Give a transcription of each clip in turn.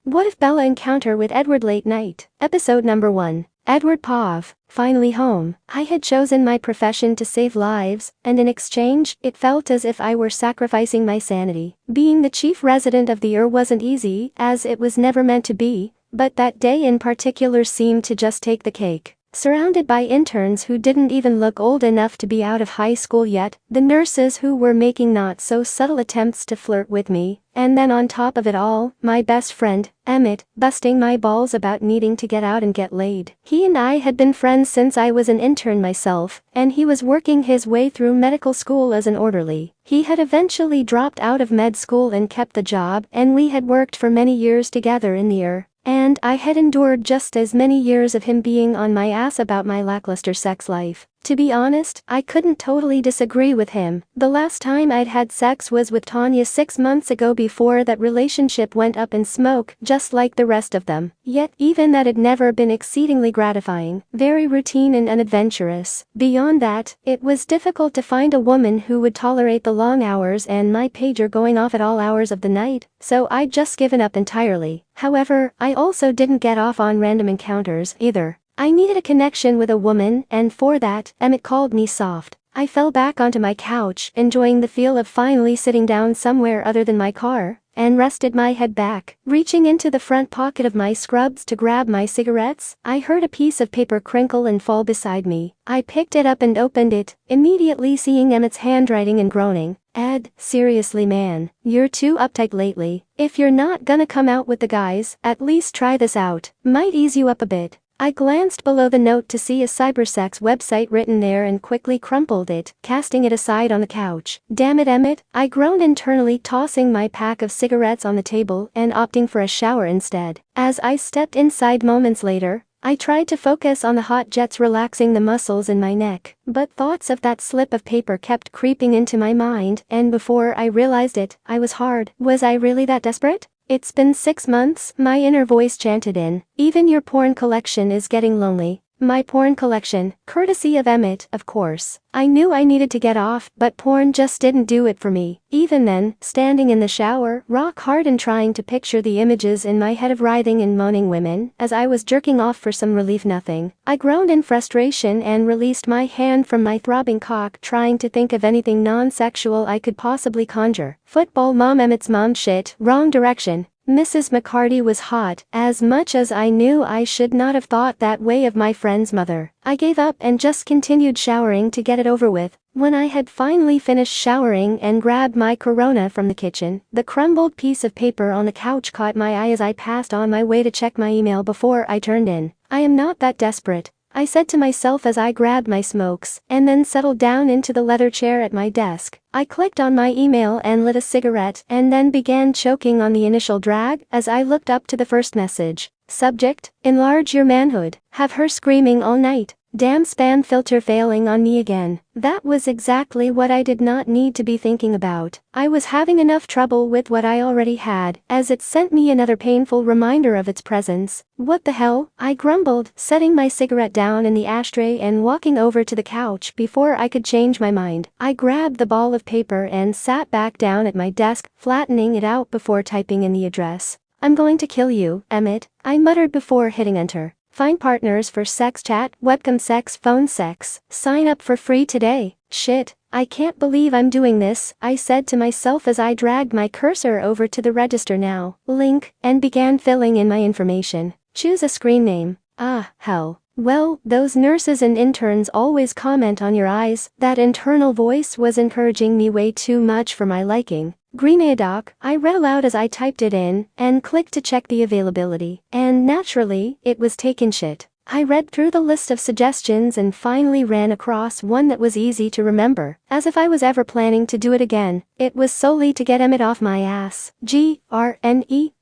What if Bella encounter with Edward late night? Episode number 1. Edward Pov, finally home. I had chosen my profession to save lives, and in exchange, it felt as if I were sacrificing my sanity. Being the chief resident of the wasn't easy, as it was never meant to be, but that day in particular seemed to just take the cake. Surrounded by interns who didn't even look old enough to be out of high school yet, the nurses who were making not so subtle attempts to flirt with me, and then on top of it all, my best friend, Emmett, busting my balls about needing to get out and get laid. He and I had been friends since I was an intern myself, and he was working his way through medical school as an orderly. He had eventually dropped out of med school and kept the job, and we had worked for many years together in the and I had endured just as many years of him being on my ass about my lackluster sex life. To be honest, I couldn't totally disagree with him. The last time I'd had sex was with Tanya 6 months ago before that relationship went up in smoke, just like the rest of them. Yet even that had never been exceedingly gratifying, very routine and unadventurous. Beyond that, it was difficult to find a woman who would tolerate the long hours and my pager going off at all hours of the night, so I'd just given up entirely. However, I also didn't get off on random encounters either. I needed a connection with a woman, and for that, Emmett called me soft. I fell back onto my couch, enjoying the feel of finally sitting down somewhere other than my car, and rested my head back. Reaching into the front pocket of my scrubs to grab my cigarettes, I heard a piece of paper crinkle and fall beside me. I picked it up and opened it, immediately seeing Emmett's handwriting and groaning. Ed, seriously man, you're too uptight lately. If you're not gonna come out with the guys, at least try this out. Might ease you up a bit. I glanced below the note to see a cybersex website written there and quickly crumpled it, casting it aside on the couch. Damn it, Emmett, I groaned internally, tossing my pack of cigarettes on the table and opting for a shower instead. As I stepped inside moments later, I tried to focus on the hot jets relaxing the muscles in my neck, but thoughts of that slip of paper kept creeping into my mind, and before I realized it, I was hard. Was I really that desperate? It's been 6 months, my inner voice chanted in. Even your porn collection is getting lonely. My porn collection, courtesy of Emmett, of course. I knew I needed to get off, but porn just didn't do it for me. Even then, standing in the shower, rock hard and trying to picture the images in my head of writhing and moaning women, as I was jerking off for some relief nothing. I groaned in frustration and released my hand from my throbbing cock, trying to think of anything non-sexual I could possibly conjure. Football mom, Emmett's mom, shit, wrong direction. Mrs. McCarty was hot, as much as I knew I should not have thought that way of my friend's mother. I gave up and just continued showering to get it over with. When I had finally finished showering and grabbed my Corona from the kitchen, the crumbled piece of paper on the couch caught my eye as I passed on my way to check my email before I turned in. I am not that desperate, I said to myself as I grabbed my smokes, and then settled down into the leather chair at my desk. I clicked on my email and lit a cigarette and then began choking on the initial drag as I looked up to the first message. Subject, enlarge your manhood. Have her screaming all night. Damn, spam filter failing on me again. That was exactly what I did not need to be thinking about. I was having enough trouble with what I already had, as it sent me another painful reminder of its presence. What the hell? I grumbled, setting my cigarette down in the ashtray and walking over to the couch before I could change my mind. I grabbed the ball of paper and sat back down at my desk, flattening it out before typing in the address. I'm going to kill you, Emmett, I muttered before hitting enter. Find partners for sex chat, webcam sex, phone sex. Sign up for free today. Shit, I can't believe I'm doing this, I said to myself as I dragged my cursor over to the register now, link, and began filling in my information. Choose a screen name. Ah, hell. Well, those nurses and interns always comment on your eyes. That internal voice was encouraging me way too much for my liking. Greenadoc, I read aloud as I typed it in, and clicked to check the availability. And naturally, it was taken shit. I read through the list of suggestions and finally ran across one that was easy to remember, as if I was ever planning to do it again. It was solely to get Emmett off my ass. GRNEYEDDOC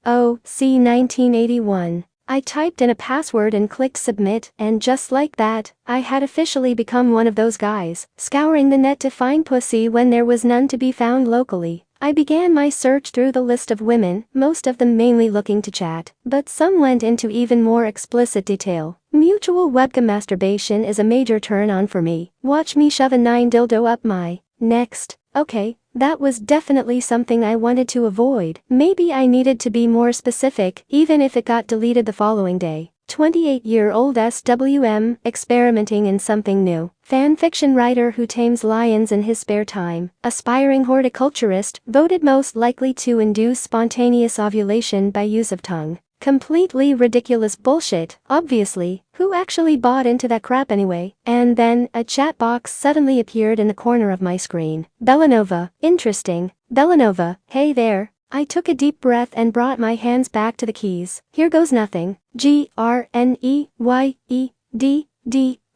1981. I typed in a password and clicked submit, and just like that, I had officially become one of those guys, scouring the net to find pussy when there was none to be found locally. I began my search through the list of women, most of them mainly looking to chat, but some went into even more explicit detail. Mutual webcam masturbation is a major turn on for me. Watch me shove a 9 dildo up my. Next. Okay, That was definitely something I wanted to avoid. Maybe I needed to be more specific, even if it got deleted the following day. 28-year-old SWM, experimenting in something new. Fanfiction writer who tames lions in his spare time. Aspiring horticulturist, voted most likely to induce spontaneous ovulation by use of tongue. Completely ridiculous bullshit, obviously. Who actually bought into that crap anyway? And then, a chat box suddenly appeared in the corner of my screen. Bellanova, interesting. Bellanova, hey there. I took a deep breath and brought my hands back to the keys. Here goes nothing. GRNEYEDDOC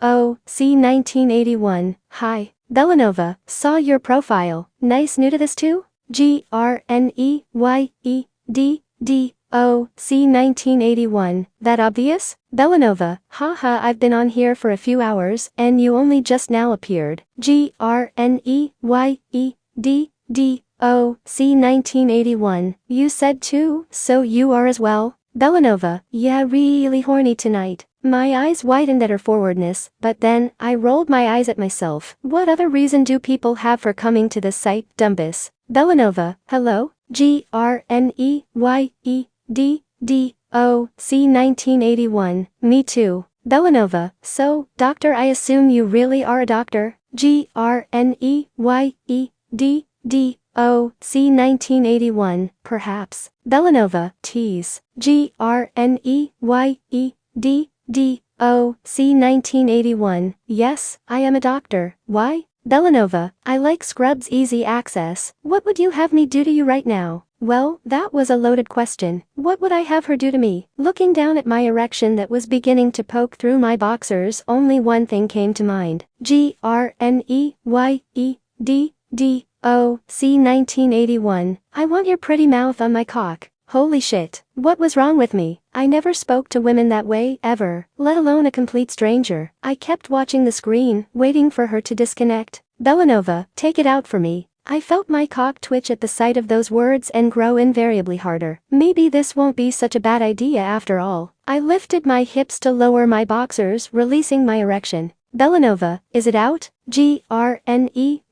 1981. Hi. Bellanova, saw your profile. Nice new to this too? GRNEYEDDOC 1981. That obvious? Bellanova, haha, I've been on here for a few hours and you only just now appeared. GRNEYEDDOC 1981. You said too, so you are as well? Bellanova, yeah, really horny tonight. My eyes widened at her forwardness, but then, I rolled my eyes at myself. What other reason do people have for coming to this site, Dumbus? Bellanova, hello? GRNEYEDDOC 1981. Me too. Bellanova, so, doctor, I assume you really are a doctor? GRNEYEDDOC 1981, perhaps. Bellanova, tease. GRNEYEDDOC 1981, yes, I am a doctor. Why? Bellanova, I like Scrubs Easy Access. What would you have me do to you right now? Well, that was a loaded question. What would I have her do to me? Looking down at my erection that was beginning to poke through my boxers, only one thing came to mind. GRNEYEDDOC 1981. I want your pretty mouth on my cock. Holy shit. What was wrong with me? I never spoke to women that way, ever, let alone a complete stranger. I kept watching the screen, waiting for her to disconnect. Bellanova, take it out for me. I felt my cock twitch at the sight of those words and grow invariably harder. Maybe this won't be such a bad idea after all. I lifted my hips to lower my boxers, releasing my erection. Bellanova, is it out? GRNEYEDDOC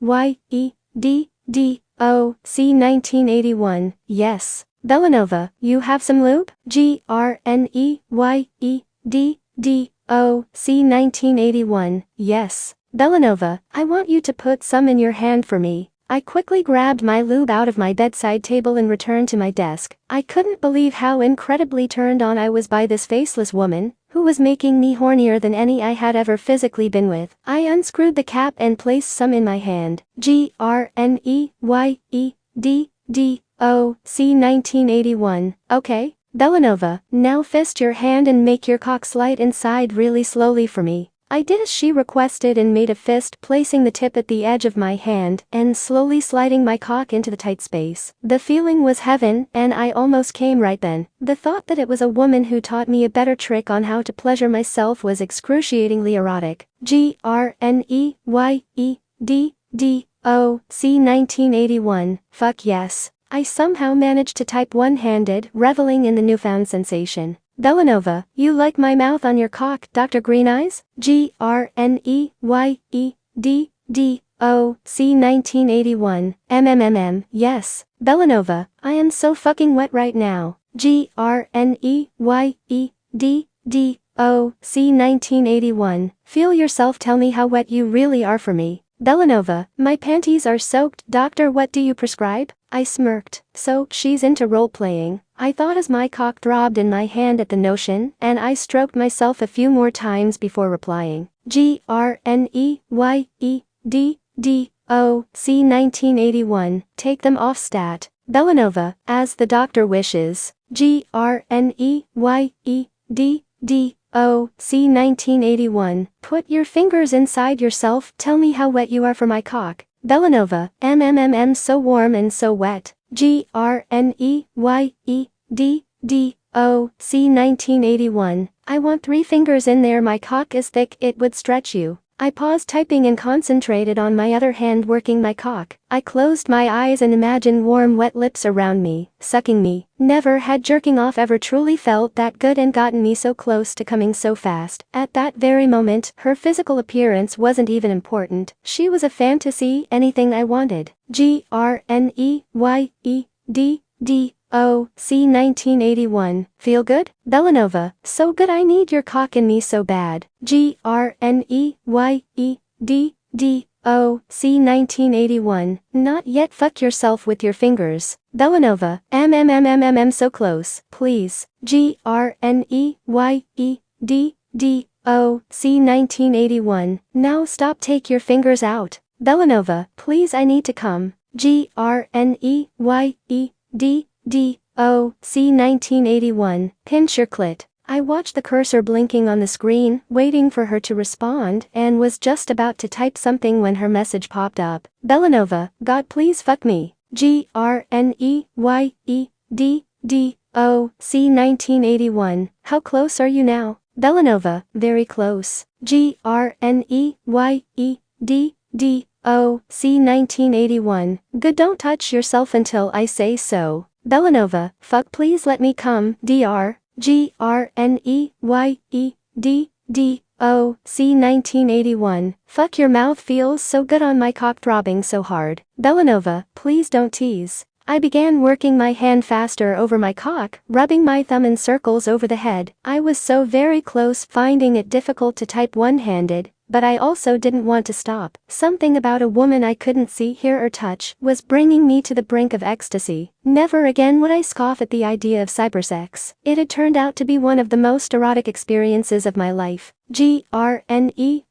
1981, yes. Bellanova, you have some lube? GRNEYEDDOC 1981, yes. Bellanova, I want you to put some in your hand for me. I quickly grabbed my lube out of my bedside table and returned to my desk. I couldn't believe how incredibly turned on I was by this faceless woman, who was making me hornier than any I had ever physically been with. I unscrewed the cap and placed some in my hand. GRNEYEDDOC 1981, okay. Bellanova, now fist your hand and make your cock slide inside really slowly for me. I did as she requested and made a fist, placing the tip at the edge of my hand and slowly sliding my cock into the tight space. The feeling was heaven, and I almost came right then. The thought that it was a woman who taught me a better trick on how to pleasure myself was excruciatingly erotic. GRNEYEDDOC 1981, fuck yes. I somehow managed to type one-handed, reveling in the newfound sensation. Bellanova, you like my mouth on your cock, Dr. Green Eyes? GRNEYEDDOC 1981, yes. Bellanova, I am so fucking wet right now. GRNEYEDDOC 1981, feel yourself, tell me how wet you really are for me. Bellanova, my panties are soaked, doctor, what do you prescribe? I smirked. So, she's into role-playing, I thought as my cock throbbed in my hand at the notion, and I stroked myself a few more times before replying. GRNEYEDDOC 1981, take them off stat. Bellanova, as the doctor wishes. GRNEYEDDOC 1981, put your fingers inside yourself, tell me how wet you are for my cock. Bellanova, so warm and so wet. GRNEYEDDOC 1981, I want 3 fingers in there, my cock is thick, it would stretch you. I paused typing and concentrated on my other hand working my cock. I closed my eyes and imagined warm wet lips around me, sucking me. Never had jerking off ever truly felt that good and gotten me so close to coming so fast. At that very moment, her physical appearance wasn't even important. She was a fantasy, anything I wanted. GRNEYEDDOC 1981. Feel good? Belanova. So good I need your cock in me so bad. GRNEYEDDOC 1981. Not yet. Fuck yourself with your fingers. Belanova. So close. Please. GRNEYEDDOC 1981. Now stop. Take your fingers out. Belanova. Please, I need to come. GRNEYEDDOC 1981. Pinch your clit. I watched the cursor blinking on the screen, waiting for her to respond, and was just about to type something when her message popped up. Belanova, God please fuck me. GRNEYEDDOC 1981. How close are you now? Belanova, very close. GRNEYEDDOC 1981. Good, don't touch yourself until I say so. Belanova, fuck please let me come. Dr. GRNEYEDDOC 1981. Fuck your mouth feels so good on my cock throbbing so hard. Belanova, please don't tease. I began working my hand faster over my cock, rubbing my thumb in circles over the head. I was so very close, finding it difficult to type one-handed, but I also didn't want to stop. Something about a woman I couldn't see, hear or touch was bringing me to the brink of ecstasy. Never again would I scoff at the idea of cybersex. It had turned out to be one of the most erotic experiences of my life. GRNEYEDDOC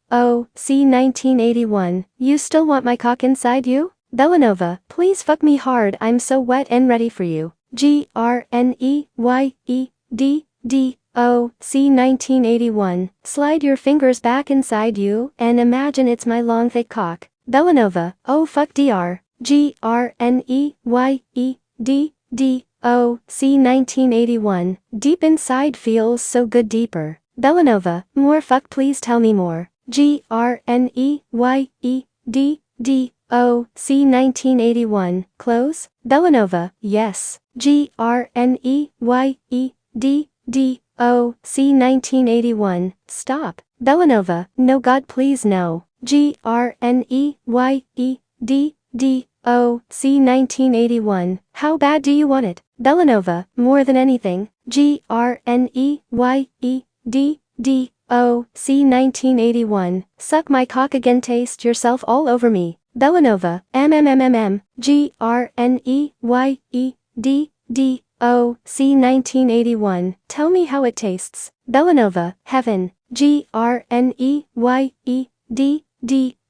1981. You still want my cock inside you? Belanova, please fuck me hard, I'm so wet and ready for you. GRNEYEDDOC 1981. Slide your fingers back inside you, and imagine it's my long thick cock. Belanova, oh fuck Dr. GRNEYEDDOC 1981. Deep inside feels so good deeper. Belanova, more fuck please tell me more. GRNEYEDDOC 1981. Close? Belanova, yes. GRNEYEDDOC 1981. Stop. Belanova, no God please no. GRNEYEDDOC 1981. How bad do you want it? Belanova, more than anything. GRNEYEDDOC 1981. Suck my cock again, taste yourself all over me. Belanova, GRNEYEDDOC 1981. Tell me how it tastes. Belanova, heaven. GRNEYEDDOC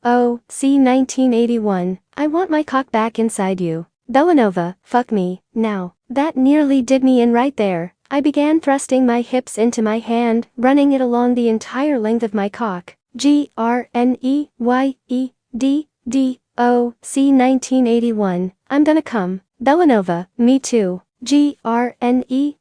1981. I want my cock back inside you. Belanova, fuck me, now. That nearly did me in right there. I began thrusting my hips into my hand, running it along the entire length of my cock. GRNEYEDDOC 1981. I'm gonna come. Belanova, me too. GRNEYEDDOC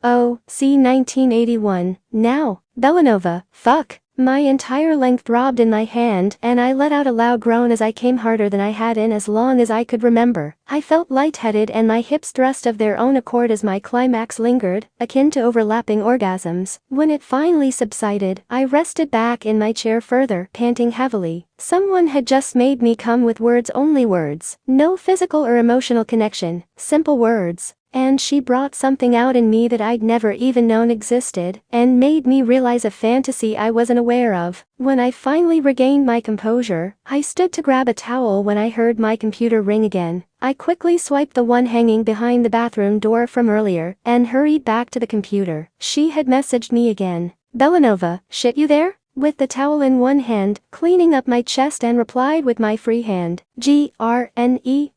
1981. Now. Belanova, fuck. My entire length throbbed in my hand, and I let out a loud groan as I came harder than I had in as long as I could remember. I felt lightheaded and my hips thrust of their own accord as my climax lingered, akin to overlapping orgasms. When it finally subsided, I rested back in my chair further, panting heavily. Someone had just made me come with words, only words. No physical or emotional connection, simple words. And she brought something out in me that I'd never even known existed, and made me realize a fantasy I wasn't aware of. When I finally regained my composure, I stood to grab a towel when I heard my computer ring again. I quickly swiped the one hanging behind the bathroom door from earlier, and hurried back to the computer. She had messaged me again. Belanova, shit you there? With the towel in one hand, cleaning up my chest, and replied with my free hand. GRNEYEDDOC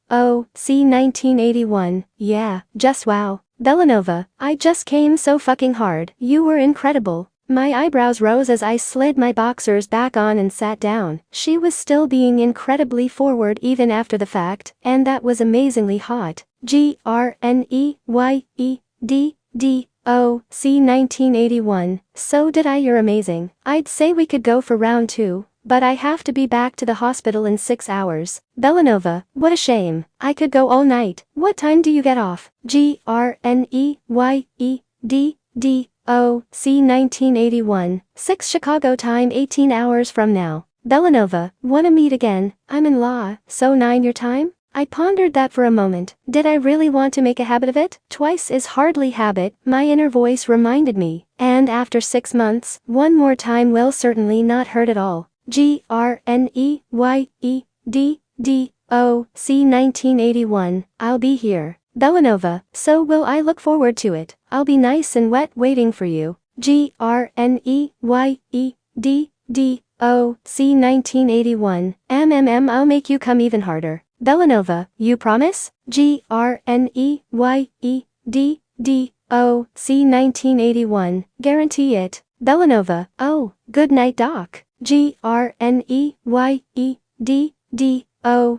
1981. Yeah, just wow. Belanova, I just came so fucking hard. You were incredible. My eyebrows rose as I slid my boxers back on and sat down. She was still being incredibly forward even after the fact, and that was amazingly hot. GRNEYEDDOC Oh, see 1981, so did I. You're amazing. I'd say we could go for round 2, but I have to be back to the hospital in 6 hours. Belanova, what a shame. I could go all night. What time do you get off? GRNEYEDDO, see 1981, 6 Chicago time 18 hours from now. Belanova, wanna meet again? I'm in law, so 9 your time? I pondered that for a moment. Did I really want to make a habit of it? Twice is hardly habit, my inner voice reminded me. And after 6 months, one more time will certainly not hurt at all. GRNEYEDDO, see 1981, I'll be here. Belanova, so will I. Look forward to it. I'll be nice and wet waiting for you. GRNEYEDDO, see 1981, I'll make you come even harder. Belanova, you promise? GRNEYEDDO, see 1981, guarantee it. Belanova, oh, good night doc. GRNEYEDDO,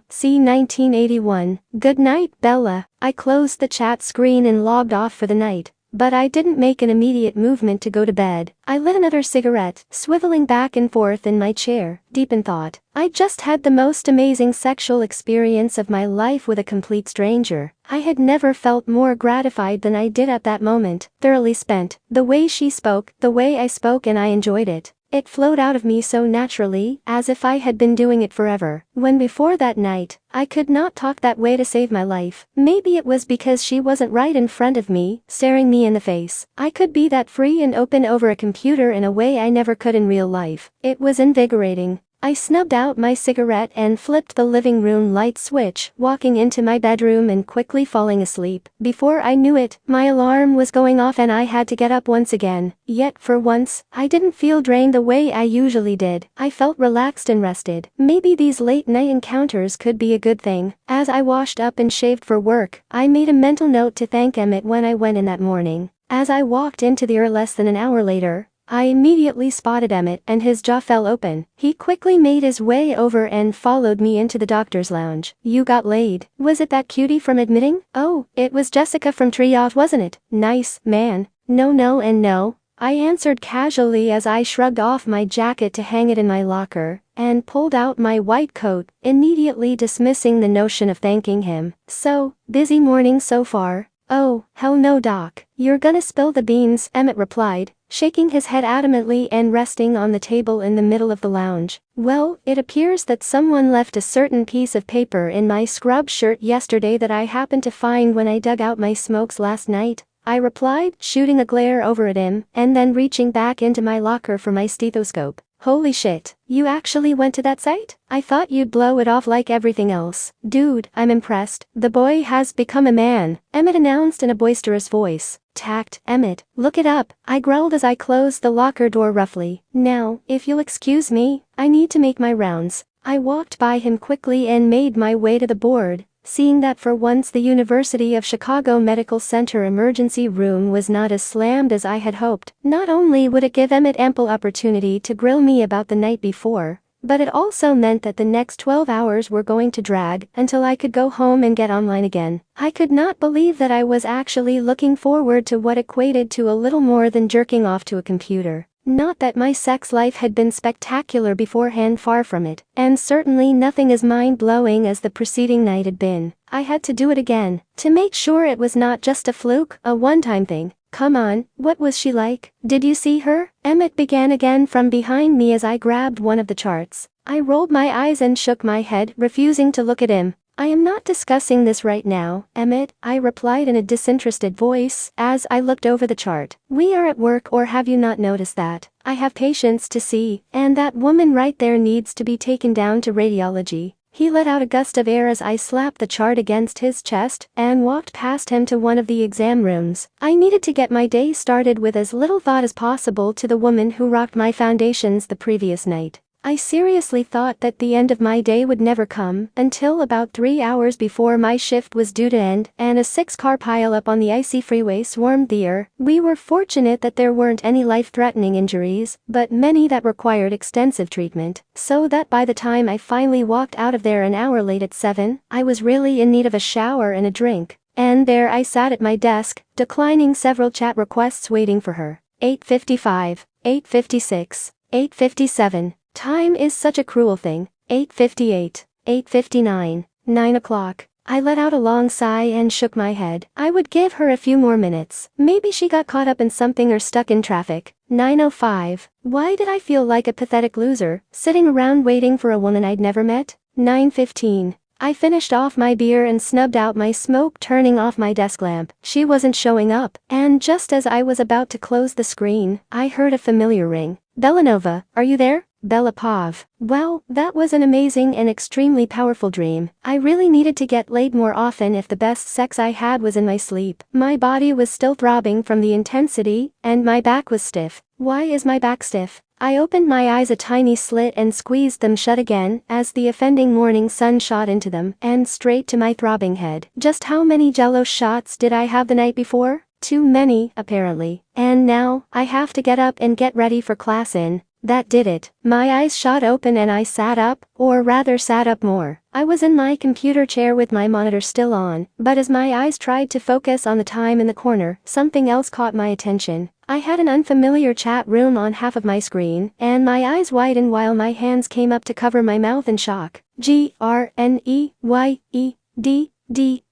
see 1981, good night Bella. I closed the chat screen and logged off for the night. But I didn't make an immediate movement to go to bed. I lit another cigarette, swiveling back and forth in my chair, deep in thought. I just had the most amazing sexual experience of my life with a complete stranger. I had never felt more gratified than I did at that moment, thoroughly spent. The way she spoke, the way I spoke, and I enjoyed it. It flowed out of me so naturally, as if I had been doing it forever. When before that night, I could not talk that way to save my life. Maybe it was because she wasn't right in front of me, staring me in the face. I could be that free and open over a computer in a way I never could in real life. It was invigorating. I snubbed out my cigarette and flipped the living room light switch, walking into my bedroom and quickly falling asleep. Before I knew it, my alarm was going off and I had to get up once again. Yet for once, I didn't feel drained the way I usually did. I felt relaxed and rested. Maybe these late night encounters could be a good thing. As I washed up and shaved for work, I made a mental note to thank Emmett when I went in that morning. As I walked into the less than an hour later, I immediately spotted Emmett and his jaw fell open. He quickly made his way over and followed me into the doctor's lounge. You got laid. Was it that cutie from admitting? Oh, it was Jessica from Triage, wasn't it? Nice, man. No and no. I answered casually as I shrugged off my jacket to hang it in my locker, and pulled out my white coat, immediately dismissing the notion of thanking him. So, busy morning so far? Oh, hell no doc. You're gonna spill the beans, Emmett replied, shaking his head adamantly and resting on the table in the middle of the lounge. Well, it appears that someone left a certain piece of paper in my scrub shirt yesterday that I happened to find when I dug out my smokes last night, I replied, shooting a glare over at him, and then reaching back into my locker for my stethoscope. Holy shit, you actually went to that site? I thought you'd blow it off like everything else. Dude, I'm impressed. The boy has become a man, Emmett announced in a boisterous voice. Tact, Emmett, look it up, I growled as I closed the locker door roughly. Now, if you'll excuse me, I need to make my rounds. I walked by him quickly and made my way to the board, seeing that for once the University of Chicago Medical Center emergency room was not as slammed as I had hoped. Not only would it give Emmett ample opportunity to grill me about the night before, but it also meant that the next 12 hours were going to drag until I could go home and get online again. I could not believe that I was actually looking forward to what equated to a little more than jerking off to a computer. Not that my sex life had been spectacular beforehand, far from it, and certainly nothing as mind-blowing as the preceding night had been. I had to do it again, to make sure it was not just a fluke, a one-time thing. Come on, what was she like? Did you see her? Emmett began again from behind me as I grabbed one of the charts. I rolled my eyes and shook my head, refusing to look at him. I am not discussing this right now, Emmett, I replied in a disinterested voice, as I looked over the chart. We are at work, or have you not noticed that? I have patients to see, and that woman right there needs to be taken down to radiology. He let out a gust of air as I slapped the chart against his chest, and walked past him to one of the exam rooms. I needed to get my day started with as little thought as possible to the woman who rocked my foundations the previous night. I seriously thought that the end of my day would never come until about 3 hours before my shift was due to end and a 6-car pileup on the icy freeway swarmed the air. We were fortunate that there weren't any life-threatening injuries, but many that required extensive treatment, so that by the time I finally walked out of there an hour late at 7, I was really in need of a shower and a drink. And there I sat at my desk, declining several chat requests waiting for her. 8:55, 8:56, 8:57. Time is such a cruel thing. 8:58, 8:59, 9 o'clock. I let out a long sigh and shook my head. I would give her a few more minutes. Maybe she got caught up in something or stuck in traffic. 9:05. Why did I feel like a pathetic loser, sitting around waiting for a woman I'd never met? 9:15. I finished off my beer and snubbed out my smoke, turning off my desk lamp. She wasn't showing up, and just as I was about to close the screen, I heard a familiar ring. Belanova, are you there? Bella Pov. Well, that was an amazing and extremely powerful dream. I really needed to get laid more often if the best sex I had was in my sleep. My body was still throbbing from the intensity, and my back was stiff. Why is my back stiff? I opened my eyes a tiny slit and squeezed them shut again as the offending morning sun shot into them and straight to my throbbing head. Just how many Jello shots did I have the night before? Too many, apparently. And now, I have to get up and get ready for class in. That did it. My eyes shot open and I sat up, or rather sat up more. I was in my computer chair with my monitor still on, but as my eyes tried to focus on the time in the corner, something else caught my attention. I had an unfamiliar chat room on half of my screen, and my eyes widened while my hands came up to cover my mouth in shock. GRNEYEDDOC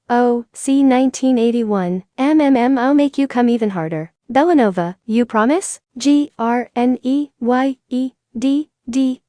1981. I'll make you come even harder. Belanova, you promise? GRNEYEDDOC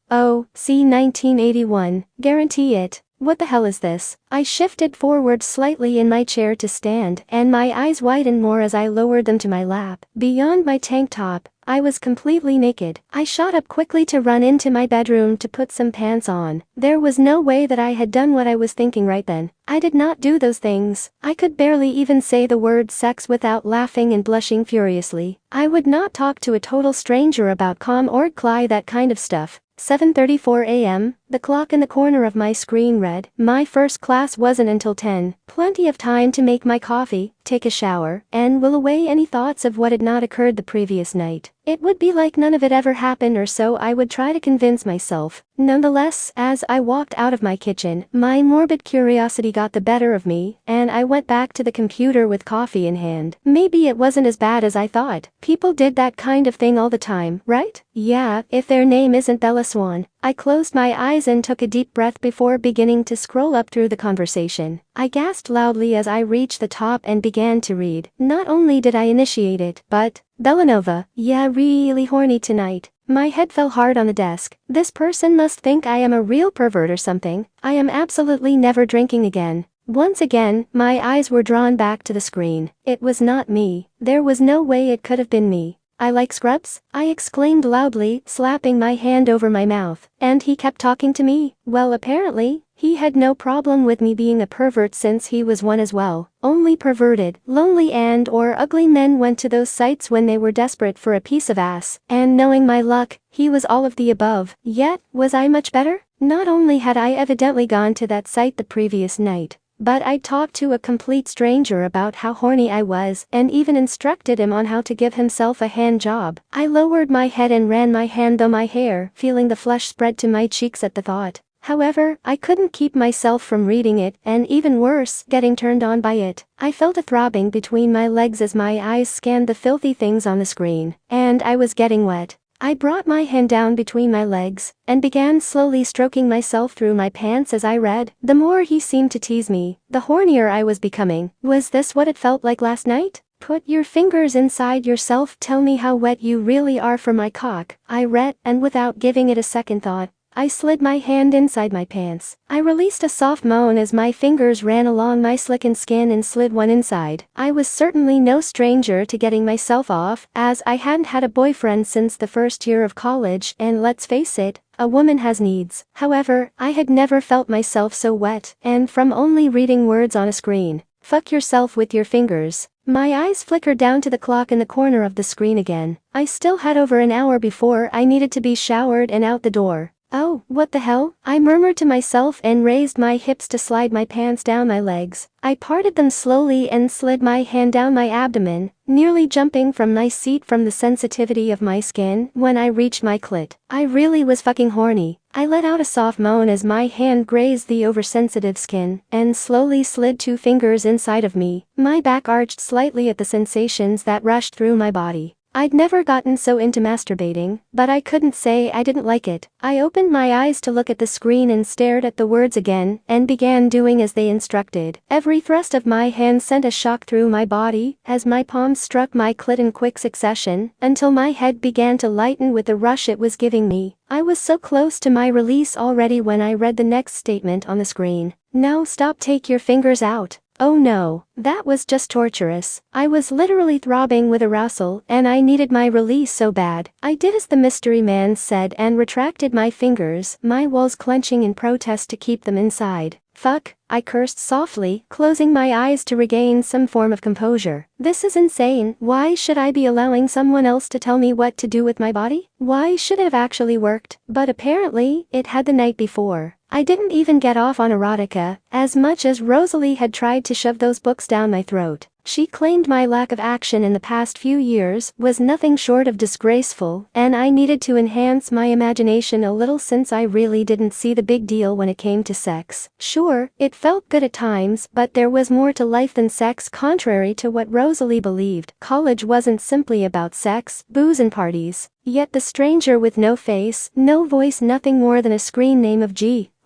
1981. Guarantee it. What the hell is this? I shifted forward slightly in my chair to stand, and my eyes widened more as I lowered them to my lap. Beyond my tank top, I was completely naked. I shot up quickly to run into my bedroom to put some pants on. There was no way that I had done what I was thinking right then. I did not do those things. I could barely even say the word sex without laughing and blushing furiously. I would not talk to a total stranger about com or cly that kind of stuff. 7:34 a.m., the clock in the corner of my screen read. My first class wasn't until 10. Plenty of time to make my coffee, take a shower, and will away any thoughts of what had not occurred the previous night. It would be like none of it ever happened, or so I would try to convince myself. Nonetheless, as I walked out of my kitchen, my morbid curiosity got the better of me, and I went back to the computer with coffee in hand. Maybe it wasn't as bad as I thought. People did that kind of thing all the time, right? Yeah, if their name isn't Bella Swan. I closed my eyes and took a deep breath before beginning to scroll up through the conversation. I gasped loudly as I reached the top and began to read. Not only did I initiate it, but, Belanova, yeah, really horny tonight. My head fell hard on the desk. This person must think I am a real pervert or something. I am absolutely never drinking again. Once again, my eyes were drawn back to the screen. It was not me. There was no way it could have been me. I like scrubs? I exclaimed loudly, slapping my hand over my mouth. And he kept talking to me? Well, apparently, he had no problem with me being a pervert since he was one as well. Only perverted, lonely and or ugly men went to those sites when they were desperate for a piece of ass. And knowing my luck, he was all of the above. Yet, was I much better? Not only had I evidently gone to that site the previous night, but I talked to a complete stranger about how horny I was and even instructed him on how to give himself a hand job. I lowered my head and ran my hand through my hair, feeling the flush spread to my cheeks at the thought. However, I couldn't keep myself from reading it, and even worse, getting turned on by it. I felt a throbbing between my legs as my eyes scanned the filthy things on the screen, and I was getting wet. I brought my hand down between my legs, and began slowly stroking myself through my pants as I read. The more he seemed to tease me, the hornier I was becoming. Was this what it felt like last night? Put your fingers inside yourself, tell me how wet you really are for my cock, I read, and without giving it a second thought, I slid my hand inside my pants. I released a soft moan as my fingers ran along my slickened skin and slid one inside. I was certainly no stranger to getting myself off, as I hadn't had a boyfriend since the first year of college, and let's face it, a woman has needs. However, I had never felt myself so wet, and from only reading words on a screen. Fuck yourself with your fingers. My eyes flickered down to the clock in the corner of the screen again. I still had over an hour before I needed to be showered and out the door. Oh, what the hell? I murmured to myself and raised my hips to slide my pants down my legs. I parted them slowly and slid my hand down my abdomen, nearly jumping from my seat from the sensitivity of my skin when I reached my clit. I really was fucking horny. I let out a soft moan as my hand grazed the oversensitive skin and slowly slid 2 fingers inside of me. My back arched slightly at the sensations that rushed through my body. I'd never gotten so into masturbating, but I couldn't say I didn't like it. I opened my eyes to look at the screen and stared at the words again and began doing as they instructed. Every thrust of my hand sent a shock through my body as my palms struck my clit in quick succession until my head began to lighten with the rush it was giving me. I was so close to my release already when I read the next statement on the screen. Now stop, take your fingers out. Oh no, that was just torturous. I was literally throbbing with arousal and I needed my release so bad. I did as the mystery man said and retracted my fingers, my walls clenching in protest to keep them inside. Fuck, I cursed softly, closing my eyes to regain some form of composure. This is insane. Why should I be allowing someone else to tell me what to do with my body? Why should it have actually worked? But apparently, it had the night before. I didn't even get off on erotica, as much as Rosalie had tried to shove those books down my throat. She claimed my lack of action in the past few years was nothing short of disgraceful, and I needed to enhance my imagination a little since I really didn't see the big deal when it came to sex. Sure, it felt good at times, but there was more to life than sex. Contrary to what Rosalie believed, college wasn't simply about sex, booze and parties. Yet the stranger with no face, no voice, nothing more than a screen name of GRNEYEDDOC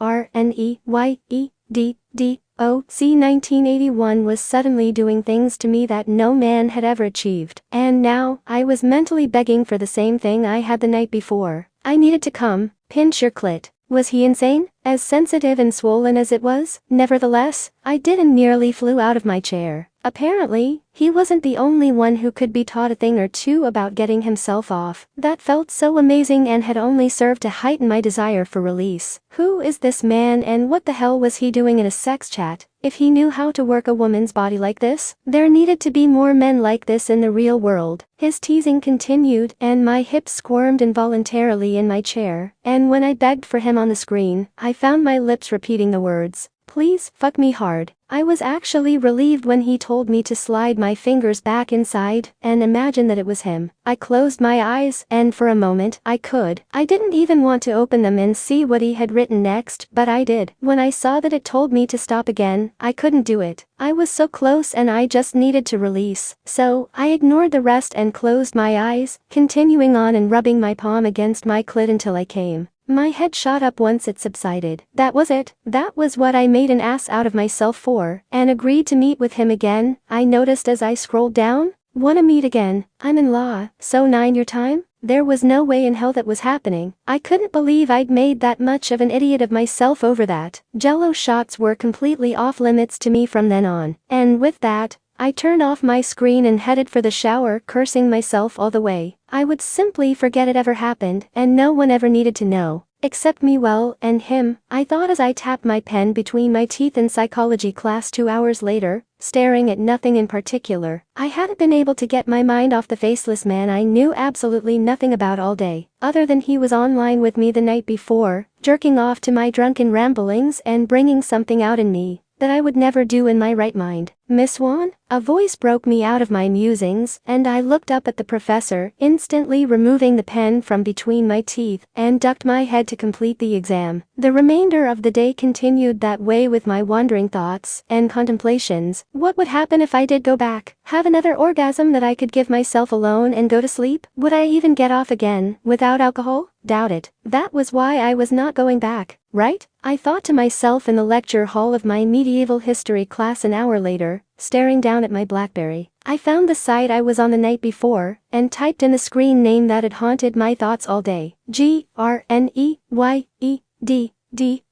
1981 was suddenly doing things to me that no man had ever achieved. And now, I was mentally begging for the same thing I had the night before. I needed to come. Pinch your clit. Was he insane? As sensitive and swollen as it was? Nevertheless, I did and nearly flew out of my chair. Apparently, he wasn't the only one who could be taught a thing or two about getting himself off. That felt so amazing and had only served to heighten my desire for release. Who is this man and what the hell was he doing in a sex chat? If he knew how to work a woman's body like this, there needed to be more men like this in the real world. His teasing continued and my hips squirmed involuntarily in my chair, and when I begged for him on the screen, I found my lips repeating the words, "Please, fuck me hard." I was actually relieved when he told me to slide my fingers back inside and imagine that it was him. I closed my eyes, and for a moment, I didn't even want to open them and see what he had written next, but I did. When I saw that it told me to stop again, I couldn't do it. I was so close and I just needed to release. So, I ignored the rest and closed my eyes, continuing on and rubbing my palm against my clit until I came. My head shot up once it subsided. That was it. That was what I made an ass out of myself for, and agreed to meet with him again. I noticed as I scrolled down. Wanna meet again? I'm in law, so 9 your time? There was no way in hell that was happening. I couldn't believe I'd made that much of an idiot of myself over that. Jello shots were completely off limits to me from then on. And with that, I turned off my screen and headed for the shower, cursing myself all the way. I would simply forget it ever happened, and no one ever needed to know. Except me, well, and him, I thought as I tapped my pen between my teeth in psychology class 2 hours later, staring at nothing in particular. I hadn't been able to get my mind off the faceless man I knew absolutely nothing about all day, other than he was online with me the night before, jerking off to my drunken ramblings and bringing something out in me that I would never do in my right mind. "Miss Wan?" A voice broke me out of my musings, and I looked up at the professor, instantly removing the pen from between my teeth, and ducked my head to complete the exam. The remainder of the day continued that way with my wandering thoughts and contemplations. What would happen if I did go back? Have another orgasm that I could give myself alone and go to sleep? Would I even get off again, without alcohol? Doubt it. That was why I was not going back, right? I thought to myself in the lecture hall of my medieval history class an hour later, staring down at my BlackBerry. I found the site I was on the night before, and typed in the screen name that had haunted my thoughts all day. GRNEYEDDOC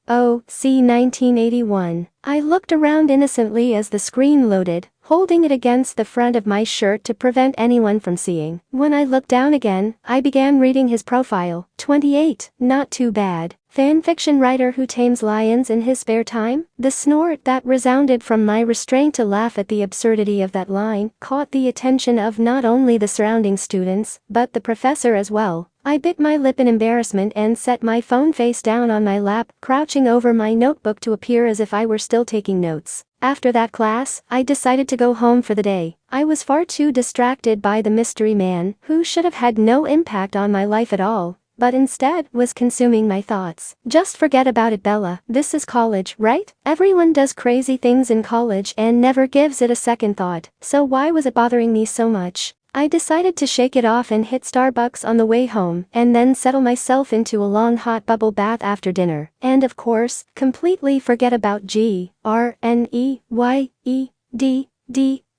1981. I looked around innocently as the screen loaded, holding it against the front of my shirt to prevent anyone from seeing. When I looked down again, I began reading his profile. 28, not too bad. fanfiction writer who tames lions in his spare time? The snort that resounded from my restraint to laugh at the absurdity of that line caught the attention of not only the surrounding students, but the professor as well. I bit my lip in embarrassment and set my phone face down on my lap, crouching over my notebook to appear as if I were still taking notes. After that class, I decided to go home for the day. I was far too distracted by the mystery man, who should have had no impact on my life at all, but instead was consuming my thoughts. Just forget about it, Bella. This is college, right? Everyone does crazy things in college and never gives it a second thought, so why was it bothering me so much? I decided to shake it off and hit Starbucks on the way home, and then settle myself into a long hot bubble bath after dinner, and of course, completely forget about GRNEYEDDOC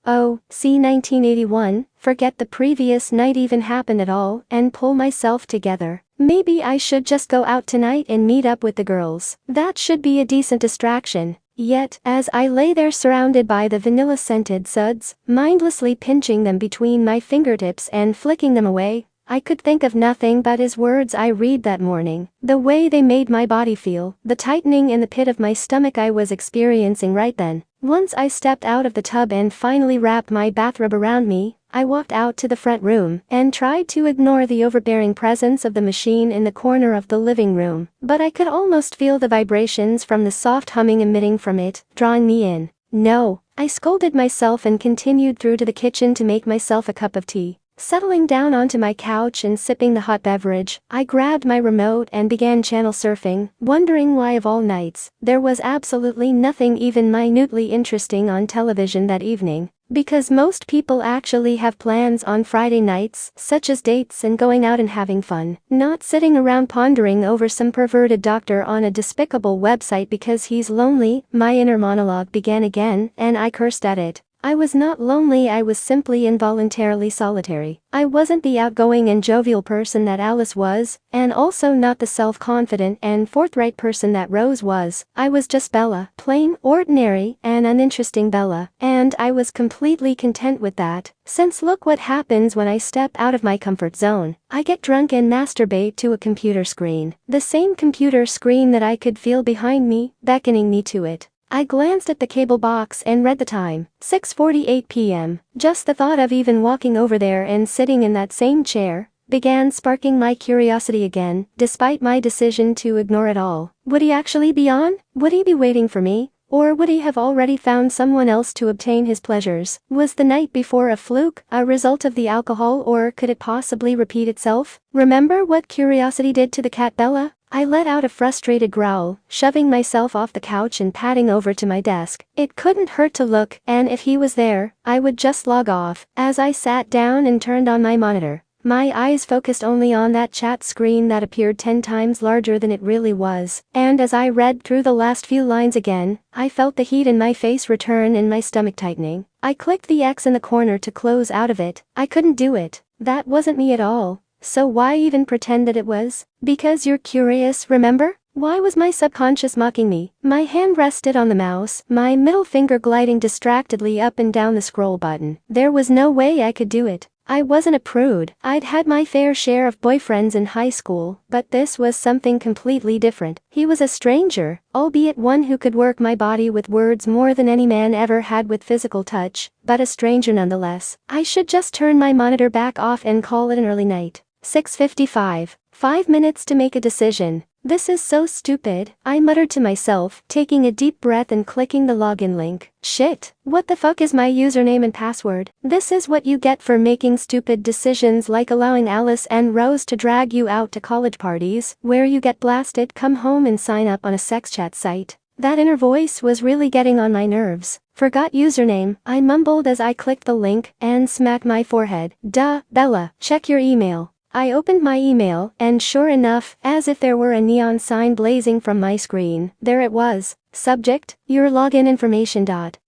1981, forget the previous night even happened at all, and pull myself together. Maybe I should just go out tonight and meet up with the girls. That should be a decent distraction. Yet, as I lay there surrounded by the vanilla-scented suds, mindlessly pinching them between my fingertips and flicking them away, I could think of nothing but his words I read that morning. The way they made my body feel, the tightening in the pit of my stomach I was experiencing right then. Once I stepped out of the tub and finally wrapped my bathrobe around me, I walked out to the front room and tried to ignore the overbearing presence of the machine in the corner of the living room, but I could almost feel the vibrations from the soft humming emitting from it, drawing me in. No, I scolded myself and continued through to the kitchen to make myself a cup of tea. Settling down onto my couch and sipping the hot beverage, I grabbed my remote and began channel surfing, wondering why of all nights, there was absolutely nothing even minutely interesting on television that evening. Because most people actually have plans on Friday nights, such as dates and going out and having fun, not sitting around pondering over some perverted doctor on a despicable website because he's lonely. My inner monologue began again, and I cursed at it. I was not lonely, I was simply involuntarily solitary. I wasn't the outgoing and jovial person that Alice was, and also not the self-confident and forthright person that Rose was. I was just Bella, plain, ordinary, and uninteresting Bella, and I was completely content with that. Since look what happens when I step out of my comfort zone. I get drunk and masturbate to a computer screen. The same computer screen that I could feel behind me, beckoning me to it. I glanced at the cable box and read the time, 6:48 p.m. Just the thought of even walking over there and sitting in that same chair began sparking my curiosity again, despite my decision to ignore it all. Would he actually be on? Would he be waiting for me? Or would he have already found someone else to obtain his pleasures? Was the night before a fluke, a result of the alcohol, or could it possibly repeat itself? Remember what curiosity did to the cat Bella? I let out a frustrated growl, shoving myself off the couch and padding over to my desk. It couldn't hurt to look, and if he was there, I would just log off. As I sat down and turned on my monitor, my eyes focused only on that chat screen that appeared 10 times larger than it really was, and as I read through the last few lines again, I felt the heat in my face return and my stomach tightening. I clicked the X in the corner to close out of it. I couldn't do it. That wasn't me at all. So why even pretend that it was? Because you're curious, remember? Why was my subconscious mocking me? My hand rested on the mouse, my middle finger gliding distractedly up and down the scroll button. There was no way I could do it. I wasn't a prude. I'd had my fair share of boyfriends in high school, but this was something completely different. He was a stranger, albeit one who could work my body with words more than any man ever had with physical touch, but a stranger nonetheless. I should just turn my monitor back off and call it an early night. 6:55. 5 minutes to make a decision. This is so stupid, I muttered to myself, taking a deep breath and clicking the login link. Shit, what the fuck is my username and password? This is what you get for making stupid decisions like allowing Alice and Rose to drag you out to college parties, where you get blasted, come home and sign up on a sex chat site. That inner voice was really getting on my nerves. Forgot username, I mumbled as I clicked the link and smacked my forehead. Duh, Bella, check your email. I opened my email, and sure enough, as if there were a neon sign blazing from my screen, there it was. Subject, your login information.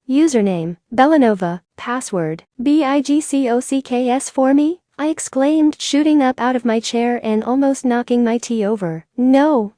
Username, Bellanova. Password, BIGCOCKS for me? I exclaimed, shooting up out of my chair and almost knocking my tea over. No.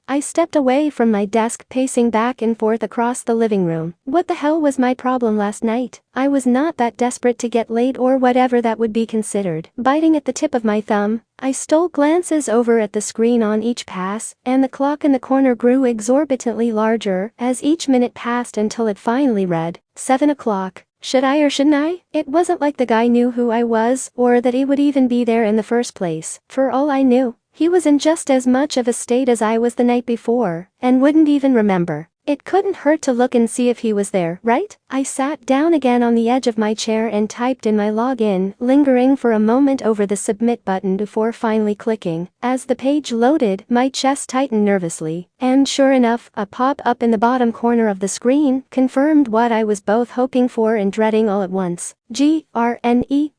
I stepped away from my desk, pacing back and forth across the living room. What the hell was my problem last night? I was not that desperate to get laid or whatever that would be considered. Biting at the tip of my thumb, I stole glances over at the screen on each pass, and the clock in the corner grew exorbitantly larger as each minute passed until it finally read 7 o'clock. Should I or shouldn't I? It wasn't like the guy knew who I was or that he would even be there in the first place. For all I knew, he was in just as much of a state as I was the night before, and wouldn't even remember. It couldn't hurt to look and see if he was there, right? I sat down again on the edge of my chair and typed in my login, lingering for a moment over the submit button before finally clicking. As the page loaded, my chest tightened nervously, and sure enough, a pop-up in the bottom corner of the screen confirmed what I was both hoping for and dreading all at once. GRNEYEDDOC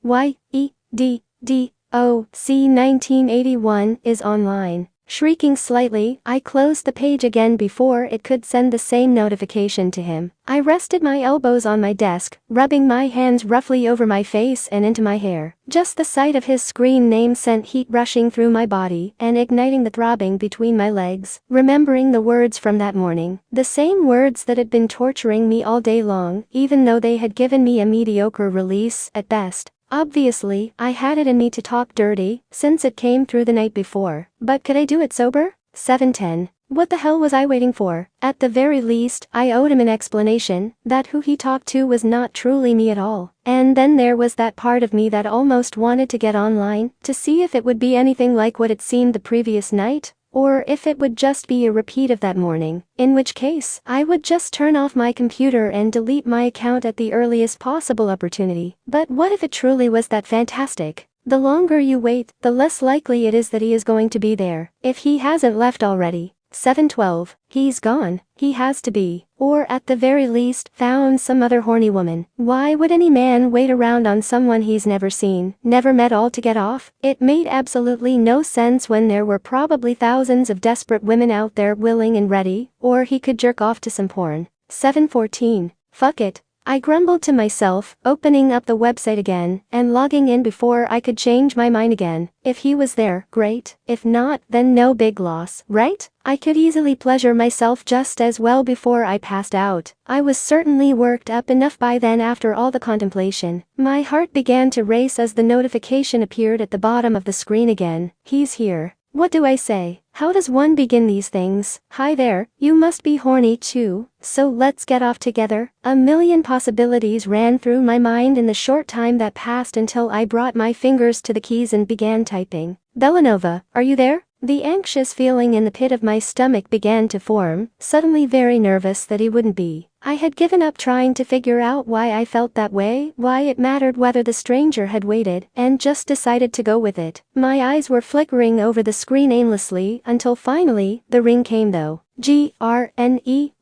1981 is online. Shrieking slightly, I closed the page again before it could send the same notification to him. I rested my elbows on my desk, rubbing my hands roughly over my face and into my hair. Just the sight of his screen name sent heat rushing through my body and igniting the throbbing between my legs. Remembering the words from that morning, the same words that had been torturing me all day long, even though they had given me a mediocre release at best. Obviously, I had it in me to talk dirty, since it came through the night before. But could I do it sober? 7:10. What the hell was I waiting for? At the very least, I owed him an explanation, that who he talked to was not truly me at all. And then there was that part of me that almost wanted to get online, to see if it would be anything like what it seemed the previous night, or if it would just be a repeat of that morning, in which case, I would just turn off my computer and delete my account at the earliest possible opportunity. But what if it truly was that fantastic? The longer you wait, the less likely it is that he is going to be there, if he hasn't left already. 7:12. He's gone. He has to be. Or at the very least, found some other horny woman. Why would any man wait around on someone he's never seen, never met all to get off? It made absolutely no sense when there were probably thousands of desperate women out there willing and ready, or he could jerk off to some porn. 7:14. Fuck it. I grumbled to myself, opening up the website again, and logging in before I could change my mind again. If he was there, great. If not, then no big loss, right? I could easily pleasure myself just as well before I passed out. I was certainly worked up enough by then after all the contemplation. My heart began to race as the notification appeared at the bottom of the screen again. He's here. What do I say? How does one begin these things? Hi there, you must be horny too, so let's get off together. A million possibilities ran through my mind in the short time that passed until I brought my fingers to the keys and began typing. Belanova, are you there? The anxious feeling in the pit of my stomach began to form, suddenly very nervous that he wouldn't be. I had given up trying to figure out why I felt that way, why it mattered whether the stranger had waited, and just decided to go with it. My eyes were flickering over the screen aimlessly until finally, the ring came though. GRNEYEDDOC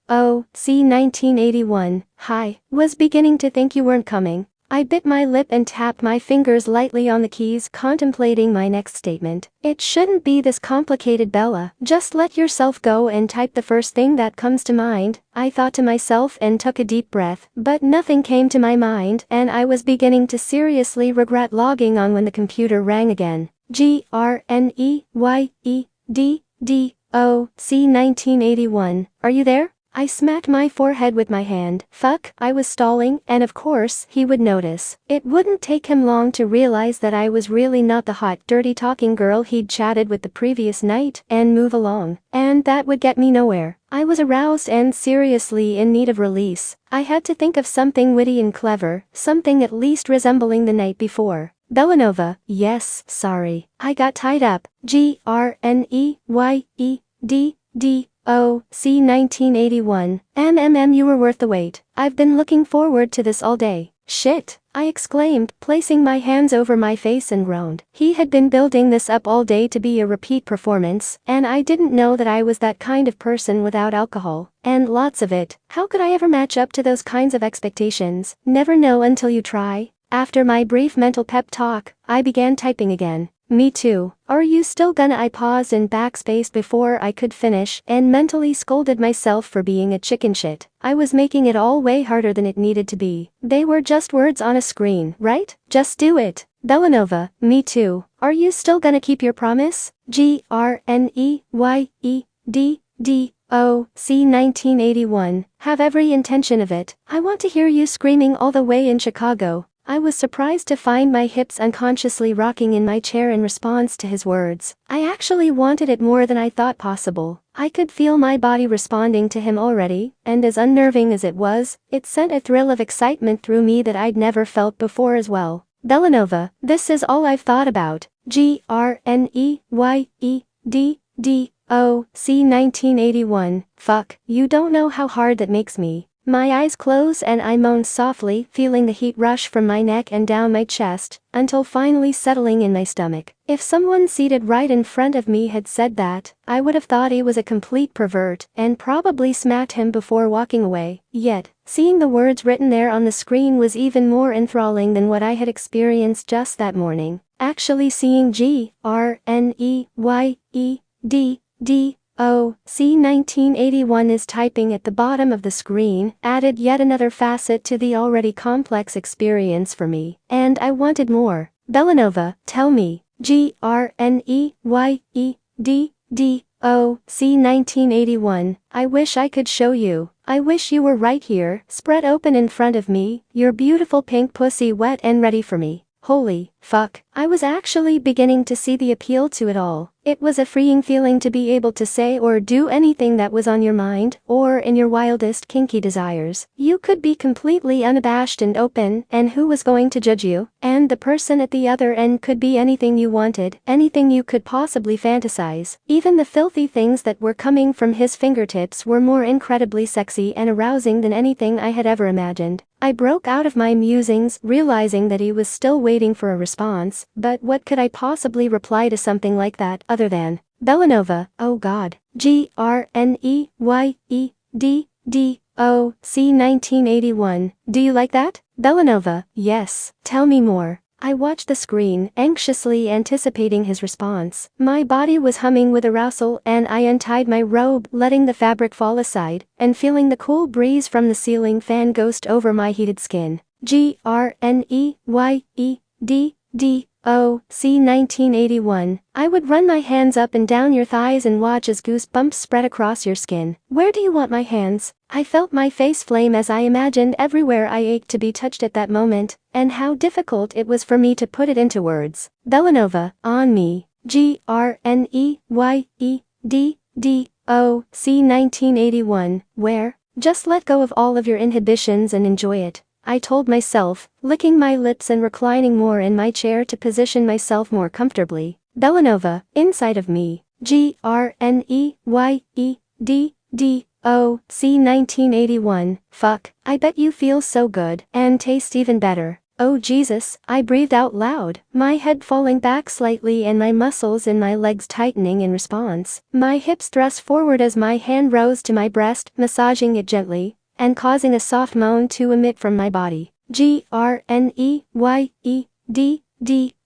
1981, hi. Was beginning to think you weren't coming. I bit my lip and tapped my fingers lightly on the keys, contemplating my next statement. It shouldn't be this complicated, Bella. Just let yourself go and type the first thing that comes to mind, I thought to myself and took a deep breath. But nothing came to my mind, and I was beginning to seriously regret logging on when the computer rang again. GRNEYEDDOC 1981, are you there? I smacked my forehead with my hand. Fuck, I was stalling, and of course, he would notice. It wouldn't take him long to realize that I was really not the hot, dirty-talking girl he'd chatted with the previous night, and move along. And that would get me nowhere. I was aroused and seriously in need of release. I had to think of something witty and clever, something at least resembling the night before. Belanova, yes, sorry. I got tied up. GRNEYEDDOC 1981. You were worth the wait. I've been looking forward to this all day. Shit, I exclaimed, placing my hands over my face and groaned. He had been building this up all day to be a repeat performance, and I didn't know that I was that kind of person without alcohol. And lots of it. How could I ever match up to those kinds of expectations? Never know until you try. After my brief mental pep talk, I began typing again. Me too. Are you still gonna? I paused and backspaced before I could finish and mentally scolded myself for being a chicken shit. I was making it all way harder than it needed to be. They were just words on a screen, right? Just do it. Belanova, me too. Are you still gonna keep your promise? GRNEYEDDOC 1981. Have every intention of it. I want to hear you screaming all the way in Chicago. I was surprised to find my hips unconsciously rocking in my chair in response to his words. I actually wanted it more than I thought possible. I could feel my body responding to him already, and as unnerving as it was, it sent a thrill of excitement through me that I'd never felt before as well. Belanova, this is all I've thought about. GRNEYEDDOC 1981. Fuck, you don't know how hard that makes me. My eyes close and I moan softly, feeling the heat rush from my neck and down my chest, until finally settling in my stomach. If someone seated right in front of me had said that, I would have thought he was a complete pervert, and probably smacked him before walking away. Yet, seeing the words written there on the screen was even more enthralling than what I had experienced just that morning. Actually seeing GRNEYEDDOC 1981 is typing at the bottom of the screen added yet another facet to the already complex experience for me, and I wanted more. Belanova, tell me. GRNEYEDDOC 1981. I wish I could show you. I wish you were right here, spread open in front of me, your beautiful pink pussy wet and ready for me. Holy fuck, I was actually beginning to see the appeal to it all. It was a freeing feeling to be able to say or do anything that was on your mind, or in your wildest kinky desires. You could be completely unabashed and open, and who was going to judge you? And the person at the other end could be anything you wanted, anything you could possibly fantasize. Even the filthy things that were coming from his fingertips were more incredibly sexy and arousing than anything I had ever imagined. I broke out of my musings, realizing that he was still waiting for a response, but what could I possibly reply to something like that other than, Belanova, oh god. GRNEYEDDOC 1981. Do you like that? Belanova, yes. Tell me more. I watched the screen, anxiously anticipating his response. My body was humming with arousal and I untied my robe, letting the fabric fall aside, and feeling the cool breeze from the ceiling fan ghost over my heated skin. GRNEYEDDOC 1981. I would run my hands up and down your thighs and watch as goosebumps spread across your skin. Where do you want my hands? I felt my face flame as I imagined everywhere I ached to be touched at that moment, and how difficult it was for me to put it into words. Belanova, on me. GRNEYEDDOC 1981. Where? Just let go of all of your inhibitions and enjoy it. I told myself, licking my lips and reclining more in my chair to position myself more comfortably. Belanova, inside of me. GRNEYEDDOC 1981. Fuck, I bet you feel so good, and taste even better. Oh Jesus, I breathed out loud, my head falling back slightly and my muscles in my legs tightening in response. My hips thrust forward as my hand rose to my breast, massaging it gently, and causing a soft moan to emit from my body. GRNEYEDDOC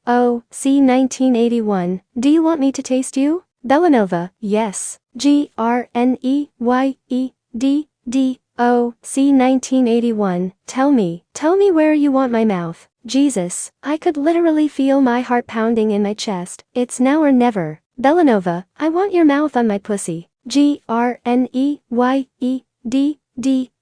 1981. Do you want me to taste you? Belanova, yes. GRNEYEDDOC 1981. Tell me where you want my mouth. Jesus, I could literally feel my heart pounding in my chest. It's now or never. Belanova, I want your mouth on my pussy. GRNEYEDDOC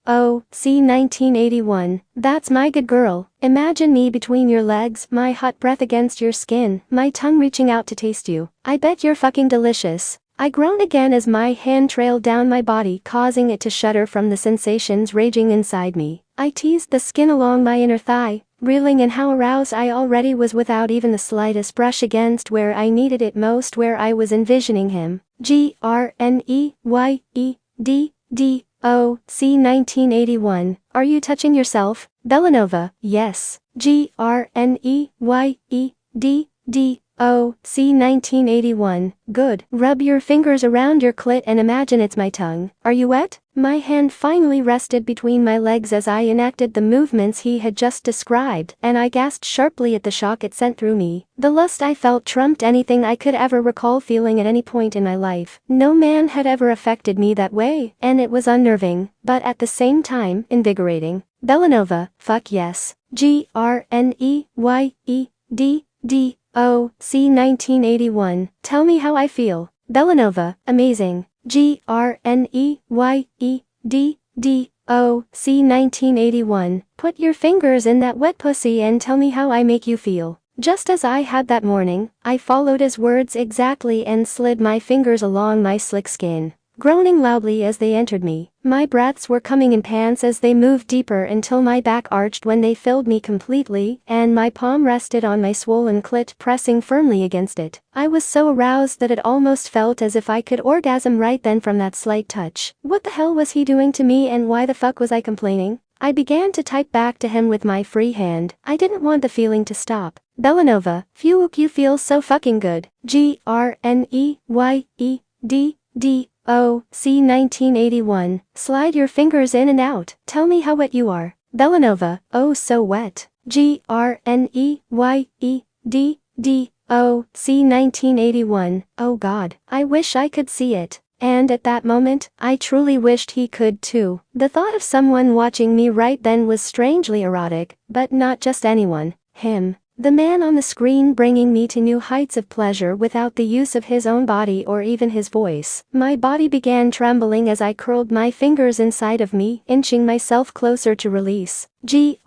1981. That's my good girl. Imagine me between your legs, my hot breath against your skin, my tongue reaching out to taste you. I bet you're fucking delicious. I groaned again as my hand trailed down my body, causing it to shudder from the sensations raging inside me. I teased the skin along my inner thigh, reeling in how aroused I already was without even the slightest brush against where I needed it most, where I was envisioning him. GRNEYEDDOC 1981. Are you touching yourself? Belanova, yes. GRNEYEDDOC 1981. Good. Rub your fingers around your clit and imagine it's my tongue. Are you wet? My hand finally rested between my legs as I enacted the movements he had just described, and I gasped sharply at the shock it sent through me. The lust I felt trumped anything I could ever recall feeling at any point in my life. No man had ever affected me that way, and it was unnerving, but at the same time, invigorating. Belanova, fuck yes. GRNEYEDDOC C 1981. Tell me how I feel. Belanova, amazing. C 1981. Put your fingers in that wet pussy and tell me how I make you feel. Just as I had that morning, I followed his words exactly and slid my fingers along my slick skin, groaning loudly as they entered me. My breaths were coming in pants as they moved deeper until my back arched when they filled me completely, and my palm rested on my swollen clit, pressing firmly against it. I was so aroused that it almost felt as if I could orgasm right then from that slight touch. What the hell was he doing to me, and why the fuck was I complaining? I began to type back to him with my free hand. I didn't want the feeling to stop. Belanova, phew, you feel so fucking good. C 1981. Slide your fingers in and out. Tell me how wet you are. Belanova, oh so wet. C 1981. Oh God, I wish I could see it. And at that moment, I truly wished he could too. The thought of someone watching me right then was strangely erotic, but not just anyone, him. The man on the screen, bringing me to new heights of pleasure without the use of his own body or even his voice. My body began trembling as I curled my fingers inside of me, inching myself closer to release. C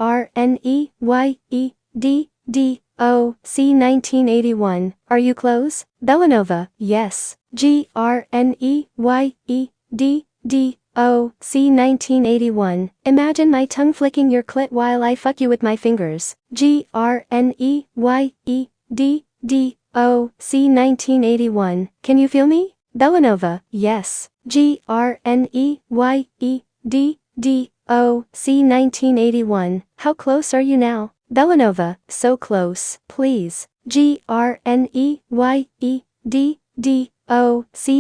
1981. Are you close? Belanova, yes. C 1981. Imagine my tongue flicking your clit while I fuck you with my fingers. C 1981. Can you feel me? Belanova, yes. C 1981. How close are you now? Belanova, so close. Please. C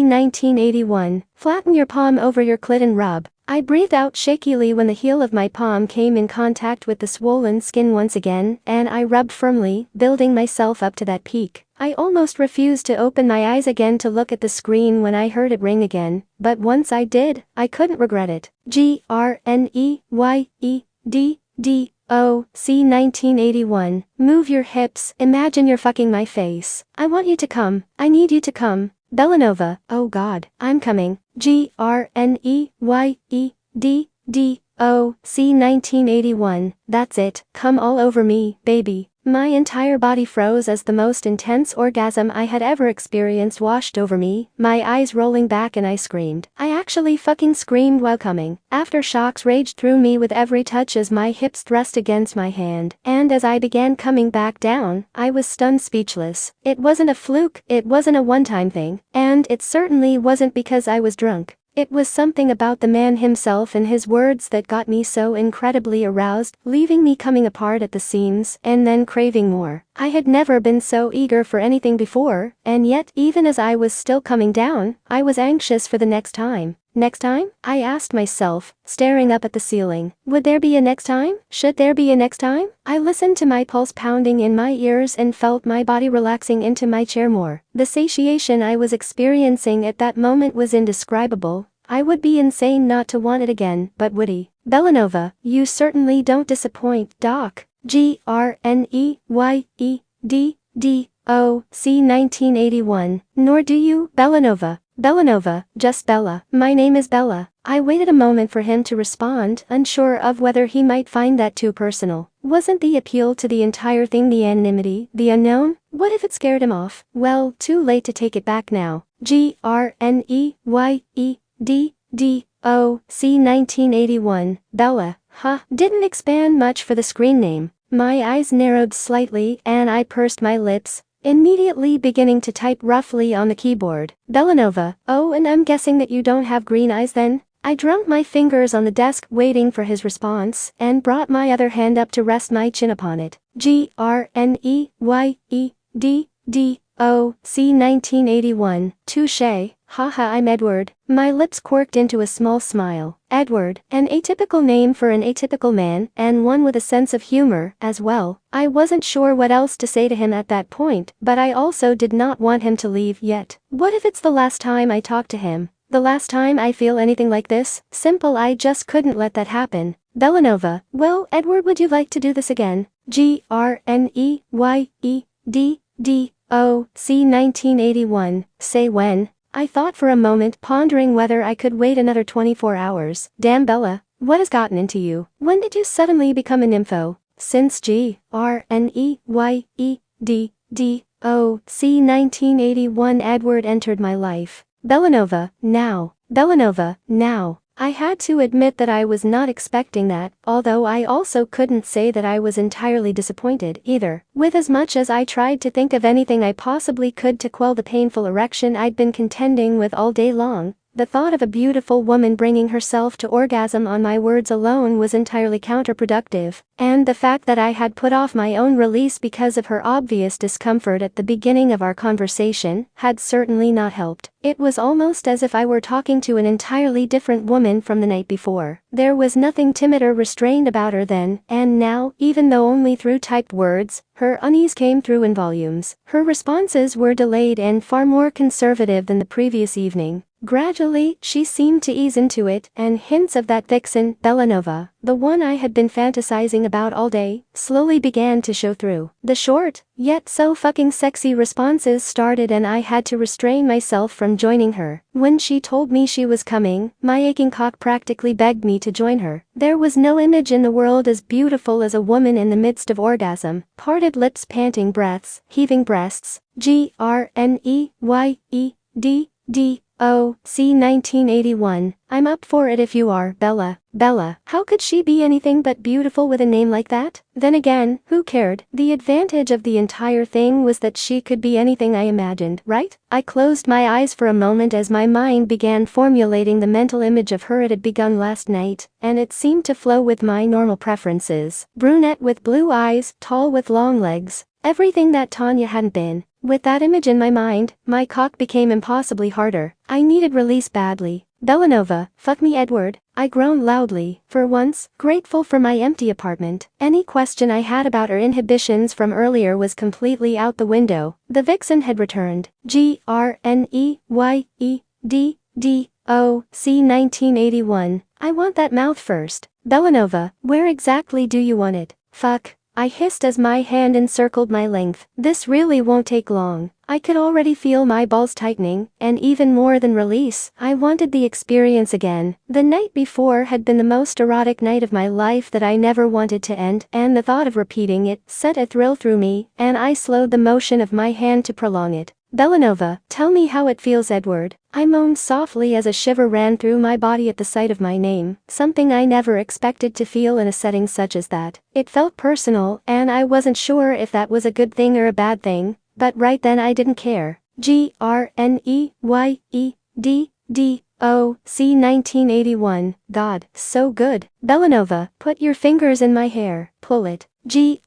1981. Flatten your palm over your clit and rub. I breathed out shakily when the heel of my palm came in contact with the swollen skin once again, and I rubbed firmly, building myself up to that peak. I almost refused to open my eyes again to look at the screen when I heard it ring again, but once I did, I couldn't regret it. C 1981. Move your hips. Imagine you're fucking my face. I want you to come. I need you to come. Belanova, oh God, I'm coming. C 1981. That's it. Come all over me, baby. My entire body froze as the most intense orgasm I had ever experienced washed over me, my eyes rolling back, and I screamed. I actually fucking screamed while coming. Aftershocks raged through me with every touch as my hips thrust against my hand, and as I began coming back down, I was stunned speechless. It wasn't a fluke, it wasn't a one-time thing, and it certainly wasn't because I was drunk. It was something about the man himself and his words that got me so incredibly aroused, leaving me coming apart at the seams and then craving more. I had never been so eager for anything before, and yet, even as I was still coming down, I was anxious for the next time. Next time? I asked myself, staring up at the ceiling. Would there be a next time? Should there be a next time? I listened to my pulse pounding in my ears and felt my body relaxing into my chair more. The satiation I was experiencing at that moment was indescribable. I would be insane not to want it again, but would he? Belanova, you certainly don't disappoint, Doc. C 1981. Nor do you, Belanova. Belanova, just Bella. My name is Bella. I waited a moment for him to respond, unsure of whether he might find that too personal. Wasn't the appeal to the entire thing the anonymity, the unknown? What if it scared him off? Well, too late to take it back now. C 1981. Bella. Huh, didn't expand much for the screen name. My eyes narrowed slightly and I pursed my lips, immediately beginning to type roughly on the keyboard. Belanova, oh, and I'm guessing that you don't have green eyes then? I drummed my fingers on the desk waiting for his response and brought my other hand up to rest my chin upon it. C 1981. Touché. Haha, I'm Edward. My lips quirked into a small smile. Edward, an atypical name for an atypical man, and one with a sense of humor, as well. I wasn't sure what else to say to him at that point, but I also did not want him to leave yet. What if it's the last time I talk to him? The last time I feel anything like this? Simple, I just couldn't let that happen. Belanova, well, Edward, would you like to do this again? C C 1981, say when. I thought for a moment, pondering whether I could wait another 24 hours. Damn Bella, what has gotten into you? When did you suddenly become a nympho? Since C 1981 Edward entered my life. Bellanova, now. Bellanova, now. I had to admit that I was not expecting that, although I also couldn't say that I was entirely disappointed either. With as much as I tried to think of anything I possibly could to quell the painful erection I'd been contending with all day long, the thought of a beautiful woman bringing herself to orgasm on my words alone was entirely counterproductive, and the fact that I had put off my own release because of her obvious discomfort at the beginning of our conversation had certainly not helped. It was almost as if I were talking to an entirely different woman from the night before. There was nothing timid or restrained about her then, and now, even though only through typed words, her unease came through in volumes. Her responses were delayed and far more conservative than the previous evening. Gradually, she seemed to ease into it, and hints of that vixen, Bellanova, the one I had been fantasizing about all day, slowly began to show through. The short, yet so fucking sexy responses started and I had to restrain myself from joining her. When she told me she was coming, my aching cock practically begged me to join her. There was no image in the world as beautiful as a woman in the midst of orgasm, parted lips, panting breaths, heaving breasts. C 1981, I'm up for it if you are, Bella. Bella, how could she be anything but beautiful with a name like that? Then again, who cared? The advantage of the entire thing was that she could be anything I imagined, right? I closed my eyes for a moment as my mind began formulating the mental image of her it had begun last night, and it seemed to flow with my normal preferences. Brunette with blue eyes, tall with long legs, everything that Tanya hadn't been. With that image in my mind, my cock became impossibly harder. I needed release badly. Bellanova, fuck me Edward, I groaned loudly, for once, grateful for my empty apartment. Any question I had about her inhibitions from earlier was completely out the window. The vixen had returned. C 1981, I want that mouth first. Bellanova, where exactly do you want it? Fuck. I hissed as my hand encircled my length. This really won't take long. I could already feel my balls tightening, and even more than release, I wanted the experience again. The night before had been the most erotic night of my life that I never wanted to end, and the thought of repeating it sent a thrill through me, and I slowed the motion of my hand to prolong it. Bellanova, tell me how it feels, Edward. I moaned softly as a shiver ran through my body at the sight of my name, something I never expected to feel in a setting such as that. It felt personal, and I wasn't sure if that was a good thing or a bad thing, but right then I didn't care. C 1981, God, so good. Bellanova, put your fingers in my hair, pull it. C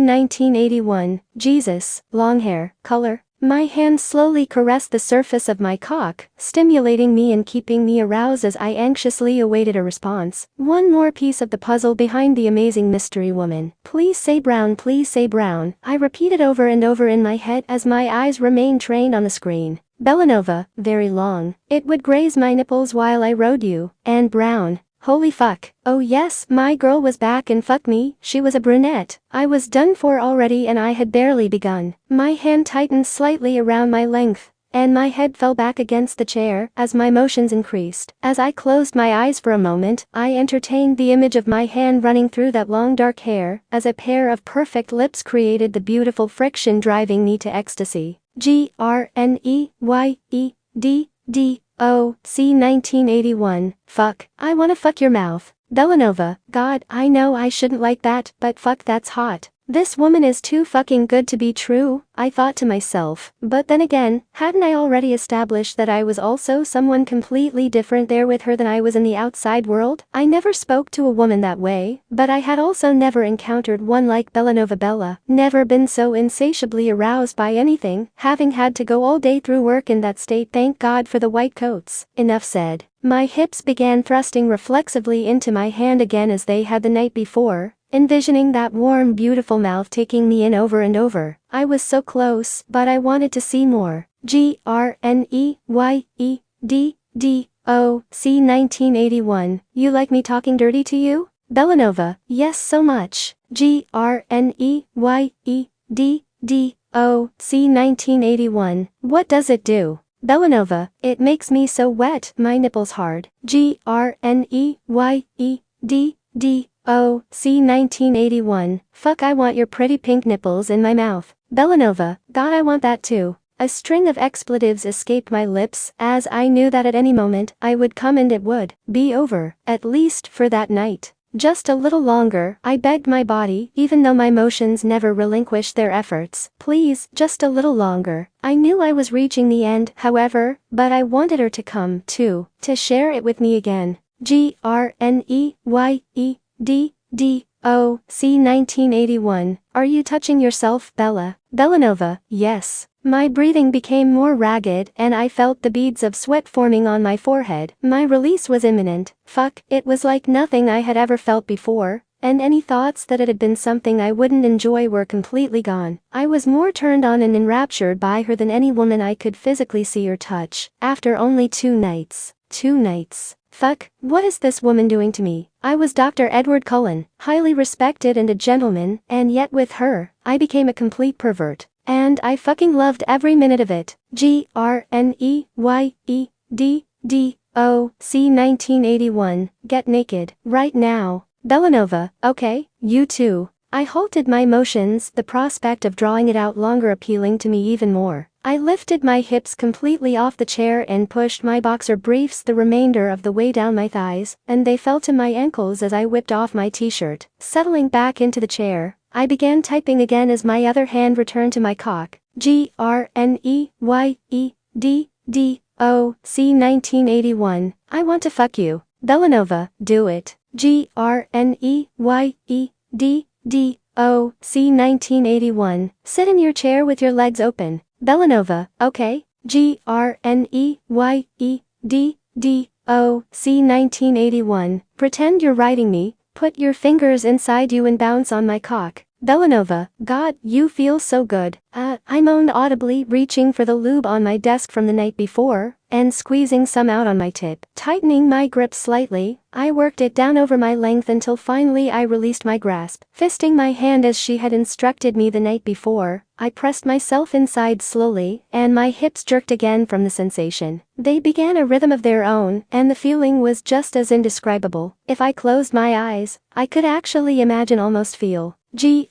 1981, Jesus, long hair, color. My hand slowly caressed the surface of my cock, stimulating me and keeping me aroused as I anxiously awaited a response. One more piece of the puzzle behind the amazing mystery woman. Please say brown, I repeated over and over in my head as my eyes remained trained on the screen. Bellanova, very long. It would graze my nipples while I rode you. And brown. Holy fuck. Oh yes, my girl was back and fuck me, she was a brunette. I was done for already and I had barely begun. My hand tightened slightly around my length, and my head fell back against the chair as my motions increased. As I closed my eyes for a moment, I entertained the image of my hand running through that long dark hair, as a pair of perfect lips created the beautiful friction driving me to ecstasy. C 1981, fuck, I wanna fuck your mouth. Bellanova, God, I know I shouldn't like that, but fuck that's hot. This woman is too fucking good to be true, I thought to myself. But then again, hadn't I already established that I was also someone completely different there with her than I was in the outside world? I never spoke to a woman that way, but I had also never encountered one like Bellanova Bella, never been so insatiably aroused by anything, having had to go all day through work in that state, thank God for the white coats. Enough said. My hips began thrusting reflexively into my hand again as they had the night before, envisioning that warm, beautiful mouth taking me in over and over. I was so close, but I wanted to see more. C 1981, you like me talking dirty to you? Bellanova, yes, so much. GRNEYEDDOC 1981. What does it do? Belanova, it makes me so wet, my nipples hard. GRNEYEDDOC 1981. Fuck, I want your pretty pink nipples in my mouth. Belanova, God, I want that too. A string of expletives escaped my lips, as I knew that at any moment I would come and it would be over, at least for that night. Just a little longer, I begged my body, even though my motions never relinquished their efforts. Please, just a little longer. I knew I was reaching the end, however, but I wanted her to come, too, to share it with me again. GRNEYEDDOC 1981. Are you touching yourself, Bella? Belanova, yes. My breathing became more ragged and I felt the beads of sweat forming on my forehead. My release was imminent. Fuck, it was like nothing I had ever felt before, and any thoughts that it had been something I wouldn't enjoy were completely gone. I was more turned on and enraptured by her than any woman I could physically see or touch. After only 2 nights. 2 nights. Fuck, what is this woman doing to me? I was Dr. Edward Cullen, highly respected and a gentleman, and yet with her, I became a complete pervert. And I fucking loved every minute of it. GRNEYEDDOC 1981. Get naked, right now. Belanova, okay, you too. I halted my motions, the prospect of drawing it out longer appealing to me even more. I lifted my hips completely off the chair and pushed my boxer briefs the remainder of the way down my thighs, and they fell to my ankles as I whipped off my t-shirt. Settling back into the chair, I began typing again as my other hand returned to my cock. GRNEYEDDOC 1981. I want to fuck you. Belanova, do it. GRNEYEDDOC 1981. Sit in your chair with your legs open. Belanova, okay. GRNEYEDDOC 1981. Pretend you're riding me. Put your fingers inside you and bounce on my cock. Belanova, God, you feel so good. I moaned audibly, reaching for the lube on my desk from the night before, and squeezing some out on my tip. Tightening my grip slightly, I worked it down over my length until finally I released my grasp. Fisting my hand as she had instructed me the night before, I pressed myself inside slowly, and my hips jerked again from the sensation. They began a rhythm of their own, and the feeling was just as indescribable. If I closed my eyes, I could actually imagine, almost feel. GRNEYEDDOC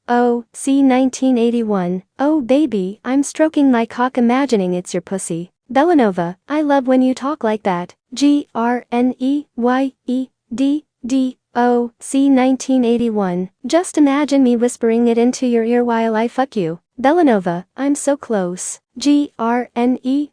1981. Oh baby, I'm stroking my cock imagining it's your pussy. Belanova, I love when you talk like that. GRNEYEDDOC 1981. Just imagine me whispering it into your ear while I fuck you. Belanova, I'm so close. GRNEYEDDOC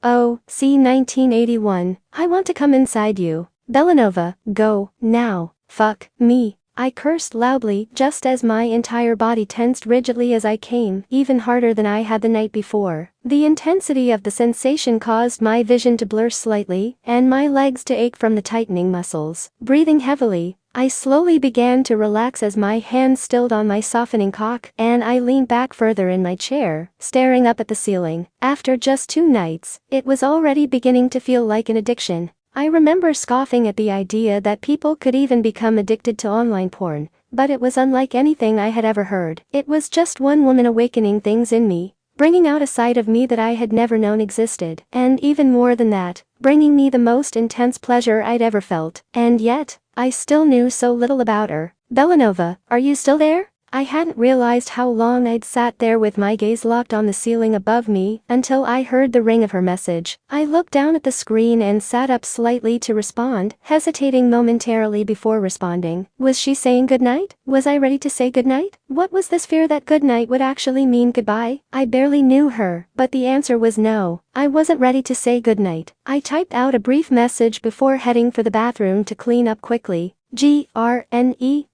1981. I want to come inside you. Belanova, go, now, fuck me. I cursed loudly, just as my entire body tensed rigidly as I came, even harder than I had the night before. The intensity of the sensation caused my vision to blur slightly, and my legs to ache from the tightening muscles. Breathing heavily, I slowly began to relax as my hands stilled on my softening cock, and I leaned back further in my chair, staring up at the ceiling. After just 2 nights, it was already beginning to feel like an addiction. I remember scoffing at the idea that people could even become addicted to online porn, but it was unlike anything I had ever heard. It was just one woman awakening things in me, bringing out a side of me that I had never known existed, and even more than that, bringing me the most intense pleasure I'd ever felt. And yet, I still knew so little about her. Belanova, are you still there? I hadn't realized how long I'd sat there with my gaze locked on the ceiling above me until I heard the ring of her message. I looked down at the screen and sat up slightly to respond, hesitating momentarily before responding. Was she saying goodnight? Was I ready to say goodnight? What was this fear that goodnight would actually mean goodbye? I barely knew her, but the answer was no. I wasn't ready to say goodnight. I typed out a brief message before heading for the bathroom to clean up quickly. GRNEYEDDOC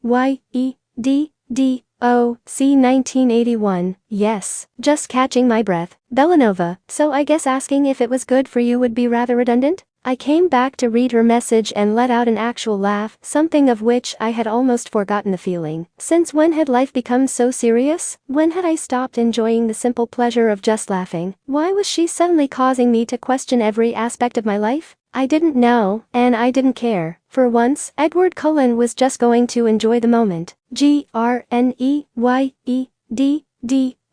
1981. Yes. Just catching my breath. Belanova, so I guess asking if it was good for you would be rather redundant? I came back to read her message and let out an actual laugh, something of which I had almost forgotten the feeling. Since when had life become so serious? When had I stopped enjoying the simple pleasure of just laughing? Why was she suddenly causing me to question every aspect of my life? I didn't know, and I didn't care. For once, Edward Cullen was just going to enjoy the moment. GRNEYEDDOC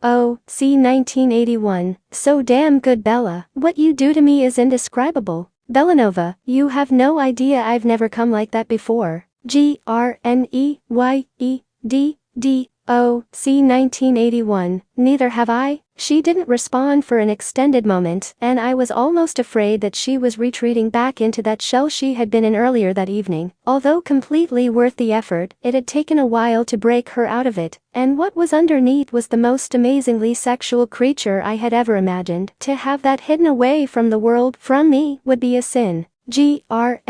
1981. So damn good, Bella. What you do to me is indescribable. Bellanova, you have no idea, I've never come like that before. GRNEYEDDOC 1981. Neither have I. She didn't respond for an extended moment, and I was almost afraid that she was retreating back into that shell she had been in earlier that evening. Although completely worth the effort, it had taken a while to break her out of it, and what was underneath was the most amazingly sexual creature I had ever imagined. To have that hidden away from the world, from me, would be a sin. GRNEYEDDOC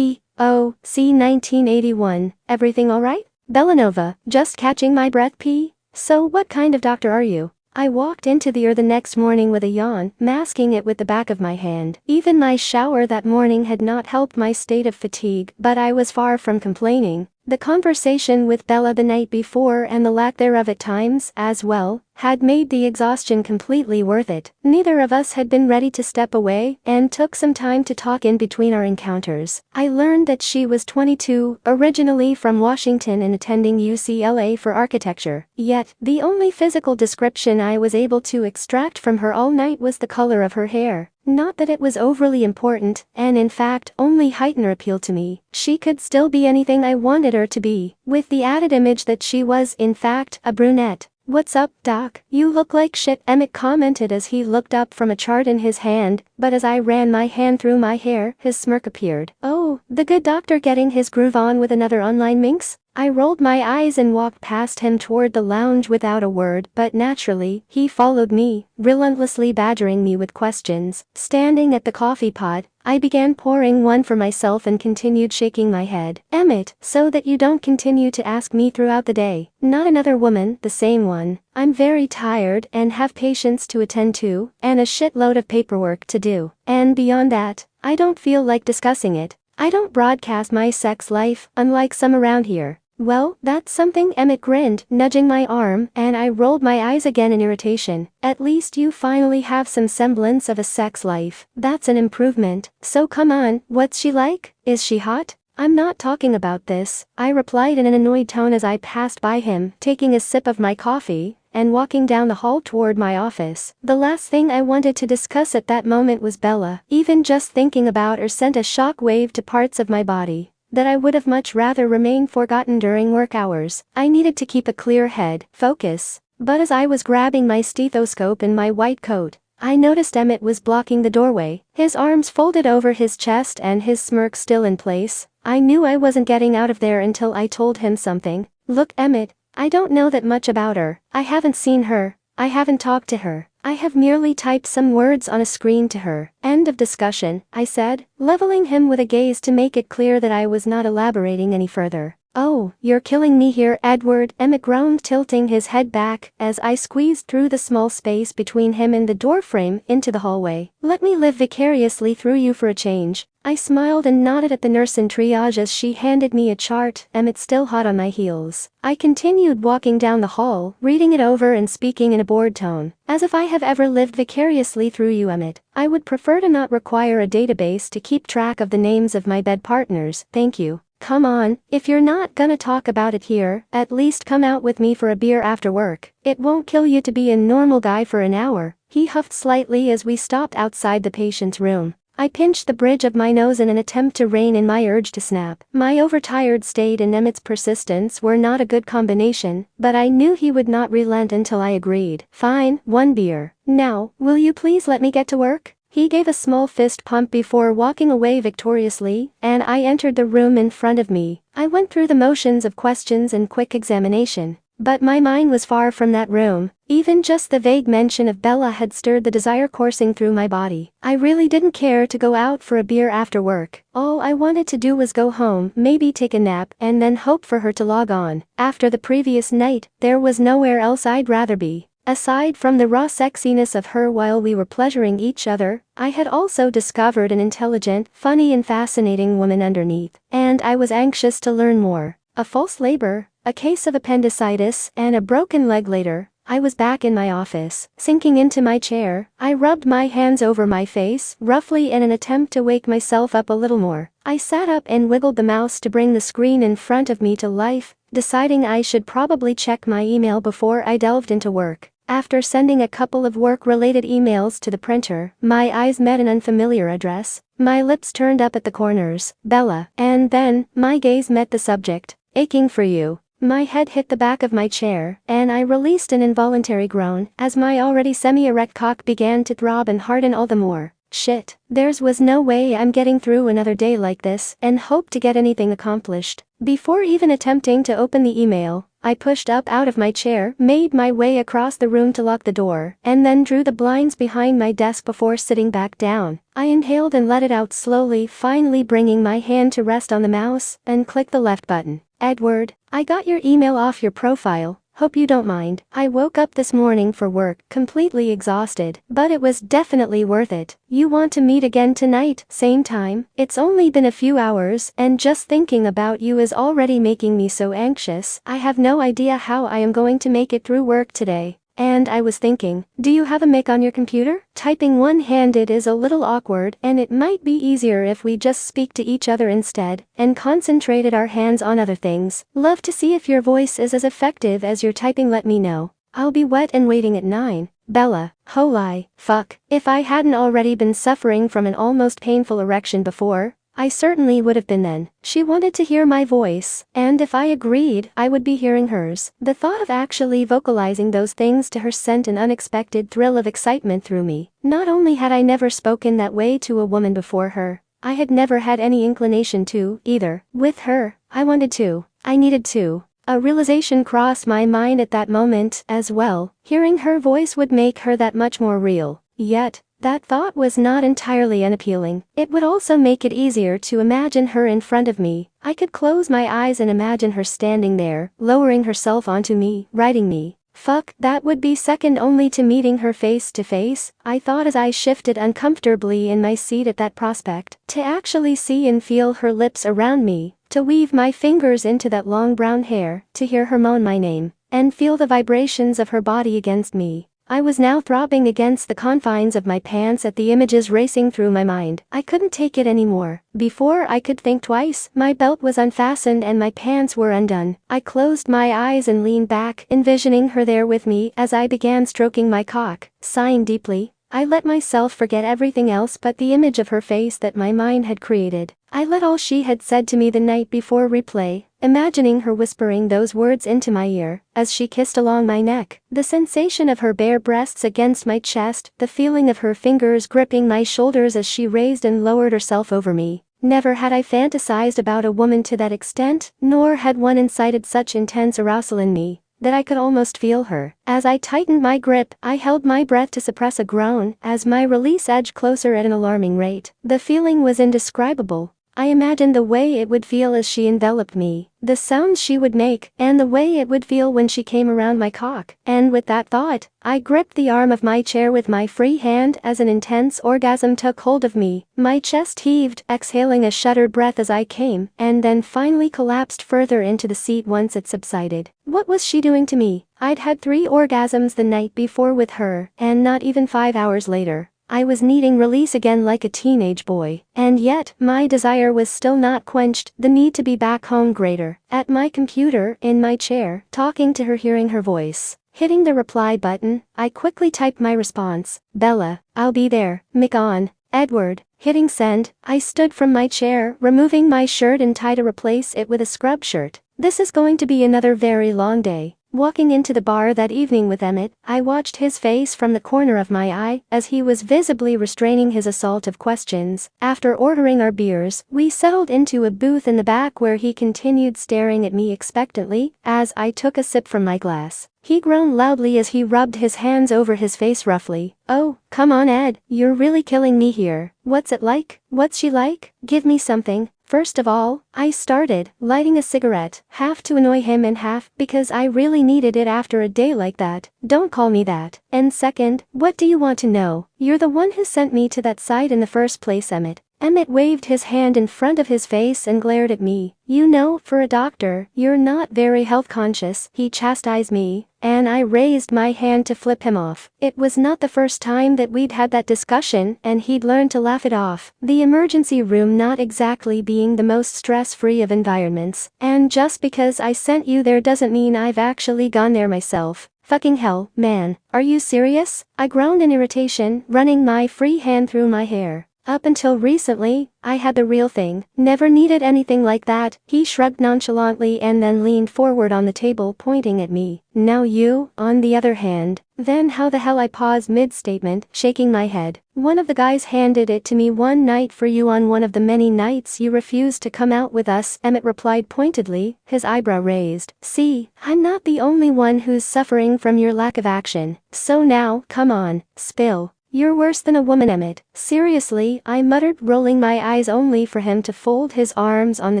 1981. Everything alright? Bellanova, just catching my breath, P? So what kind of doctor are you? I walked into the next morning with a yawn, masking it with the back of my hand. Even my shower that morning had not helped my state of fatigue, but I was far from complaining. The conversation with Bella the night before, and the lack thereof at times, as well, had made the exhaustion completely worth it. Neither of us had been ready to step away, and took some time to talk in between our encounters. I learned that she was 22, originally from Washington and attending UCLA for architecture. Yet, the only physical description I was able to extract from her all night was the color of her hair. Not that it was overly important, and in fact only heightened her appeal to me. She could still be anything I wanted her to be, with the added image that she was, in fact, a brunette. "What's up, Doc? You look like shit," Emmett commented as he looked up from a chart in his hand, but as I ran my hand through my hair, his smirk appeared. "Oh, the good doctor getting his groove on with another online minx?" I rolled my eyes and walked past him toward the lounge without a word, but naturally, he followed me, relentlessly badgering me with questions. Standing at the coffee pot, I began pouring one for myself and continued shaking my head. "Emmett, so that you don't continue to ask me throughout the day. Not another woman, the same one. I'm very tired and have patients to attend to, and a shitload of paperwork to do. And beyond that, I don't feel like discussing it. I don't broadcast my sex life, unlike some around here." "Well, that's something," Emmett grinned, nudging my arm, and I rolled my eyes again in irritation. "At least you finally have some semblance of a sex life. That's an improvement. So come on, what's she like? Is she hot?" "I'm not talking about this," I replied in an annoyed tone as I passed by him, taking a sip of my coffee, and walking down the hall toward my office. The last thing I wanted to discuss at that moment was Bella. Even just thinking about her sent a shock wave to parts of my body that I would have much rather remained forgotten during work hours. I needed to keep a clear head, focus. But as I was grabbing my stethoscope and my white coat, I noticed Emmett was blocking the doorway, his arms folded over his chest and his smirk still in place. I knew I wasn't getting out of there until I told him something. "Look, Emmett, I don't know that much about her. I haven't seen her. I haven't talked to her. I have merely typed some words on a screen to her." "End of discussion," I said, leveling him with a gaze to make it clear that I was not elaborating any further. "Oh, you're killing me here, Edward," Emmett groaned, tilting his head back as I squeezed through the small space between him and the doorframe into the hallway. "Let me live vicariously through you for a change." I smiled and nodded at the nurse in triage as she handed me a chart, Emmett still hot on my heels. I continued walking down the hall, reading it over and speaking in a bored tone. "As if I have ever lived vicariously through you, Emmett. I would prefer to not require a database to keep track of the names of my bed partners, thank you. Come on, if you're not gonna talk about it here, at least come out with me for a beer after work. It won't kill you to be a normal guy for an hour." He huffed slightly as we stopped outside the patient's room. I pinched the bridge of my nose in an attempt to rein in my urge to snap. My overtired state and Emmett's persistence were not a good combination, but I knew he would not relent until I agreed. "Fine, one beer. Now, will you please let me get to work?" He gave a small fist pump before walking away victoriously, and I entered the room in front of me. I went through the motions of questions and quick examination, but my mind was far from that room. Even just the vague mention of Bella had stirred the desire coursing through my body. I really didn't care to go out for a beer after work. All I wanted to do was go home, maybe take a nap, and then hope for her to log on. After the previous night, there was nowhere else I'd rather be. Aside from the raw sexiness of her while we were pleasuring each other, I had also discovered an intelligent, funny and fascinating woman underneath, and I was anxious to learn more. A false labor, a case of appendicitis, and a broken leg later, I was back in my office. Sinking into my chair, I rubbed my hands over my face, roughly in an attempt to wake myself up a little more. I sat up and wiggled the mouse to bring the screen in front of me to life, deciding I should probably check my email before I delved into work. After sending a couple of work-related emails to the printer, my eyes met an unfamiliar address. My lips turned up at the corners, Bella, and then, my gaze met the subject, aching for you. My head hit the back of my chair, and I released an involuntary groan as my already semi-erect cock began to throb and harden all the more. Shit, there's was no way I'm getting through another day like this and hope to get anything accomplished. Before even attempting to open the email, I pushed up out of my chair, made my way across the room to lock the door, and then drew the blinds behind my desk before sitting back down. I inhaled and let it out slowly, finally bringing my hand to rest on the mouse and click the left button. Edward, I got your email off your profile. Hope you don't mind. I woke up this morning for work, completely exhausted, but it was definitely worth it. You want to meet again tonight, same time? It's only been a few hours, and just thinking about you is already making me so anxious. I have no idea how I am going to make it through work today. And I was thinking, do you have a mic on your computer? Typing one-handed is a little awkward, and it might be easier if we just speak to each other instead, and concentrated our hands on other things. Love to see if your voice is as effective as your typing. Let me know. I'll be wet and waiting at 9. Bella, holy fuck. If I hadn't already been suffering from an almost painful erection before, I certainly would have been then. She wanted to hear my voice, and if I agreed, I would be hearing hers. The thought of actually vocalizing those things to her sent an unexpected thrill of excitement through me. Not only had I never spoken that way to a woman before her, I had never had any inclination to, either. With her, I wanted to. I needed to. A realization crossed my mind at that moment, as well. Hearing her voice would make her that much more real. Yet, that thought was not entirely unappealing. It would also make it easier to imagine her in front of me. I could close my eyes and imagine her standing there, lowering herself onto me, writing me. Fuck, that would be second only to meeting her face to face, I thought as I shifted uncomfortably in my seat at that prospect. To actually see and feel her lips around me, to weave my fingers into that long brown hair, to hear her moan my name, and feel the vibrations of her body against me. I was now throbbing against the confines of my pants at the images racing through my mind. I couldn't take it anymore. Before I could think twice, my belt was unfastened and my pants were undone. I closed my eyes and leaned back, envisioning her there with me as I began stroking my cock. Sighing deeply, I let myself forget everything else but the image of her face that my mind had created. I let all she had said to me the night before replay, imagining her whispering those words into my ear, as she kissed along my neck. The sensation of her bare breasts against my chest, the feeling of her fingers gripping my shoulders as she raised and lowered herself over me. Never had I fantasized about a woman to that extent, nor had one incited such intense arousal in me, that I could almost feel her. As I tightened my grip, I held my breath to suppress a groan, as my release edged closer at an alarming rate. The feeling was indescribable. I imagined the way it would feel as she enveloped me, the sounds she would make, and the way it would feel when she came around my cock. And with that thought, I gripped the arm of my chair with my free hand as an intense orgasm took hold of me. My chest heaved, exhaling a shuddered breath as I came, and then finally collapsed further into the seat once it subsided. What was she doing to me? I'd had 3 orgasms the night before with her, and not even 5 hours later, I was needing release again like a teenage boy, and yet, my desire was still not quenched, the need to be back home greater. At my computer, in my chair, talking to her, hearing her voice. Hitting the reply button, I quickly typed my response, Bella, I'll be there, mic on. Edward. Hitting send, I stood from my chair, removing my shirt and tried to replace it with a scrub shirt. This is going to be another very long day. Walking into the bar that evening with Emmett, I watched his face from the corner of my eye as he was visibly restraining his assault of questions. After ordering our beers, we settled into a booth in the back where he continued staring at me expectantly as I took a sip from my glass. He groaned loudly as he rubbed his hands over his face roughly. Oh, come on Ed, you're really killing me here. What's it like? What's she like? Give me something. First of all, I started, lighting a cigarette, half to annoy him and half because I really needed it after a day like that. Don't call me that. And second, what do you want to know? You're the one who sent me to that site in the first place, Emmett. Emmett waved his hand in front of his face and glared at me. You know, for a doctor, you're not very health conscious, he chastised me, and I raised my hand to flip him off. It was not the first time that we'd had that discussion, and he'd learned to laugh it off. The emergency room not exactly being the most stress-free of environments, and just because I sent you there doesn't mean I've actually gone there myself. Fucking hell, man, are you serious? I groaned in irritation, running my free hand through my hair. Up until recently, I had the real thing, never needed anything like that. He shrugged nonchalantly and then leaned forward on the table pointing at me. Now you, on the other hand. Then how the hell? I paused mid-statement, shaking my head. One of the guys handed it to me one night for you on one of the many nights you refused to come out with us, Emmett replied pointedly, his eyebrow raised. See, I'm not the only one who's suffering from your lack of action. So now, come on, spill. You're worse than a woman, Emmett. Seriously, I muttered, rolling my eyes only for him to fold his arms on the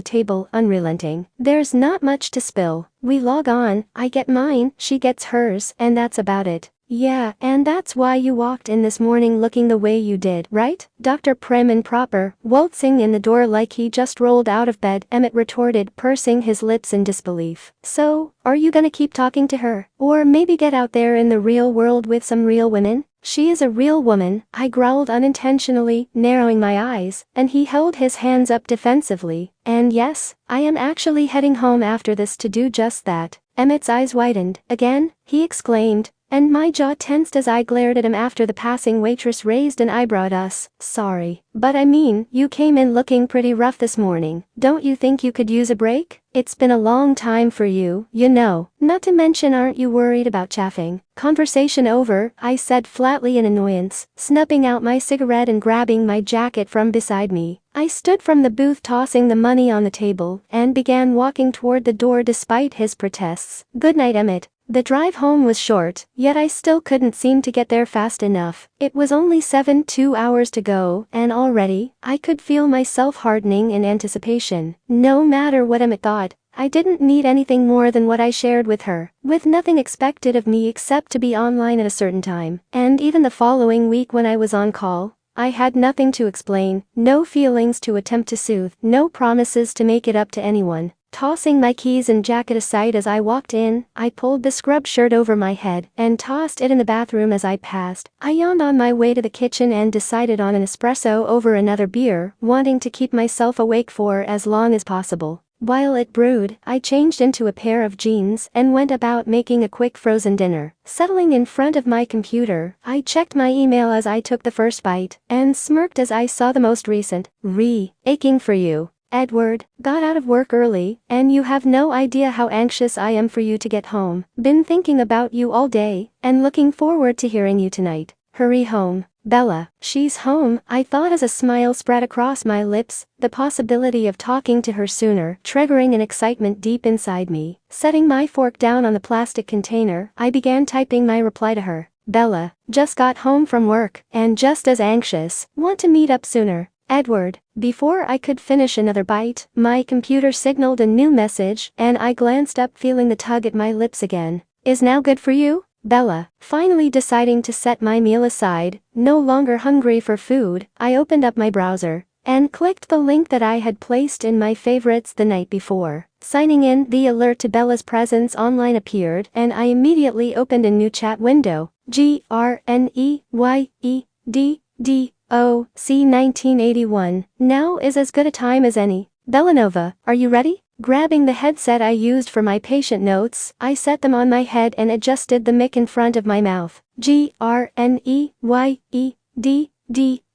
table, unrelenting. There's not much to spill. We log on, I get mine, she gets hers, and that's about it. Yeah, and that's why you walked in this morning looking the way you did, right? Dr. Prim and proper, waltzing in the door like he just rolled out of bed, Emmett retorted, pursing his lips in disbelief. So, are you gonna keep talking to her? Or maybe get out there in the real world with some real women? She is a real woman, I growled unintentionally, narrowing my eyes, and he held his hands up defensively. And yes, I am actually heading home after this to do just that. Emmett's eyes widened. Again? He exclaimed, and my jaw tensed as I glared at him after the passing waitress raised an eyebrow at us. Sorry, but I mean, you came in looking pretty rough this morning. Don't you think you could use a break? It's been a long time for you, you know. Not to mention, aren't you worried about chaffing? Conversation over, I said flatly in annoyance, snubbing out my cigarette and grabbing my jacket from beside me. I stood from the booth tossing the money on the table and began walking toward the door despite his protests. Good night, Emmett. The drive home was short, yet I still couldn't seem to get there fast enough. It was only 2 hours to go, and already, I could feel myself hardening in anticipation. No matter what Emmett thought, I didn't need anything more than what I shared with her, with nothing expected of me except to be online at a certain time. And even the following week when I was on call, I had nothing to explain, no feelings to attempt to soothe, no promises to make it up to anyone. Tossing my keys and jacket aside as I walked in, I pulled the scrub shirt over my head and tossed it in the bathroom as I passed. I yawned on my way to the kitchen and decided on an espresso over another beer, wanting to keep myself awake for as long as possible. While it brewed, I changed into a pair of jeans and went about making a quick frozen dinner. Settling in front of my computer, I checked my email as I took the first bite and smirked as I saw the most recent. Aching for you. Edward, got out of work early, and you have no idea how anxious I am for you to get home. Been thinking about you all day, and looking forward to hearing you tonight. Hurry home. Bella. She's home, I thought as a smile spread across my lips, the possibility of talking to her sooner triggering an excitement deep inside me. Setting my fork down on the plastic container, I began typing my reply to her. Bella, just got home from work, and just as anxious, want to meet up sooner. Edward. Before I could finish another bite, my computer signaled a new message, and I glanced up feeling the tug at my lips again. Is now good for you? Bella. Finally deciding to set my meal aside, no longer hungry for food, I opened up my browser and clicked the link that I had placed in my favorites the night before. Signing in, the alert to Bella's presence online appeared, and I immediately opened a new chat window. GRNEYEDDOC 1981. Now is as good a time as any. Bellanova, are you ready? Grabbing the headset I used for my patient notes, I set them on my head and adjusted the mic in front of my mouth. GRNEYEDDOC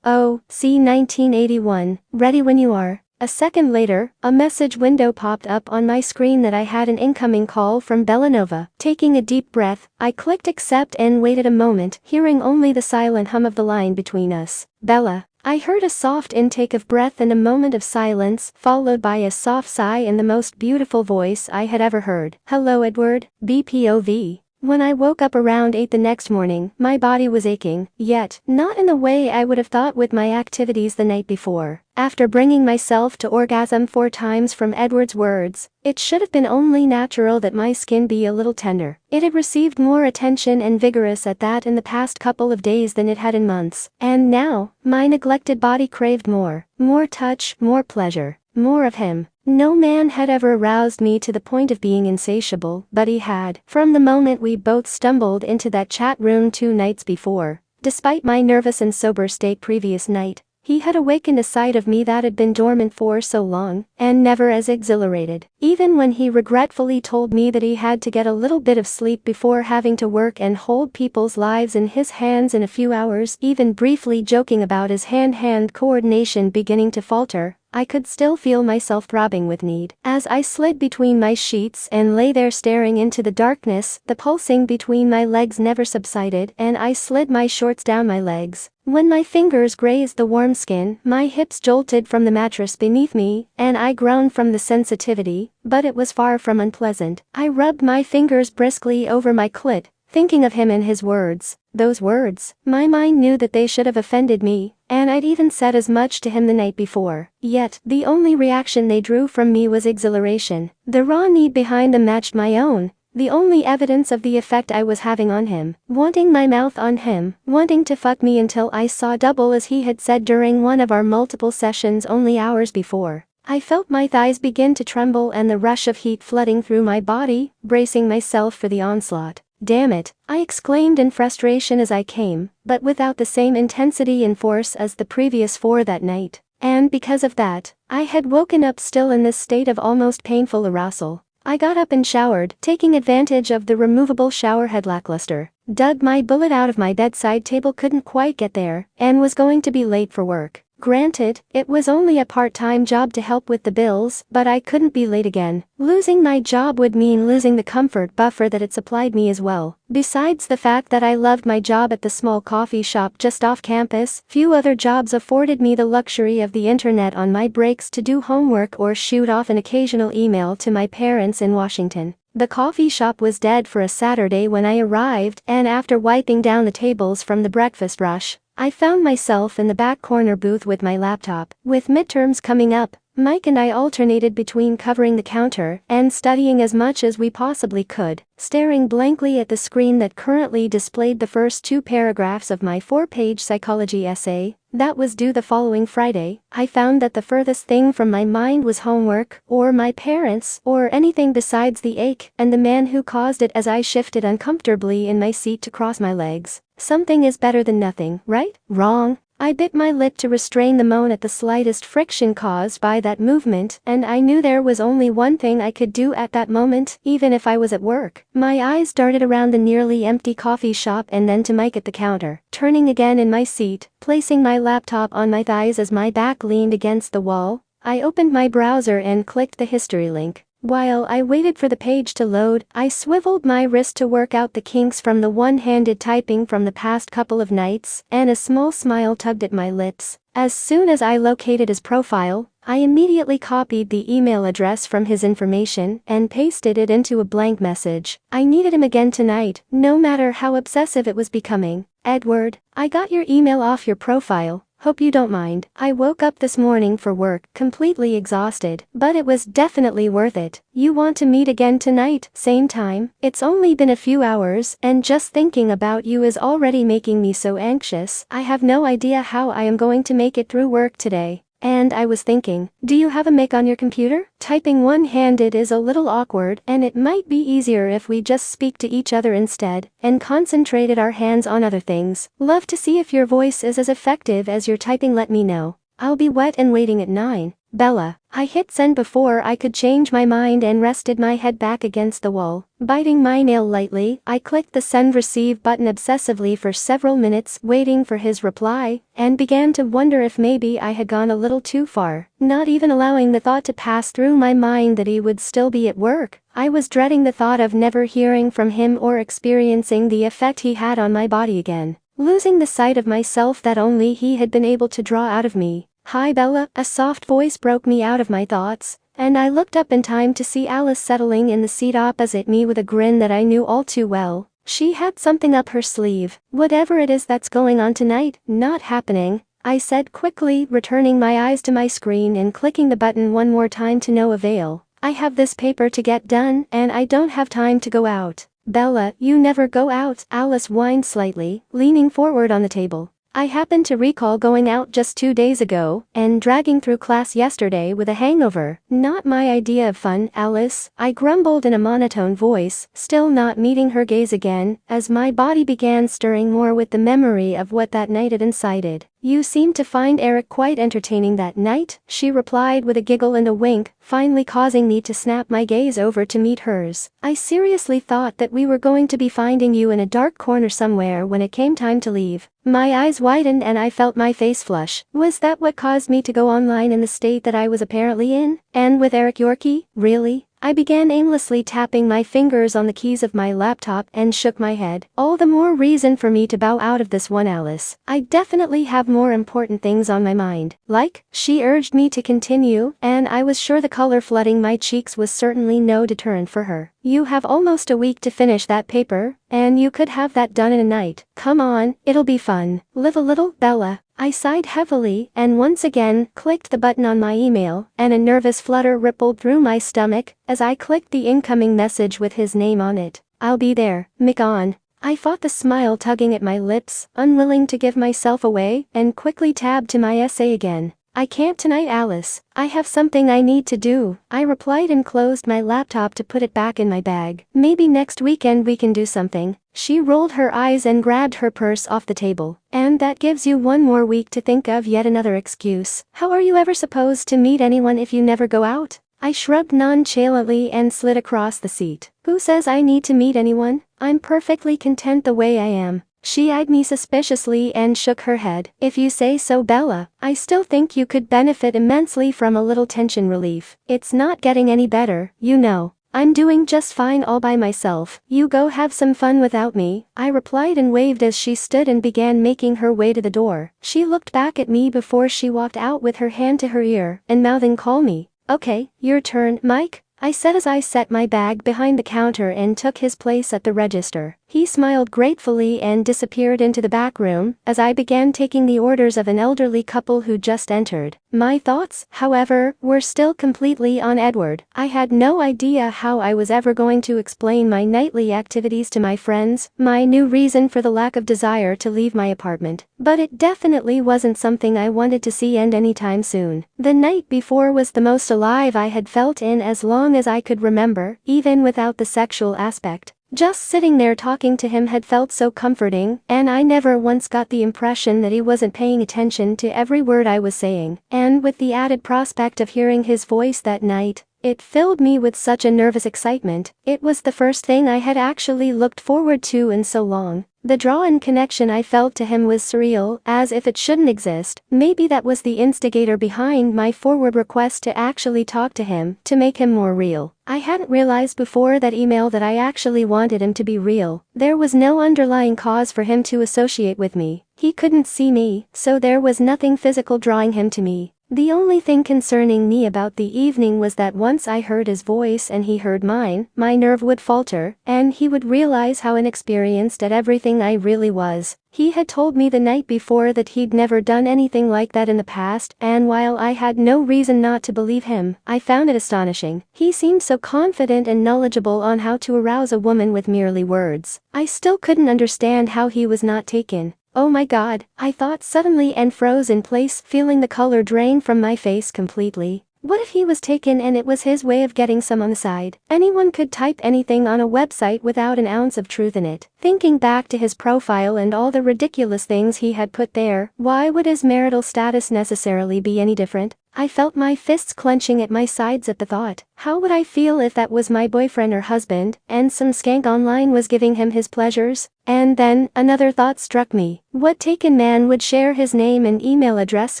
1981. Ready when you are. A second later, a message window popped up on my screen that I had an incoming call from Bellanova. Taking a deep breath, I clicked accept and waited a moment, hearing only the silent hum of the line between us. Bella. I heard a soft intake of breath and a moment of silence, followed by a soft sigh in the most beautiful voice I had ever heard. Hello, Edward. BPOV. When I woke up around 8 the next morning, my body was aching, yet, not in the way I would have thought with my activities the night before. After bringing myself to orgasm 4 times from Edward's words, it should have been only natural that my skin be a little tender. It had received more attention and vigorous at that in the past couple of days than it had in months, and now, my neglected body craved more touch, more pleasure, more of him. No man had ever aroused me to the point of being insatiable, but he had, from the moment we both stumbled into that chat room 2 nights before. Despite my nervous and sober state previous night, he had awakened a side of me that had been dormant for so long, and never as exhilarated. Even when he regretfully told me that he had to get a little bit of sleep before having to work and hold people's lives in his hands in a few hours, even briefly joking about his hand-hand coordination beginning to falter, I could still feel myself throbbing with need. As I slid between my sheets and lay there staring into the darkness, the pulsing between my legs never subsided, and I slid my shorts down my legs. When my fingers grazed the warm skin, my hips jolted from the mattress beneath me, and I groaned from the sensitivity, but it was far from unpleasant. I rubbed my fingers briskly over my clit, thinking of him and his words. Those words, my mind knew that they should have offended me, and I'd even said as much to him the night before. Yet, the only reaction they drew from me was exhilaration. The raw need behind them matched my own, the only evidence of the effect I was having on him. Wanting my mouth on him, wanting to fuck me until I saw double as he had said during one of our multiple sessions only hours before. I felt my thighs begin to tremble and the rush of heat flooding through my body, bracing myself for the onslaught. "Damn it," I exclaimed in frustration as I came, but without the same intensity and force as the previous 4 that night. And because of that, I had woken up still in this state of almost painful arousal. I got up and showered, taking advantage of the removable shower head lackluster. Dug my bullet out of my bedside table, couldn't quite get there, and was going to be late for work. Granted, it was only a part-time job to help with the bills, but I couldn't be late again. Losing my job would mean losing the comfort buffer that it supplied me as well. Besides the fact that I loved my job at the small coffee shop just off campus, few other jobs afforded me the luxury of the internet on my breaks to do homework or shoot off an occasional email to my parents in Washington. The coffee shop was dead for a Saturday when I arrived, and after wiping down the tables from the breakfast rush, I found myself in the back corner booth with my laptop. With midterms coming up, Mike and I alternated between covering the counter and studying as much as we possibly could, staring blankly at the screen that currently displayed the first 2 paragraphs of my 4-page psychology essay that was due the following Friday. I found that the furthest thing from my mind was homework, or my parents, or anything besides the ache and the man who caused it as I shifted uncomfortably in my seat to cross my legs. Something is better than nothing, right? Wrong. I bit my lip to restrain the moan at the slightest friction caused by that movement, and I knew there was only one thing I could do at that moment, even if I was at work. My eyes darted around the nearly empty coffee shop and then to Mike at the counter. Turning again in my seat, placing my laptop on my thighs as my back leaned against the wall, I opened my browser and clicked the history link. While I waited for the page to load, I swiveled my wrist to work out the kinks from the one-handed typing from the past couple of nights, and a small smile tugged at my lips. As soon as I located his profile, I immediately copied the email address from his information and pasted it into a blank message. I needed him again tonight, no matter how obsessive it was becoming. "Edward, I got your email off your profile. Hope you don't mind. I woke up this morning for work, completely exhausted, but it was definitely worth it. You want to meet again tonight, same time? It's only been a few hours, and just thinking about you is already making me so anxious. I have no idea how I am going to make it through work today. And I was thinking, do you have a mic on your computer? Typing one-handed is a little awkward, and it might be easier if we just speak to each other instead, and concentrated our hands on other things. Love to see if your voice is as effective as your typing. Let me know. I'll be wet and waiting at 9. Bella." I hit send before I could change my mind and rested my head back against the wall. Biting my nail lightly, I clicked the send receive button obsessively for several minutes, waiting for his reply, and began to wonder if maybe I had gone a little too far, not even allowing the thought to pass through my mind that he would still be at work. I was dreading the thought of never hearing from him or experiencing the effect he had on my body again, losing the sight of myself that only he had been able to draw out of me. "Hi Bella," a soft voice broke me out of my thoughts, and I looked up in time to see Alice settling in the seat opposite me with a grin that I knew all too well. She had something up her sleeve. Whatever it is that's going on tonight, not happening, I said quickly, returning my eyes to my screen and clicking the button one more time to no avail. I have this paper to get done, and I don't have time to go out. Bella, you never go out, Alice whined slightly, leaning forward on the table. I happened to recall going out just 2 days ago, and dragging through class yesterday with a hangover. Not my idea of fun, Alice, I grumbled in a monotone voice, still not meeting her gaze again, as my body began stirring more with the memory of what that night had incited. You seemed to find Eric quite entertaining that night, she replied with a giggle and a wink, finally causing me to snap my gaze over to meet hers. I seriously thought that we were going to be finding you in a dark corner somewhere when it came time to leave. My eyes widened and I felt my face flush. Was that what caused me to go online in the state that I was apparently in? And with Eric Yorkie? Really? I began aimlessly tapping my fingers on the keys of my laptop and shook my head. All the more reason for me to bow out of this one, Alice. I definitely have more important things on my mind. Like, she urged me to continue, and I was sure the color flooding my cheeks was certainly no deterrent for her. You have almost a week to finish that paper, and you could have that done in a night. Come on, it'll be fun. Live a little, Bella. I sighed heavily and once again clicked the button on my email, and a nervous flutter rippled through my stomach as I clicked the incoming message with his name on it. I'll be there, McOn. I fought the smile tugging at my lips, unwilling to give myself away, and quickly tabbed to my essay again. I can't tonight, Alice. I have something I need to do, I replied and closed my laptop to put it back in my bag. Maybe next weekend we can do something. She rolled her eyes and grabbed her purse off the table. And that gives you one more week to think of yet another excuse. How are you ever supposed to meet anyone if you never go out? I shrugged nonchalantly and slid across the seat. Who says I need to meet anyone? I'm perfectly content the way I am. She eyed me suspiciously and shook her head. If you say so, Bella, I still think you could benefit immensely from a little tension relief. It's not getting any better, you know. I'm doing just fine all by myself. You go have some fun without me, I replied and waved as she stood and began making her way to the door. She looked back at me before she walked out with her hand to her ear and mouthing, "Call me." Okay, your turn, Mike, I said as I set my bag behind the counter and took his place at the register. He smiled gratefully and disappeared into the back room as I began taking the orders of an elderly couple who just entered. My thoughts, however, were still completely on Edward. I had no idea how I was ever going to explain my nightly activities to my friends, my new reason for the lack of desire to leave my apartment. But it definitely wasn't something I wanted to see end anytime soon. The night before was the most alive I had felt in as long as I could remember, even without the sexual aspect. Just sitting there talking to him had felt so comforting, and I never once got the impression that he wasn't paying attention to every word I was saying. And with the added prospect of hearing his voice that night, it filled me with such a nervous excitement. It was the first thing I had actually looked forward to in so long. The draw and connection I felt to him was surreal, as if it shouldn't exist. Maybe that was the instigator behind my forward request to actually talk to him, to make him more real. I hadn't realized before that email that I actually wanted him to be real. There was no underlying cause for him to associate with me. He couldn't see me, so there was nothing physical drawing him to me. The only thing concerning me about the evening was that once I heard his voice and he heard mine, my nerve would falter, and he would realize how inexperienced at everything I really was. He had told me the night before that he'd never done anything like that in the past, and while I had no reason not to believe him, I found it astonishing. He seemed so confident and knowledgeable on how to arouse a woman with merely words. I still couldn't understand how he was not taken. Oh my God, I thought suddenly and froze in place, feeling the color drain from my face completely. What if he was taken and it was his way of getting some on the side? Anyone could type anything on a website without an ounce of truth in it. Thinking back to his profile and all the ridiculous things he had put there, why would his marital status necessarily be any different? I felt my fists clenching at my sides at the thought. How would I feel if that was my boyfriend or husband, and some skank online was giving him his pleasures? And then, another thought struck me. What taken man would share his name and email address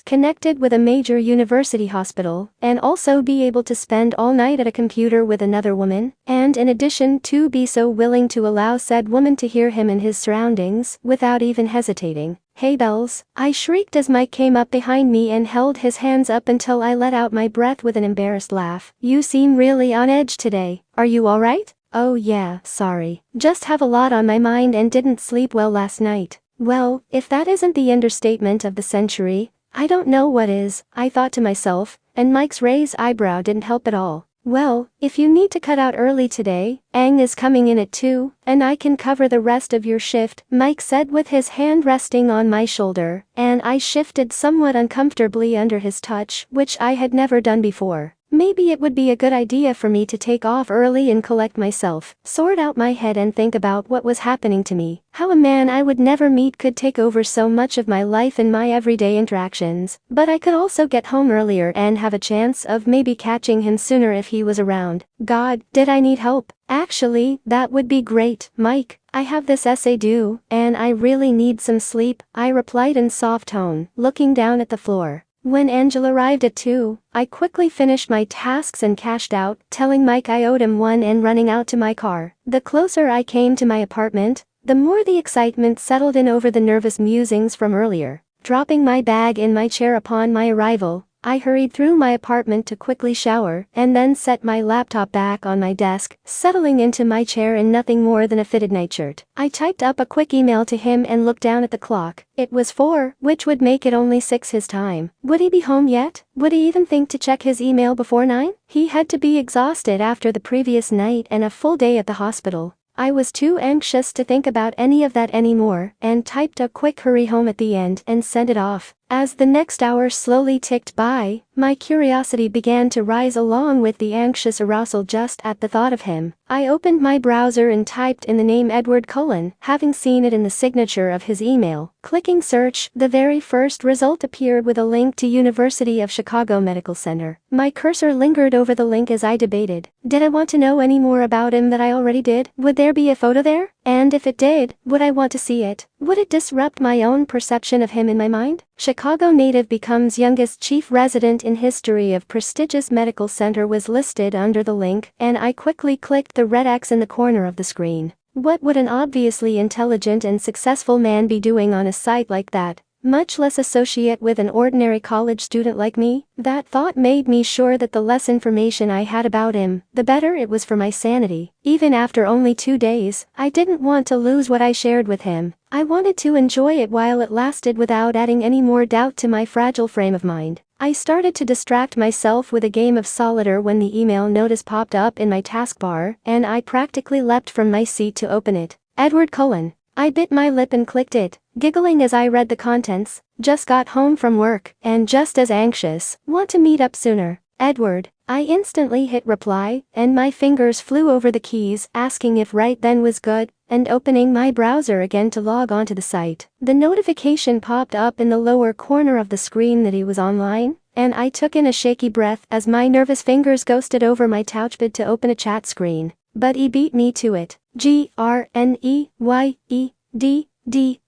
connected with a major university hospital, and also be able to spend all night at a computer with another woman, and in addition to be so willing to allow said woman to hear him in his surroundings, without even hesitating? Hey Bells, I shrieked as Mike came up behind me and held his hands up until I let out my breath with an embarrassed laugh. You seem really on edge today. Are you alright? Oh yeah, sorry. Just have a lot on my mind and didn't sleep well last night. Well, if that isn't the understatement of the century, I don't know what is, I thought to myself, and Mike's raised eyebrow didn't help at all. Well, if you need to cut out early today, Aang is coming in at 2, and I can cover the rest of your shift, Mike said with his hand resting on my shoulder, and I shifted somewhat uncomfortably under his touch, which I had never done before. Maybe it would be a good idea for me to take off early and collect myself, sort out my head and think about what was happening to me, how a man I would never meet could take over so much of my life and my everyday interactions, but I could also get home earlier and have a chance of maybe catching him sooner if he was around. God, did I need help? Actually, that would be great, Mike. I have this essay due, and I really need some sleep, I replied in soft tone, looking down at the floor. When Angela arrived at 2, I quickly finished my tasks and cashed out, telling Mike I owed him one and running out to my car. The closer I came to my apartment, the more the excitement settled in over the nervous musings from earlier. Dropping my bag in my chair upon my arrival, I hurried through my apartment to quickly shower and then set my laptop back on my desk, settling into my chair in nothing more than a fitted nightshirt. I typed up a quick email to him and looked down at the clock. It was 4, which would make it only 6 his time. Would he be home yet? Would he even think to check his email before 9? He had to be exhausted after the previous night and a full day at the hospital. I was too anxious to think about any of that anymore, and typed a quick hurry home at the end and sent it off. As the next hour slowly ticked by, my curiosity began to rise along with the anxious arousal just at the thought of him. I opened my browser and typed in the name Edward Cullen, having seen it in the signature of his email. Clicking search, the very first result appeared with a link to University of Chicago Medical Center. My cursor lingered over the link as I debated. Did I want to know any more about him that I already did? Would there be a photo there? And if it did, would I want to see it? Would it disrupt my own perception of him in my mind? Chicago native becomes youngest chief resident in history of prestigious medical center was listed under the link, and I quickly clicked the red X in the corner of the screen. What would an obviously intelligent and successful man be doing on a site like that? Much less associate with an ordinary college student like me? That thought made me sure that the less information I had about him, the better it was for my sanity. Even after only 2 days, I didn't want to lose what I shared with him. I wanted to enjoy it while it lasted without adding any more doubt to my fragile frame of mind. I started to distract myself with a game of solitaire when the email notice popped up in my taskbar, and I practically leapt from my seat to open it. Edward Cullen. I bit my lip and clicked it, giggling as I read the contents. Just got home from work, and just as anxious. Want to meet up sooner. Edward. I instantly hit reply, and my fingers flew over the keys, asking if right then was good, and opening my browser again to log onto the site. The notification popped up in the lower corner of the screen that he was online, and I took in a shaky breath as my nervous fingers ghosted over my touchpad to open a chat screen. But he beat me to it. GRNEYEDDOC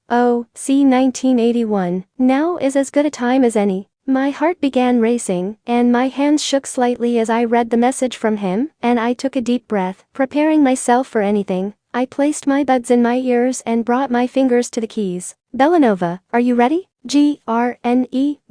1981. Now is as good a time as any. My heart began racing, and my hands shook slightly as I read the message from him, and I took a deep breath, preparing myself for anything. I placed my buds in my ears and brought my fingers to the keys. Bellanova, are you ready? GRNEYEDDOC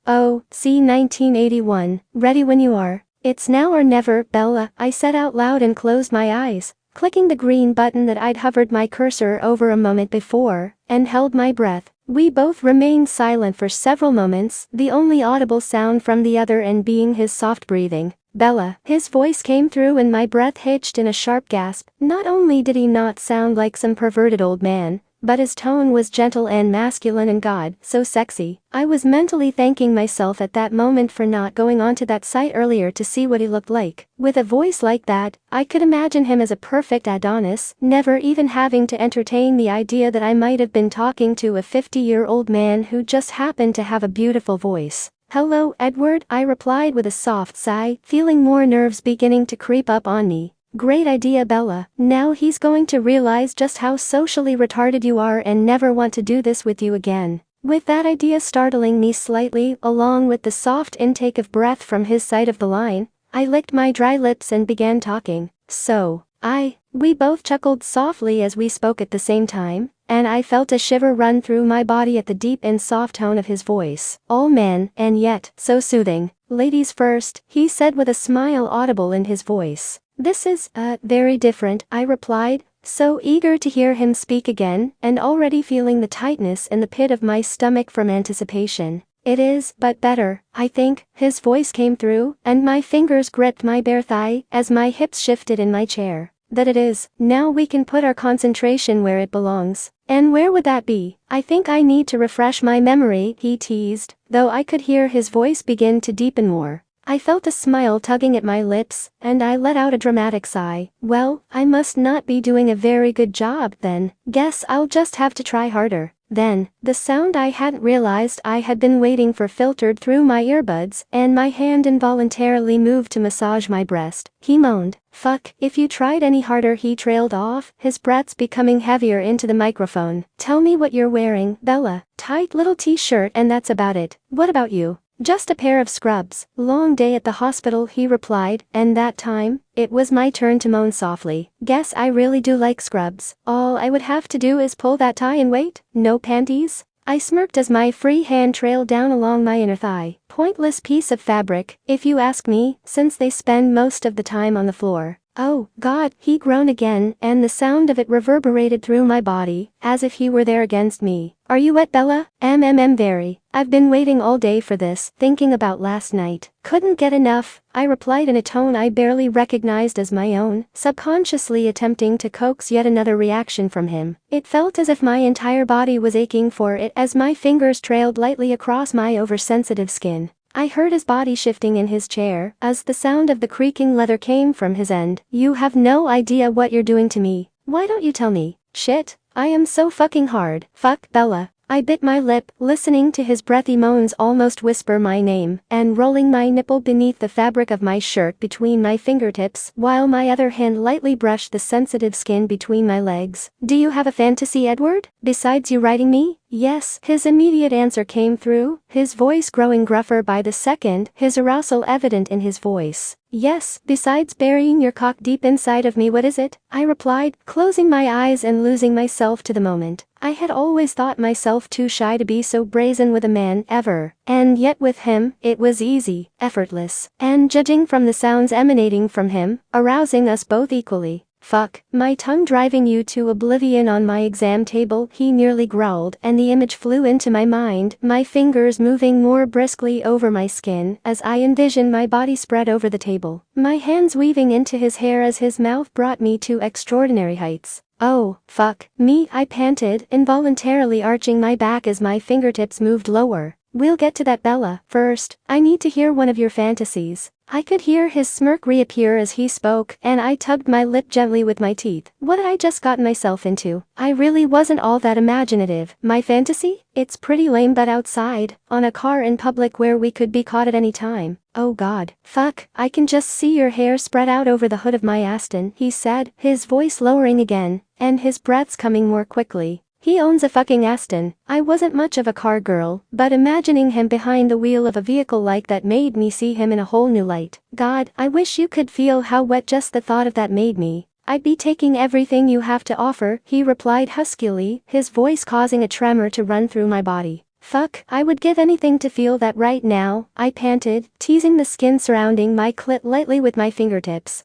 1981. Ready when you are. It's now or never, Bella, I said out loud and closed my eyes, clicking the green button that I'd hovered my cursor over a moment before, and held my breath. We both remained silent for several moments, the only audible sound from the other end being his soft breathing. Bella. His voice came through and my breath hitched in a sharp gasp. Not only did he not sound like some perverted old man, but his tone was gentle and masculine and God, so sexy. I was mentally thanking myself at that moment for not going onto that site earlier to see what he looked like. With a voice like that, I could imagine him as a perfect Adonis, never even having to entertain the idea that I might have been talking to a 50-year-old man who just happened to have a beautiful voice. Hello, Edward, I replied with a soft sigh, feeling more nerves beginning to creep up on me. Great idea, Bella. Now he's going to realize just how socially retarded you are and never want to do this with you again. With that idea startling me slightly, along with the soft intake of breath from his side of the line, I licked my dry lips and began talking. We both chuckled softly as we spoke at the same time, and I felt a shiver run through my body at the deep and soft tone of his voice. All men, and yet, so soothing. Ladies first, he said with a smile audible in his voice. This is, very different, I replied, so eager to hear him speak again, and already feeling the tightness in the pit of my stomach from anticipation. It is, but better, I think, his voice came through, and my fingers gripped my bare thigh as my hips shifted in my chair. That it is, now we can put our concentration where it belongs. And where would that be? I think I need to refresh my memory, he teased, though I could hear his voice begin to deepen more. I felt a smile tugging at my lips, and I let out a dramatic sigh. Well, I must not be doing a very good job then. Guess I'll just have to try harder. Then, the sound I hadn't realized I had been waiting for filtered through my earbuds, and my hand involuntarily moved to massage my breast. He moaned. Fuck, if you tried any harder, he trailed off, his breaths becoming heavier into the microphone. Tell me what you're wearing, Bella. Tight little t-shirt and that's about it. What about you? Just a pair of scrubs. Long day at the hospital, he replied, and that time, it was my turn to moan softly. Guess I really do like scrubs. All I would have to do is pull that tie and wait. No panties? I smirked as my free hand trailed down along my inner thigh. Pointless piece of fabric, if you ask me, since they spend most of the time on the floor. Oh, God, he groaned again, and the sound of it reverberated through my body, as if he were there against me. Are you wet, Bella? Very. I've been waiting all day for this, thinking about last night. Couldn't get enough, I replied in a tone I barely recognized as my own, subconsciously attempting to coax yet another reaction from him. It felt as if my entire body was aching for it as my fingers trailed lightly across my oversensitive skin. I heard his body shifting in his chair, as the sound of the creaking leather came from his end. You have no idea what you're doing to me. Why don't you tell me? Shit, I am so fucking hard. Fuck, Bella. I bit my lip, listening to his breathy moans almost whisper my name, and rolling my nipple beneath the fabric of my shirt between my fingertips, while my other hand lightly brushed the sensitive skin between my legs. Do you have a fantasy, Edward? Besides you riding me? Yes, his immediate answer came through, his voice growing gruffer by the second, his arousal evident in his voice. Yes, besides burying your cock deep inside of me, what is it? I replied, closing my eyes and losing myself to the moment. I had always thought myself too shy to be so brazen with a man, ever. And yet with him, it was easy, effortless, and judging from the sounds emanating from him, arousing us both equally. Fuck, my tongue driving you to oblivion on my exam table, he nearly growled, and the image flew into my mind, my fingers moving more briskly over my skin as I envisioned my body spread over the table, my hands weaving into his hair as his mouth brought me to extraordinary heights. Oh, fuck, me, I panted, involuntarily arching my back as my fingertips moved lower. We'll get to that, Bella. First, I need to hear one of your fantasies. I could hear his smirk reappear as he spoke, and I tugged my lip gently with my teeth. What had I just gotten myself into? I really wasn't all that imaginative. My fantasy? It's pretty lame, but outside, on a car in public where we could be caught at any time. Oh God. Fuck, I can just see your hair spread out over the hood of my Aston, he said, his voice lowering again, and his breaths coming more quickly. He owns a fucking Aston. I wasn't much of a car girl, but imagining him behind the wheel of a vehicle like that made me see him in a whole new light. God, I wish you could feel how wet just the thought of that made me. I'd be taking everything you have to offer, he replied huskily, his voice causing a tremor to run through my body. Fuck, I would give anything to feel that right now, I panted, teasing the skin surrounding my clit lightly with my fingertips.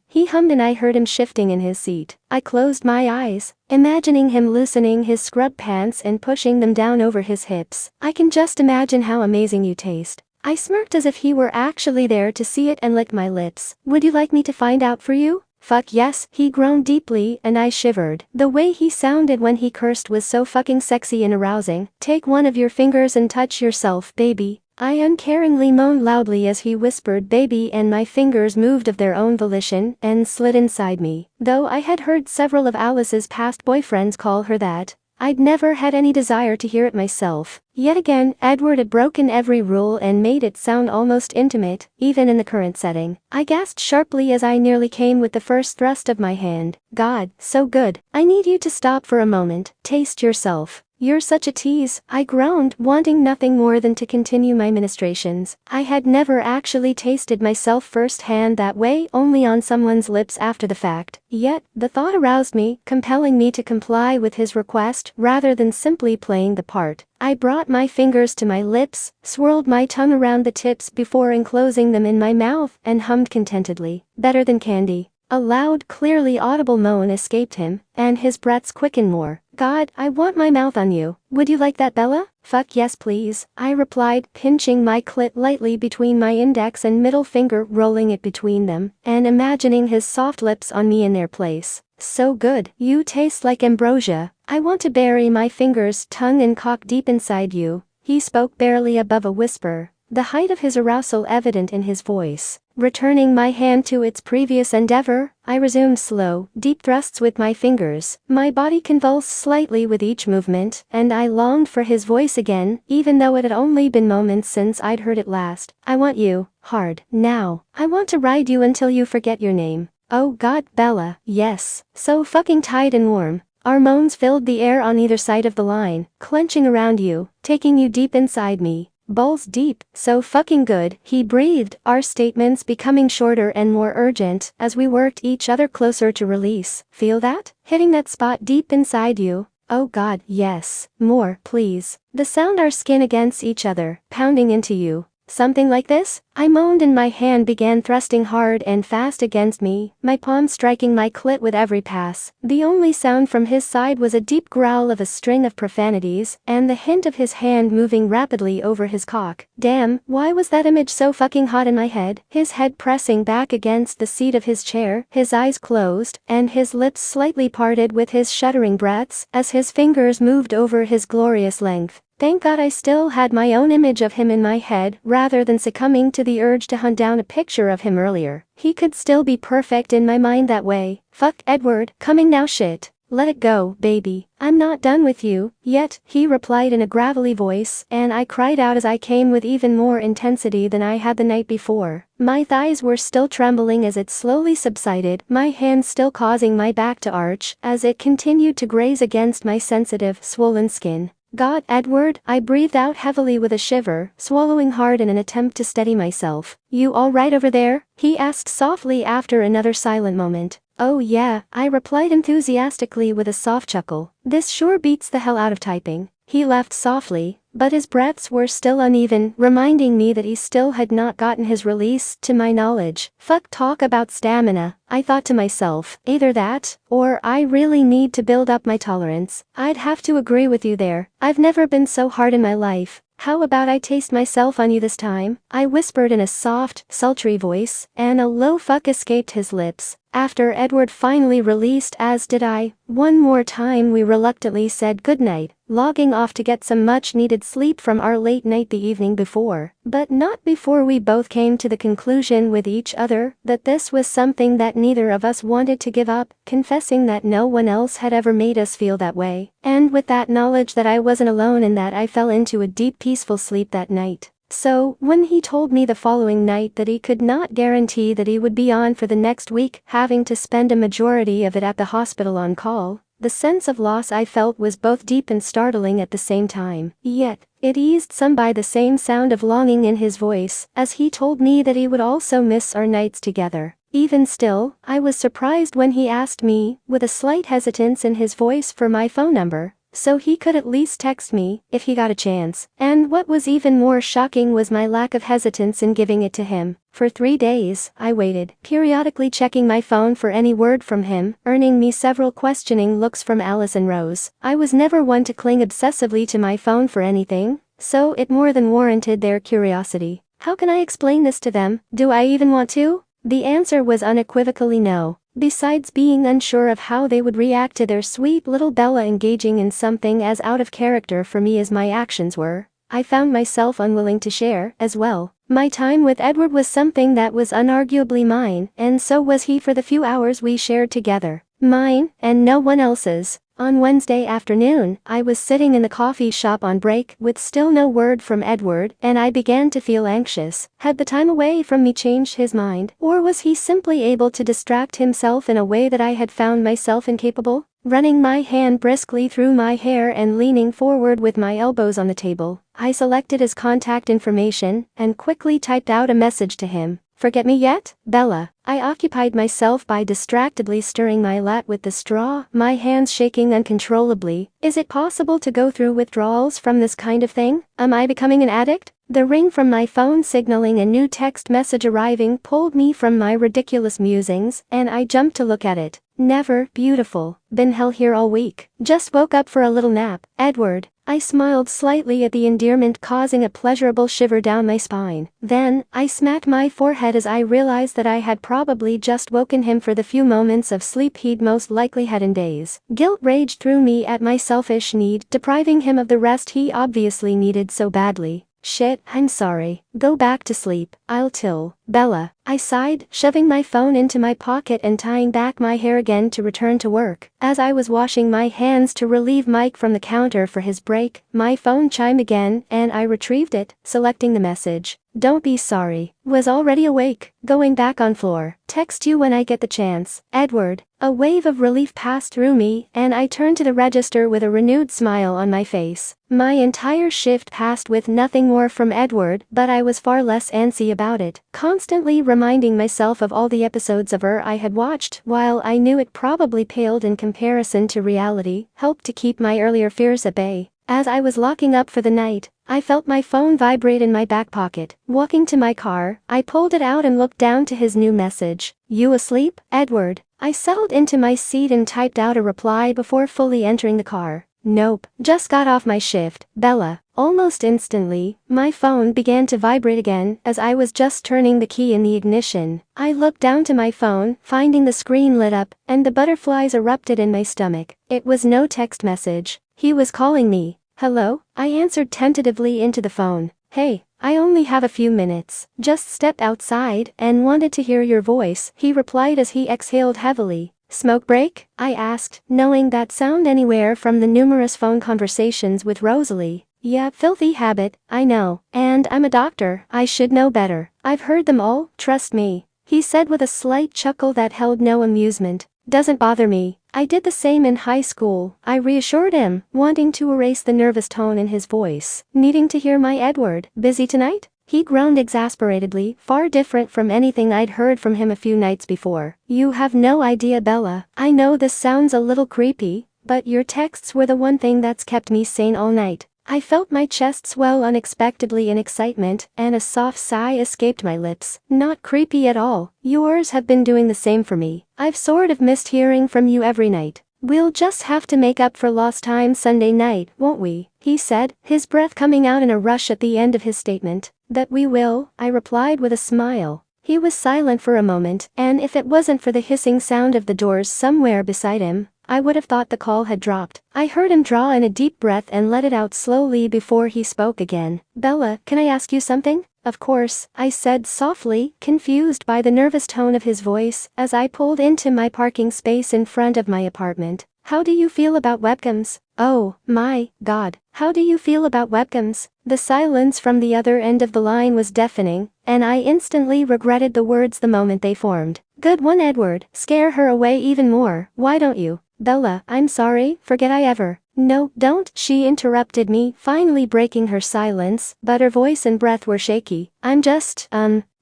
He hummed and I heard him shifting in his seat. I closed my eyes, imagining him loosening his scrub pants and pushing them down over his hips. I can just imagine how amazing you taste. I smirked as if he were actually there to see it and licked my lips. Would you like me to find out for you? Fuck yes, he groaned deeply, and I shivered. The way he sounded when he cursed was so fucking sexy and arousing. Take one of your fingers and touch yourself, baby. I uncaringly moaned loudly as he whispered baby, and my fingers moved of their own volition and slid inside me. Though I had heard several of Alice's past boyfriends call her that, I'd never had any desire to hear it myself. Yet again, Edward had broken every rule and made it sound almost intimate, even in the current setting. I gasped sharply as I nearly came with the first thrust of my hand. God, so good. I need you to stop for a moment. Taste yourself. You're such a tease, I groaned, wanting nothing more than to continue my ministrations. I had never actually tasted myself firsthand that way, only on someone's lips after the fact. Yet, the thought aroused me, compelling me to comply with his request rather than simply playing the part. I brought my fingers to my lips, swirled my tongue around the tips before enclosing them in my mouth, and hummed contentedly. Better than candy. A loud, clearly audible moan escaped him, and his breaths quickened more. God, I want my mouth on you. Would you like that, Bella? Fuck yes please, I replied, pinching my clit lightly between my index and middle finger, rolling it between them, and imagining his soft lips on me in their place. So good, you taste like ambrosia. I want to bury my fingers, tongue and cock deep inside you. He spoke barely above a whisper, the height of his arousal evident in his voice. Returning my hand to its previous endeavor, I resumed slow, deep thrusts with my fingers. My body convulsed slightly with each movement, and I longed for his voice again, even though it had only been moments since I'd heard it last. I want you, hard, now. I want to ride you until you forget your name. Oh God, Bella, yes. So fucking tight and warm. Our moans filled the air on either side of the line, clenching around you, taking you deep inside me. Balls deep, so fucking good, he breathed, our statements becoming shorter and more urgent as we worked each other closer to release. Feel that? Hitting that spot deep inside you. Oh God, yes. More, please. The sound our skin against each other, pounding into you. Something like this? I moaned and my hand began thrusting hard and fast against me, my palm striking my clit with every pass. The only sound from his side was a deep growl of a string of profanities, and the hint of his hand moving rapidly over his cock. Damn, why was that image so fucking hot in my head? His head pressing back against the seat of his chair, his eyes closed, and his lips slightly parted with his shuddering breaths, as his fingers moved over his glorious length. Thank God I still had my own image of him in my head, rather than succumbing to the urge to hunt down a picture of him earlier. He could still be perfect in my mind that way. Fuck Edward, coming now shit. Let it go, baby. I'm not done with you, yet, he replied in a gravelly voice, and I cried out as I came with even more intensity than I had the night before. My thighs were still trembling as it slowly subsided, my hand still causing my back to arch, as it continued to graze against my sensitive, swollen skin. God, Edward, I breathed out heavily with a shiver, swallowing hard in an attempt to steady myself. You all right over there? He asked softly after another silent moment. Oh yeah, I replied enthusiastically with a soft chuckle. This sure beats the hell out of typing. He laughed softly, but his breaths were still uneven, reminding me that he still had not gotten his release, to my knowledge. Fuck talk about stamina, I thought to myself. Either that, or I really need to build up my tolerance. I'd have to agree with you there. I've never been so hard in my life. How about I taste myself on you this time? I whispered in a soft, sultry voice, and a low fuck escaped his lips. After Edward finally released, as did I, one more time we reluctantly said goodnight, logging off to get some much-needed sleep from our late night the evening before, but not before we both came to the conclusion with each other that this was something that neither of us wanted to give up, confessing that no one else had ever made us feel that way, and with that knowledge that I wasn't alone in that, I fell into a deep peaceful sleep that night. So, when he told me the following night that he could not guarantee that he would be on for the next week, having to spend a majority of it at the hospital on call, the sense of loss I felt was both deep and startling at the same time. Yet, it eased some by the same sound of longing in his voice, as he told me that he would also miss our nights together. Even still, I was surprised when he asked me, with a slight hesitance in his voice, for my phone number, so he could at least text me, if he got a chance. And what was even more shocking was my lack of hesitance in giving it to him. For 3 days, I waited, periodically checking my phone for any word from him, earning me several questioning looks from Alice and Rose. I was never one to cling obsessively to my phone for anything, so it more than warranted their curiosity. How can I explain this to them? Do I even want to? The answer was unequivocally no. Besides being unsure of how they would react to their sweet little Bella engaging in something as out of character for me as my actions were, I found myself unwilling to share, as well. My time with Edward was something that was unarguably mine, and so was he for the few hours we shared together. Mine, and no one else's. On Wednesday afternoon, I was sitting in the coffee shop on break with still no word from Edward, and I began to feel anxious. Had the time away from me changed his mind, or was he simply able to distract himself in a way that I had found myself incapable? Running my hand briskly through my hair and leaning forward with my elbows on the table, I selected his contact information and quickly typed out a message to him. "Forget me yet, Bella?" I occupied myself by distractedly stirring my lat with the straw, my hands shaking uncontrollably. Is it possible to go through withdrawals from this kind of thing? Am I becoming an addict? The ring from my phone signaling a new text message arriving pulled me from my ridiculous musings, and I jumped to look at it. "Never, beautiful. Been hell here all week. Just woke up for a little nap, Edward." I smiled slightly at the endearment, causing a pleasurable shiver down my spine. Then, I smacked my forehead as I realized that I had probably just woken him for the few moments of sleep he'd most likely had in days. Guilt raged through me at my selfish need, depriving him of the rest he obviously needed so badly. "Shit, I'm sorry. Go back to sleep. I'll till." "Bella," I sighed, shoving my phone into my pocket and tying back my hair again to return to work. As I was washing my hands to relieve Mike from the counter for his break, my phone chimed again and I retrieved it, selecting the message. "Don't be sorry. Was already awake. Going back on floor. Text you when I get the chance, Edward." A wave of relief passed through me, and I turned to the register with a renewed smile on my face. My entire shift passed with nothing more from Edward, but I was far less antsy about it. Constantly reminding myself of all the episodes of I had watched, while I knew it probably paled in comparison to reality, helped to keep my earlier fears at bay. As I was locking up for the night, I felt my phone vibrate in my back pocket. Walking to my car, I pulled it out and looked down to his new message. "You asleep, Edward?" I settled into my seat and typed out a reply before fully entering the car. "Nope, just got off my shift, Bella." Almost instantly, my phone began to vibrate again as I was just turning the key in the ignition. I looked down to my phone, finding the screen lit up, and the butterflies erupted in my stomach. It was no text message. He was calling me. "Hello?" I answered tentatively into the phone. "Hey, I only have a few minutes. Just stepped outside and wanted to hear your voice," he replied as he exhaled heavily. "Smoke break?" I asked, knowing that sound anywhere from the numerous phone conversations with Rosalie. "Yeah, filthy habit, I know. And I'm a doctor, I should know better. I've heard them all, trust me," he said with a slight chuckle that held no amusement. "Doesn't bother me. I did the same in high school," I reassured him, wanting to erase the nervous tone in his voice. "Needing to hear my Edward. Busy tonight?" He groaned exasperatedly, far different from anything I'd heard from him a few nights before. "You have no idea, Bella. I know this sounds a little creepy, but your texts were the one thing that's kept me sane all night." I felt my chest swell unexpectedly in excitement, and a soft sigh escaped my lips. "Not creepy at all. Yours have been doing the same for me. I've sort of missed hearing from you every night. We'll just have to make up for lost time Sunday night, won't we?" he said, his breath coming out in a rush at the end of his statement. "That we will," I replied with a smile. He was silent for a moment, and if it wasn't for the hissing sound of the doors somewhere beside him, I would have thought the call had dropped. I heard him draw in a deep breath and let it out slowly before he spoke again. "Bella, can I ask you something?" "Of course," I said softly, confused by the nervous tone of his voice, as I pulled into my parking space in front of my apartment. "How do you feel about webcams?" "Oh, my God. How do you feel about webcams?" The silence from the other end of the line was deafening, and I instantly regretted the words the moment they formed. "Good one, Edward. Scare her away even more, why don't you?" "Bella, I'm sorry, forget I ever." "No, don't," she interrupted me, finally breaking her silence, but her voice and breath were shaky. "I'm just,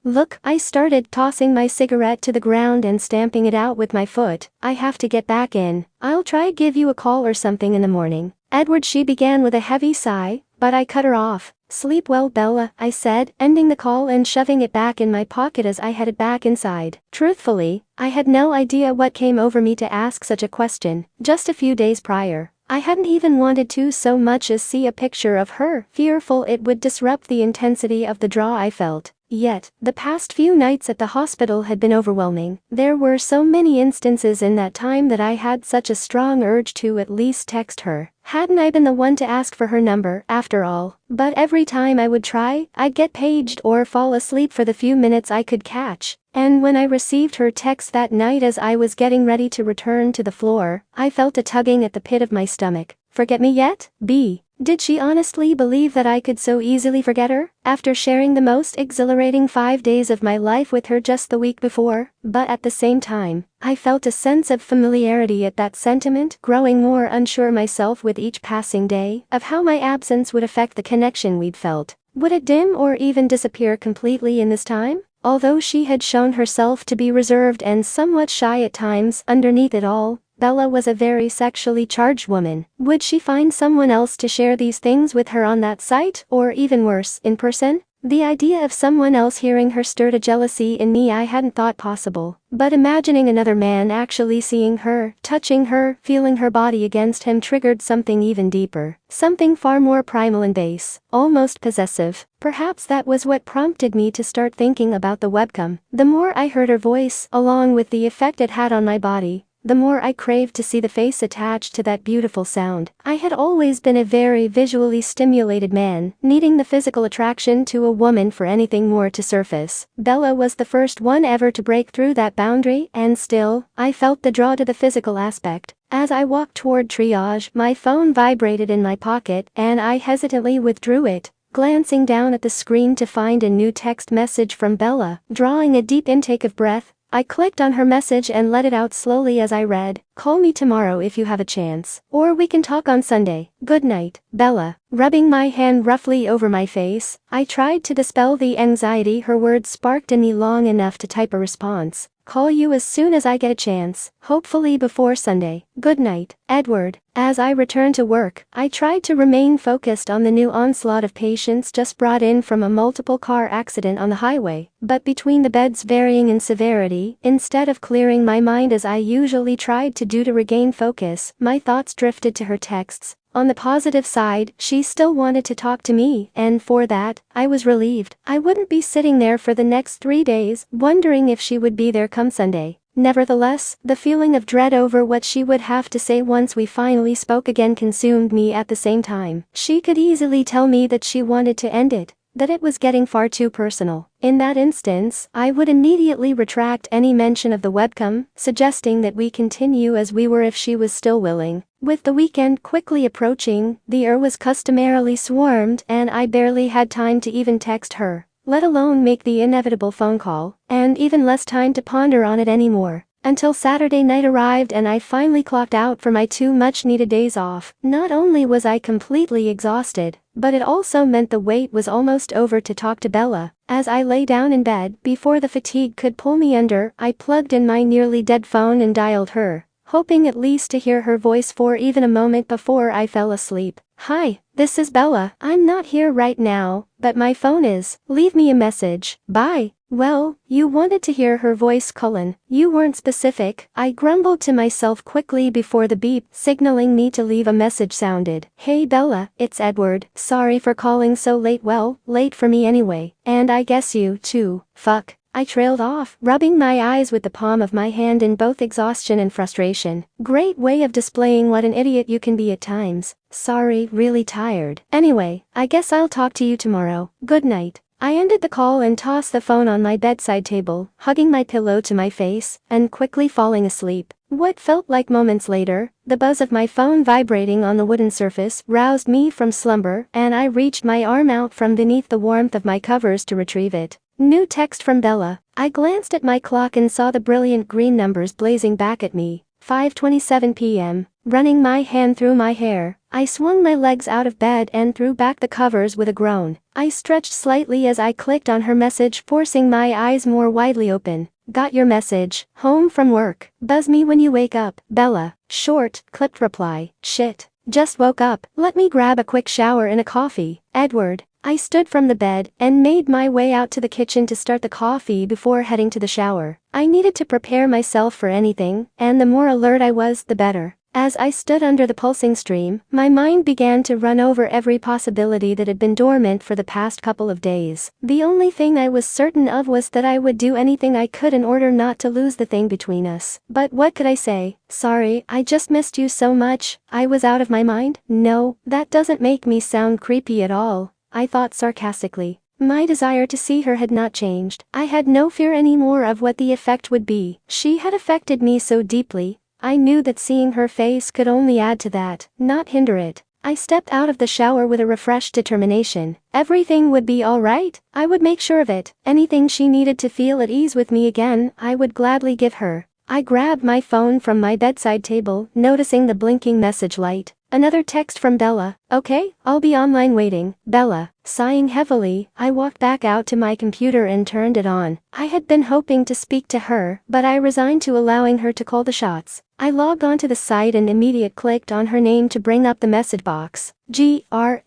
look," I started, tossing my cigarette to the ground and stamping it out with my foot. "I have to get back in. I'll try give you a call or something in the morning." "Edward," she began with a heavy sigh, but I cut her off. "Sleep well, Bella," I said, ending the call and shoving it back in my pocket as I headed back inside. Truthfully, I had no idea what came over me to ask such a question. Just a few days prior, I hadn't even wanted to so much as see a picture of her, fearful it would disrupt the intensity of the draw I felt. Yet, the past few nights at the hospital had been overwhelming. There were so many instances in that time that I had such a strong urge to at least text her. Hadn't I been the one to ask for her number, after all? But every time I would try, I'd get paged or fall asleep for the few minutes I could catch. And when I received her text that night as I was getting ready to return to the floor, I felt a tugging at the pit of my stomach. forget me yet? B. Did she honestly believe that I could so easily forget her, after sharing the most exhilarating 5 days of my life with her just the week before? But at the same time, I felt a sense of familiarity at that sentiment, growing more unsure myself with each passing day, of how my absence would affect the connection we'd felt. Would it dim or even disappear completely in this time? Although she had shown herself to be reserved and somewhat shy at times, underneath it all, Bella was a very sexually charged woman. Would she find someone else to share these things with her on that site, or even worse, in person? The idea of someone else hearing her stirred a jealousy in me I hadn't thought possible. But imagining another man actually seeing her, touching her, feeling her body against him triggered something even deeper. Something far more primal and base, almost possessive. Perhaps that was what prompted me to start thinking about the webcam. The more I heard her voice, along with the effect it had on my body, the more I craved to see the face attached to that beautiful sound. I had always been a very visually stimulated man, needing the physical attraction to a woman for anything more to surface. Bella was the first one ever to break through that boundary, and still, I felt the draw to the physical aspect. As I walked toward triage, my phone vibrated in my pocket, and I hesitantly withdrew it, glancing down at the screen to find a new text message from Bella. Drawing a deep intake of breath, I clicked on her message and let it out slowly as I read, "Call me tomorrow if you have a chance. Or we can talk on Sunday. Good night, Bella." Rubbing my hand roughly over my face, I tried to dispel the anxiety her words sparked in me long enough to type a response. "Call you as soon as I get a chance, hopefully before Sunday. Good night, Edward." As I returned to work, I tried to remain focused on the new onslaught of patients just brought in from a multiple car accident on the highway, but between the beds varying in severity, instead of clearing my mind as I usually tried to do to regain focus, my thoughts drifted to her texts. On the positive side, she still wanted to talk to me, and for that, I was relieved. I wouldn't be sitting there for the next 3 days, wondering if she would be there come Sunday. Nevertheless, the feeling of dread over what she would have to say once we finally spoke again consumed me at the same time. She could easily tell me that she wanted to end it, that it was getting far too personal. In that instance, I would immediately retract any mention of the webcam, suggesting that we continue as we were if she was still willing. With the weekend quickly approaching, the was customarily swarmed, and I barely had time to even text her, let alone make the inevitable phone call, and even less time to ponder on it anymore. Until Saturday night arrived and I finally clocked out for my 2 much-needed days off. Not only was I completely exhausted, but it also meant the wait was almost over to talk to Bella. As I lay down in bed, before the fatigue could pull me under, I plugged in my nearly dead phone and dialed her, hoping at least to hear her voice for even a moment before I fell asleep. "Hi, this is Bella. I'm not here right now, but my phone is. Leave me a message. Bye." "Well, you wanted to hear her voice, Cullen. You weren't specific," I grumbled to myself quickly before the beep signaling me to leave a message sounded. "Hey Bella, it's Edward. Sorry for calling so late, well, late for me anyway. And I guess you, too. Fuck." I trailed off, rubbing my eyes with the palm of my hand in both exhaustion and frustration. Great way of displaying what an idiot you can be at times. Sorry, really tired. Anyway, I guess I'll talk to you tomorrow. Good night. I ended the call and tossed the phone on my bedside table, hugging my pillow to my face, and quickly falling asleep. What felt like moments later, the buzz of my phone vibrating on the wooden surface roused me from slumber, and I reached my arm out from beneath the warmth of my covers to retrieve it. New text from Bella. I glanced at my clock and saw the brilliant green numbers blazing back at me. 5:27 p.m. Running my hand through my hair, I swung my legs out of bed and threw back the covers with a groan. I stretched slightly as I clicked on her message, forcing my eyes more widely open. "Got your message. Home from work. Buzz me when you wake up, Bella." Short, clipped reply. "Shit. Just woke up. Let me grab a quick shower and a coffee. Edward." I stood from the bed and made my way out to the kitchen to start the coffee before heading to the shower. I needed to prepare myself for anything, and the more alert I was, the better. As I stood under the pulsing stream, my mind began to run over every possibility that had been dormant for the past couple of days. The only thing I was certain of was that I would do anything I could in order not to lose the thing between us. But what could I say? "Sorry, I just missed you so much. I was out of my mind?" No, that doesn't make me sound creepy at all, I thought sarcastically. My desire to see her had not changed. I had no fear anymore of what the effect would be. She had affected me so deeply, I knew that seeing her face could only add to that, not hinder it. I stepped out of the shower with a refreshed determination. Everything would be all right. I would make sure of it. Anything she needed to feel at ease with me again, I would gladly give her. I grabbed my phone from my bedside table, noticing the blinking message light. Another text from Bella. Okay, I'll be online waiting. Bella. Sighing heavily, I walked back out to my computer and turned it on. I had been hoping to speak to her, but I resigned to allowing her to call the shots. I logged onto the site and immediately clicked on her name to bring up the message box. GRNEYEDDOC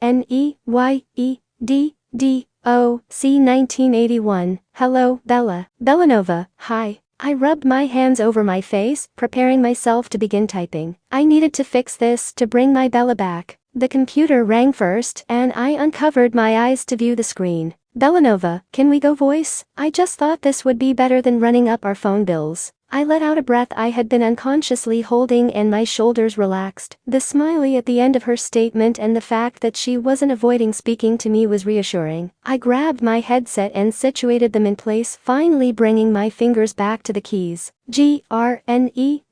1981. Hello, Bella. Bellanova. Hi. I rubbed my hands over my face, preparing myself to begin typing. I needed to fix this to bring my Bella back. The computer rang first, and I uncovered my eyes to view the screen. Bellanova, can we go voice? I just thought this would be better than running up our phone bills. I let out a breath I had been unconsciously holding and my shoulders relaxed. The smiley at the end of her statement and the fact that she wasn't avoiding speaking to me was reassuring. I grabbed my headset and situated them in place, finally bringing my fingers back to the keys. GRNEYEDDOC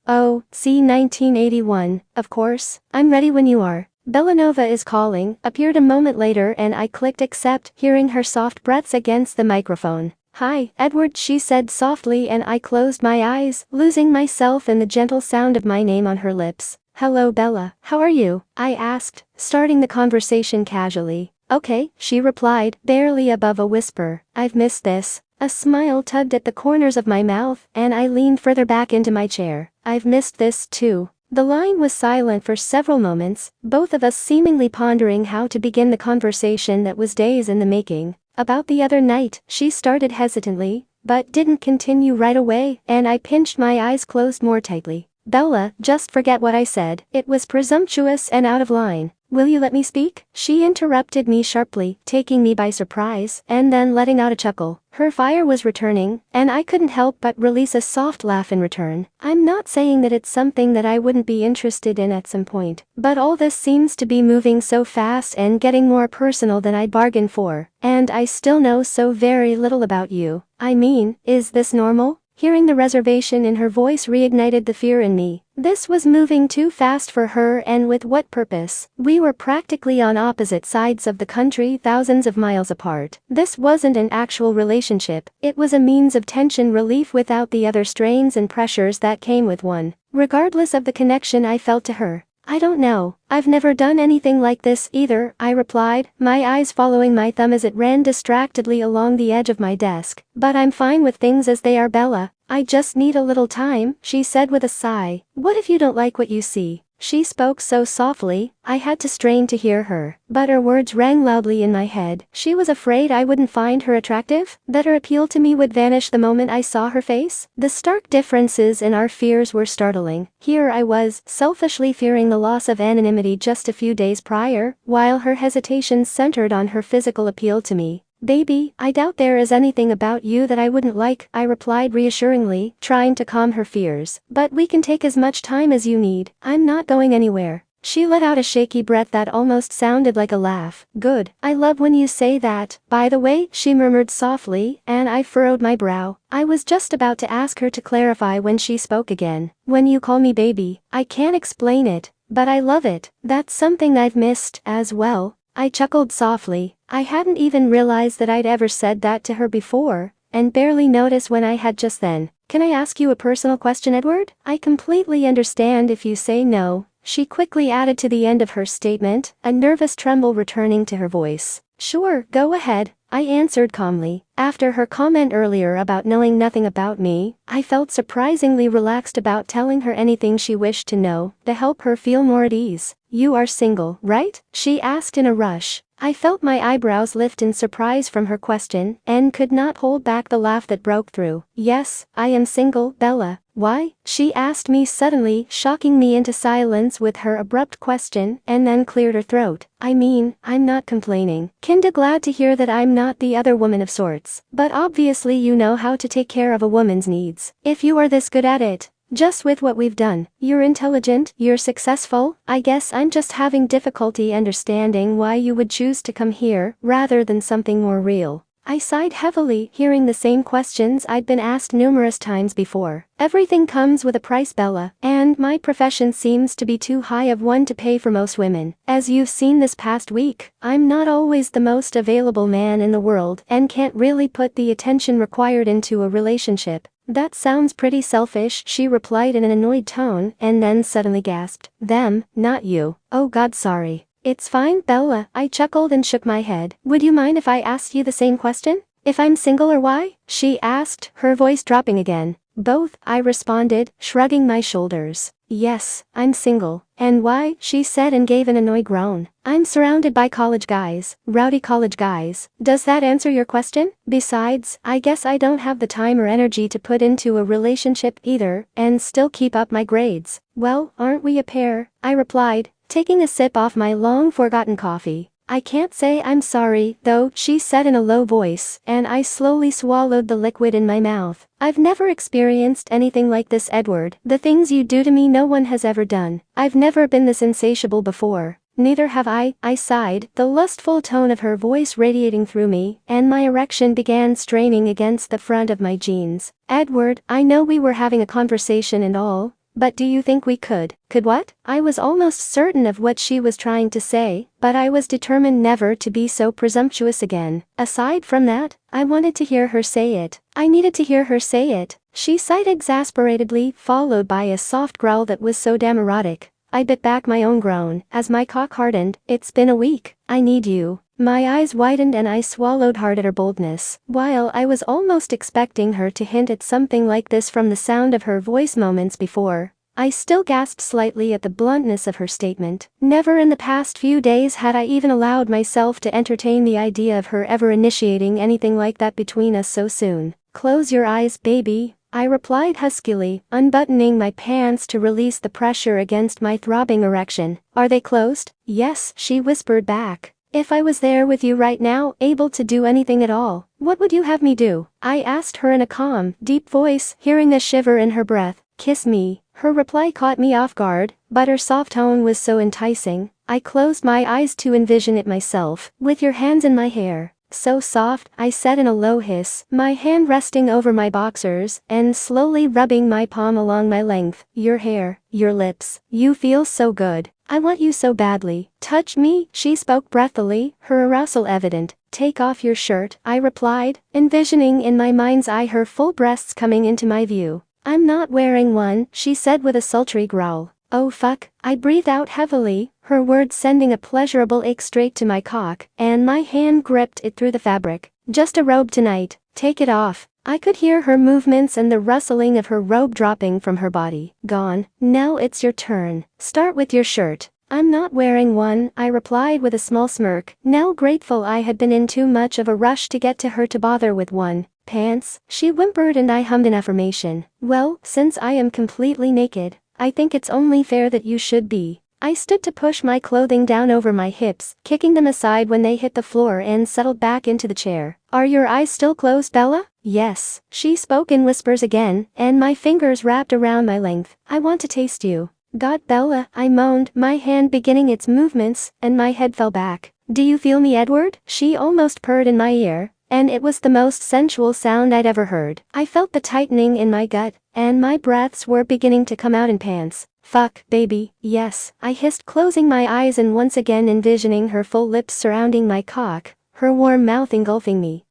1981. Of course, I'm ready when you are. Bellanova is calling, appeared a moment later and I clicked accept, hearing her soft breaths against the microphone. Hi, Edward, she said softly and I closed my eyes, losing myself in the gentle sound of my name on her lips. Hello Bella, how are you? I asked, starting the conversation casually. Okay, she replied, barely above a whisper. I've missed this. A smile tugged at the corners of my mouth, and I leaned further back into my chair. I've missed this too. The line was silent for several moments, both of us seemingly pondering how to begin the conversation that was days in the making. About the other night, she started hesitantly, but didn't continue right away, and I pinched my eyes closed more tightly. Bella, just forget what I said. It was presumptuous and out of line. Will you let me speak? She interrupted me sharply, taking me by surprise, and then letting out a chuckle. Her fire was returning, and I couldn't help but release a soft laugh in return. I'm not saying that it's something that I wouldn't be interested in at some point, but all this seems to be moving so fast and getting more personal than I bargained for, and I still know so very little about you. I mean, is this normal? Hearing the reservation in her voice reignited the fear in me. This was moving too fast for her, and with what purpose? We were practically on opposite sides of the country, thousands of miles apart. This wasn't an actual relationship, it was a means of tension relief without the other strains and pressures that came with one. Regardless of the connection I felt to her. I don't know. I've never done anything like this either, I replied, my eyes following my thumb as it ran distractedly along the edge of my desk. But I'm fine with things as they are, Bella. I just need a little time, she said with a sigh. What if you don't like what you see? She spoke so softly, I had to strain to hear her, but her words rang loudly in my head. She was afraid I wouldn't find her attractive? That her appeal to me would vanish the moment I saw her face? The stark differences in our fears were startling. Here I was, selfishly fearing the loss of anonymity just a few days prior, while her hesitations centered on her physical appeal to me. Baby, I doubt there is anything about you that I wouldn't like, I replied reassuringly, trying to calm her fears. But we can take as much time as you need. I'm not going anywhere. She let out a shaky breath that almost sounded like a laugh. Good. I love when you say that. By the way, she murmured softly, and I furrowed my brow. I was just about to ask her to clarify when she spoke again. When you call me baby, I can't explain it, but I love it. That's something I've missed, as well. I chuckled softly. I hadn't even realized that I'd ever said that to her before, and barely noticed when I had just then. Can I ask you a personal question, Edward? I completely understand if you say no, she quickly added to the end of her statement, a nervous tremble returning to her voice. Sure, go ahead, I answered calmly. After her comment earlier about knowing nothing about me, I felt surprisingly relaxed about telling her anything she wished to know, to help her feel more at ease. You are single, right? She asked in a rush. I felt my eyebrows lift in surprise from her question, and could not hold back the laugh that broke through. Yes, I am single, Bella. Why? She asked me suddenly, shocking me into silence with her abrupt question, and then cleared her throat. I mean, I'm not complaining. Kinda glad to hear that I'm not the other woman of sorts. But obviously you know how to take care of a woman's needs. If you are this good at it. Just with what we've done, you're intelligent, you're successful. I guess I'm just having difficulty understanding why you would choose to come here, rather than something more real. I sighed heavily, hearing the same questions I'd been asked numerous times before. Everything comes with a price, Bella, and my profession seems to be too high of one to pay for most women. As you've seen this past week, I'm not always the most available man in the world and can't really put the attention required into a relationship. That sounds pretty selfish, she replied in an annoyed tone, and then suddenly gasped. Them, not you. Oh God, sorry. It's fine, Bella, I chuckled and shook my head. Would you mind if I asked you the same question? If I'm single or why? She asked, her voice dropping again. Both, I responded, shrugging my shoulders. Yes, I'm single. And why? She said and gave an annoyed groan. I'm surrounded by college guys, rowdy college guys. Does that answer your question? Besides, I guess I don't have the time or energy to put into a relationship either, and still keep up my grades. Well, aren't we a pair? I replied, taking a sip off my long-forgotten coffee. I can't say I'm sorry, though, she said in a low voice, and I slowly swallowed the liquid in my mouth. I've never experienced anything like this, Edward. The things you do to me no one has ever done. I've never been this insatiable before. Neither have I sighed, the lustful tone of her voice radiating through me, and my erection began straining against the front of my jeans. Edward, I know we were having a conversation and all, but do you think we could? Could what? I was almost certain of what she was trying to say, but I was determined never to be so presumptuous again. Aside from that, I wanted to hear her say it. I needed to hear her say it. She sighed exasperatedly, followed by a soft growl that was so damn erotic. I bit back my own groan, as my cock hardened. It's been a week. I need you. My eyes widened and I swallowed hard at her boldness. While I was almost expecting her to hint at something like this from the sound of her voice moments before, I still gasped slightly at the bluntness of her statement. Never in the past few days had I even allowed myself to entertain the idea of her ever initiating anything like that between us so soon. Close your eyes, baby, I replied huskily, unbuttoning my pants to release the pressure against my throbbing erection. Are they closed? Yes, she whispered back. If I was there with you right now, able to do anything at all, what would you have me do? I asked her in a calm, deep voice, hearing a shiver in her breath. Kiss me. Her reply caught me off guard, but her soft tone was so enticing, I closed my eyes to envision it myself. With your hands in my hair. So soft, I said in a low hiss, my hand resting over my boxers, and slowly rubbing my palm along my length. Your hair, your lips, you feel so good. I want you so badly. Touch me, she spoke breathily, her arousal evident. Take off your shirt, I replied, envisioning in my mind's eye her full breasts coming into my view. I'm not wearing one, she said with a sultry growl. Oh fuck, I breathed out heavily, her words sending a pleasurable ache straight to my cock, and my hand gripped it through the fabric. Just a robe tonight, take it off. I could hear her movements and the rustling of her robe dropping from her body. Gone. Now it's your turn. Start with your shirt. I'm not wearing one, I replied with a small smirk, now grateful I had been in too much of a rush to get to her to bother with one. Pants? She whimpered and I hummed in affirmation. Well, since I am completely naked, I think it's only fair that you should be. I stood to push my clothing down over my hips, kicking them aside when they hit the floor and settled back into the chair. Are your eyes still closed, Bella? Yes. She spoke in whispers again, and my fingers wrapped around my length. I want to taste you. God, Bella, I moaned, my hand beginning its movements, and my head fell back. Do you feel me, Edward? She almost purred in my ear, and it was the most sensual sound I'd ever heard. I felt the tightening in my gut, and my breaths were beginning to come out in pants. Fuck, baby, yes, I hissed, closing my eyes and once again envisioning her full lips surrounding my cock, her warm mouth engulfing me.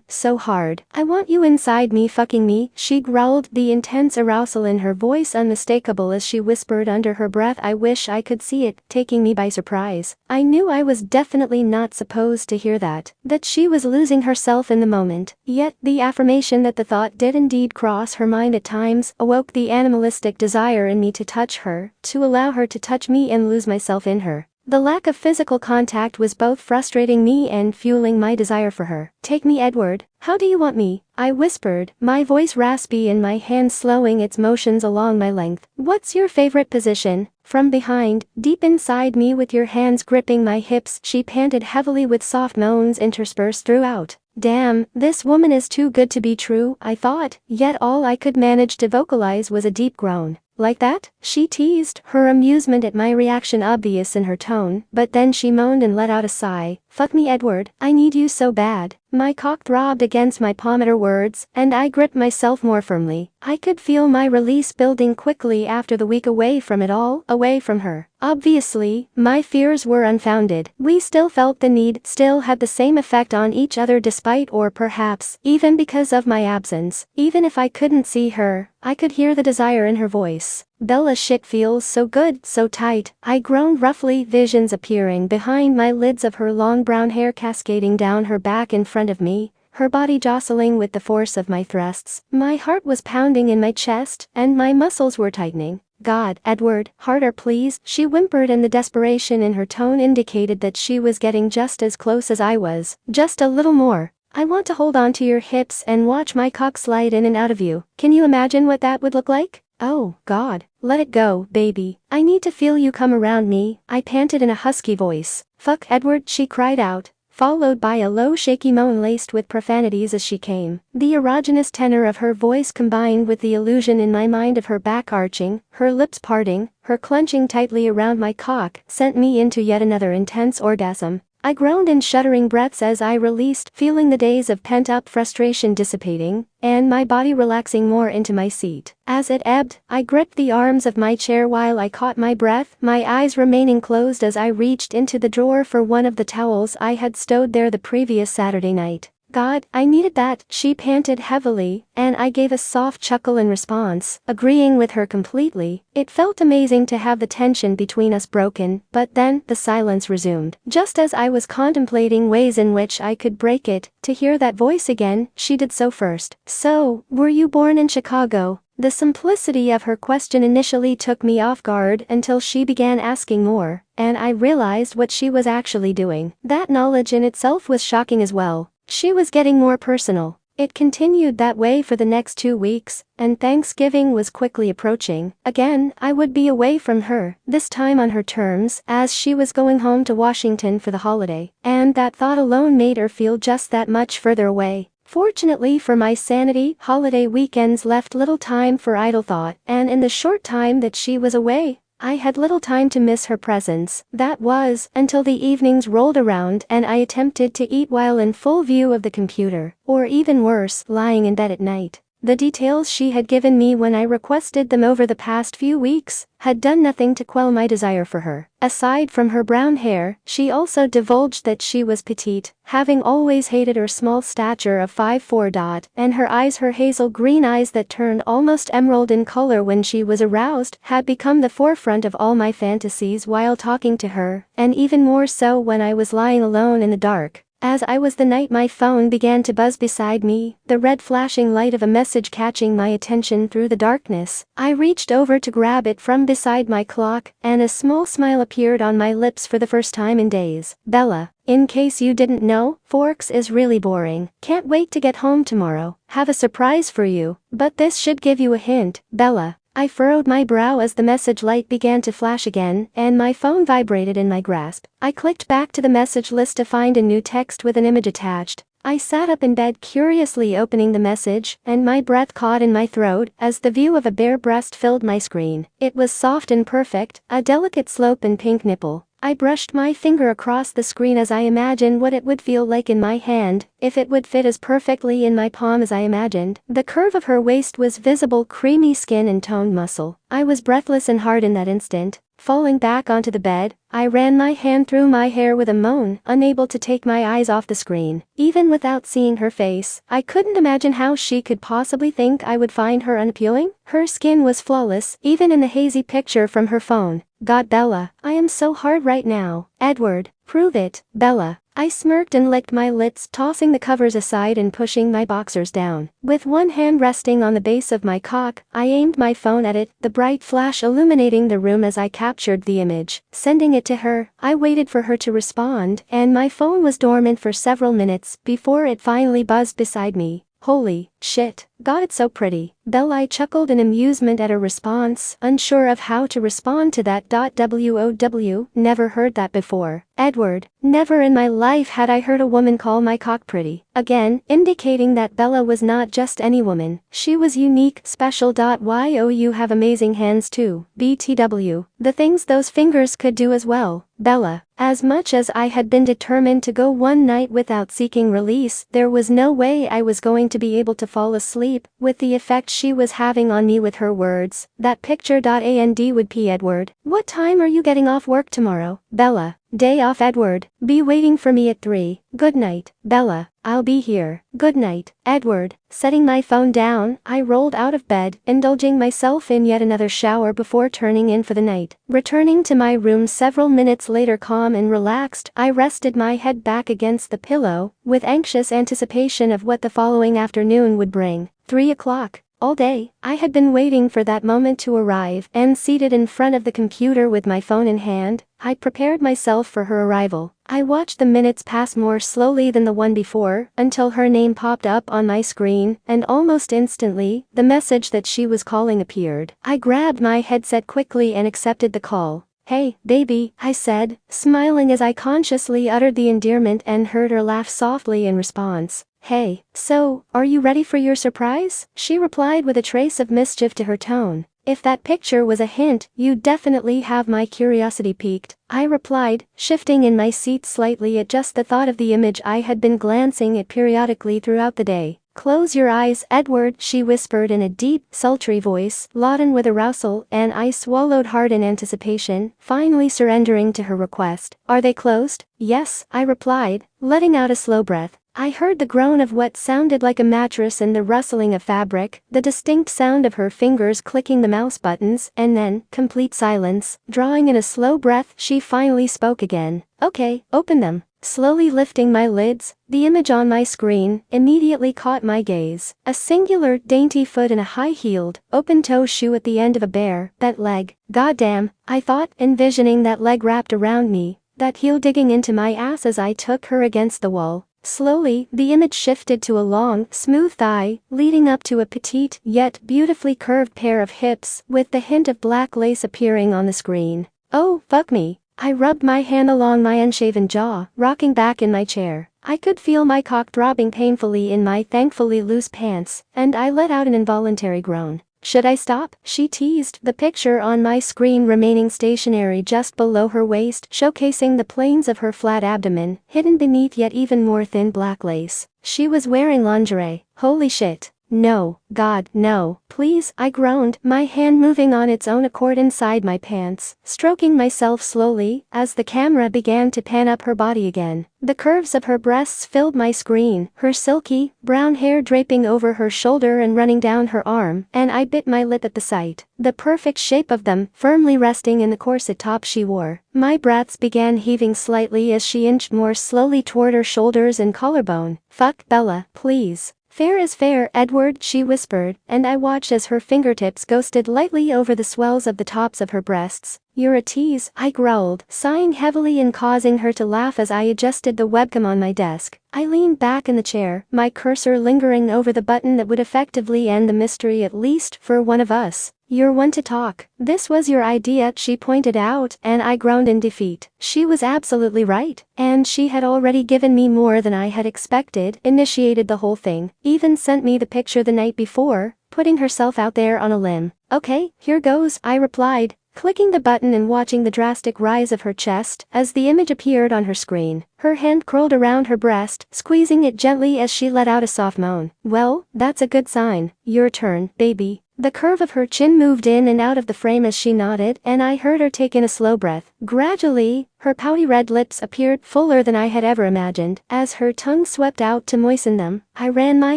So hard. I want you inside me fucking me, she growled, the intense arousal in her voice unmistakable as she whispered under her breath. I wish I could see it, taking me by surprise. I knew I was definitely not supposed to hear that she was losing herself in the moment, yet the affirmation that the thought did indeed cross her mind at times awoke the animalistic desire in me to touch her, to allow her to touch me and lose myself in her. The lack of physical contact was both frustrating me and fueling my desire for her. Take me, Edward. How do you want me? I whispered, my voice raspy and my hand slowing its motions along my length. What's your favorite position? From behind, deep inside me with your hands gripping my hips, she panted heavily with soft moans interspersed throughout. Damn, this woman is too good to be true, I thought, yet all I could manage to vocalize was a deep groan. Like that? She teased, her amusement at my reaction obvious in her tone, but then she moaned and let out a sigh, Fuck me, Edward, I need you so bad. My cock throbbed against my palm at her words, and I gripped myself more firmly. I could feel my release building quickly after the week away from it all, away from her. Obviously, my fears were unfounded. We still felt the need, still had the same effect on each other despite or perhaps even because of my absence. Even if I couldn't see her, I could hear the desire in her voice. Bella, shit feels so good, so tight. I groaned roughly, visions appearing behind my lids of her long brown hair cascading down her back in front of me, her body jostling with the force of my thrusts. My heart was pounding in my chest, and my muscles were tightening. God, Edward, harder please, she whimpered, and the desperation in her tone indicated that she was getting just as close as I was. Just a little more. I want to hold on to your hips and watch my cock slide in and out of you. Can you imagine what that would look like? Oh, God. Let it go, baby. I need to feel you come around me, I panted in a husky voice. Fuck, Edward, she cried out, followed by a low shaky moan laced with profanities as she came. The erogenous tenor of her voice combined with the illusion in my mind of her back arching, her lips parting, her clenching tightly around my cock, sent me into yet another intense orgasm. I groaned in shuddering breaths as I released, feeling the days of pent-up frustration dissipating, and my body relaxing more into my seat. As it ebbed, I gripped the arms of my chair while I caught my breath, my eyes remaining closed as I reached into the drawer for one of the towels I had stowed there the previous Saturday night. God, I needed that, she panted heavily, and I gave a soft chuckle in response, agreeing with her completely. It felt amazing to have the tension between us broken, but then, the silence resumed. Just as I was contemplating ways in which I could break it, to hear that voice again, she did so first. So, were you born in Chicago? The simplicity of her question initially took me off guard until she began asking more, and I realized what she was actually doing. That knowledge in itself was shocking as well. She was getting more personal. It continued that way for the next 2 weeks, and Thanksgiving was quickly approaching. Again, I would be away from her, this time on her terms, as she was going home to Washington for the holiday, and that thought alone made her feel just that much further away. Fortunately for my sanity, holiday weekends left little time for idle thought, and in the short time that she was away, I had little time to miss her presence. That was, until the evenings rolled around and I attempted to eat while in full view of the computer, or even worse, lying in bed at night. The details she had given me when I requested them over the past few weeks had done nothing to quell my desire for her. Aside from her brown hair, she also divulged that she was petite, having always hated her small stature of 5'4", and her eyes, her hazel green eyes that turned almost emerald in color when she was aroused, had become the forefront of all my fantasies while talking to her, and even more so when I was lying alone in the dark. As I was the night my phone began to buzz beside me, the red flashing light of a message catching my attention through the darkness. I reached over to grab it from beside my clock, and a small smile appeared on my lips for the first time in days. Bella, in case you didn't know, Forks is really boring. Can't wait to get home tomorrow. Have a surprise for you, but this should give you a hint, Bella. I furrowed my brow as the message light began to flash again, and my phone vibrated in my grasp. I clicked back to the message list to find a new text with an image attached. I sat up in bed curiously opening the message, and my breath caught in my throat as the view of a bare breast filled my screen. It was soft and perfect, a delicate slope and pink nipple. I brushed my finger across the screen as I imagined what it would feel like in my hand, if it would fit as perfectly in my palm as I imagined. The curve of her waist was visible, creamy skin and toned muscle. I was breathless and hard in that instant. Falling back onto the bed, I ran my hand through my hair with a moan, unable to take my eyes off the screen. Even without seeing her face, I couldn't imagine how she could possibly think I would find her unappealing. Her skin was flawless, even in the hazy picture from her phone. God, Bella, I am so hard right now. Edward, prove it, Bella. I smirked and licked my lips, tossing the covers aside and pushing my boxers down. With one hand resting on the base of my cock, I aimed my phone at it, the bright flash illuminating the room as I captured the image. Sending it to her, I waited for her to respond, and my phone was dormant for several minutes before it finally buzzed beside me. Holy Shit, God, it's so pretty. Bella, I chuckled in amusement at her response, unsure of how to respond to that. WOW, never heard that before. Edward, never in my life had I heard a woman call my cock pretty. Again, indicating that Bella was not just any woman, she was unique, special. Yo, you have amazing hands too. BTW, the things those fingers could do as well. Bella, as much as I had been determined to go one night without seeking release, there was no way I was going to be able to fall asleep, with the effect she was having on me with her words. That picture. And would P. Edward, what time are you getting off work tomorrow? Bella, day off. Edward, be waiting for me at 3. Good night. Bella, I'll be here. Good night. Edward, setting my phone down, I rolled out of bed, indulging myself in yet another shower before turning in for the night. Returning to my room several minutes later, calm and relaxed, I rested my head back against the pillow, with anxious anticipation of what the following afternoon would bring. 3 o'clock. All day, I had been waiting for that moment to arrive, and seated in front of the computer with my phone in hand, I prepared myself for her arrival. I watched the minutes pass more slowly than the one before, until her name popped up on my screen, and almost instantly, the message that she was calling appeared. I grabbed my headset quickly and accepted the call. Hey, baby, I said, smiling as I consciously uttered the endearment and heard her laugh softly in response. Hey, so, are you ready for your surprise? She replied with a trace of mischief to her tone. If that picture was a hint, you definitely have my curiosity piqued, I replied, shifting in my seat slightly at just the thought of the image I had been glancing at periodically throughout the day. Close your eyes, Edward, she whispered in a deep, sultry voice, laden with arousal, and I swallowed hard in anticipation, finally surrendering to her request. Are they closed? Yes, I replied, letting out a slow breath. I heard the groan of what sounded like a mattress and the rustling of fabric, the distinct sound of her fingers clicking the mouse buttons, and then, complete silence. Drawing in a slow breath, she finally spoke again. Okay, open them. Slowly lifting my lids, the image on my screen immediately caught my gaze. A singular, dainty foot in a high-heeled, open-toe shoe at the end of a bare, bent leg. Goddamn, I thought, envisioning that leg wrapped around me, that heel digging into my ass as I took her against the wall. Slowly, the image shifted to a long, smooth thigh, leading up to a petite, yet beautifully curved pair of hips, with the hint of black lace appearing on the screen. Oh, fuck me. I rubbed my hand along my unshaven jaw, rocking back in my chair. I could feel my cock throbbing painfully in my thankfully loose pants, and I let out an involuntary groan. Should I stop? She teased, the picture on my screen remaining stationary just below her waist, showcasing the planes of her flat abdomen, hidden beneath yet even more thin black lace. She was wearing lingerie. Holy shit. No, God, no, please, I groaned, my hand moving on its own accord inside my pants, stroking myself slowly, as the camera began to pan up her body again. The curves of her breasts filled my screen, her silky, brown hair draping over her shoulder and running down her arm, and I bit my lip at the sight. The perfect shape of them, firmly resting in the corset top she wore. My breaths began heaving slightly as she inched more slowly toward her shoulders and collarbone. Fuck, Bella, please. Fair is fair, Edward, she whispered, and I watched as her fingertips ghosted lightly over the swells of the tops of her breasts. You're a tease, I growled, sighing heavily and causing her to laugh as I adjusted the webcam on my desk. I leaned back in the chair, my cursor lingering over the button that would effectively end the mystery, at least for one of us. You're one to talk. This was your idea, she pointed out, and I groaned in defeat. She was absolutely right, and she had already given me more than I had expected, initiated the whole thing, even sent me the picture the night before, putting herself out there on a limb. Okay, here goes, I replied, clicking the button and watching the drastic rise of her chest as the image appeared on her screen. Her hand curled around her breast, squeezing it gently as she let out a soft moan. Well, that's a good sign. Your turn, baby. The curve of her chin moved in and out of the frame as she nodded, and I heard her take in a slow breath. Gradually, her pouty red lips appeared fuller than I had ever imagined. As her tongue swept out to moisten them, I ran my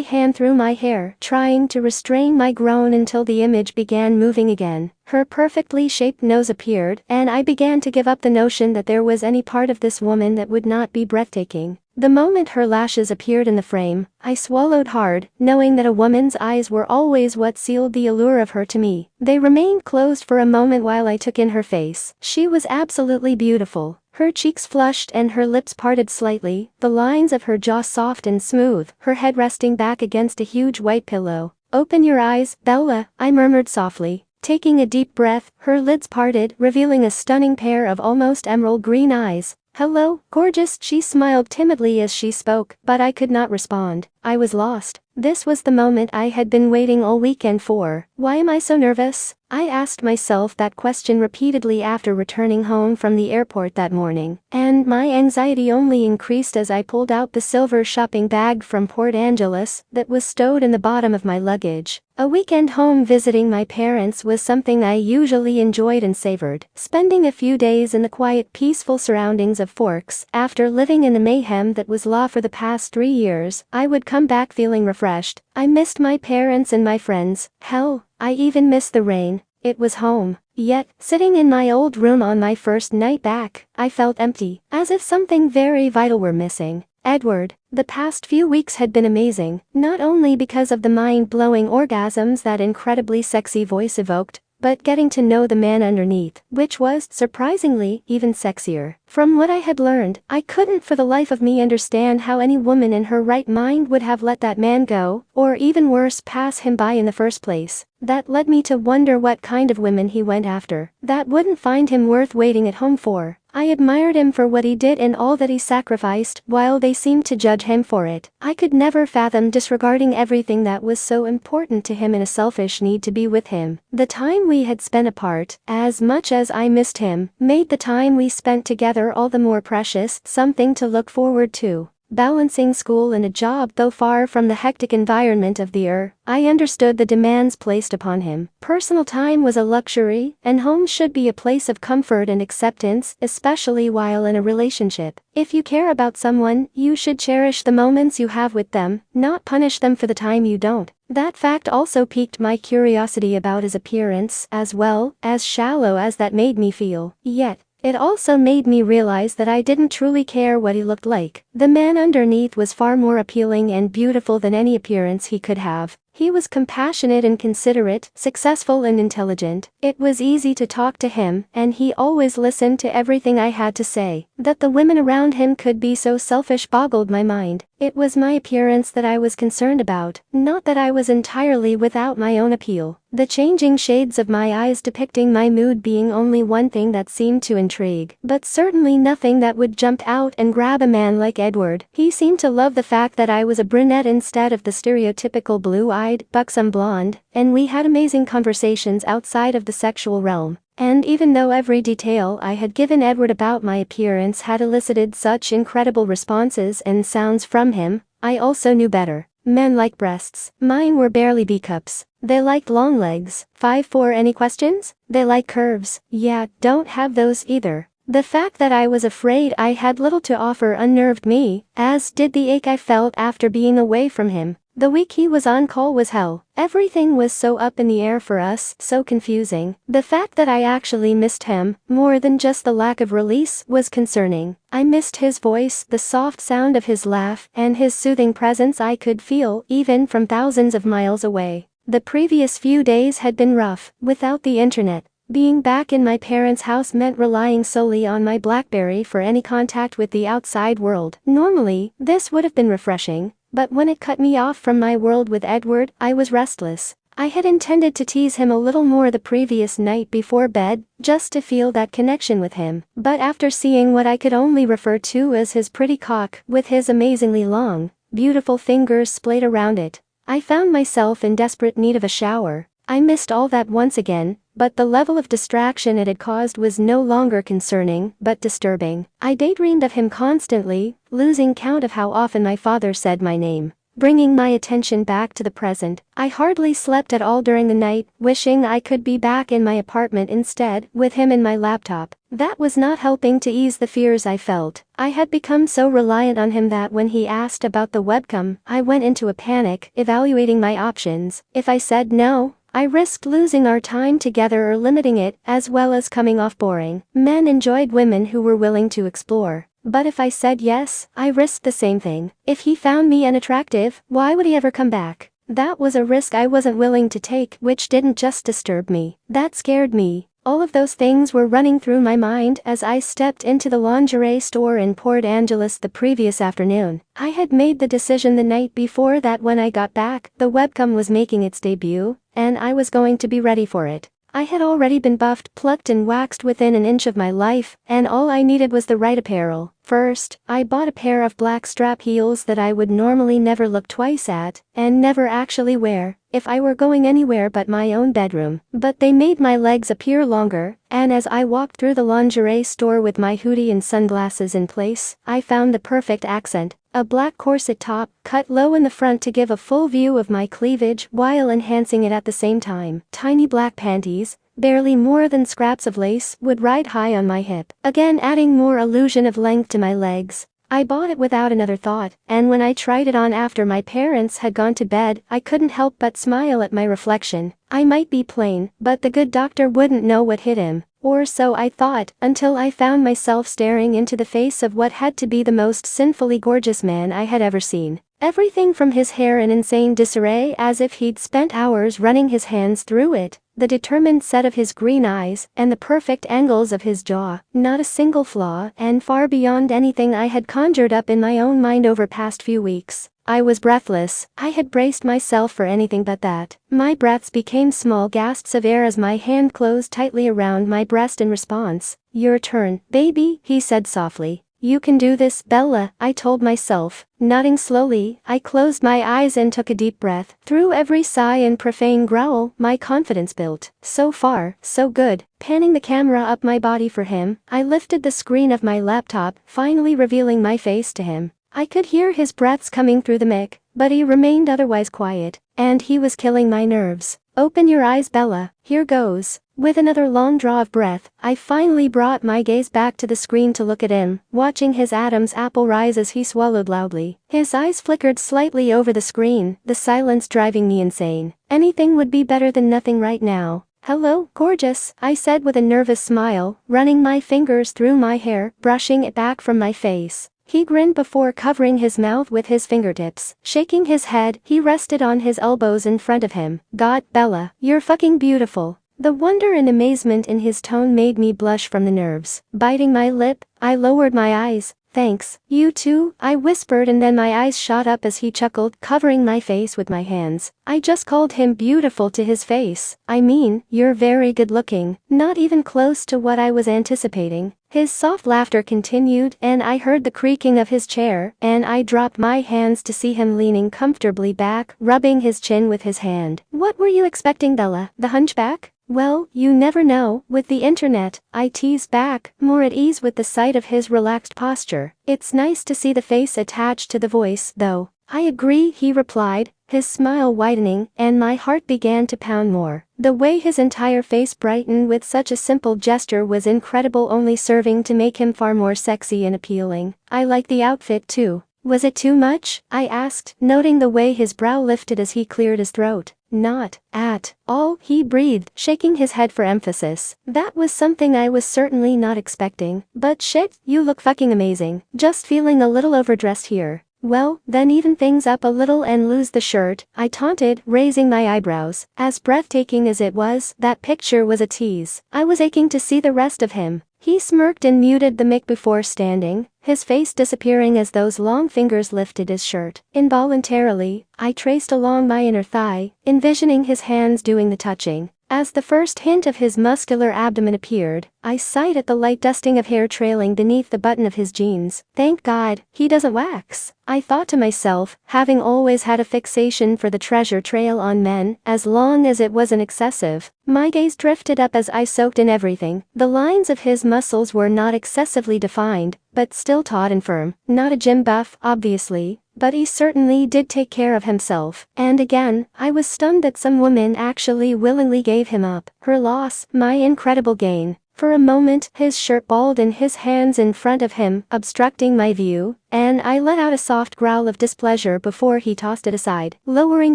hand through my hair, trying to restrain my groan until the image began moving again. Her perfectly shaped nose appeared, and I began to give up the notion that there was any part of this woman that would not be breathtaking. The moment her lashes appeared in the frame, I swallowed hard, knowing that a woman's eyes were always what sealed the allure of her to me. They remained closed for a moment while I took in her face. She was absolutely beautiful. Her cheeks flushed and her lips parted slightly, the lines of her jaw soft and smooth, her head resting back against a huge white pillow. "Open your eyes, Bella," I murmured softly. Taking a deep breath, her lids parted, revealing a stunning pair of almost emerald green eyes. "Hello, gorgeous," she smiled timidly as she spoke, but I could not respond. I was lost. This was the moment I had been waiting all weekend for. Why am I so nervous? I asked myself that question repeatedly after returning home from the airport that morning, and my anxiety only increased as I pulled out the silver shopping bag from Port Angeles that was stowed in the bottom of my luggage. A weekend home visiting my parents was something I usually enjoyed and savored. Spending a few days in the quiet, peaceful surroundings of Forks, after living in the mayhem that was law for the past 3 years, I would come back feeling refreshed. I missed my parents and my friends. Hell, I even missed the rain. It was home. Yet, sitting in my old room on my first night back, I felt empty, as if something very vital were missing. Edward. The past few weeks had been amazing, not only because of the mind-blowing orgasms that incredibly sexy voice evoked, but getting to know the man underneath, which was, surprisingly, even sexier. From what I had learned, I couldn't for the life of me understand how any woman in her right mind would have let that man go, or even worse, pass him by in the first place. That led me to wonder what kind of women he went after, that wouldn't find him worth waiting at home for. I admired him for what he did and all that he sacrificed, while they seemed to judge him for it. I could never fathom disregarding everything that was so important to him in a selfish need to be with him. The time we had spent apart, as much as I missed him, made the time we spent together all the more precious, something to look forward to. Balancing school and a job, though far from the hectic environment of the I understood the demands placed upon him. Personal time was a luxury, and home should be a place of comfort and acceptance, especially while in a relationship. If you care about someone, you should cherish the moments you have with them, not punish them for the time you don't. That fact also piqued my curiosity about his appearance, as well, as shallow as that made me feel. Yet, it also made me realize that I didn't truly care what he looked like. The man underneath was far more appealing and beautiful than any appearance he could have. He was compassionate and considerate, successful and intelligent. It was easy to talk to him, and he always listened to everything I had to say. That the women around him could be so selfish boggled my mind. It was my appearance that I was concerned about, not that I was entirely without my own appeal. The changing shades of my eyes depicting my mood being only one thing that seemed to intrigue, but certainly nothing that would jump out and grab a man like Edward. He seemed to love the fact that I was a brunette instead of the stereotypical blue-eyed, buxom blonde, and we had amazing conversations outside of the sexual realm. And even though every detail I had given Edward about my appearance had elicited such incredible responses and sounds from him, I also knew better. Men like breasts. Mine were barely B-cups. They liked long legs. 5'4". Any questions? They like curves. Yeah, don't have those either. The fact that I was afraid I had little to offer unnerved me, as did the ache I felt after being away from him. The week he was on call was hell. Everything was so up in the air for us, so confusing. The fact that I actually missed him, more than just the lack of release, was concerning. I missed his voice, the soft sound of his laugh, and his soothing presence I could feel, even from thousands of miles away. The previous few days had been rough, without the internet. Being back in my parents' house meant relying solely on my BlackBerry for any contact with the outside world. Normally, this would have been refreshing, but when it cut me off from my world with Edward, I was restless. I had intended to tease him a little more the previous night before bed, just to feel that connection with him. But after seeing what I could only refer to as his pretty cock, with his amazingly long, beautiful fingers splayed around it, I found myself in desperate need of a shower. I missed all that once again, but the level of distraction it had caused was no longer concerning, but disturbing. I daydreamed of him constantly, losing count of how often my father said my name, bringing my attention back to the present. I hardly slept at all during the night, wishing I could be back in my apartment instead, with him and my laptop. That was not helping to ease the fears I felt. I had become so reliant on him that when he asked about the webcam, I went into a panic, evaluating my options. If I said no, I risked losing our time together or limiting it, as well as coming off boring. Men enjoyed women who were willing to explore. But if I said yes, I risked the same thing. If he found me unattractive, why would he ever come back? That was a risk I wasn't willing to take, which didn't just disturb me. That scared me. All of those things were running through my mind as I stepped into the lingerie store in Port Angeles the previous afternoon. I had made the decision the night before that when I got back, the webcam was making its debut, and I was going to be ready for it. I had already been buffed, plucked and waxed within an inch of my life, and all I needed was the right apparel. First, I bought a pair of black strap heels that I would normally never look twice at, and never actually wear, if I were going anywhere but my own bedroom. But they made my legs appear longer, and as I walked through the lingerie store with my hoodie and sunglasses in place, I found the perfect accent. A black corset top, cut low in the front to give a full view of my cleavage while enhancing it at the same time. Tiny black panties, barely more than scraps of lace, would ride high on my hip, again adding more illusion of length to my legs. I bought it without another thought, and when I tried it on after my parents had gone to bed, I couldn't help but smile at my reflection. I might be plain, but the good doctor wouldn't know what hit him. Or so I thought, until I found myself staring into the face of what had to be the most sinfully gorgeous man I had ever seen. Everything from his hair in insane disarray as if he'd spent hours running his hands through it, the determined set of his green eyes, and the perfect angles of his jaw, not a single flaw, and far beyond anything I had conjured up in my own mind over past few weeks. I was breathless. I had braced myself for anything but that. My breaths became small gasps of air as my hand closed tightly around my breast in response. "Your turn, baby," he said softly. "You can do this, Bella," I told myself. Nodding slowly, I closed my eyes and took a deep breath. Through every sigh and profane growl, my confidence built. So far, so good. Panning the camera up my body for him, I lifted the screen of my laptop, finally revealing my face to him. I could hear his breaths coming through the mic, but he remained otherwise quiet, and he was killing my nerves. "Open your eyes, Bella, here goes." With another long draw of breath, I finally brought my gaze back to the screen to look at him, watching his Adam's apple rise as he swallowed loudly. His eyes flickered slightly over the screen, the silence driving me insane. Anything would be better than nothing right now. "Hello, gorgeous," I said with a nervous smile, running my fingers through my hair, brushing it back from my face. He grinned before covering his mouth with his fingertips. Shaking his head, he rested on his elbows in front of him. "God, Bella, you're fucking beautiful." The wonder and amazement in his tone made me blush from the nerves. Biting my lip, I lowered my eyes. "Thanks, you too," I whispered, and then my eyes shot up as he chuckled, covering my face with my hands. I just called him beautiful to his face. "I mean, you're very good looking." Not even close to what I was anticipating. His soft laughter continued, and I heard the creaking of his chair, and I dropped my hands to see him leaning comfortably back, rubbing his chin with his hand. "What were you expecting, Bella? The hunchback?" "Well, you never know, with the internet," I teased back, more at ease with the sight of his relaxed posture. "It's nice to see the face attached to the voice, though." "I agree," he replied, his smile widening, and my heart began to pound more. The way his entire face brightened with such a simple gesture was incredible, only serving to make him far more sexy and appealing. "I like the outfit too." "Was it too much?" I asked, noting the way his brow lifted as he cleared his throat. "Not at all," he breathed, shaking his head for emphasis. "That was something I was certainly not expecting. But shit, you look fucking amazing. Just feeling a little overdressed here." "Well, then even things up a little and lose the shirt," I taunted, raising my eyebrows. As breathtaking as it was, that picture was a tease. I was aching to see the rest of him. He smirked and muted the mic before standing, his face disappearing as those long fingers lifted his shirt. Involuntarily, I traced along my inner thigh, envisioning his hands doing the touching. As the first hint of his muscular abdomen appeared, I sighed at the light dusting of hair trailing beneath the button of his jeans. "Thank God, he doesn't wax," I thought to myself, having always had a fixation for the treasure trail on men, as long as it wasn't excessive. My gaze drifted up as I soaked in everything. The lines of his muscles were not excessively defined, but still taut and firm. Not a gym buff, obviously, but he certainly did take care of himself. And again, I was stunned that some woman actually willingly gave him up. Her loss, my incredible gain. For a moment, his shirt balled and his hands in front of him, obstructing my view, and I let out a soft growl of displeasure before he tossed it aside. Lowering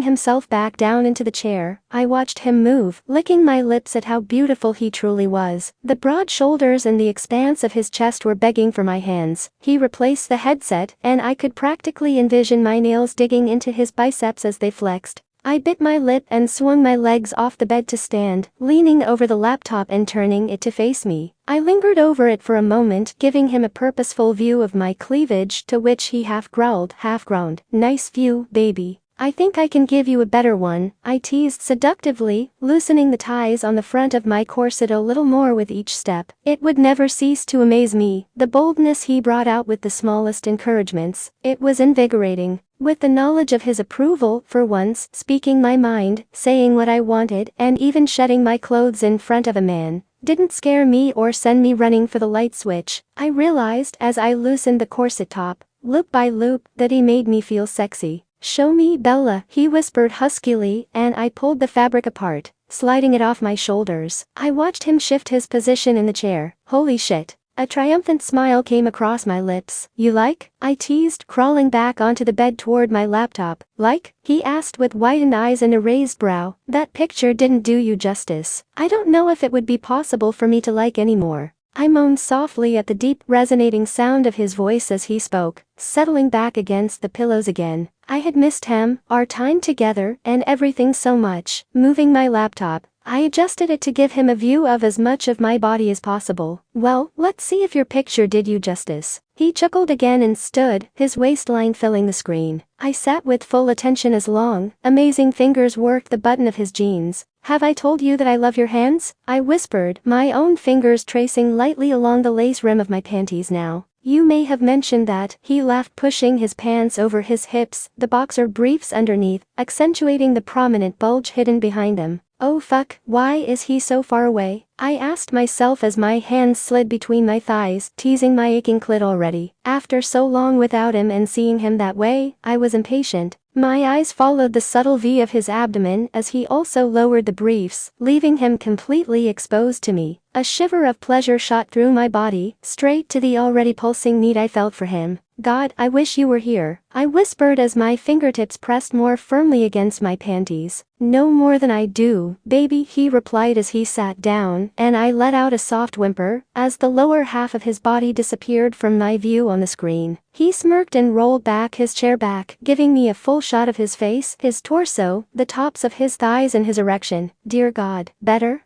himself back down into the chair, I watched him move, licking my lips at how beautiful he truly was. The broad shoulders and the expanse of his chest were begging for my hands. He replaced the headset, and I could practically envision my nails digging into his biceps as they flexed. I bit my lip and swung my legs off the bed to stand, leaning over the laptop and turning it to face me. I lingered over it for a moment, giving him a purposeful view of my cleavage, to which he half growled, half groaned. "Nice view, baby. I think I can give you a better one," I teased seductively, loosening the ties on the front of my corset a little more with each step. It would never cease to amaze me, the boldness he brought out with the smallest encouragements. It was invigorating. With the knowledge of his approval, for once, speaking my mind, saying what I wanted, and even shedding my clothes in front of a man, didn't scare me or send me running for the light switch. I realized as I loosened the corset top, loop by loop, that he made me feel sexy. "Show me, Bella," he whispered huskily, and I pulled the fabric apart, sliding it off my shoulders. I watched him shift his position in the chair. Holy shit. A triumphant smile came across my lips. "You like?" I teased, crawling back onto the bed toward my laptop. "Like?" he asked with widened eyes and a raised brow. "That picture didn't do you justice. I don't know if it would be possible for me to like anymore." I moaned softly at the deep, resonating sound of his voice as he spoke, settling back against the pillows again. I had missed him, our time together, and everything so much. Moving my laptop, I adjusted it to give him a view of as much of my body as possible. "Well, let's see if your picture did you justice." He chuckled again and stood, his waistline filling the screen. I sat with full attention as long, amazing fingers worked the button of his jeans. "Have I told you that I love your hands?" I whispered, my own fingers tracing lightly along the lace rim of my panties now. "You may have mentioned that," he laughed, pushing his pants over his hips, the boxer briefs underneath, accentuating the prominent bulge hidden behind them. "Oh fuck, why is he so far away?" I asked myself as my hands slid between my thighs, teasing my aching clit already. After so long without him and seeing him that way, I was impatient. My eyes followed the subtle V of his abdomen as he also lowered the briefs, leaving him completely exposed to me. A shiver of pleasure shot through my body, straight to the already pulsing need I felt for him. "God, I wish you were here," I whispered as my fingertips pressed more firmly against my panties. "No more than I do, baby," he replied as he sat down, and I let out a soft whimper, as the lower half of his body disappeared from my view on the screen. He smirked and rolled back his chair back, giving me a full shot of his face, his torso, the tops of his thighs and his erection. "Dear God, better?"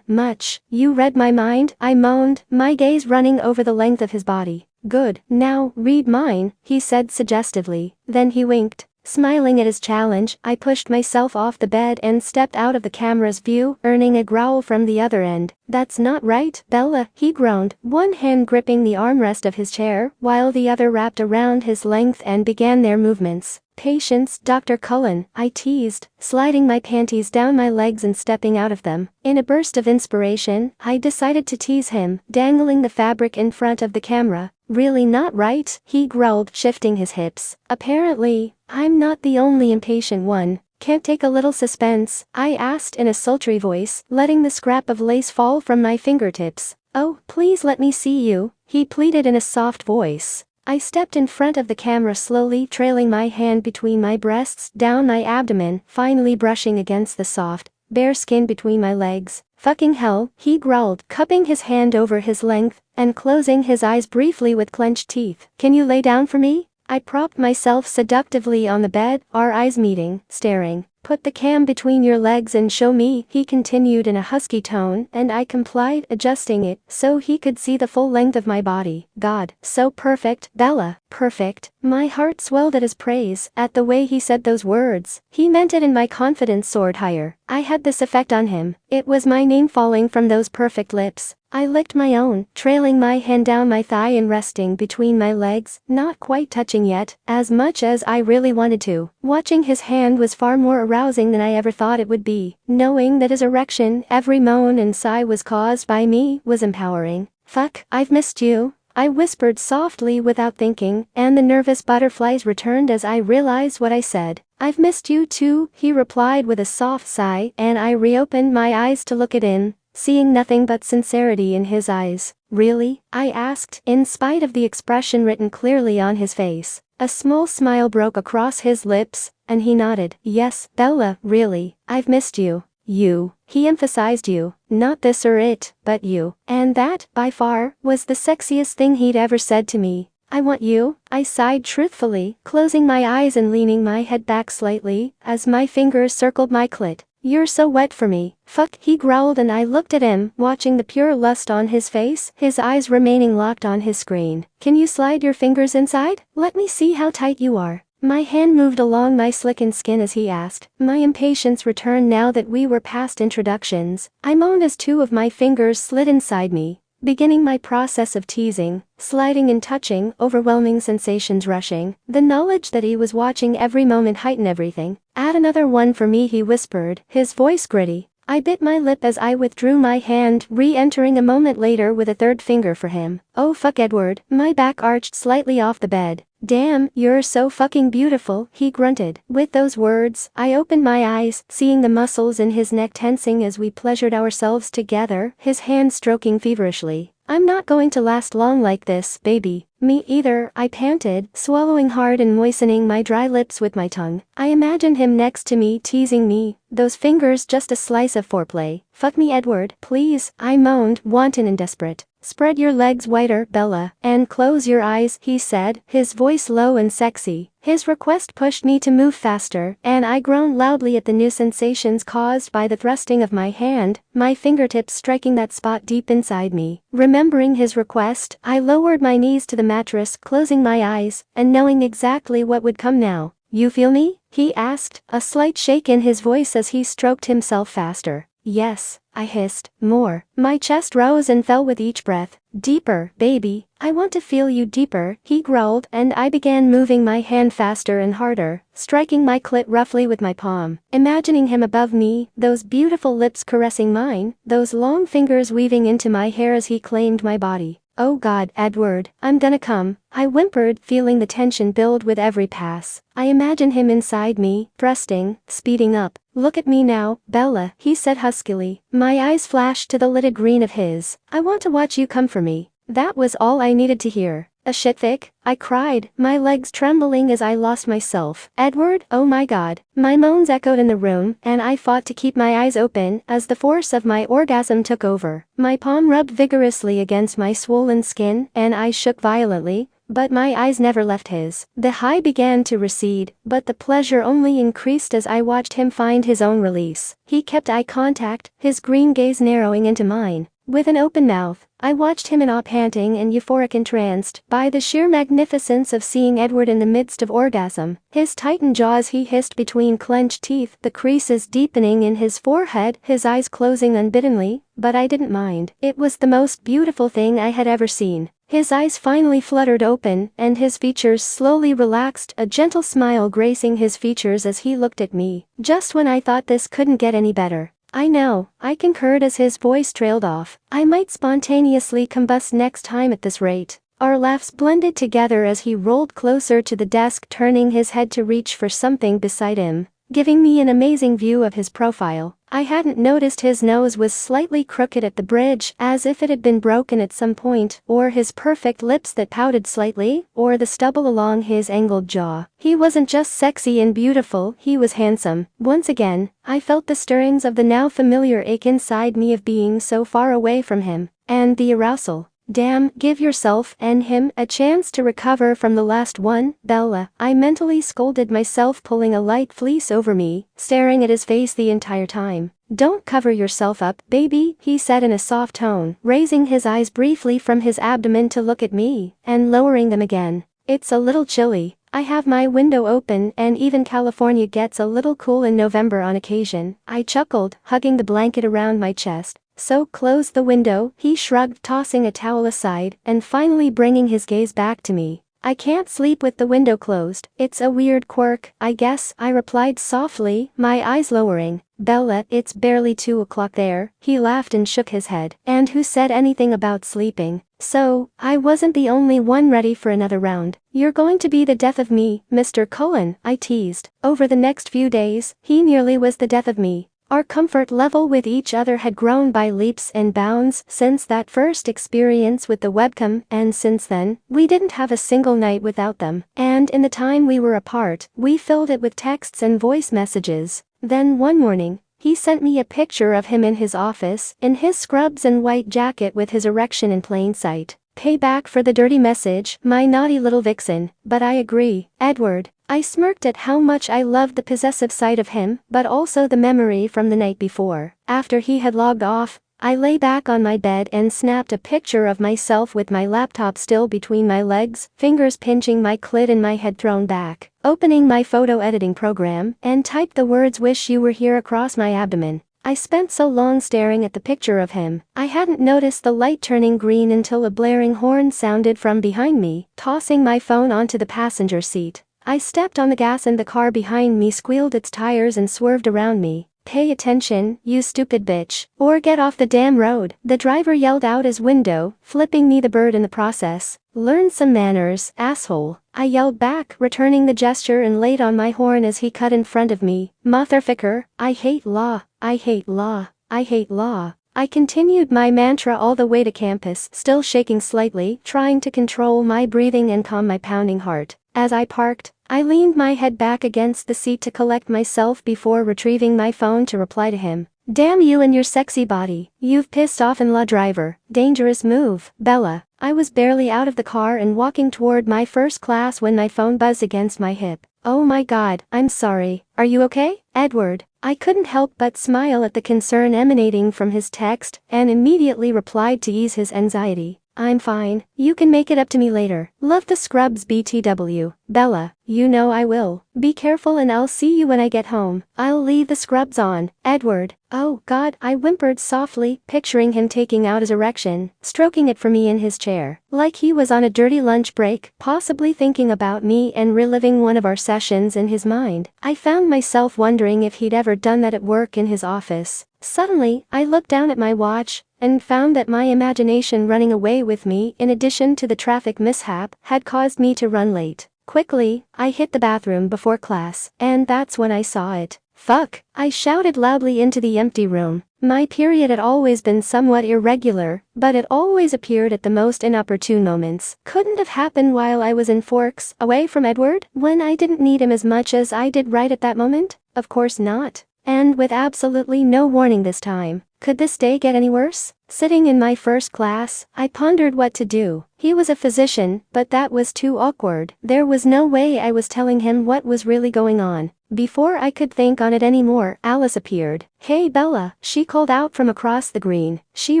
Much. You read my mind," I moaned, my gaze running over the length of his body. "Good, now, read mine," he said suggestively, then he winked. Smiling at his challenge, I pushed myself off the bed and stepped out of the camera's view, earning a growl from the other end. "That's not right, Bella," he groaned, one hand gripping the armrest of his chair, while the other wrapped around his length and began their movements. "Patience, Dr. Cullen," I teased, sliding my panties down my legs and stepping out of them. In a burst of inspiration, I decided to tease him, dangling the fabric in front of the camera. "Really not right?" he growled, shifting his hips. "Apparently, I'm not the only impatient one. Can't take a little suspense?" I asked in a sultry voice, letting the scrap of lace fall from my fingertips. "Oh, please let me see you," he pleaded in a soft voice. I stepped in front of the camera slowly, trailing my hand between my breasts, down my abdomen, finally brushing against the soft, bare skin between my legs. "Fucking hell," he growled, cupping his hand over his length, and closing his eyes briefly with clenched teeth. "Can you lay down for me?" I propped myself seductively on the bed, our eyes meeting, staring. "Put the cam between your legs and show me," he continued in a husky tone, and I complied, adjusting it so he could see the full length of my body. God, so perfect, Bella, perfect. My heart swelled at his praise, at the way he said those words. He meant it and my confidence soared higher. I had this effect on him. It was my name falling from those perfect lips. I licked my own, trailing my hand down my thigh and resting between my legs, not quite touching yet, as much as I really wanted to. Watching his hand was far more arousing than I ever thought it would be. Knowing that his erection, every moan and sigh was caused by me, was empowering. "Fuck, I've missed you," I whispered softly without thinking, and the nervous butterflies returned as I realized what I said. "I've missed you too," he replied with a soft sigh, and I reopened my eyes to look it in, seeing nothing but sincerity in his eyes. "Really?" I asked, in spite of the expression written clearly on his face. A small smile broke across his lips, and he nodded. "Yes, Bella, really, I've missed you. You." He emphasized you, not this or it, but you. And that, by far, was the sexiest thing he'd ever said to me. I want you, I sighed truthfully, closing my eyes and leaning my head back slightly, as my fingers circled my clit. You're so wet for me, fuck, he growled, and I looked at him, watching the pure lust on his face, his eyes remaining locked on his screen. Can you slide your fingers inside? Let me see how tight you are. My hand moved along my slickened skin as he asked. My impatience returned now that we were past introductions. I moaned as two of my fingers slid inside me, beginning my process of teasing, sliding and touching, overwhelming sensations rushing. The knowledge that he was watching every moment heightened everything. Add another one for me, he whispered, his voice gritty. I bit my lip as I withdrew my hand, re-entering a moment later with a third finger for him. Oh fuck, Edward. My back arched slightly off the bed. Damn, you're so fucking beautiful, he grunted. With those words, I opened my eyes, seeing the muscles in his neck tensing as we pleasured ourselves together, his hand stroking feverishly. I'm not going to last long like this, baby. Me either, I panted, swallowing hard and moistening my dry lips with my tongue. I imagined him next to me, teasing me, those fingers just a slice of foreplay. Fuck me, Edward, please, I moaned, wanton and desperate. Spread your legs wider, Bella, and close your eyes, he said, his voice low and sexy. His request pushed me to move faster, and I groaned loudly at the new sensations caused by the thrusting of my hand, my fingertips striking that spot deep inside me. Remembering his request, I lowered my knees to the mattress, closing my eyes, and knowing exactly what would come now. You feel me? He asked, a slight shake in his voice as he stroked himself faster. Yes, I hissed. More. My chest rose and fell with each breath. Deeper, baby. I want to feel you deeper, he growled, and I began moving my hand faster and harder, striking my clit roughly with my palm. Imagining him above me, those beautiful lips caressing mine, those long fingers weaving into my hair as he claimed my body. Oh God, Edward, I'm gonna come, I whimpered, feeling the tension build with every pass. I imagine him inside me, thrusting, speeding up. Look at me now, Bella, he said huskily. My eyes flashed to the lidded green of his. I want to watch you come for me. That was all I needed to hear. A shitfic? I cried, my legs trembling as I lost myself. Edward, oh my God. My moans echoed in the room, and I fought to keep my eyes open as the force of my orgasm took over. My palm rubbed vigorously against my swollen skin, and I shook violently, but my eyes never left his. The high began to recede, but the pleasure only increased as I watched him find his own release. He kept eye contact, his green gaze narrowing into mine. With an open mouth, I watched him in awe, panting and euphoric, entranced by the sheer magnificence of seeing Edward in the midst of orgasm. His tightened jaws he hissed between clenched teeth, the creases deepening in his forehead, his eyes closing unbiddenly, but I didn't mind. It was the most beautiful thing I had ever seen. His eyes finally fluttered open, and his features slowly relaxed, a gentle smile gracing his features as he looked at me. Just when I thought this couldn't get any better. I know, I concurred as his voice trailed off. I might spontaneously combust next time at this rate. Our laughs blended together as he rolled closer to the desk, turning his head to reach for something beside him, giving me an amazing view of his profile. I hadn't noticed his nose was slightly crooked at the bridge, as if it had been broken at some point, or his perfect lips that pouted slightly, or the stubble along his angled jaw. He wasn't just sexy and beautiful, he was handsome. Once again, I felt the stirrings of the now familiar ache inside me of being so far away from him, and the arousal. Damn, give yourself and him a chance to recover from the last one, Bella. I mentally scolded myself, pulling a light fleece over me, staring at his face the entire time. Don't cover yourself up, baby, he said in a soft tone, raising his eyes briefly from his abdomen to look at me, and lowering them again. It's a little chilly. I have my window open, and even California gets a little cool in November on occasion. I chuckled, hugging the blanket around my chest. So close the window, he shrugged, tossing a towel aside, and finally bringing his gaze back to me. I can't sleep with the window closed. It's a weird quirk, I guess, I replied softly, my eyes lowering. Bella, it's barely 2 o'clock there, he laughed and shook his head. And who said anything about sleeping? So, I wasn't the only one ready for another round. You're going to be the death of me, Mr. Cullen, I teased. Over the next few days, he nearly was the death of me. Our comfort level with each other had grown by leaps and bounds since that first experience with the webcam, and since then, we didn't have a single night without them. And in the time we were apart, we filled it with texts and voice messages. Then one morning, he sent me a picture of him in his office, in his scrubs and white jacket with his erection in plain sight. Payback for the dirty message, my naughty little vixen, but I agree, Edward. I smirked at how much I loved the possessive side of him, but also the memory from the night before. After he had logged off, I lay back on my bed and snapped a picture of myself with my laptop still between my legs, fingers pinching my clit and my head thrown back, opening my photo editing program, and typed the words "wish you were here" across my abdomen. I spent so long staring at the picture of him, I hadn't noticed the light turning green until a blaring horn sounded from behind me, tossing my phone onto the passenger seat. I stepped on the gas and the car behind me squealed its tires and swerved around me. "Pay attention, you stupid bitch, or get off the damn road," the driver yelled out his window, flipping me the bird in the process. "Learn some manners, asshole," I yelled back, returning the gesture and laid on my horn as he cut in front of me. "Motherfucker, I hate law, I hate law, I hate law." I continued my mantra all the way to campus, still shaking slightly, trying to control my breathing and calm my pounding heart. As I parked, I leaned my head back against the seat to collect myself before retrieving my phone to reply to him. "Damn you and your sexy body, you've pissed off in-law driver, dangerous move, Bella." I was barely out of the car and walking toward my first class when my phone buzzed against my hip. "Oh my god, I'm sorry, are you okay, Edward?" I couldn't help but smile at the concern emanating from his text, and immediately replied to ease his anxiety. "I'm fine, you can make it up to me later. Love the scrubs BTW, Bella, you know I will. Be careful and I'll see you when I get home. I'll leave the scrubs on, Edward." "Oh God," I whimpered softly, picturing him taking out his erection, stroking it for me in his chair, like he was on a dirty lunch break, possibly thinking about me and reliving one of our sessions in his mind. I found myself wondering if he'd ever done that at work in his office. Suddenly, I looked down at my watch, and found that my imagination running away with me, in addition to the traffic mishap, had caused me to run late. Quickly, I hit the bathroom before class, and that's when I saw it. "Fuck," I shouted loudly into the empty room. My period had always been somewhat irregular, but it always appeared at the most inopportune moments. Couldn't have happened while I was in Forks, away from Edward, when I didn't need him as much as I did right at that moment? Of course not. And with absolutely no warning this time. Could this day get any worse? Sitting in my first class, I pondered what to do. He was a physician, but that was too awkward. There was no way I was telling him what was really going on. Before I could think on it anymore, Alice appeared. "Hey Bella," she called out from across the green. She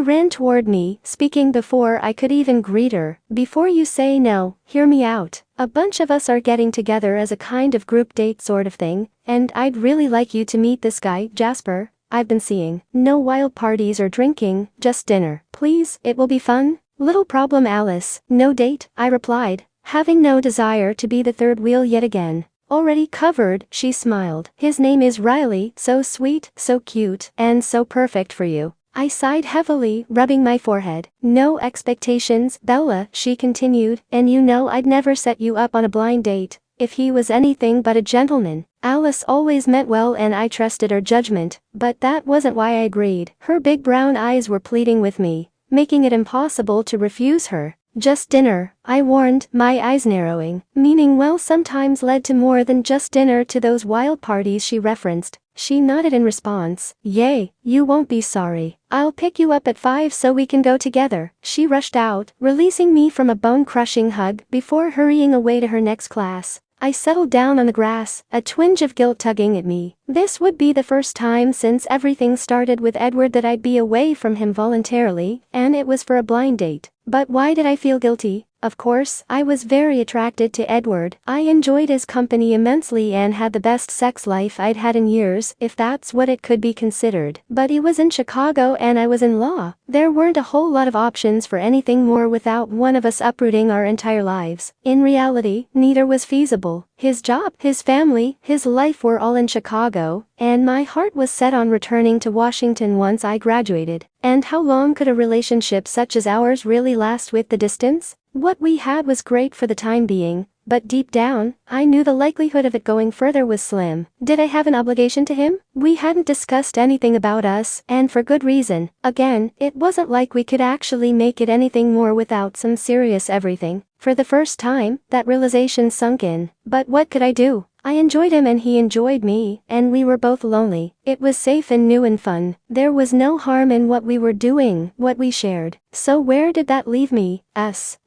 ran toward me, speaking before I could even greet her. "Before you say no, hear me out. A bunch of us are getting together as a kind of group date sort of thing, and I'd really like you to meet this guy, Jasper, I've been seeing. No wild parties or drinking, just dinner. Please, it will be fun." "Little problem, Alice. No date," I replied, having no desire to be the third wheel yet again. "Already covered," she smiled. "His name is Riley, so sweet, so cute, and so perfect for you." I sighed heavily, rubbing my forehead. "No expectations, Bella," she continued, "and you know I'd never set you up on a blind date, if he was anything but a gentleman." Alice always meant well and I trusted her judgment, but that wasn't why I agreed. Her big brown eyes were pleading with me, making it impossible to refuse her. "Just dinner," I warned, my eyes narrowing, meaning well sometimes led to more than just dinner to those wild parties she referenced. She nodded in response. "Yay, you won't be sorry. I'll pick you up at 5 so we can go together." She rushed out, releasing me from a bone-crushing hug before hurrying away to her next class. I settled down on the grass, a twinge of guilt tugging at me. This would be the first time since everything started with Edward that I'd be away from him voluntarily, and it was for a blind date. But why did I feel guilty? Of course, I was very attracted to Edward. I enjoyed his company immensely and had the best sex life I'd had in years, if that's what it could be considered. But he was in Chicago and I was in law. There weren't a whole lot of options for anything more without one of us uprooting our entire lives. In reality, neither was feasible. His job, his family, his life were all in Chicago, and my heart was set on returning to Washington once I graduated. And how long could a relationship such as ours really last with the distance? What we had was great for the time being, but deep down, I knew the likelihood of it going further was slim. Did I have an obligation to him? We hadn't discussed anything about us, and for good reason. Again, it wasn't like we could actually make it anything more without some serious everything. For the first time, that realization sunk in. But what could I do? I enjoyed him and he enjoyed me, and we were both lonely. It was safe and new and fun. There was no harm in what we were doing, what we shared. So where did that leave me?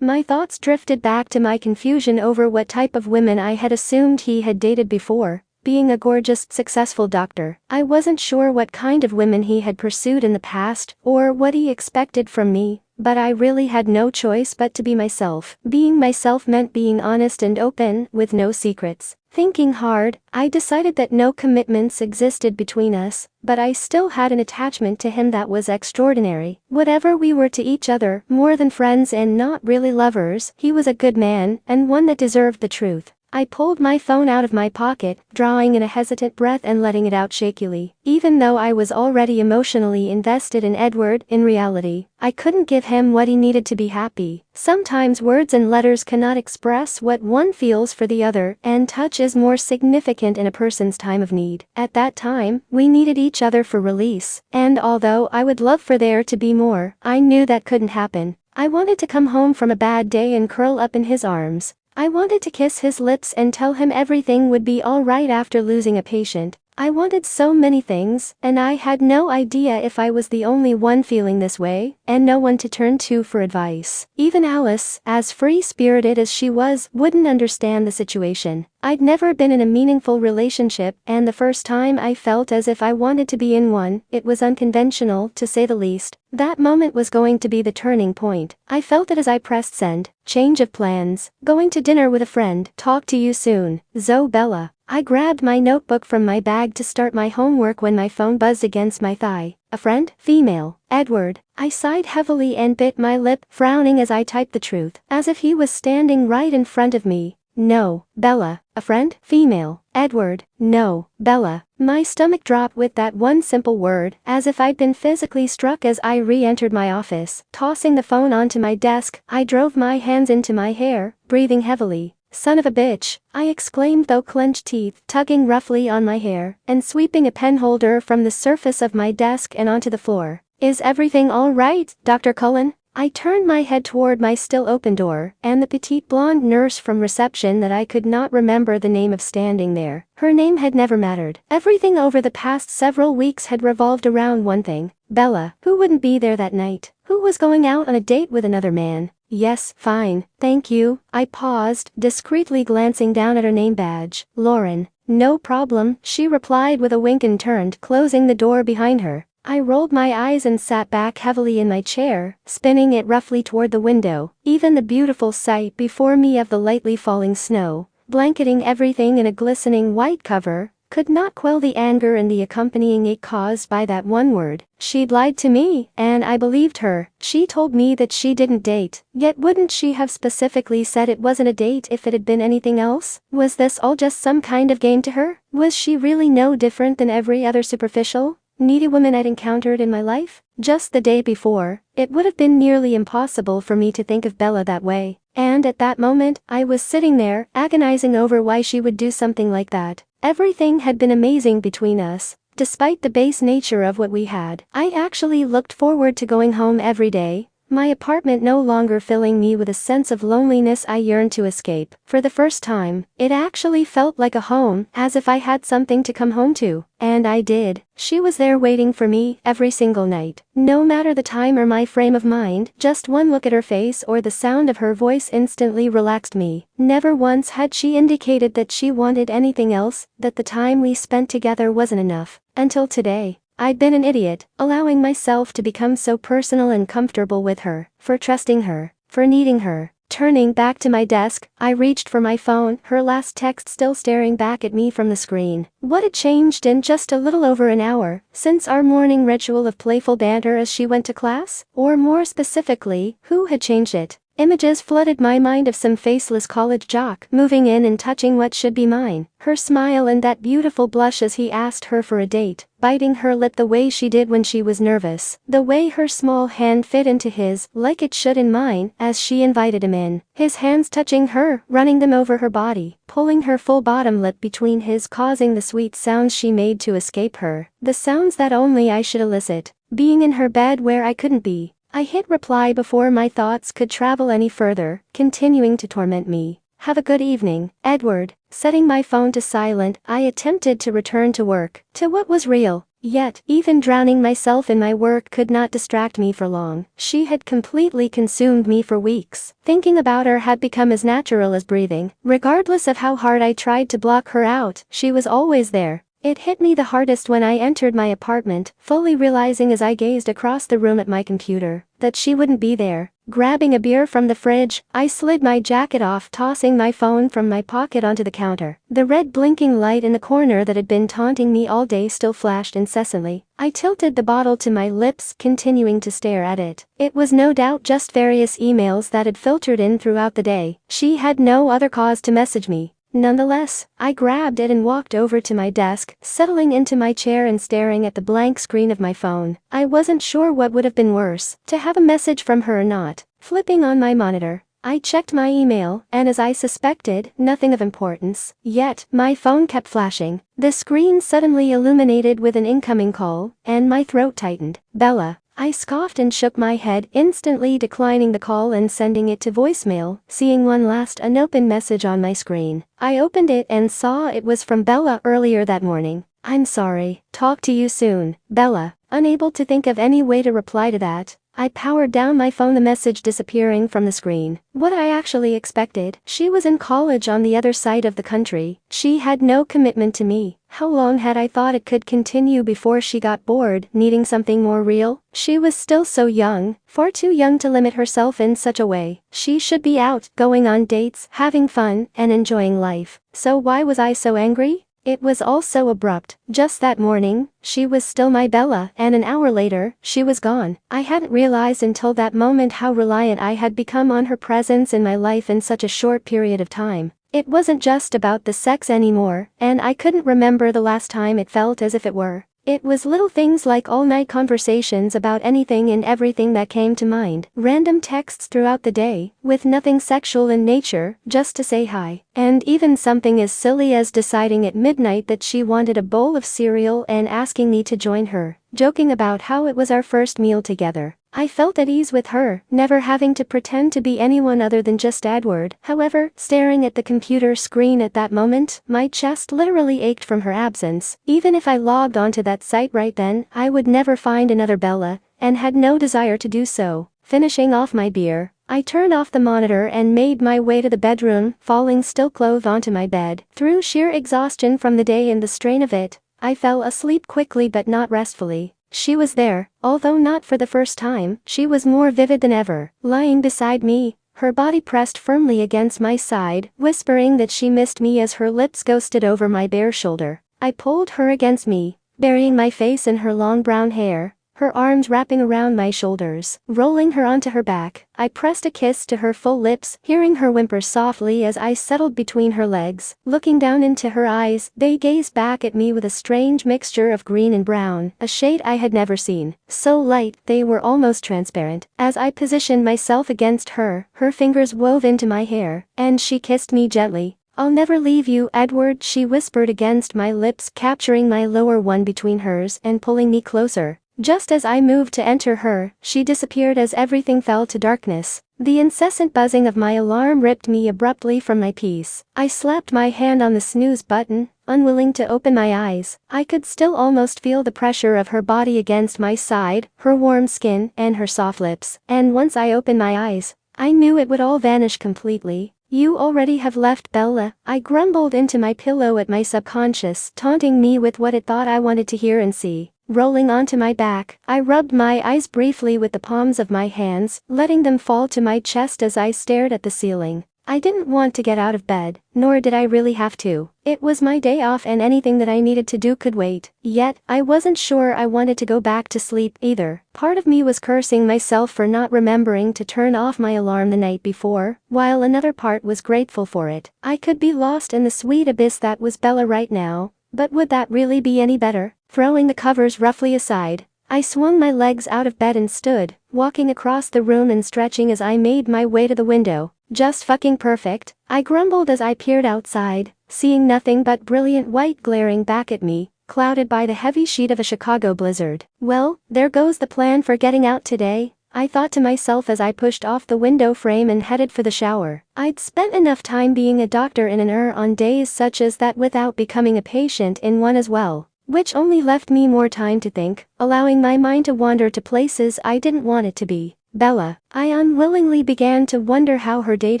My thoughts drifted back to my confusion over what type of women I had assumed he had dated before. Being a gorgeous, successful doctor, I wasn't sure what kind of women he had pursued in the past, or what he expected from me, but I really had no choice but to be myself. Being myself meant being honest and open, with no secrets. Thinking hard, I decided that no commitments existed between us, but I still had an attachment to him that was extraordinary. Whatever we were to each other, more than friends and not really lovers, he was a good man, and one that deserved the truth. I pulled my phone out of my pocket, drawing in a hesitant breath and letting it out shakily. Even though I was already emotionally invested in Edward, in reality, I couldn't give him what he needed to be happy. Sometimes words and letters cannot express what one feels for the other, and touch is more significant in a person's time of need. At that time, we needed each other for release, and although I would love for there to be more, I knew that couldn't happen. I wanted to come home from a bad day and curl up in his arms. I wanted to kiss his lips and tell him everything would be all right after losing a patient. I wanted so many things, and I had no idea if I was the only one feeling this way, and no one to turn to for advice. Even Alice, as free-spirited as she was, wouldn't understand the situation. I'd never been in a meaningful relationship, and the first time I felt as if I wanted to be in one, it was unconventional, to say the least. That moment was going to be the turning point. I felt it as I pressed send. Change of plans. Going to dinner with a friend. Talk to you soon. Zoe Bella. I grabbed my notebook from my bag to start my homework when my phone buzzed against my thigh. A friend? Female. Edward. I sighed heavily and bit my lip, frowning as I typed the truth, as if he was standing right in front of me. No. Bella. A friend? Female. Edward. No. Bella. My stomach dropped with that one simple word, as if I'd been physically struck as I re-entered my office. Tossing the phone onto my desk, I drove my hands into my hair, breathing heavily. Son of a bitch, I exclaimed through clenched teeth, tugging roughly on my hair, and sweeping a pen holder from the surface of my desk and onto the floor. Is everything all right, Dr. Cullen? I turned my head toward my still open door, and the petite blonde nurse from reception that I could not remember the name of standing there. Her name had never mattered. Everything over the past several weeks had revolved around one thing. Bella. Who wouldn't be there that night? Who was going out on a date with another man? Yes, fine, thank you. I paused, discreetly glancing down at her name badge. Lauren. No problem, she replied with a wink and turned, closing the door behind her. I rolled my eyes and sat back heavily in my chair, spinning it roughly toward the window. Even the beautiful sight before me of the lightly falling snow, blanketing everything in a glistening white cover, could not quell the anger and the accompanying ache caused by that one word. She'd lied to me, and I believed her. She told me that she didn't date, yet wouldn't she have specifically said it wasn't a date if it had been anything else? Was this all just some kind of game to her? Was she really no different than every other superficial, needy woman I'd encountered in my life? Just the day before, it would have been nearly impossible for me to think of Bella that way. And at that moment, I was sitting there, agonizing over why she would do something like that. Everything had been amazing between us, despite the base nature of what we had. I actually looked forward to going home every day, my apartment no longer filling me with a sense of loneliness I yearned to escape. For the first time, it actually felt like a home, as if I had something to come home to. And I did. She was there waiting for me, every single night. No matter the time or my frame of mind, just one look at her face or the sound of her voice instantly relaxed me. Never once had she indicated that she wanted anything else, that the time we spent together wasn't enough. Until today. I'd been an idiot, allowing myself to become so personal and comfortable with her, for trusting her, for needing her. Turning back to my desk, I reached for my phone, her last text still staring back at me from the screen. What had changed in just a little over an hour, since our morning ritual of playful banter as she went to class? Or more specifically, who had changed it? Images flooded my mind of some faceless college jock moving in and touching what should be mine. Her smile and that beautiful blush as he asked her for a date, biting her lip the way she did when she was nervous. The way her small hand fit into his, like it should in mine, as she invited him in. His hands touching her, running them over her body, pulling her full bottom lip between his, causing the sweet sounds she made to escape her. The sounds that only I should elicit. Being in her bed where I couldn't be. I hit reply before my thoughts could travel any further, continuing to torment me. Have a good evening, Edward. Setting my phone to silent, I attempted to return to work, to what was real. Yet, even drowning myself in my work could not distract me for long. She had completely consumed me for weeks. Thinking about her had become as natural as breathing. Regardless of how hard I tried to block her out, she was always there. It hit me the hardest when I entered my apartment, fully realizing as I gazed across the room at my computer, that she wouldn't be there. Grabbing a beer from the fridge, I slid my jacket off, tossing my phone from my pocket onto the counter. The red blinking light in the corner that had been taunting me all day still flashed incessantly. I tilted the bottle to my lips, continuing to stare at it. It was no doubt just various emails that had filtered in throughout the day. She had no other cause to message me. Nonetheless, I grabbed it and walked over to my desk, settling into my chair and staring at the blank screen of my phone. I wasn't sure what would have been worse, to have a message from her or not. Flipping on my monitor, I checked my email, and as I suspected, nothing of importance. Yet, my phone kept flashing. The screen suddenly illuminated with an incoming call, and my throat tightened. Bella. I scoffed and shook my head, instantly declining the call and sending it to voicemail, seeing one last unopened message on my screen. I opened it and saw it was from Bella earlier that morning. I'm sorry. Talk to you soon, Bella. Unable to think of any way to reply to that, I powered down my phone, the message disappearing from the screen. What I actually expected. She was in college on the other side of the country. She had no commitment to me. How long had I thought it could continue before she got bored, needing something more real? She was still so young, far too young to limit herself in such a way. She should be out, going on dates, having fun, and enjoying life. So why was I so angry? It was all so abrupt. Just that morning, she was still my Bella, and an hour later, she was gone. I hadn't realized until that moment how reliant I had become on her presence in my life in such a short period of time. It wasn't just about the sex anymore, and I couldn't remember the last time it felt as if it were. It was little things like all-night conversations about anything and everything that came to mind. Random texts throughout the day, with nothing sexual in nature, just to say hi. And even something as silly as deciding at midnight that she wanted a bowl of cereal and asking me to join her, joking about how it was our first meal together. I felt at ease with her, never having to pretend to be anyone other than just Edward. However, staring at the computer screen at that moment, my chest literally ached from her absence. Even if I logged onto that site right then, I would never find another Bella, and had no desire to do so. Finishing off my beer, I turned off the monitor and made my way to the bedroom, falling still clothed onto my bed. Through sheer exhaustion from the day and the strain of it, I fell asleep quickly but not restfully. She was there, although not for the first time. She was more vivid than ever, lying beside me, her body pressed firmly against my side, whispering that she missed me as her lips ghosted over my bare shoulder. I pulled her against me, burying my face in her long brown hair, her arms wrapping around my shoulders. Rolling her onto her back, I pressed a kiss to her full lips, hearing her whimper softly as I settled between her legs. Looking down into her eyes, they gazed back at me with a strange mixture of green and brown, a shade I had never seen. So light, they were almost transparent. As I positioned myself against her, her fingers wove into my hair, and she kissed me gently. I'll never leave you, Edward, she whispered against my lips, capturing my lower one between hers and pulling me closer. Just as I moved to enter her, she disappeared as everything fell to darkness. The incessant buzzing of my alarm ripped me abruptly from my peace. I slapped my hand on the snooze button, unwilling to open my eyes. I could still almost feel the pressure of her body against my side, her warm skin, and her soft lips. And once I opened my eyes, I knew it would all vanish completely. You already have left, Bella, I grumbled into my pillow at my subconscious, taunting me with what it thought I wanted to hear and see. Rolling onto my back, I rubbed my eyes briefly with the palms of my hands, letting them fall to my chest as I stared at the ceiling. I didn't want to get out of bed, nor did I really have to. It was my day off and anything that I needed to do could wait. Yet, I wasn't sure I wanted to go back to sleep either. Part of me was cursing myself for not remembering to turn off my alarm the night before, while another part was grateful for it. I could be lost in the sweet abyss that was Bella right now, but would that really be any better? Throwing the covers roughly aside, I swung my legs out of bed and stood, walking across the room and stretching as I made my way to the window. Just fucking perfect, I grumbled as I peered outside, seeing nothing but brilliant white glaring back at me, clouded by the heavy sheet of a Chicago blizzard. Well, there goes the plan for getting out today, I thought to myself as I pushed off the window frame and headed for the shower. I'd spent enough time being a doctor in an ER on days such as that without becoming a patient in one as well, which only left me more time to think, allowing my mind to wander to places I didn't want it to be. Bella. I unwillingly began to wonder how her date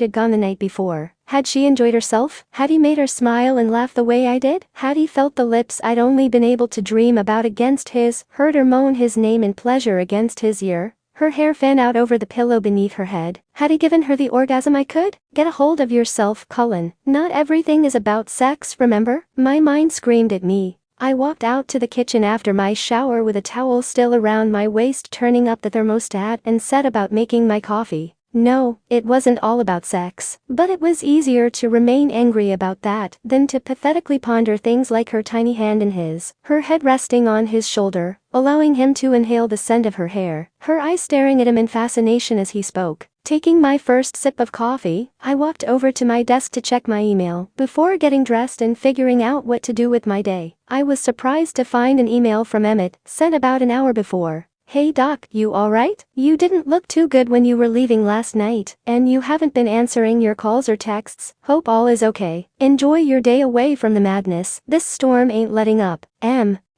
had gone the night before. Had she enjoyed herself? Had he made her smile and laugh the way I did? Had he felt the lips I'd only been able to dream about against his, heard her moan his name in pleasure against his ear, her hair fan out over the pillow beneath her head? Had he given her the orgasm I could? Get a hold of yourself, Cullen. Not everything is about sex, remember? My mind screamed at me. I walked out to the kitchen after my shower with a towel still around my waist, turning up the thermostat and set about making my coffee. No, it wasn't all about sex, but it was easier to remain angry about that than to pathetically ponder things like her tiny hand in his, her head resting on his shoulder, allowing him to inhale the scent of her hair, her eyes staring at him in fascination as he spoke. Taking my first sip of coffee, I walked over to my desk to check my email. Before getting dressed and figuring out what to do with my day, I was surprised to find an email from Emmett, sent about an hour before. Hey doc, you alright? You didn't look too good when you were leaving last night, and you haven't been answering your calls or texts. Hope all is okay. Enjoy your day away from the madness. This storm ain't letting up.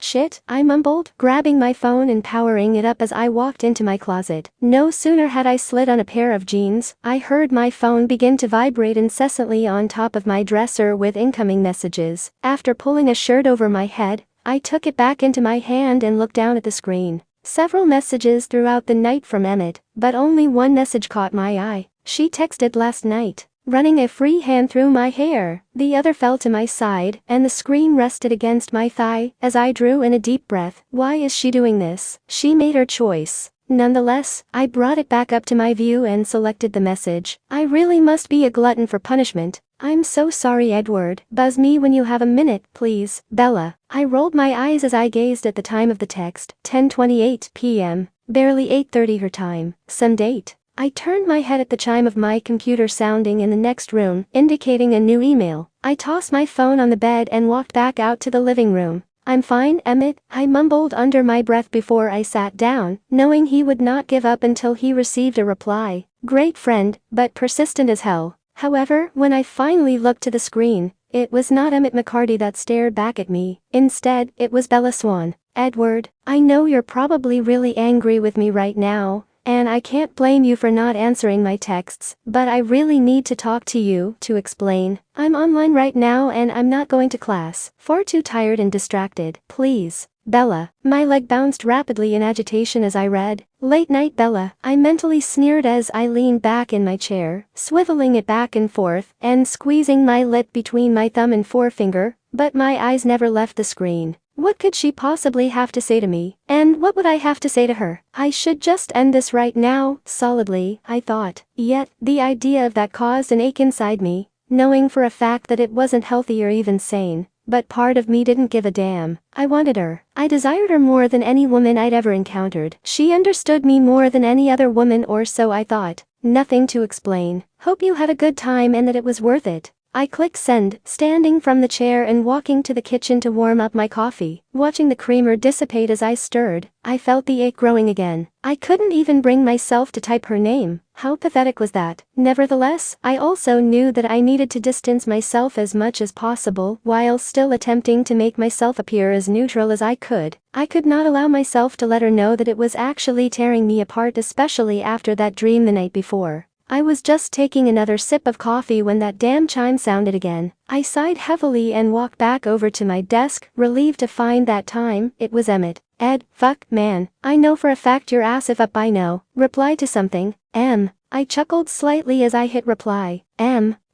Shit, I mumbled, grabbing my phone and powering it up as I walked into my closet. No sooner had I slid on a pair of jeans, I heard my phone begin to vibrate incessantly on top of my dresser with incoming messages. After pulling a shirt over my head, I took it back into my hand and looked down at the screen. Several messages throughout the night from Emmett, but only one message caught my eye. She texted last night. Running a free hand through my hair, the other fell to my side, and the screen rested against my thigh as I drew in a deep breath. Why is she doing this? She made her choice. Nonetheless, I brought it back up to my view and selected the message. I really must be a glutton for punishment. I'm so sorry, Edward. Buzz me when you have a minute, please. Bella. I rolled my eyes as I gazed at the time of the text. 10:28 p.m. Barely 8:30 her time. Some date. I turned my head at the chime of my computer sounding in the next room, indicating a new email. I tossed my phone on the bed and walked back out to the living room. I'm fine, Emmett, I mumbled under my breath before I sat down, knowing he would not give up until he received a reply. Great friend, but persistent as hell. However, when I finally looked to the screen, it was not Emmett McCarty that stared back at me. Instead, it was Bella Swan. Edward, I know you're probably really angry with me right now, and I can't blame you for not answering my texts, but I really need to talk to you, to explain. I'm online right now and I'm not going to class. Far too tired and distracted. Please. Bella. My leg bounced rapidly in agitation as I read. Late night Bella. I mentally sneered as I leaned back in my chair, swiveling it back and forth, and squeezing my lip between my thumb and forefinger, but my eyes never left the screen. What could she possibly have to say to me? And what would I have to say to her? I should just end this right now, solidly, I thought. Yet, the idea of that caused an ache inside me, knowing for a fact that it wasn't healthy or even sane. But part of me didn't give a damn. I wanted her. I desired her more than any woman I'd ever encountered. She understood me more than any other woman, or so I thought. Nothing to explain. Hope you had a good time and that it was worth it. I clicked send, standing from the chair and walking to the kitchen to warm up my coffee. Watching the creamer dissipate as I stirred, I felt the ache growing again. I couldn't even bring myself to type her name. How pathetic was that? Nevertheless, I also knew that I needed to distance myself as much as possible while still attempting to make myself appear as neutral as I could. I could not allow myself to let her know that it was actually tearing me apart, especially after that dream the night before. I was just taking another sip of coffee when that damn chime sounded again. I sighed heavily and walked back over to my desk, relieved to find that time it was Emmett. Ed, fuck, man, I know for a fact your ass if up by now. Reply to something. I chuckled slightly as I hit reply.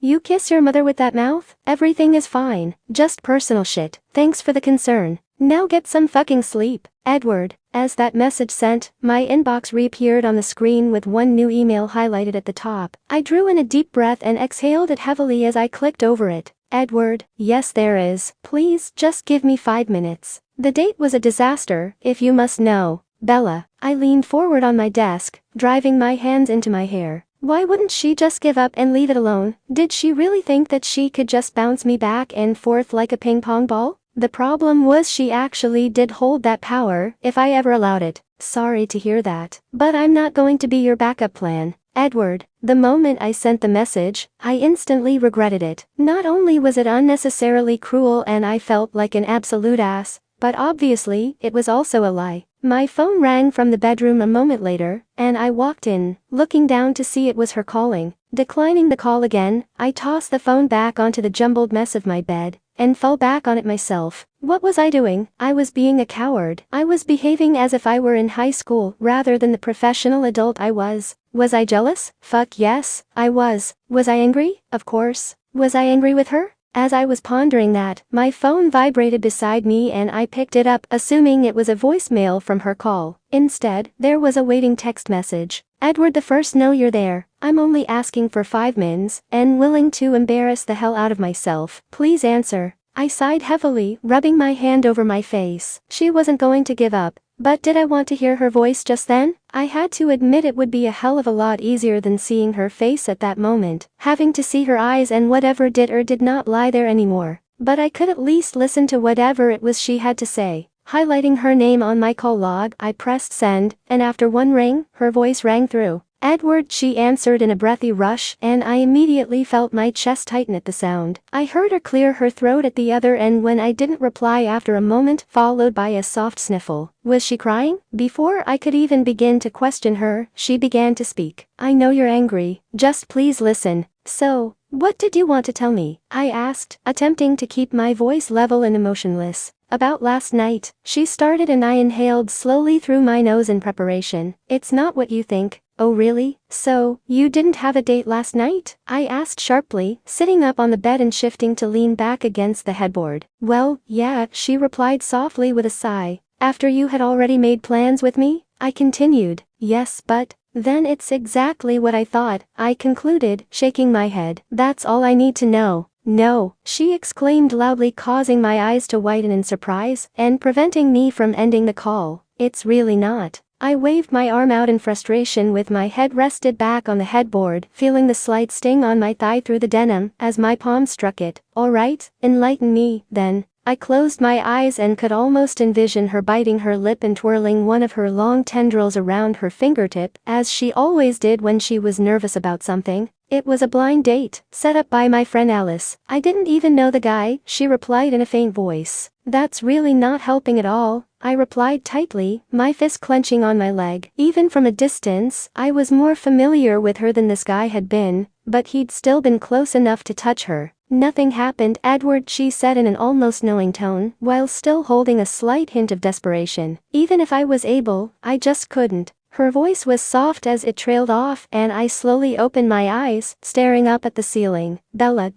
You kiss your mother with that mouth? Everything is fine. Just personal shit. Thanks for the concern. Now get some fucking sleep. Edward. As that message sent, my inbox reappeared on the screen with one new email highlighted at the top. I drew in a deep breath and exhaled it heavily as I clicked over it. Edward, yes there is. Please, just give me 5 minutes. The date was a disaster, if you must know. Bella. I leaned forward on my desk, driving my hands into my hair. Why wouldn't she just give up and leave it alone? Did she really think that she could just bounce me back and forth like a ping pong ball? The problem was she actually did hold that power, if I ever allowed it. Sorry to hear that, but I'm not going to be your backup plan, Edward. The moment I sent the message, I instantly regretted it. Not only was it unnecessarily cruel and I felt like an absolute ass, but obviously, it was also a lie. My phone rang from the bedroom a moment later, and I walked in, looking down to see it was her calling. Declining the call again, I tossed the phone back onto the jumbled mess of my bed, and fell back on it myself. What was I doing? I was being a coward. I was behaving as if I were in high school rather than the professional adult I was. Was I jealous? Fuck yes, I was. Was I angry? Of course. Was I angry with her? As I was pondering that, my phone vibrated beside me and I picked it up, assuming it was a voicemail from her call. Instead, there was a waiting text message. Edward, the first know you're there. I'm only asking for 5 mins, and willing to embarrass the hell out of myself. Please answer. I sighed heavily, rubbing my hand over my face. She wasn't going to give up. But did I want to hear her voice just then? I had to admit it would be a hell of a lot easier than seeing her face at that moment, having to see her eyes and whatever did or did not lie there anymore. But I could at least listen to whatever it was she had to say. Highlighting her name on my call log, I pressed send, and after one ring, her voice rang through. Edward, she answered in a breathy rush, and I immediately felt my chest tighten at the sound. I heard her clear her throat at the other end when I didn't reply after a moment, followed by a soft sniffle. Was she crying? Before I could even begin to question her, she began to speak. I know you're angry, just please listen. So, what did you want to tell me? I asked, attempting to keep my voice level and emotionless. About last night, she started and I inhaled slowly through my nose in preparation. It's not what you think. Oh really? So, you didn't have a date last night? I asked sharply, sitting up on the bed and shifting to lean back against the headboard. Well, yeah, she replied softly with a sigh. After you had already made plans with me? I continued. Yes, but then it's exactly what I thought, I concluded, shaking my head. That's all I need to know. No, she exclaimed loudly, causing my eyes to widen in surprise and preventing me from ending the call. It's really not. I waved my arm out in frustration with my head rested back on the headboard, feeling the slight sting on my thigh through the denim as my palm struck it. All right, enlighten me, then. I closed my eyes and could almost envision her biting her lip and twirling one of her long tendrils around her fingertip, as she always did when she was nervous about something. It was a blind date, set up by my friend Alice. I didn't even know the guy, she replied in a faint voice. That's really not helping at all, I replied tightly, my fist clenching on my leg. Even from a distance, I was more familiar with her than this guy had been, but he'd still been close enough to touch her. Nothing happened, Edward, she said in an almost knowing tone, while still holding a slight hint of desperation. Even if I was able, I just couldn't. Her voice was soft as it trailed off, and I slowly opened my eyes, staring up at the ceiling. Bella,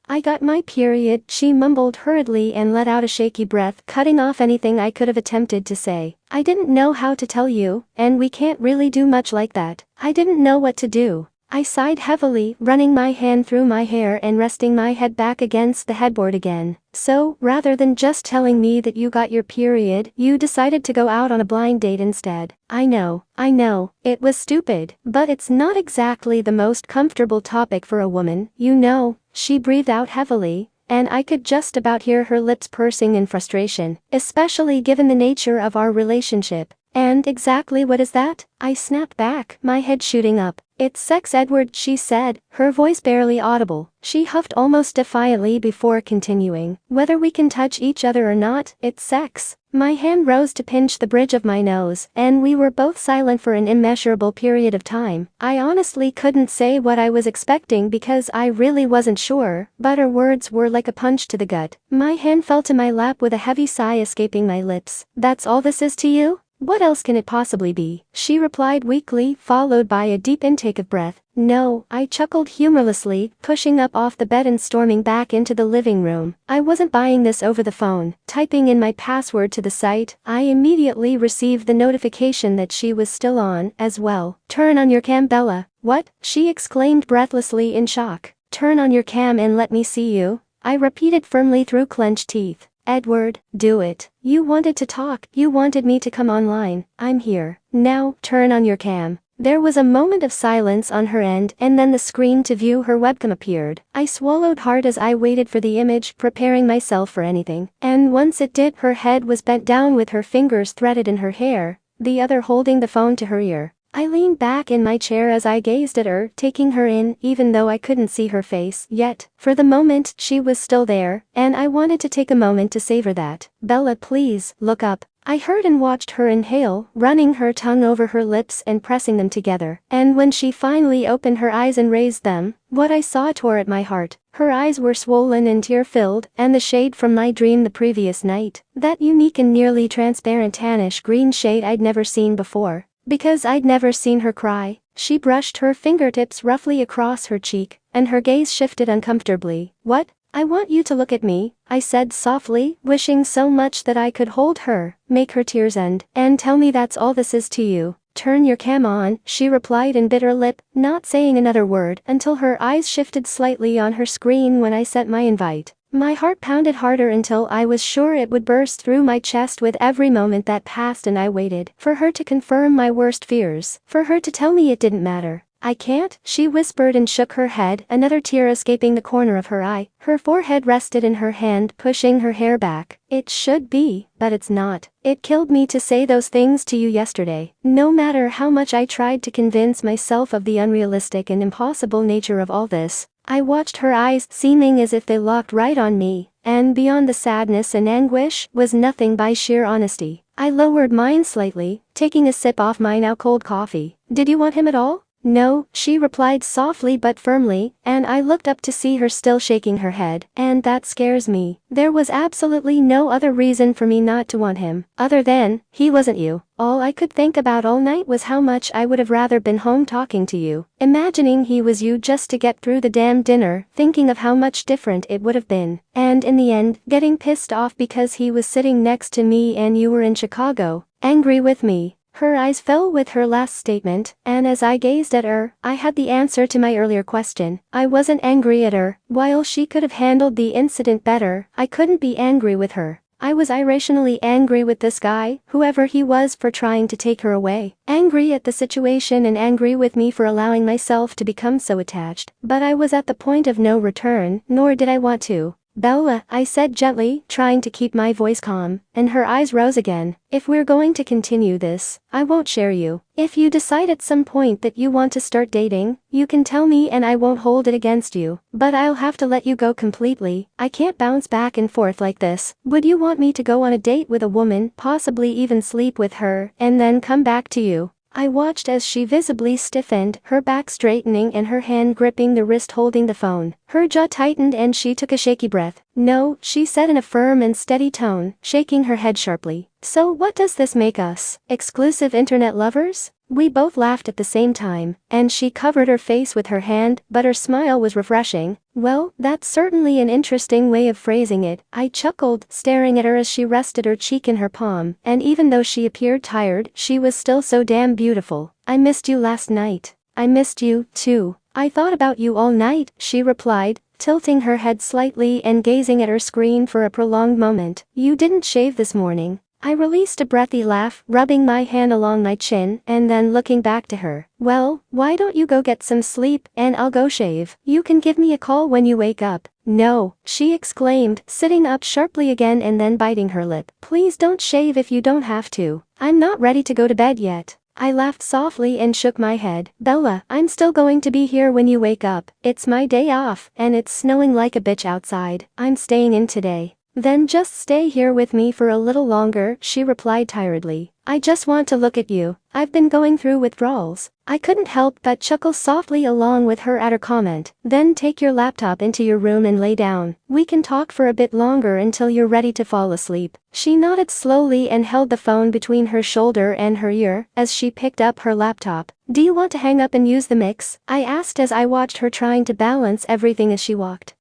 I got my period, she mumbled hurriedly and let out a shaky breath, cutting off anything I could have attempted to say. I didn't know how to tell you, and we can't really do much like that. I didn't know what to do. I sighed heavily, running my hand through my hair and resting my head back against the headboard again. So, rather than just telling me that you got your period, you decided to go out on a blind date instead. I know, it was stupid, but it's not exactly the most comfortable topic for a woman, you know. She breathed out heavily, and I could just about hear her lips pursing in frustration, especially given the nature of our relationship. And exactly what is that? I snapped back, my head shooting up. It's sex, Edward, she said, her voice barely audible. She huffed almost defiantly before continuing. Whether we can touch each other or not, it's sex. My hand rose to pinch the bridge of my nose, and we were both silent for an immeasurable period of time. I honestly couldn't say what I was expecting because I really wasn't sure, but her words were like a punch to the gut. My hand fell to my lap with a heavy sigh escaping my lips. That's all this is to you? What else can it possibly be? She replied weakly, followed by a deep intake of breath. No, I chuckled humorlessly, pushing up off the bed and storming back into the living room. I wasn't buying this over the phone. Typing in my password to the site, I immediately received the notification that she was still on, as well. Turn on your cam, Bella. What? She exclaimed breathlessly in shock. Turn on your cam and let me see you. I repeated firmly through clenched teeth. Edward, do it. You wanted to talk, you wanted me to come online. I'm here. Now, turn on your cam. There was a moment of silence on her end and then the screen to view her webcam appeared. I swallowed hard as I waited for the image, preparing myself for anything. And once it did, her head was bent down with her fingers threaded in her hair, the other holding the phone to her ear. I leaned back in my chair as I gazed at her, taking her in, even though I couldn't see her face yet. For the moment, she was still there, and I wanted to take a moment to savor that. "Bella, please, look up." I heard and watched her inhale, running her tongue over her lips and pressing them together. And when she finally opened her eyes and raised them, what I saw tore at my heart. Her eyes were swollen and tear-filled, and the shade from my dream the previous night. That unique and nearly transparent tannish green shade I'd never seen before. Because I'd never seen her cry, she brushed her fingertips roughly across her cheek, and her gaze shifted uncomfortably. "What? I want you to look at me," I said softly, wishing so much that I could hold her, make her tears end, "and tell me that's all this is to you." "Turn your cam on," she replied and bit her lip, not saying another word until her eyes shifted slightly on her screen when I sent my invite. My heart pounded harder until I was sure it would burst through my chest with every moment that passed, and I waited for her to confirm my worst fears, for her to tell me it didn't matter. "I can't," she whispered and shook her head, another tear escaping the corner of her eye. Her forehead rested in her hand, pushing her hair back. "It should be, but it's not. It killed me to say those things to you yesterday. No matter how much I tried to convince myself of the unrealistic and impossible nature of all this." I watched her eyes, seeming as if they locked right on me, and beyond the sadness and anguish was nothing but sheer honesty. I lowered mine slightly, taking a sip off my now cold coffee. "Did you want him at all?" "No," she replied softly but firmly, and I looked up to see her still shaking her head. "And that scares me." There was absolutely no other reason for me not to want him, other than, he wasn't you. All I could think about all night was how much I would have rather been home talking to you, imagining he was you just to get through the damn dinner, thinking of how much different it would have been, and in the end, getting pissed off because he was sitting next to me and you were in Chicago, angry with me. Her eyes fell with her last statement, and as I gazed at her, I had the answer to my earlier question. I wasn't angry at her. While she could have handled the incident better, I couldn't be angry with her. I was irrationally angry with this guy, whoever he was, for trying to take her away. Angry at the situation and angry with me for allowing myself to become so attached. But I was at the point of no return, nor did I want to. "Bella," I said gently, trying to keep my voice calm, and her eyes rose again. "If we're going to continue this, I won't share you. If you decide at some point that you want to start dating, you can tell me and I won't hold it against you. But I'll have to let you go completely. I can't bounce back and forth like this." "Would you want me to go on a date with a woman, possibly even sleep with her, and then come back to you?" I watched as she visibly stiffened, her back straightening and her hand gripping the wrist holding the phone. Her jaw tightened and she took a shaky breath. "No," she said in a firm and steady tone, shaking her head sharply. "So what does this make us? Exclusive internet lovers?" We both laughed at the same time, and she covered her face with her hand, but her smile was refreshing. "Well, that's certainly an interesting way of phrasing it," I chuckled, staring at her as she rested her cheek in her palm, and even though she appeared tired, she was still so damn beautiful. "I missed you last night." "I missed you, too. I thought about you all night," she replied, tilting her head slightly and gazing at her screen for a prolonged moment. "You didn't shave this morning." I released a breathy laugh, rubbing my hand along my chin, and then looking back to her. "Well, why don't you go get some sleep, and I'll go shave. You can give me a call when you wake up." "No," she exclaimed, sitting up sharply again and then biting her lip. "Please don't shave if you don't have to. I'm not ready to go to bed yet." I laughed softly and shook my head. "Bella, I'm still going to be here when you wake up. It's my day off, and it's snowing like a bitch outside. I'm staying in today." "Then just stay here with me for a little longer," she replied tiredly. "I just want to look at you. I've been going through withdrawals." I couldn't help but chuckle softly along with her at her comment. "Then take your laptop into your room and lay down. We can talk for a bit longer until you're ready to fall asleep." She nodded slowly and held the phone between her shoulder and her ear as she picked up her laptop. "Do you want to hang up and use the mix?" I asked as I watched her trying to balance everything as she walked.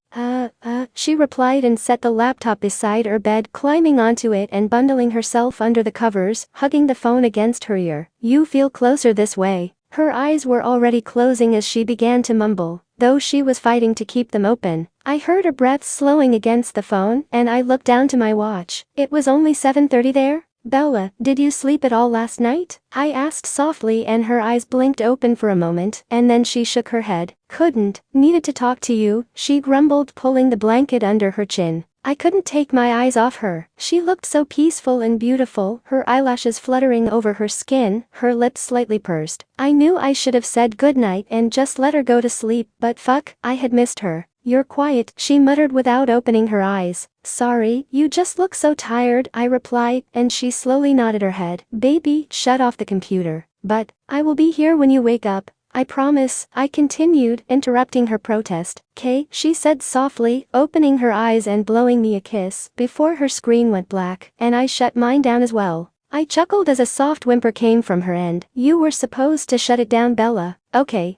She replied and set the laptop beside her bed, climbing onto it and bundling herself under the covers, hugging the phone against her ear. "You feel closer this way." Her eyes were already closing as she began to mumble, though she was fighting to keep them open. I heard her breath slowing against the phone, and I looked down to my watch. It was only 7:30 there. "Bella, did you sleep at all last night?" I asked softly, and her eyes blinked open for a moment, and then she shook her head. "Couldn't. Needed to talk to you," she grumbled, pulling the blanket under her chin. I couldn't take my eyes off her. She looked so peaceful and beautiful, her eyelashes fluttering over her skin, her lips slightly pursed. I knew I should have said goodnight and just let her go to sleep, but fuck, I had missed her. "You're quiet," she muttered without opening her eyes. "Sorry, you just look so tired," I replied, and she slowly nodded her head. "Baby, shut off the computer. But I will be here when you wake up. I promise," I continued, interrupting her protest. "Kay," she said softly, opening her eyes and blowing me a kiss before her screen went black, and I shut mine down as well. I chuckled as a soft whimper came from her end. "You were supposed to shut it down, Bella." Okay,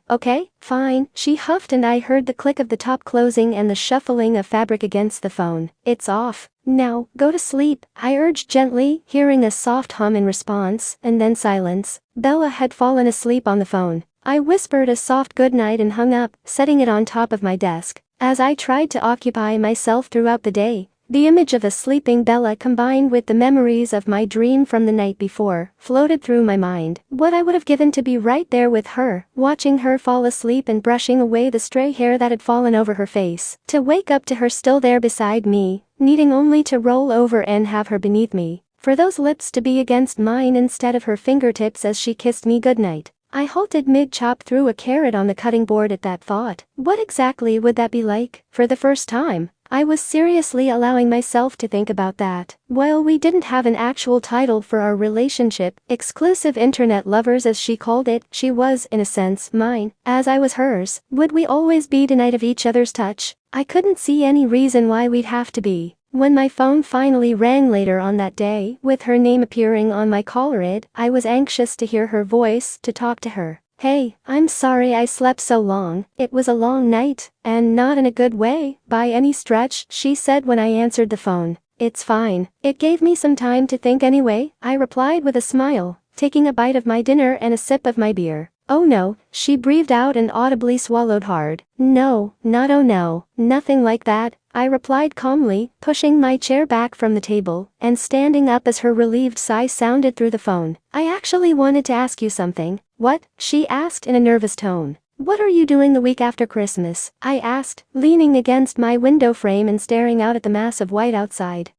fine," she huffed, and I heard the click of the top closing and the shuffling of fabric against the phone. "It's off. Now, go to sleep," I urged gently, hearing a soft hum in response, and then silence. Bella had fallen asleep on the phone. I whispered a soft goodnight and hung up, setting it on top of my desk. As I tried to occupy myself throughout the day, the image of a sleeping Bella combined with the memories of my dream from the night before floated through my mind. What I would have given to be right there with her, watching her fall asleep and brushing away the stray hair that had fallen over her face. To wake up to her still there beside me, needing only to roll over and have her beneath me. For those lips to be against mine instead of her fingertips as she kissed me goodnight. I halted mid-chop through a carrot on the cutting board at that thought. What exactly would that be like? For the first time, I was seriously allowing myself to think about that. While we didn't have an actual title for our relationship, exclusive internet lovers as she called it, she was, in a sense, mine, as I was hers. Would we always be denied of each other's touch? I couldn't see any reason why we'd have to be. When my phone finally rang later on that day, with her name appearing on my caller ID, I was anxious to hear her voice, to talk to her. "Hey, I'm sorry I slept so long. It was a long night, and not in a good way, by any stretch," she said when I answered the phone. "It's fine. It gave me some time to think anyway," I replied with a smile, taking a bite of my dinner and a sip of my beer. "Oh no," she breathed out and audibly swallowed hard. "No, not oh no, nothing like that," I replied calmly, pushing my chair back from the table, and standing up as her relieved sigh sounded through the phone. "I actually wanted to ask you something." "What?" she asked in a nervous tone. "What are you doing the week after Christmas?" I asked, leaning against my window frame and staring out at the mass of white outside.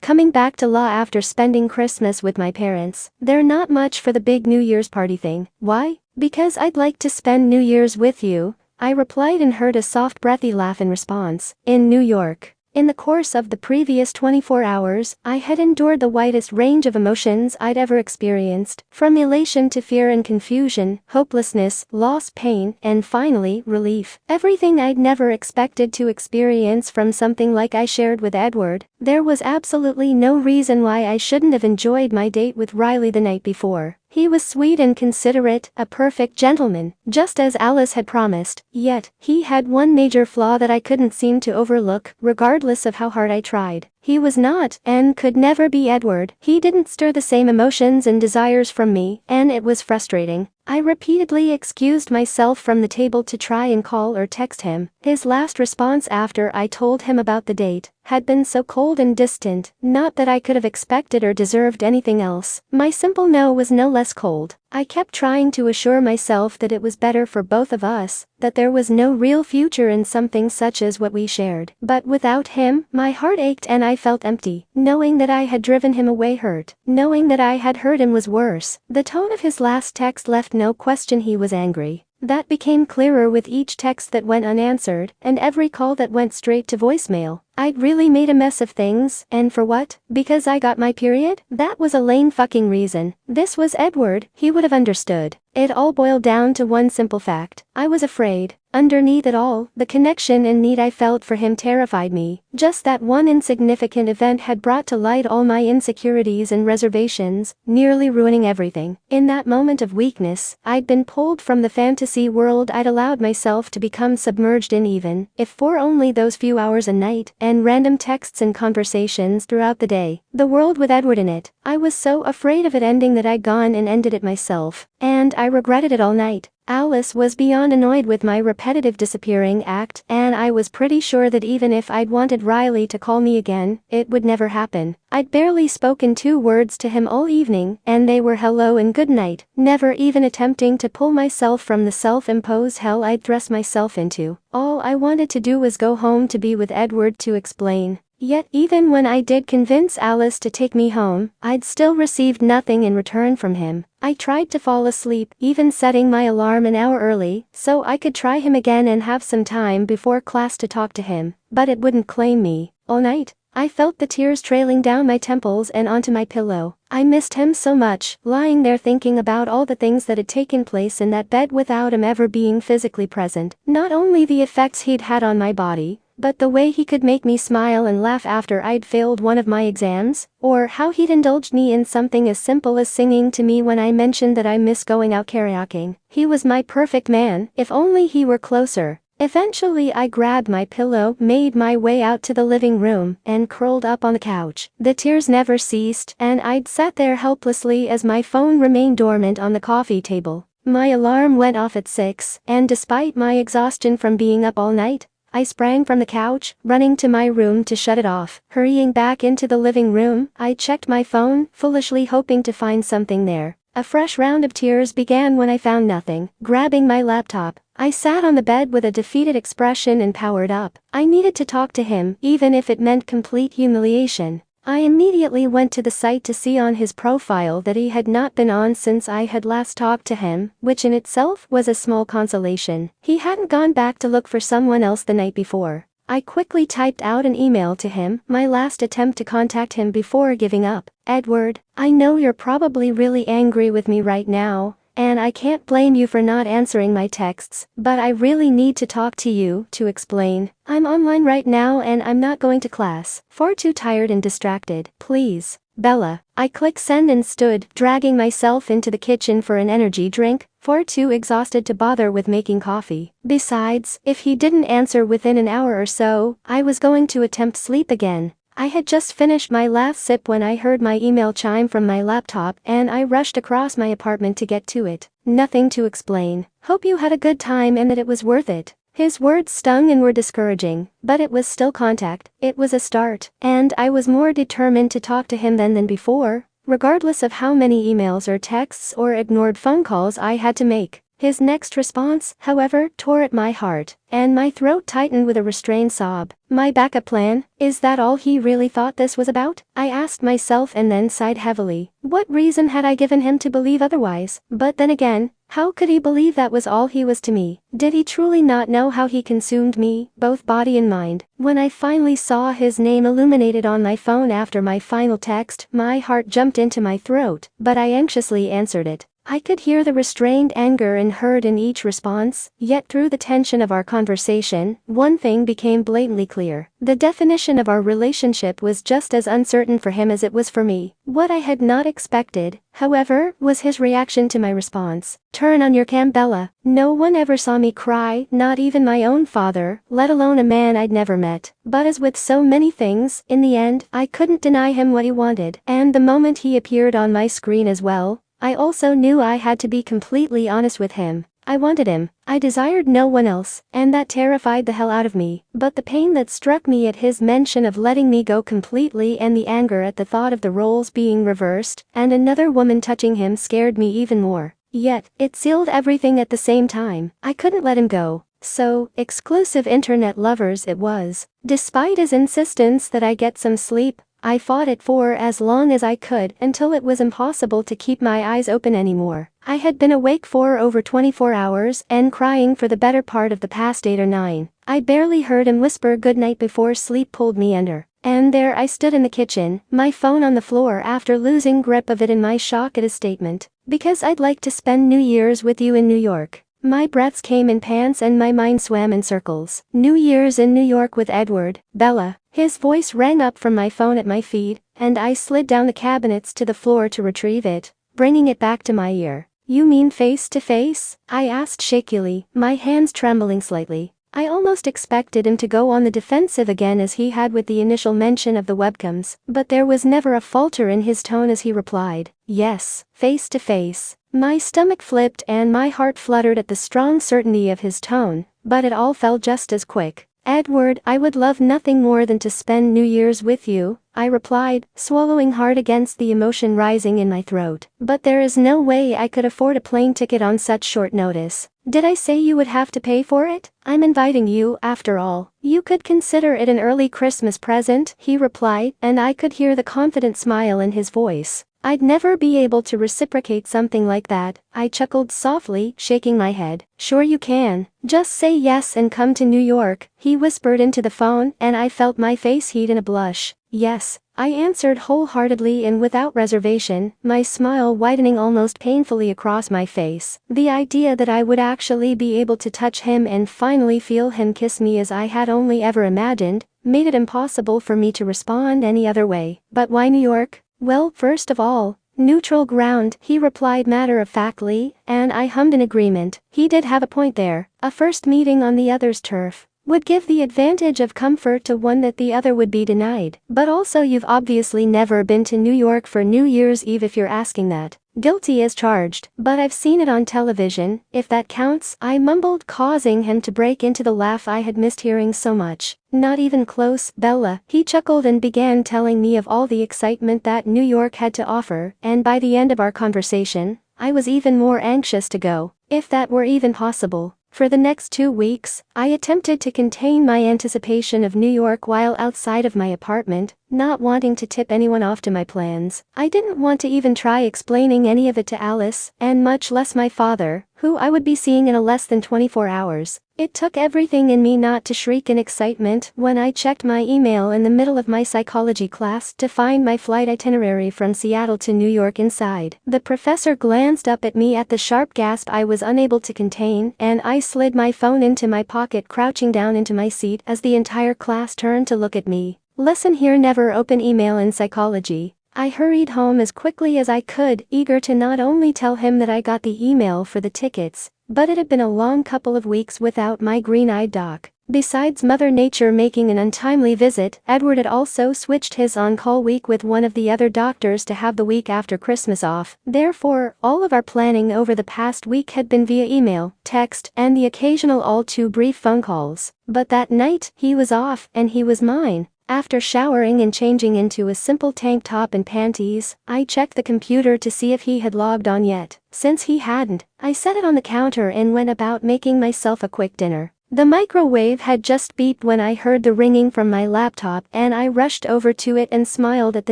Coming back to law after spending Christmas with my parents. They're not much for the big New Year's party thing." "Why?" "Because I'd like to spend New Year's with you," I replied and heard a soft breathy laugh in response. "In New York." In the course of the previous 24 hours, I had endured the widest range of emotions I'd ever experienced, from elation to fear and confusion, hopelessness, loss, pain, and finally, relief. Everything I'd never expected to experience from something like I shared with Edward. There was absolutely no reason why I shouldn't have enjoyed my date with Riley the night before. He was sweet and considerate, a perfect gentleman, just as Alice had promised. Yet, he had one major flaw that I couldn't seem to overlook, regardless of how hard I tried. He was not, and could never be Edward. He didn't stir the same emotions and desires from me, and it was frustrating. I repeatedly excused myself from the table to try and call or text him. His last response after I told him about the date had been so cold and distant, not that I could have expected or deserved anything else. My simple no was no less cold. I kept trying to assure myself that it was better for both of us, that there was no real future in something such as what we shared. But without him, my heart ached and I felt empty. Knowing that I had driven him away hurt. Knowing that I had hurt him was worse. The tone of his last text left no question he was angry. That became clearer with each text that went unanswered, and every call that went straight to voicemail. I'd really made a mess of things, and for what? Because I got my period? That was a lame fucking reason. This was Edward, he would have understood. It all boiled down to one simple fact. I was afraid. Underneath it all, the connection and need I felt for him terrified me. Just that one insignificant event had brought to light all my insecurities and reservations, nearly ruining everything. In that moment of weakness, I'd been pulled from the fantasy world I'd allowed myself to become submerged in, even if for only those few hours a night, and random texts and conversations throughout the day. The world with Edward in it. I was so afraid of it ending that I'd gone and ended it myself. And I regretted it all night. Alice was beyond annoyed with my repetitive disappearing act, and I was pretty sure that even if I'd wanted Riley to call me again, it would never happen. I'd barely spoken 2 words to him all evening, and they were hello and good night, never even attempting to pull myself from the self-imposed hell I'd thrust myself into. All I wanted to do was go home to be with Edward, to explain. Yet even when I did convince Alice to take me home, I'd still received nothing in return from him. I tried to fall asleep, even setting my alarm an hour early, so I could try him again and have some time before class to talk to him, but it wouldn't claim me. All night, I felt the tears trailing down my temples and onto my pillow. I missed him so much, lying there thinking about all the things that had taken place in that bed without him ever being physically present. Not only the effects he'd had on my body, but the way he could make me smile and laugh after I'd failed one of my exams, or how he'd indulged me in something as simple as singing to me when I mentioned that I miss going out karaokeing. He was my perfect man, if only he were closer. Eventually I grabbed my pillow, made my way out to the living room, and curled up on the couch. The tears never ceased, and I'd sat there helplessly as my phone remained dormant on the coffee table. My alarm went off at 6, and despite my exhaustion from being up all night, I sprang from the couch, running to my room to shut it off. Hurrying back into the living room, I checked my phone, foolishly hoping to find something there. A fresh round of tears began when I found nothing. Grabbing my laptop, I sat on the bed with a defeated expression and powered up. I needed to talk to him, even if it meant complete humiliation. I immediately went to the site to see on his profile that he had not been on since I had last talked to him, which in itself was a small consolation. He hadn't gone back to look for someone else the night before. I quickly typed out an email to him, my last attempt to contact him before giving up. Edward, I know you're probably really angry with me right now, and I can't blame you for not answering my texts, but I really need to talk to you, to explain. I'm online right now and I'm not going to class, far too tired and distracted. Please, Bella. I clicked send and stood, dragging myself into the kitchen for an energy drink, far too exhausted to bother with making coffee. Besides, if he didn't answer within an hour or so, I was going to attempt sleep again. I had just finished my last sip when I heard my email chime from my laptop and I rushed across my apartment to get to it. Nothing to explain. Hope you had a good time and that it was worth it. His words stung and were discouraging, but it was still contact. It was a start, and I was more determined to talk to him then than before, regardless of how many emails or texts or ignored phone calls I had to make. His next response, however, tore at my heart, and my throat tightened with a restrained sob. My backup plan? Is that all he really thought this was about? I asked myself and then sighed heavily. What reason had I given him to believe otherwise? But then again, how could he believe that was all he was to me? Did he truly not know how he consumed me, both body and mind? When I finally saw his name illuminated on my phone after my final text, my heart jumped into my throat, but I anxiously answered it. I could hear the restrained anger and hurt in each response, yet through the tension of our conversation, one thing became blatantly clear. The definition of our relationship was just as uncertain for him as it was for me. What I had not expected, however, was his reaction to my response. Turn on your cam, Bella. No one ever saw me cry, not even my own father, let alone a man I'd never met. But as with so many things, in the end, I couldn't deny him what he wanted, and the moment he appeared on my screen as well, I also knew I had to be completely honest with him. I wanted him. I desired no one else, and that terrified the hell out of me. But the pain that struck me at his mention of letting me go completely and the anger at the thought of the roles being reversed and another woman touching him scared me even more. Yet, it sealed everything at the same time. I couldn't let him go. So, exclusive internet lovers it was. Despite his insistence that I get some sleep, I fought it for as long as I could until it was impossible to keep my eyes open anymore. I had been awake for over 24 hours and crying for the better part of the past 8 or 9. I barely heard him whisper goodnight before sleep pulled me under. And there I stood in the kitchen, my phone on the floor after losing grip of it in my shock at his statement. Because I'd like to spend New Year's with you in New York. My breaths came in pants and my mind swam in circles. New Year's in New York with Edward, Bella. His voice rang up from my phone at my feet, and I slid down the cabinets to the floor to retrieve it, bringing it back to my ear. You mean face to face? I asked shakily, my hands trembling slightly. I almost expected him to go on the defensive again as he had with the initial mention of the webcams, but there was never a falter in his tone as he replied, yes, face to face. My stomach flipped and my heart fluttered at the strong certainty of his tone, but it all fell just as quick. Edward, I would love nothing more than to spend New Year's with you, I replied, swallowing hard against the emotion rising in my throat. But there is no way I could afford a plane ticket on such short notice. Did I say you would have to pay for it? I'm inviting you, after all. You could consider it an early Christmas present, he replied, and I could hear the confident smile in his voice. I'd never be able to reciprocate something like that, I chuckled softly, shaking my head. Sure you can. Just say yes and come to New York, he whispered into the phone, and I felt my face heat in a blush. Yes, I answered wholeheartedly and without reservation, my smile widening almost painfully across my face. The idea that I would actually be able to touch him and finally feel him kiss me as I had only ever imagined, made it impossible for me to respond any other way. But why New York? Well, first of all, neutral ground, he replied matter-of-factly, and I hummed in agreement. He did have a point there. A first meeting on the other's turf would give the advantage of comfort to one that the other would be denied. But also you've obviously never been to New York for New Year's Eve if you're asking that. Guilty as charged, but I've seen it on television, if that counts, I mumbled, causing him to break into the laugh I had missed hearing so much. Not even close, Bella, he chuckled and began telling me of all the excitement that New York had to offer, and by the end of our conversation, I was even more anxious to go, if that were even possible. For the next 2 weeks, I attempted to contain my anticipation of New York while outside of my apartment, not wanting to tip anyone off to my plans. I didn't want to even try explaining any of it to Alice, and much less my father, who I would be seeing in a less than 24 hours. It took everything in me not to shriek in excitement when I checked my email in the middle of my psychology class to find my flight itinerary from Seattle to New York inside. The professor glanced up at me at the sharp gasp I was unable to contain, and I slid my phone into my pocket, crouching down into my seat as the entire class turned to look at me. Lesson here: never open email in psychology. I hurried home as quickly as I could, eager to not only tell him that I got the email for the tickets, but it had been a long couple of weeks without my green-eyed doc. Besides Mother Nature making an untimely visit, Edward had also switched his on-call week with one of the other doctors to have the week after Christmas off. Therefore, all of our planning over the past week had been via email, text, and the occasional all-too-brief phone calls. But that night, he was off, and he was mine. After showering and changing into a simple tank top and panties, I checked the computer to see if he had logged on yet. Since he hadn't, I set it on the counter and went about making myself a quick dinner. The microwave had just beeped when I heard the ringing from my laptop, and I rushed over to it and smiled at the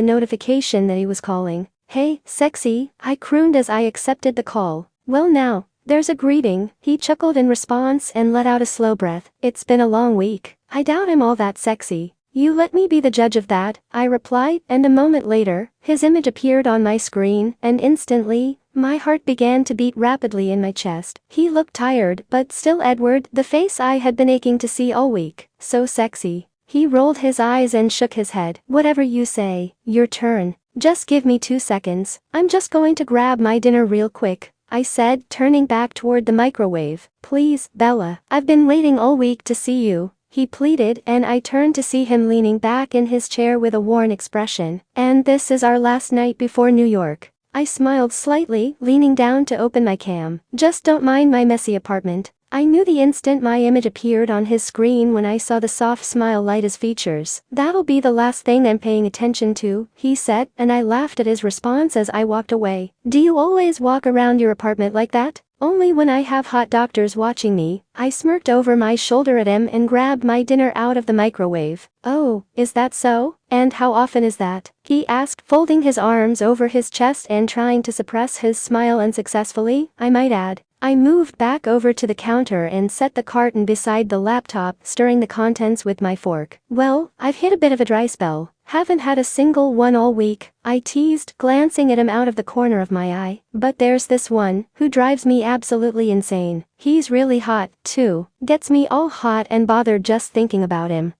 notification that he was calling. "Hey, sexy," I crooned as I accepted the call. "Well now, there's a greeting," he chuckled in response and let out a slow breath. "It's been a long week." "I doubt I'm all that sexy." "You let me be the judge of that," I replied, and a moment later, his image appeared on my screen, and instantly, my heart began to beat rapidly in my chest. He looked tired, but still Edward, the face I had been aching to see all week. So sexy. He rolled his eyes and shook his head. "Whatever you say. Your turn. Just give me 2 seconds. I'm just going to grab my dinner real quick," I said, turning back toward the microwave. "Please, Bella, I've been waiting all week to see you," he pleaded, and I turned to see him leaning back in his chair with a worn expression. "And this is our last night before New York." I smiled slightly, leaning down to open my cam. "Just don't mind my messy apartment." I knew the instant my image appeared on his screen when I saw the soft smile light his features. "That'll be the last thing I'm paying attention to," he said, and I laughed at his response as I walked away. "Do you always walk around your apartment like that?" "Only when I have hot doctors watching me." I smirked over my shoulder at him and grabbed my dinner out of the microwave. "Oh, is that so? And how often is that?" he asked, folding his arms over his chest and trying to suppress his smile unsuccessfully, I might add. I moved back over to the counter and set the carton beside the laptop, stirring the contents with my fork. "Well, I've hit a bit of a dry spell. Haven't had a single one all week," I teased, glancing at him out of the corner of my eye. "But there's this one, who drives me absolutely insane. He's really hot, too. Gets me all hot and bothered just thinking about him."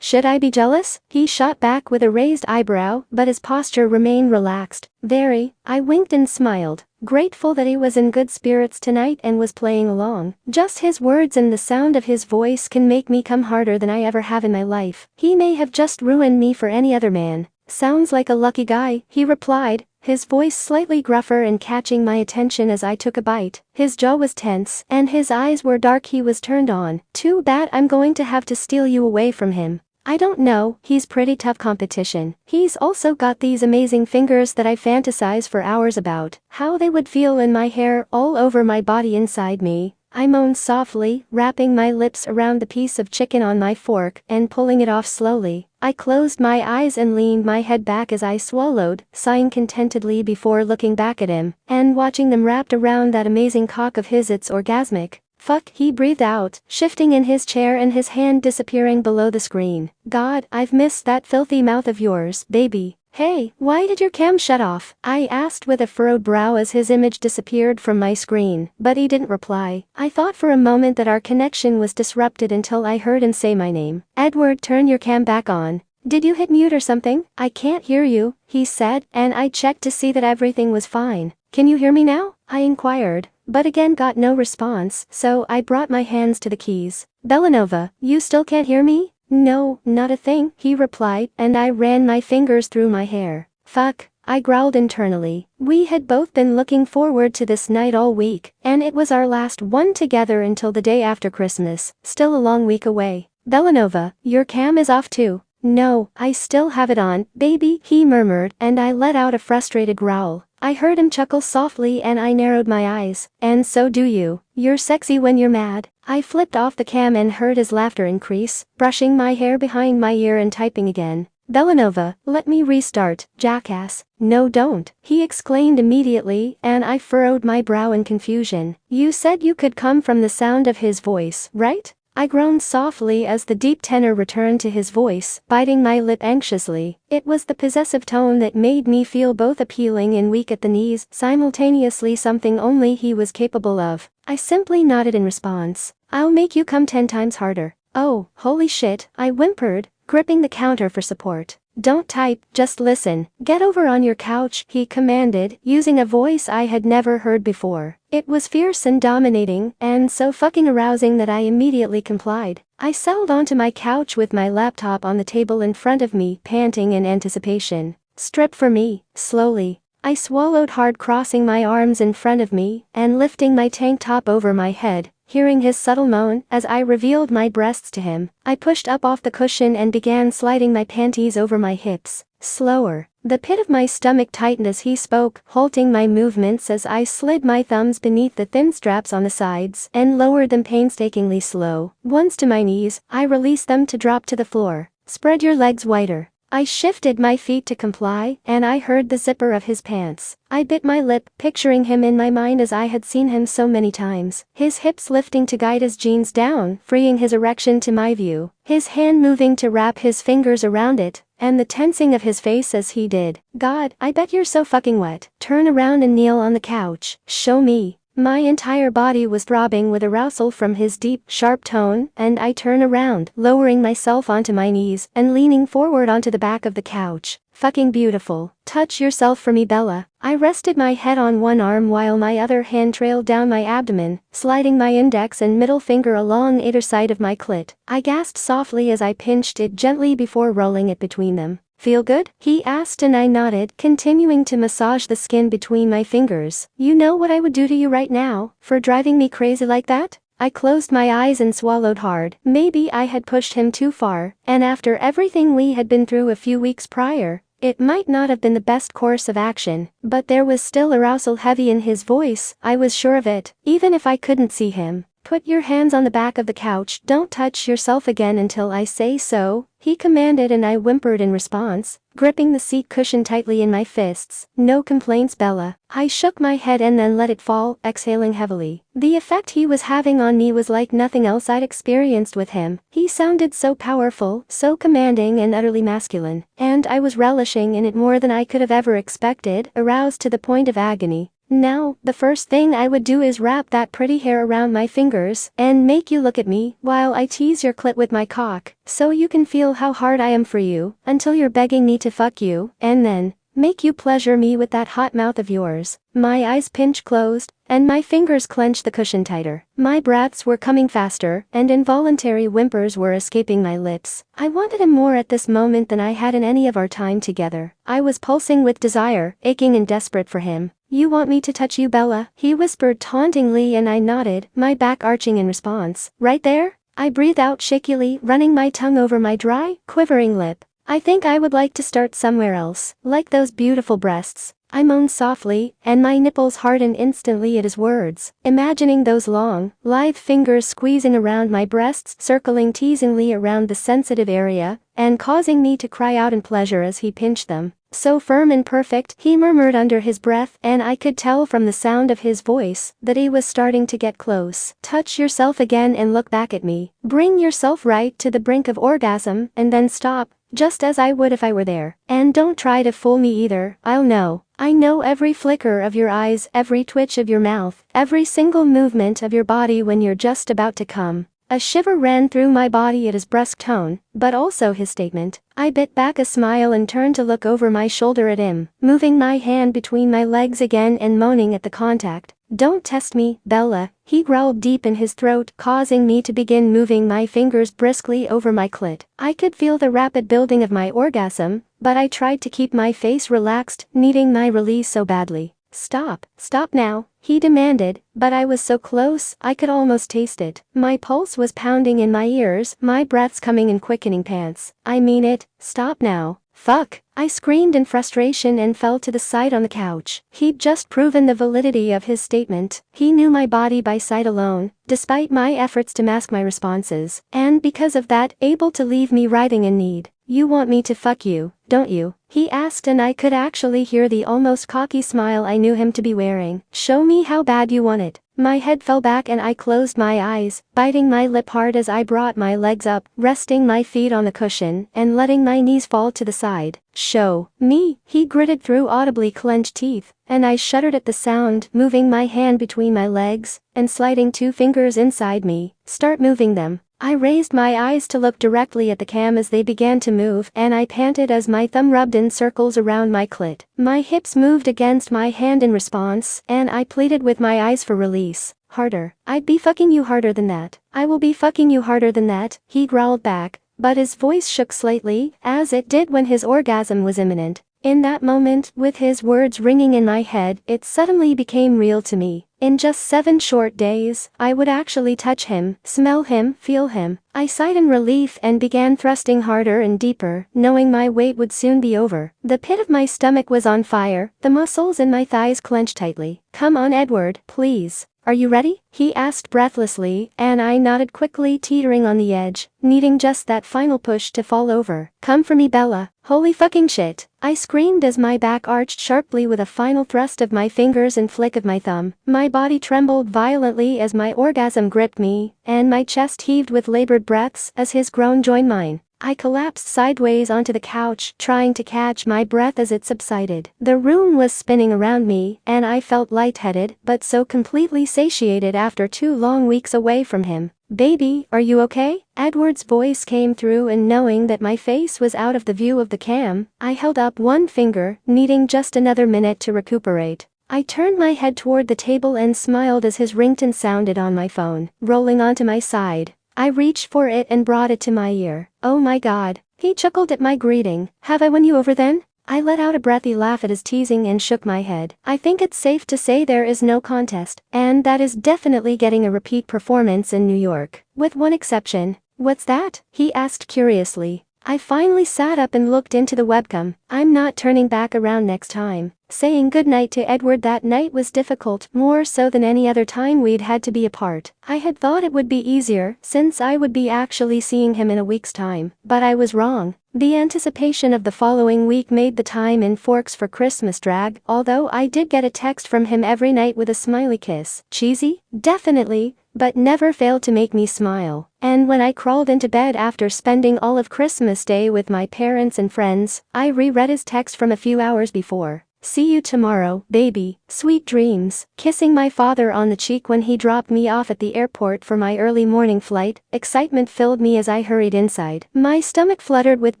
Should I be jealous?" He shot back with a raised eyebrow, but his posture remained relaxed. "Very." I winked and smiled, grateful that he was in good spirits tonight and was playing along. Just his words and the sound of his voice can make me come harder than I ever have in my life. He may have just ruined me for any other man. "Sounds like a lucky guy," he replied, his voice slightly gruffer and catching my attention as I took a bite. His jaw was tense, and his eyes were dark. He was turned on. Too bad I'm going to have to steal you away from him. I don't know, he's pretty tough competition. He's also got these amazing fingers that I fantasize for hours about. How they would feel in my hair, all over my body, inside me. I moaned softly, wrapping my lips around the piece of chicken on my fork and pulling it off slowly. I closed my eyes and leaned my head back as I swallowed, sighing contentedly before looking back at him and watching them wrapped around that amazing cock of his. It's orgasmic. Fuck, he breathed out, shifting in his chair and his hand disappearing below the screen. God, I've missed that filthy mouth of yours, baby. Hey, why did your cam shut off? I asked with a furrowed brow as his image disappeared from my screen, but he didn't reply. I thought for a moment that our connection was disrupted until I heard him say my name. Edward, turn your cam back on. Did you hit mute or something? I can't hear you, he said, and I checked to see that everything was fine. Can you hear me now? I inquired, but again got no response, so I brought my hands to the keys. Belanova, you still can't hear me? No, not a thing, he replied, and I ran my fingers through my hair. Fuck, I growled internally. We had both been looking forward to this night all week, and it was our last one together until the day after Christmas, still a long week away. Belanova, your cam is off too. No, I still have it on, baby, he murmured, and I let out a frustrated growl. I heard him chuckle softly and I narrowed my eyes. And so do you. You're sexy when you're mad. I flipped off the cam and heard his laughter increase, brushing my hair behind my ear and typing again. Belanova, let me restart, jackass. No, don't, he exclaimed immediately, and I furrowed my brow in confusion. You said you could come from the sound of his voice, right? I groaned softly as the deep tenor returned to his voice, biting my lip anxiously. It was the possessive tone that made me feel both appealing and weak at the knees, simultaneously, something only he was capable of. I simply nodded in response. I'll make you come 10 times harder. Oh, holy shit, I whimpered, gripping the counter for support. Don't type, just listen. Get over on your couch, he commanded, using a voice I had never heard before. It was fierce and dominating, and so fucking arousing that I immediately complied. I settled onto my couch with my laptop on the table in front of me, panting in anticipation. Strip for me, slowly. I swallowed hard, crossing my arms in front of me and lifting my tank top over my head. Hearing his subtle moan as I revealed my breasts to him, I pushed up off the cushion and began sliding my panties over my hips. Slower. The pit of my stomach tightened as he spoke, halting my movements as I slid my thumbs beneath the thin straps on the sides and lowered them painstakingly slow. Once to my knees, I released them to drop to the floor. Spread your legs wider. I shifted my feet to comply, and I heard the zipper of his pants. I bit my lip, picturing him in my mind as I had seen him so many times. His hips lifting to guide his jeans down, freeing his erection to my view. His hand moving to wrap his fingers around it, and the tensing of his face as he did. God, I bet you're so fucking wet. Turn around and kneel on the couch. Show me. My entire body was throbbing with arousal from his deep, sharp tone, and I turned around, lowering myself onto my knees and leaning forward onto the back of the couch. Fucking beautiful. Touch yourself for me, Bella. I rested my head on one arm while my other hand trailed down my abdomen, sliding my index and middle finger along either side of my clit. I gasped softly as I pinched it gently before rolling it between them. Feel good? He asked and I nodded, continuing to massage the skin between my fingers. You know what I would do to you right now, for driving me crazy like that? I closed my eyes and swallowed hard. Maybe I had pushed him too far, and after everything we had been through a few weeks prior, it might not have been the best course of action, but there was still arousal heavy in his voice, I was sure of it, even if I couldn't see him. Put your hands on the back of the couch, don't touch yourself again until I say so, he commanded, and I whimpered in response, gripping the seat cushion tightly in my fists. No complaints, Bella. I shook my head and then let it fall, exhaling heavily. The effect he was having on me was like nothing else I'd experienced with him. He sounded so powerful, so commanding and utterly masculine, and I was relishing in it more than I could have ever expected, aroused to the point of agony. Now, the first thing I would do is wrap that pretty hair around my fingers and make you look at me while I tease your clit with my cock, so you can feel how hard I am for you, until you're begging me to fuck you, and then, make you pleasure me with that hot mouth of yours. My eyes pinch closed, and my fingers clench the cushion tighter. My breaths were coming faster, and involuntary whimpers were escaping my lips. I wanted him more at this moment than I had in any of our time together. I was pulsing with desire, aching and desperate for him. You want me to touch you, Bella? He whispered tauntingly, and I nodded, my back arching in response. Right there? I breathed out shakily, running my tongue over my dry, quivering lip. I think I would like to start somewhere else, like those beautiful breasts. I moaned softly, and my nipples hardened instantly at his words, imagining those long, lithe fingers squeezing around my breasts, circling teasingly around the sensitive area, and causing me to cry out in pleasure as he pinched them. So firm and perfect, he murmured under his breath, and I could tell from the sound of his voice that he was starting to get close. Touch yourself again and look back at me. Bring yourself right to the brink of orgasm, and then stop, just as I would if I were there. And don't try to fool me either, I'll know. I know every flicker of your eyes, every twitch of your mouth, every single movement of your body when you're just about to come. A shiver ran through my body at his brusque tone, but also his statement. I bit back a smile and turned to look over my shoulder at him, moving my hand between my legs again and moaning at the contact. Don't test me, Bella, he growled deep in his throat, causing me to begin moving my fingers briskly over my clit. I could feel the rapid building of my orgasm, but I tried to keep my face relaxed, needing my release so badly. Stop now, he demanded, but I was so close, I could almost taste it. My pulse was pounding in my ears, my breaths coming in quickening pants. I mean it, stop now. Fuck, I screamed in frustration and fell to the side on the couch. He'd just proven the validity of his statement. He knew my body by sight alone, despite my efforts to mask my responses, and because of that, able to leave me writhing in need. You want me to fuck you, don't you? He asked, and I could actually hear the almost cocky smile I knew him to be wearing. Show me how bad you want it. My head fell back and I closed my eyes, biting my lip hard as I brought my legs up, resting my feet on the cushion, and letting my knees fall to the side. Show me, he gritted through audibly clenched teeth, and I shuddered at the sound, moving my hand between my legs, and sliding 2 fingers inside me. Start moving them. I raised my eyes to look directly at the cam as they began to move, and I panted as my thumb rubbed in circles around my clit. My hips moved against my hand in response, and I pleaded with my eyes for release. Harder. I'd be fucking you harder than that. I will be fucking you harder than that, he growled back, but his voice shook slightly, as it did when his orgasm was imminent. In that moment, with his words ringing in my head, it suddenly became real to me. In just 7 short days, I would actually touch him, smell him, feel him. I sighed in relief and began thrusting harder and deeper, knowing my wait would soon be over. The pit of my stomach was on fire, the muscles in my thighs clenched tightly. Come on, Edward, please. Are you ready? He asked breathlessly, and I nodded quickly, teetering on the edge, needing just that final push to fall over. Come for me, Bella. Holy fucking shit. I screamed as my back arched sharply with a final thrust of my fingers and flick of my thumb. My body trembled violently as my orgasm gripped me, and my chest heaved with labored breaths as his groan joined mine. I collapsed sideways onto the couch, trying to catch my breath as it subsided. The room was spinning around me, and I felt lightheaded, but so completely satiated after 2 long weeks away from him. Baby, are you okay? Edward's voice came through, and knowing that my face was out of the view of the cam, I held up one finger, needing just another minute to recuperate. I turned my head toward the table and smiled as his ringtone sounded on my phone, rolling onto my side. I reached for it and brought it to my ear. Oh my god. He chuckled at my greeting. Have I won you over then? I let out a breathy laugh at his teasing and shook my head. I think it's safe to say there is no contest, and that is definitely getting a repeat performance in New York. With one exception. What's that? He asked curiously. I finally sat up and looked into the webcam. I'm not turning back around next time. Saying goodnight to Edward that night was difficult, more so than any other time we'd had to be apart. I had thought it would be easier, since I would be actually seeing him in a week's time, but I was wrong. The anticipation of the following week made the time in Forks for Christmas drag, although I did get a text from him every night with a smiley kiss. Cheesy? Definitely, but never failed to make me smile. And when I crawled into bed after spending all of Christmas Day with my parents and friends, I reread his text from a few hours before. See you tomorrow, baby, sweet dreams. Kissing my father on the cheek when he dropped me off at the airport for my early morning flight, excitement filled me as I hurried inside. My stomach fluttered with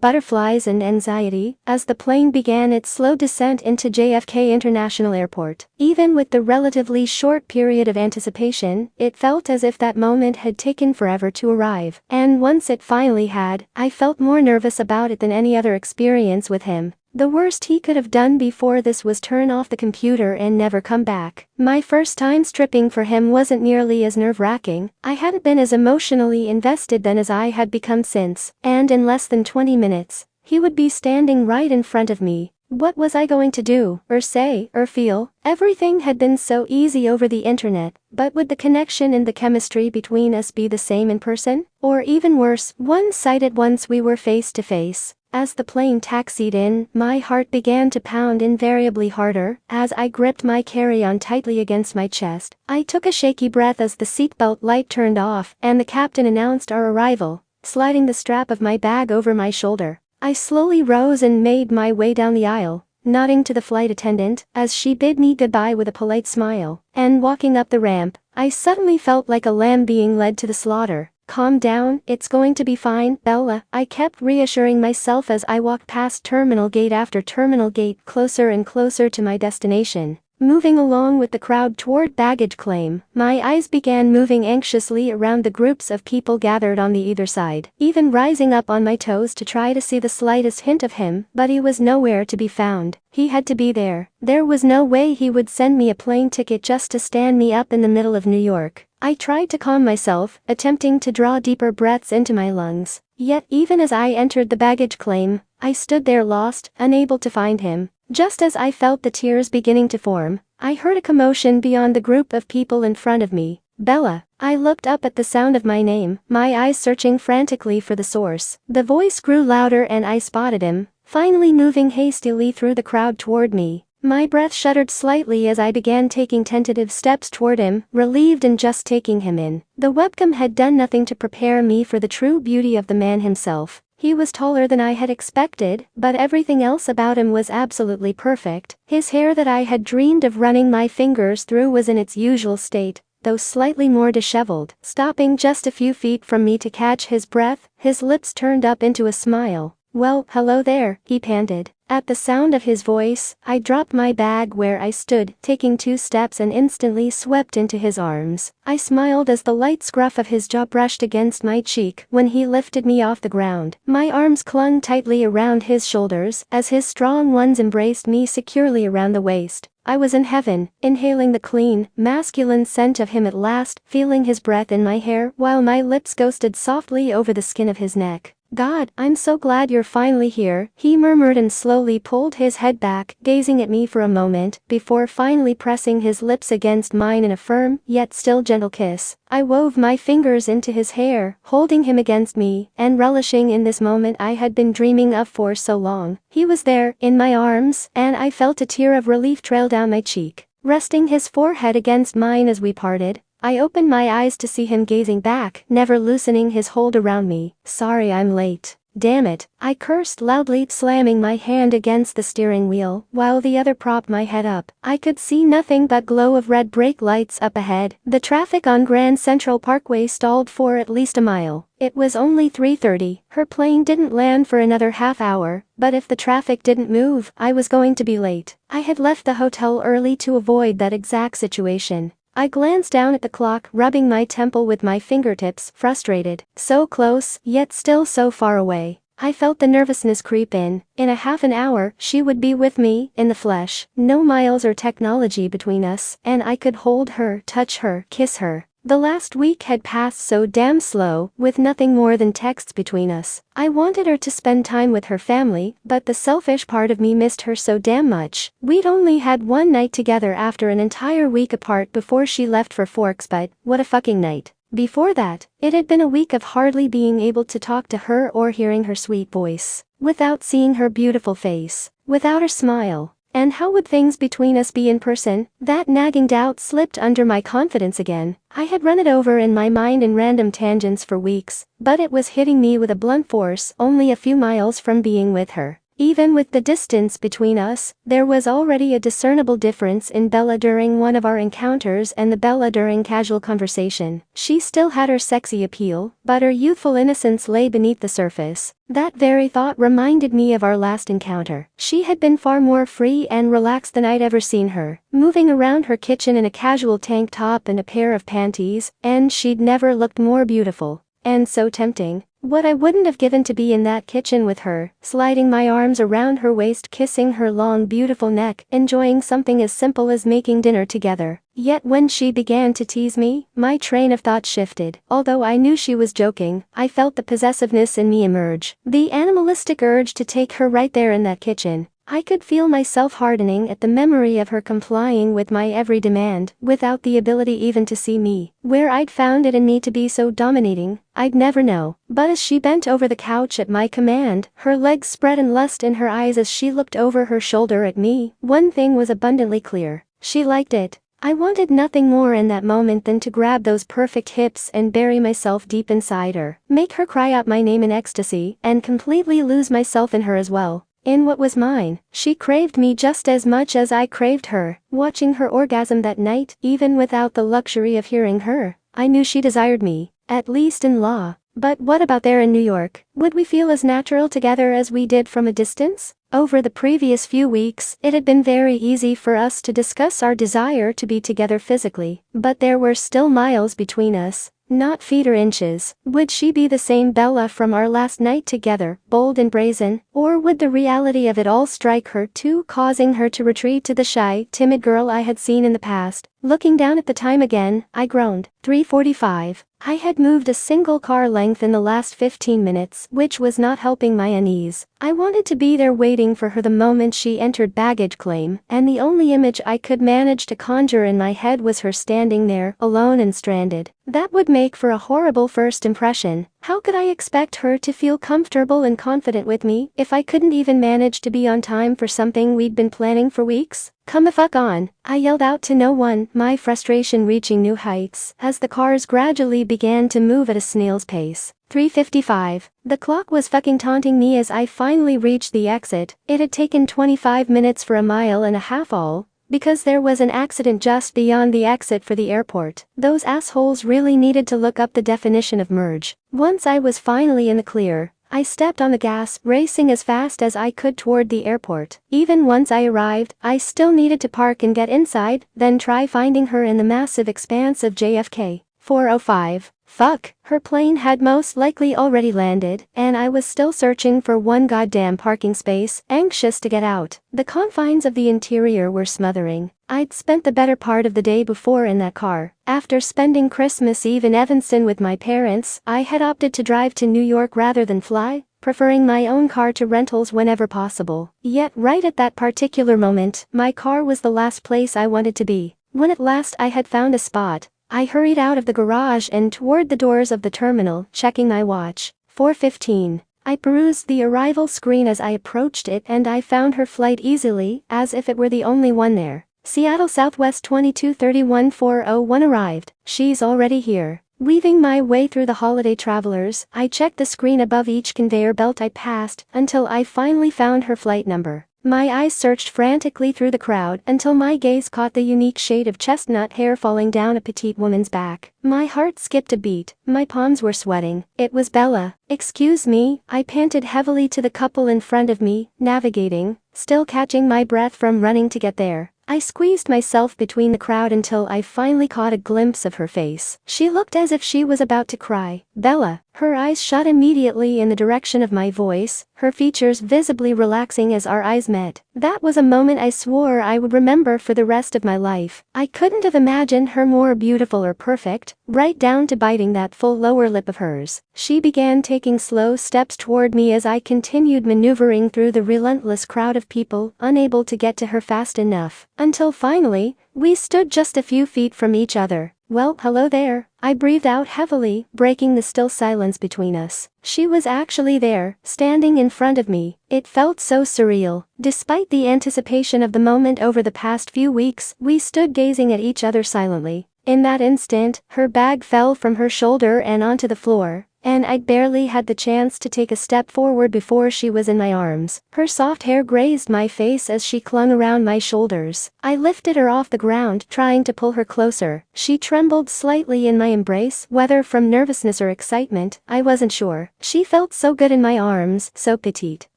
butterflies and anxiety as the plane began its slow descent into JFK International Airport. Even with the relatively short period of anticipation, it felt as if that moment had taken forever to arrive. And once it finally had, I felt more nervous about it than any other experience with him. The worst he could have done before this was turn off the computer and never come back. My first time stripping for him wasn't nearly as nerve-wracking. I hadn't been as emotionally invested then as I had become since, and in less than 20 minutes, he would be standing right in front of me. What was I going to do, or say, or feel? Everything had been so easy over the internet, but would the connection and the chemistry between us be the same in person? Or even worse, one-sided once we were face to face? As the plane taxied in, my heart began to pound invariably harder as I gripped my carry-on tightly against my chest. I took a shaky breath as the seatbelt light turned off and the captain announced our arrival, sliding the strap of my bag over my shoulder. I slowly rose and made my way down the aisle, nodding to the flight attendant as she bid me goodbye with a polite smile. And walking up the ramp, I suddenly felt like a lamb being led to the slaughter. Calm down, it's going to be fine, Bella, I kept reassuring myself as I walked past terminal gate after terminal gate, closer and closer to my destination. Moving along with the crowd toward baggage claim, my eyes began moving anxiously around the groups of people gathered on the either side, even rising up on my toes to try to see the slightest hint of him, but he was nowhere to be found. He had to be there. There was no way he would send me a plane ticket just to stand me up in the middle of New York. I tried to calm myself, attempting to draw deeper breaths into my lungs. Yet even as I entered the baggage claim, I stood there lost, unable to find him. Just as I felt the tears beginning to form, I heard a commotion beyond the group of people in front of me. Bella. I looked up at the sound of my name, my eyes searching frantically for the source. The voice grew louder and I spotted him, finally moving hastily through the crowd toward me. My breath shuddered slightly as I began taking tentative steps toward him, relieved and just taking him in. The webcam had done nothing to prepare me for the true beauty of the man himself. He was taller than I had expected, but everything else about him was absolutely perfect. His hair that I had dreamed of running my fingers through was in its usual state, though slightly more disheveled. Stopping just a few feet from me to catch his breath, his lips turned up into a smile. "Well, hello there," he panted. At the sound of his voice, I dropped my bag where I stood, taking 2 steps and instantly swept into his arms. I smiled as the light scruff of his jaw brushed against my cheek when he lifted me off the ground. My arms clung tightly around his shoulders as his strong ones embraced me securely around the waist. I was in heaven, inhaling the clean, masculine scent of him at last, feeling his breath in my hair while my lips ghosted softly over the skin of his neck. "God, I'm so glad you're finally here," he murmured and slowly pulled his head back, gazing at me for a moment, before finally pressing his lips against mine in a firm, yet still gentle kiss. I wove my fingers into his hair, holding him against me, and relishing in this moment I had been dreaming of for so long. He was there, in my arms, and I felt a tear of relief trail down my cheek. Resting his forehead against mine as we parted, I opened my eyes to see him gazing back, never loosening his hold around me. "Sorry I'm late. Damn it," I cursed loudly, slamming my hand against the steering wheel, while the other propped my head up. I could see nothing but glow of red brake lights up ahead. The traffic on Grand Central Parkway stalled for at least a mile. It was only 3:30, her plane didn't land for another half hour, but if the traffic didn't move, I was going to be late. I had left the hotel early to avoid that exact situation. I glanced down at the clock, rubbing my temple with my fingertips, frustrated. So close, yet still so far away. I felt the nervousness creep in. In a half an hour, she would be with me, in the flesh. No miles or technology between us, and I could hold her, touch her, kiss her. The last week had passed so damn slow, with nothing more than texts between us. I wanted her to spend time with her family, but the selfish part of me missed her so damn much. We'd only had one night together after an entire week apart before she left for Forks, but what a fucking night. Before that, it had been a week of hardly being able to talk to her or hearing her sweet voice. Without seeing her beautiful face. Without her smile. And how would things between us be in person? That nagging doubt slipped under my confidence again. I had run it over in my mind in random tangents for weeks, but it was hitting me with a blunt force only a few miles from being with her. Even with the distance between us, there was already a discernible difference in Bella during one of our encounters and the Bella during casual conversation. She still had her sexy appeal, but her youthful innocence lay beneath the surface. That very thought reminded me of our last encounter. She had been far more free and relaxed than I'd ever seen her, moving around her kitchen in a casual tank top and a pair of panties, and she'd never looked more beautiful. And so tempting. What I wouldn't have given to be in that kitchen with her, sliding my arms around her waist, kissing her long beautiful neck, enjoying something as simple as making dinner together. Yet when she began to tease me, my train of thought shifted. Although I knew she was joking, I felt the possessiveness in me emerge. The animalistic urge to take her right there in that kitchen. I could feel myself hardening at the memory of her complying with my every demand, without the ability even to see me. Where I'd found it in me to be so dominating, I'd never know. But as she bent over the couch at my command, her legs spread and lust in her eyes as she looked over her shoulder at me, one thing was abundantly clear. She liked it. I wanted nothing more in that moment than to grab those perfect hips and bury myself deep inside her, make her cry out my name in ecstasy, and completely lose myself in her as well. In what was mine, she craved me just as much as I craved her. Watching her orgasm that night, even without the luxury of hearing her, I knew she desired me, at least in law. But what about there in New York? Would we feel as natural together as we did from a distance? Over the previous few weeks, it had been very easy for us to discuss our desire to be together physically, but there were still miles between us. Not feet or inches. Would she be the same Bella from our last night together, bold and brazen, or would the reality of it all strike her too, causing her to retreat to the shy, timid girl I had seen in the past? Looking down at the time again, I groaned. 3:45. I had moved a single car length in the last 15 minutes, which was not helping my unease. I wanted to be there waiting for her the moment she entered baggage claim, and the only image I could manage to conjure in my head was her standing there, alone and stranded. That would make for a horrible first impression. How could I expect her to feel comfortable and confident with me if I couldn't even manage to be on time for something we'd been planning for weeks? Come the fuck on, I yelled out to no one, my frustration reaching new heights as the cars gradually began to move at a snail's pace. 3:55. The clock was fucking taunting me as I finally reached the exit. It had taken 25 minutes for a mile and a half all, because there was an accident just beyond the exit for the airport. Those assholes really needed to look up the definition of merge. Once I was finally in the clear, I stepped on the gas, racing as fast as I could toward the airport. Even once I arrived, I still needed to park and get inside, then try finding her in the massive expanse of JFK. 4:05. Fuck, her plane had most likely already landed, and I was still searching for one goddamn parking space, anxious to get out. The confines of the interior were smothering. I'd spent the better part of the day before in that car. After spending Christmas Eve in Evanston with my parents, I had opted to drive to New York rather than fly, preferring my own car to rentals whenever possible. Yet right at that particular moment, my car was the last place I wanted to be. When at last I had found a spot, I hurried out of the garage and toward the doors of the terminal, checking my watch. 4:15. I perused the arrival screen as I approached it and I found her flight easily, as if it were the only one there. Seattle Southwest 2231-401 arrived. She's already here. Weaving my way through the holiday travelers, I checked the screen above each conveyor belt I passed, until I finally found her flight number. My eyes searched frantically through the crowd until my gaze caught the unique shade of chestnut hair falling down a petite woman's back. My heart skipped a beat, my palms were sweating. It was Bella. Excuse me, I panted heavily to the couple in front of me, navigating, still catching my breath from running to get there. I squeezed myself between the crowd until I finally caught a glimpse of her face. She looked as if she was about to cry. Bella. Her eyes shot immediately in the direction of my voice, her features visibly relaxing as our eyes met. That was a moment I swore I would remember for the rest of my life. I couldn't have imagined her more beautiful or perfect, right down to biting that full lower lip of hers. She began taking slow steps toward me as I continued maneuvering through the relentless crowd of people, unable to get to her fast enough. Until finally, we stood just a few feet from each other. Well, hello there. I breathed out heavily, breaking the still silence between us. She was actually there, standing in front of me. It felt so surreal. Despite the anticipation of the moment over the past few weeks, we stood gazing at each other silently. In that instant, her bag fell from her shoulder and onto the floor, and I'd barely had the chance to take a step forward before she was in my arms. Her soft hair grazed my face as she clung around my shoulders. I lifted her off the ground, trying to pull her closer. She trembled slightly in my embrace, whether from nervousness or excitement, I wasn't sure. She felt so good in my arms, so petite.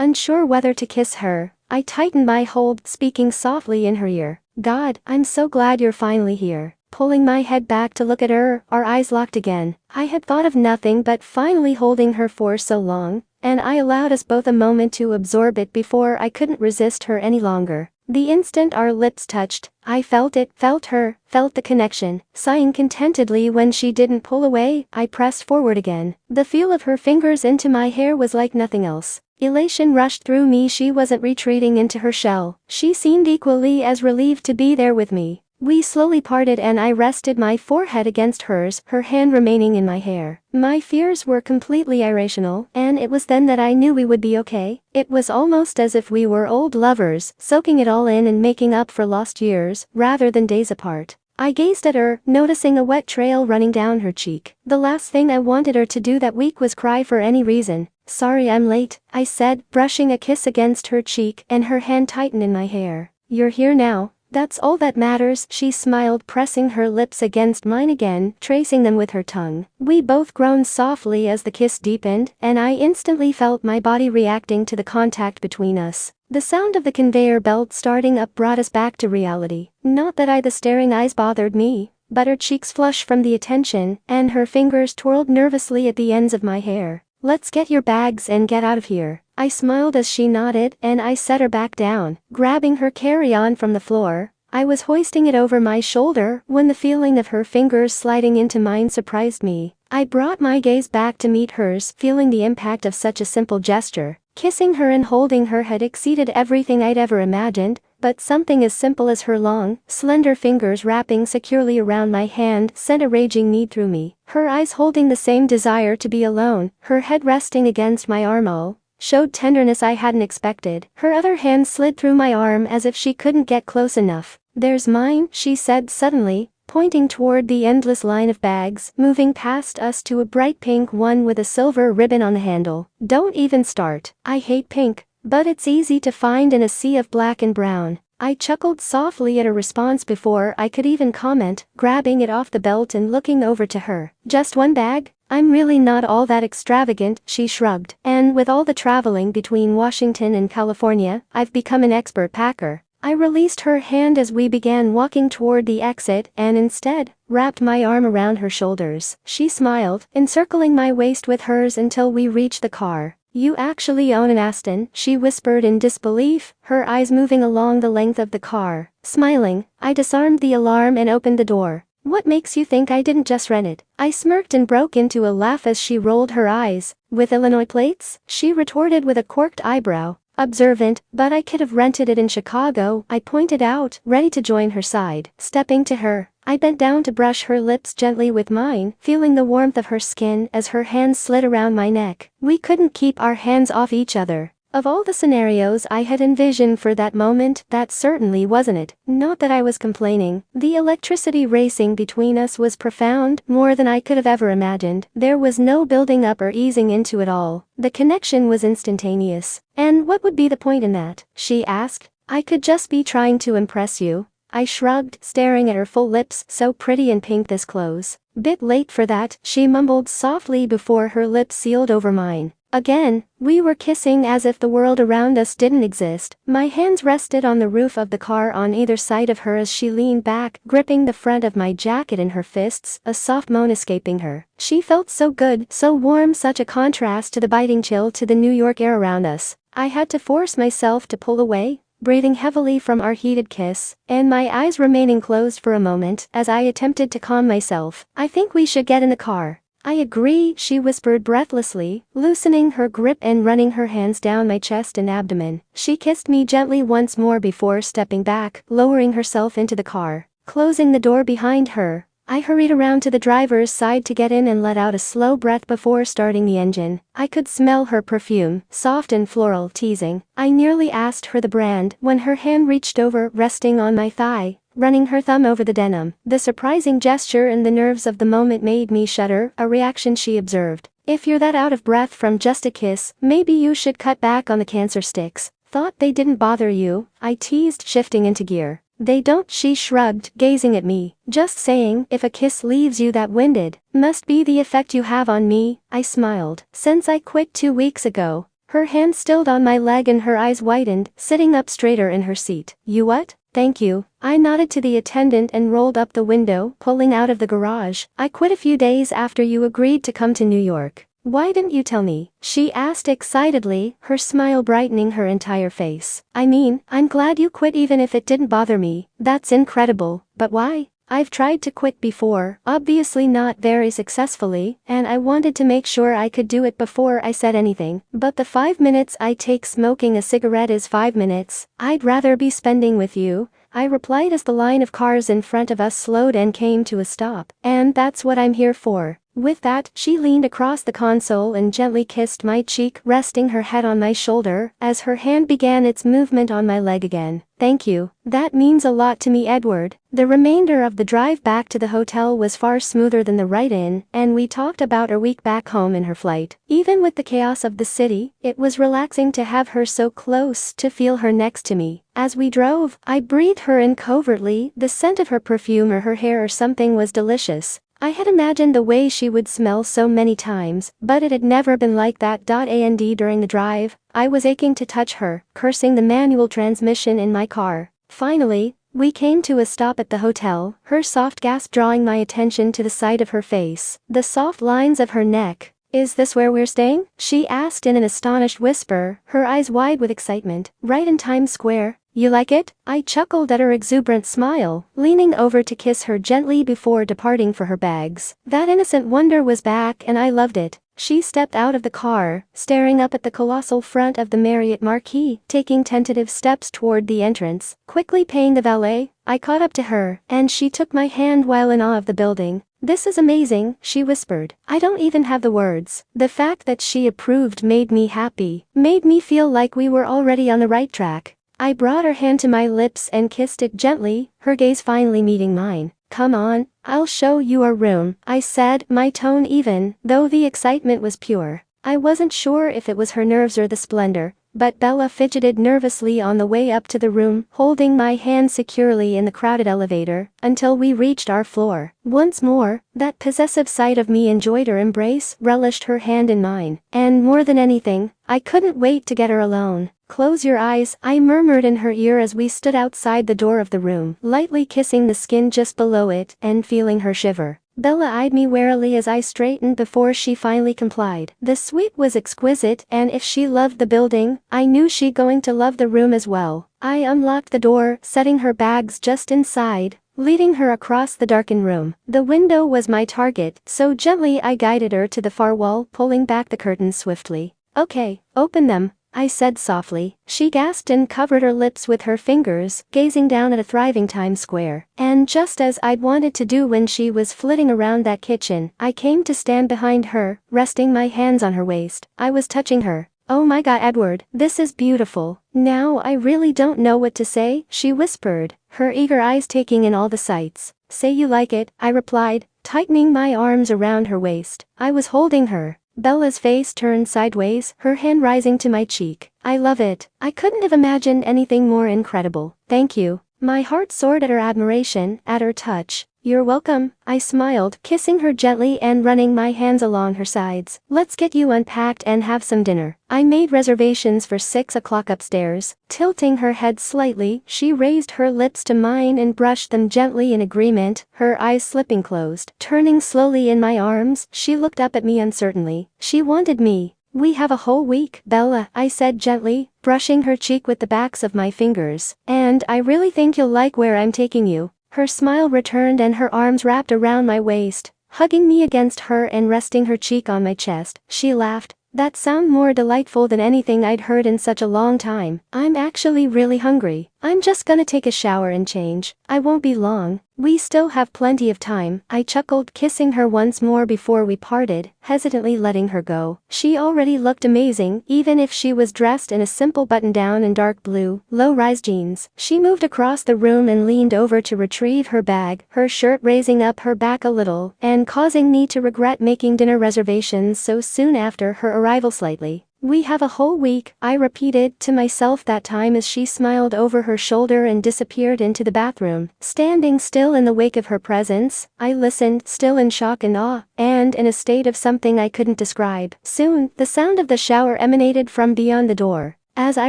Unsure whether to kiss her, I tightened my hold, speaking softly in her ear. "God, I'm so glad you're finally here." Pulling my head back to look at her, our eyes locked again. I had thought of nothing but finally holding her for so long, and I allowed us both a moment to absorb it before I couldn't resist her any longer. The instant our lips touched, I felt it, felt her, felt the connection. Sighing contentedly when she didn't pull away, I pressed forward again. The feel of her fingers into my hair was like nothing else. Elation rushed through me. She wasn't retreating into her shell. She seemed equally as relieved to be there with me. We slowly parted and I rested my forehead against hers, her hand remaining in my hair. My fears were completely irrational, and it was then that I knew we would be okay. It was almost as if we were old lovers, soaking it all in and making up for lost years, rather than days apart. I gazed at her, noticing a wet trail running down her cheek. The last thing I wanted her to do that week was cry for any reason. "Sorry I'm late," I said, brushing a kiss against her cheek, and her hand tightened in my hair. "You're here now. That's all that matters," she smiled, pressing her lips against mine again, tracing them with her tongue. We both groaned softly as the kiss deepened, and I instantly felt my body reacting to the contact between us. The sound of the conveyor belt starting up brought us back to reality. Not that the staring eyes bothered me, but her cheeks flushed from the attention, and her fingers twirled nervously at the ends of my hair. "Let's get your bags and get out of here." I smiled as she nodded, and I set her back down, grabbing her carry-on from the floor. I was hoisting it over my shoulder when the feeling of her fingers sliding into mine surprised me. I brought my gaze back to meet hers, feeling the impact of such a simple gesture. Kissing her and holding her had exceeded everything I'd ever imagined, but something as simple as her long, slender fingers wrapping securely around my hand sent a raging need through me. Her eyes holding the same desire to be alone, her head resting against my arm showed tenderness I hadn't expected. Her other hand slid through my arm as if she couldn't get close enough. "There's mine," she said suddenly, pointing toward the endless line of bags, moving past us to a bright pink one with a silver ribbon on the handle. "Don't even start. I hate pink, but it's easy to find in a sea of black and brown." I chuckled softly at her response before I could even comment, grabbing it off the belt and looking over to her. "Just one bag? I'm really not all that extravagant," she shrugged. "And with all the traveling between Washington and California, I've become an expert packer." I released her hand as we began walking toward the exit and instead wrapped my arm around her shoulders. She smiled, encircling my waist with hers until we reached the car. "You actually own an Aston?" she whispered in disbelief, her eyes moving along the length of the car. Smiling, I disarmed the alarm and opened the door. "What makes you think I didn't just rent it?" I smirked and broke into a laugh as she rolled her eyes. "With Illinois plates?" she retorted with a quirked eyebrow. "Observant, but I could have rented it in Chicago," I pointed out, ready to join her side. Stepping to her, I bent down to brush her lips gently with mine, feeling the warmth of her skin as her hands slid around my neck. We couldn't keep our hands off each other. Of all the scenarios I had envisioned for that moment, that certainly wasn't it. Not that I was complaining. The electricity racing between us was profound, more than I could have ever imagined. There was no building up or easing into it all. The connection was instantaneous. "And what would be the point in that?" she asked. "I could just be trying to impress you." I shrugged, staring at her full lips, so pretty and pink this close. "Bit late for that," she mumbled softly before her lips sealed over mine. Again, we were kissing as if the world around us didn't exist. My hands rested on the roof of the car on either side of her as she leaned back, gripping the front of my jacket in her fists, a soft moan escaping her. She felt so good, so warm, such a contrast to the biting chill to the New York air around us. I had to force myself to pull away, breathing heavily from our heated kiss, and my eyes remaining closed for a moment as I attempted to calm myself. "I think we should get in the car." "I agree," she whispered breathlessly, loosening her grip and running her hands down my chest and abdomen. She kissed me gently once more before stepping back, lowering herself into the car. Closing the door behind her, I hurried around to the driver's side to get in and let out a slow breath before starting the engine. I could smell her perfume, soft and floral, teasing. I nearly asked her the brand when her hand reached over, resting on my thigh, running her thumb over the denim. The surprising gesture and the nerves of the moment made me shudder, a reaction she observed. If you're that out of breath from just a kiss, maybe you should cut back on the cancer sticks. Thought they didn't bother you, I teased, shifting into gear. They don't, she shrugged, gazing at me. Just saying, if a kiss leaves you that winded, must be the effect you have on me, I smiled. Since I quit 2 weeks ago. Her hand stilled on my leg and her eyes widened, sitting up straighter in her seat. You what? Thank you. I nodded to the attendant and rolled up the window, pulling out of the garage. I quit a few days after you agreed to come to New York. Why didn't you tell me? She asked excitedly, her smile brightening her entire face. I mean, I'm glad you quit even if it didn't bother me. That's incredible. But why? I've tried to quit before, obviously not very successfully, and I wanted to make sure I could do it before I said anything. But the 5 minutes I take smoking a cigarette is 5 minutes I'd rather be spending with you, I replied as the line of cars in front of us slowed and came to a stop. And that's what I'm here for. With that, she leaned across the console and gently kissed my cheek, resting her head on my shoulder, as her hand began its movement on my leg again. Thank you. That means a lot to me, Edward. The remainder of the drive back to the hotel was far smoother than the ride in, and we talked about our week back home in her flight. Even with the chaos of the city, it was relaxing to have her so close, to feel her next to me. As we drove, I breathed her in covertly, the scent of her perfume or her hair or something was delicious. I had imagined the way she would smell so many times, but it had never been like that. And during the drive, I was aching to touch her, cursing the manual transmission in my car. Finally, we came to a stop at the hotel, her soft gasp drawing my attention to the side of her face, the soft lines of her neck. Is this where we're staying? She asked in an astonished whisper, her eyes wide with excitement. Right in Times Square. You like it? I chuckled at her exuberant smile, leaning over to kiss her gently before departing for her bags. That innocent wonder was back and I loved it. She stepped out of the car, staring up at the colossal front of the Marriott marquee, taking tentative steps toward the entrance. Quickly paying the valet, I caught up to her, and she took my hand while in awe of the building. This is amazing, she whispered. I don't even have the words. The fact that she approved made me happy, made me feel like we were already on the right track. I brought her hand to my lips and kissed it gently, her gaze finally meeting mine. Come on, I'll show you our room, I said, my tone even, though the excitement was pure. I wasn't sure if it was her nerves or the splendor, but Bella fidgeted nervously on the way up to the room, holding my hand securely in the crowded elevator, until we reached our floor. Once more, that possessive side of me enjoyed her embrace, relished her hand in mine, and more than anything, I couldn't wait to get her alone. Close your eyes, I murmured in her ear as we stood outside the door of the room, lightly kissing the skin just below it, and feeling her shiver. Bella eyed me warily as I straightened before she finally complied. The suite was exquisite, and if she loved the building, I knew she'd going to love the room as well. I unlocked the door, setting her bags just inside, leading her across the darkened room. The window was my target, so gently I guided her to the far wall, pulling back the curtains swiftly. Okay, open them, I said softly. She gasped and covered her lips with her fingers, gazing down at a thriving Times Square. And just as I'd wanted to do when she was flitting around that kitchen, I came to stand behind her, resting my hands on her waist. I was touching her. Oh my God, Edward, this is beautiful. Now I really don't know what to say, she whispered, her eager eyes taking in all the sights. Say you like it, I replied, tightening my arms around her waist. I was holding her. Bella's face turned sideways, her hand rising to my cheek. I love it. I couldn't have imagined anything more incredible. Thank you. My heart soared at her admiration, at her touch. You're welcome, I smiled, kissing her gently and running my hands along her sides. Let's get you unpacked and have some dinner. I made reservations for 6 o'clock upstairs. Tilting her head slightly, she raised her lips to mine and brushed them gently in agreement, her eyes slipping closed. Turning slowly in my arms, she looked up at me uncertainly. She wanted me. We have a whole week, Bella, I said gently, brushing her cheek with the backs of my fingers. And I really think you'll like where I'm taking you. Her smile returned and her arms wrapped around my waist, hugging me against her and resting her cheek on my chest. She laughed. That sounded more delightful than anything I'd heard in such a long time. I'm actually really hungry. I'm just gonna take a shower and change. I won't be long. We still have plenty of time, I chuckled, kissing her once more before we parted, hesitantly letting her go. She already looked amazing, even if she was dressed in a simple button-down and dark blue, low-rise jeans. She moved across the room and leaned over to retrieve her bag, her shirt raising up her back a little, and causing me to regret making dinner reservations so soon after her arrival slightly. We have a whole week, I repeated to myself that time as she smiled over her shoulder and disappeared into the bathroom. Standing still in the wake of her presence, I listened, still in shock and awe, and in a state of something I couldn't describe. Soon, the sound of the shower emanated from beyond the door. As I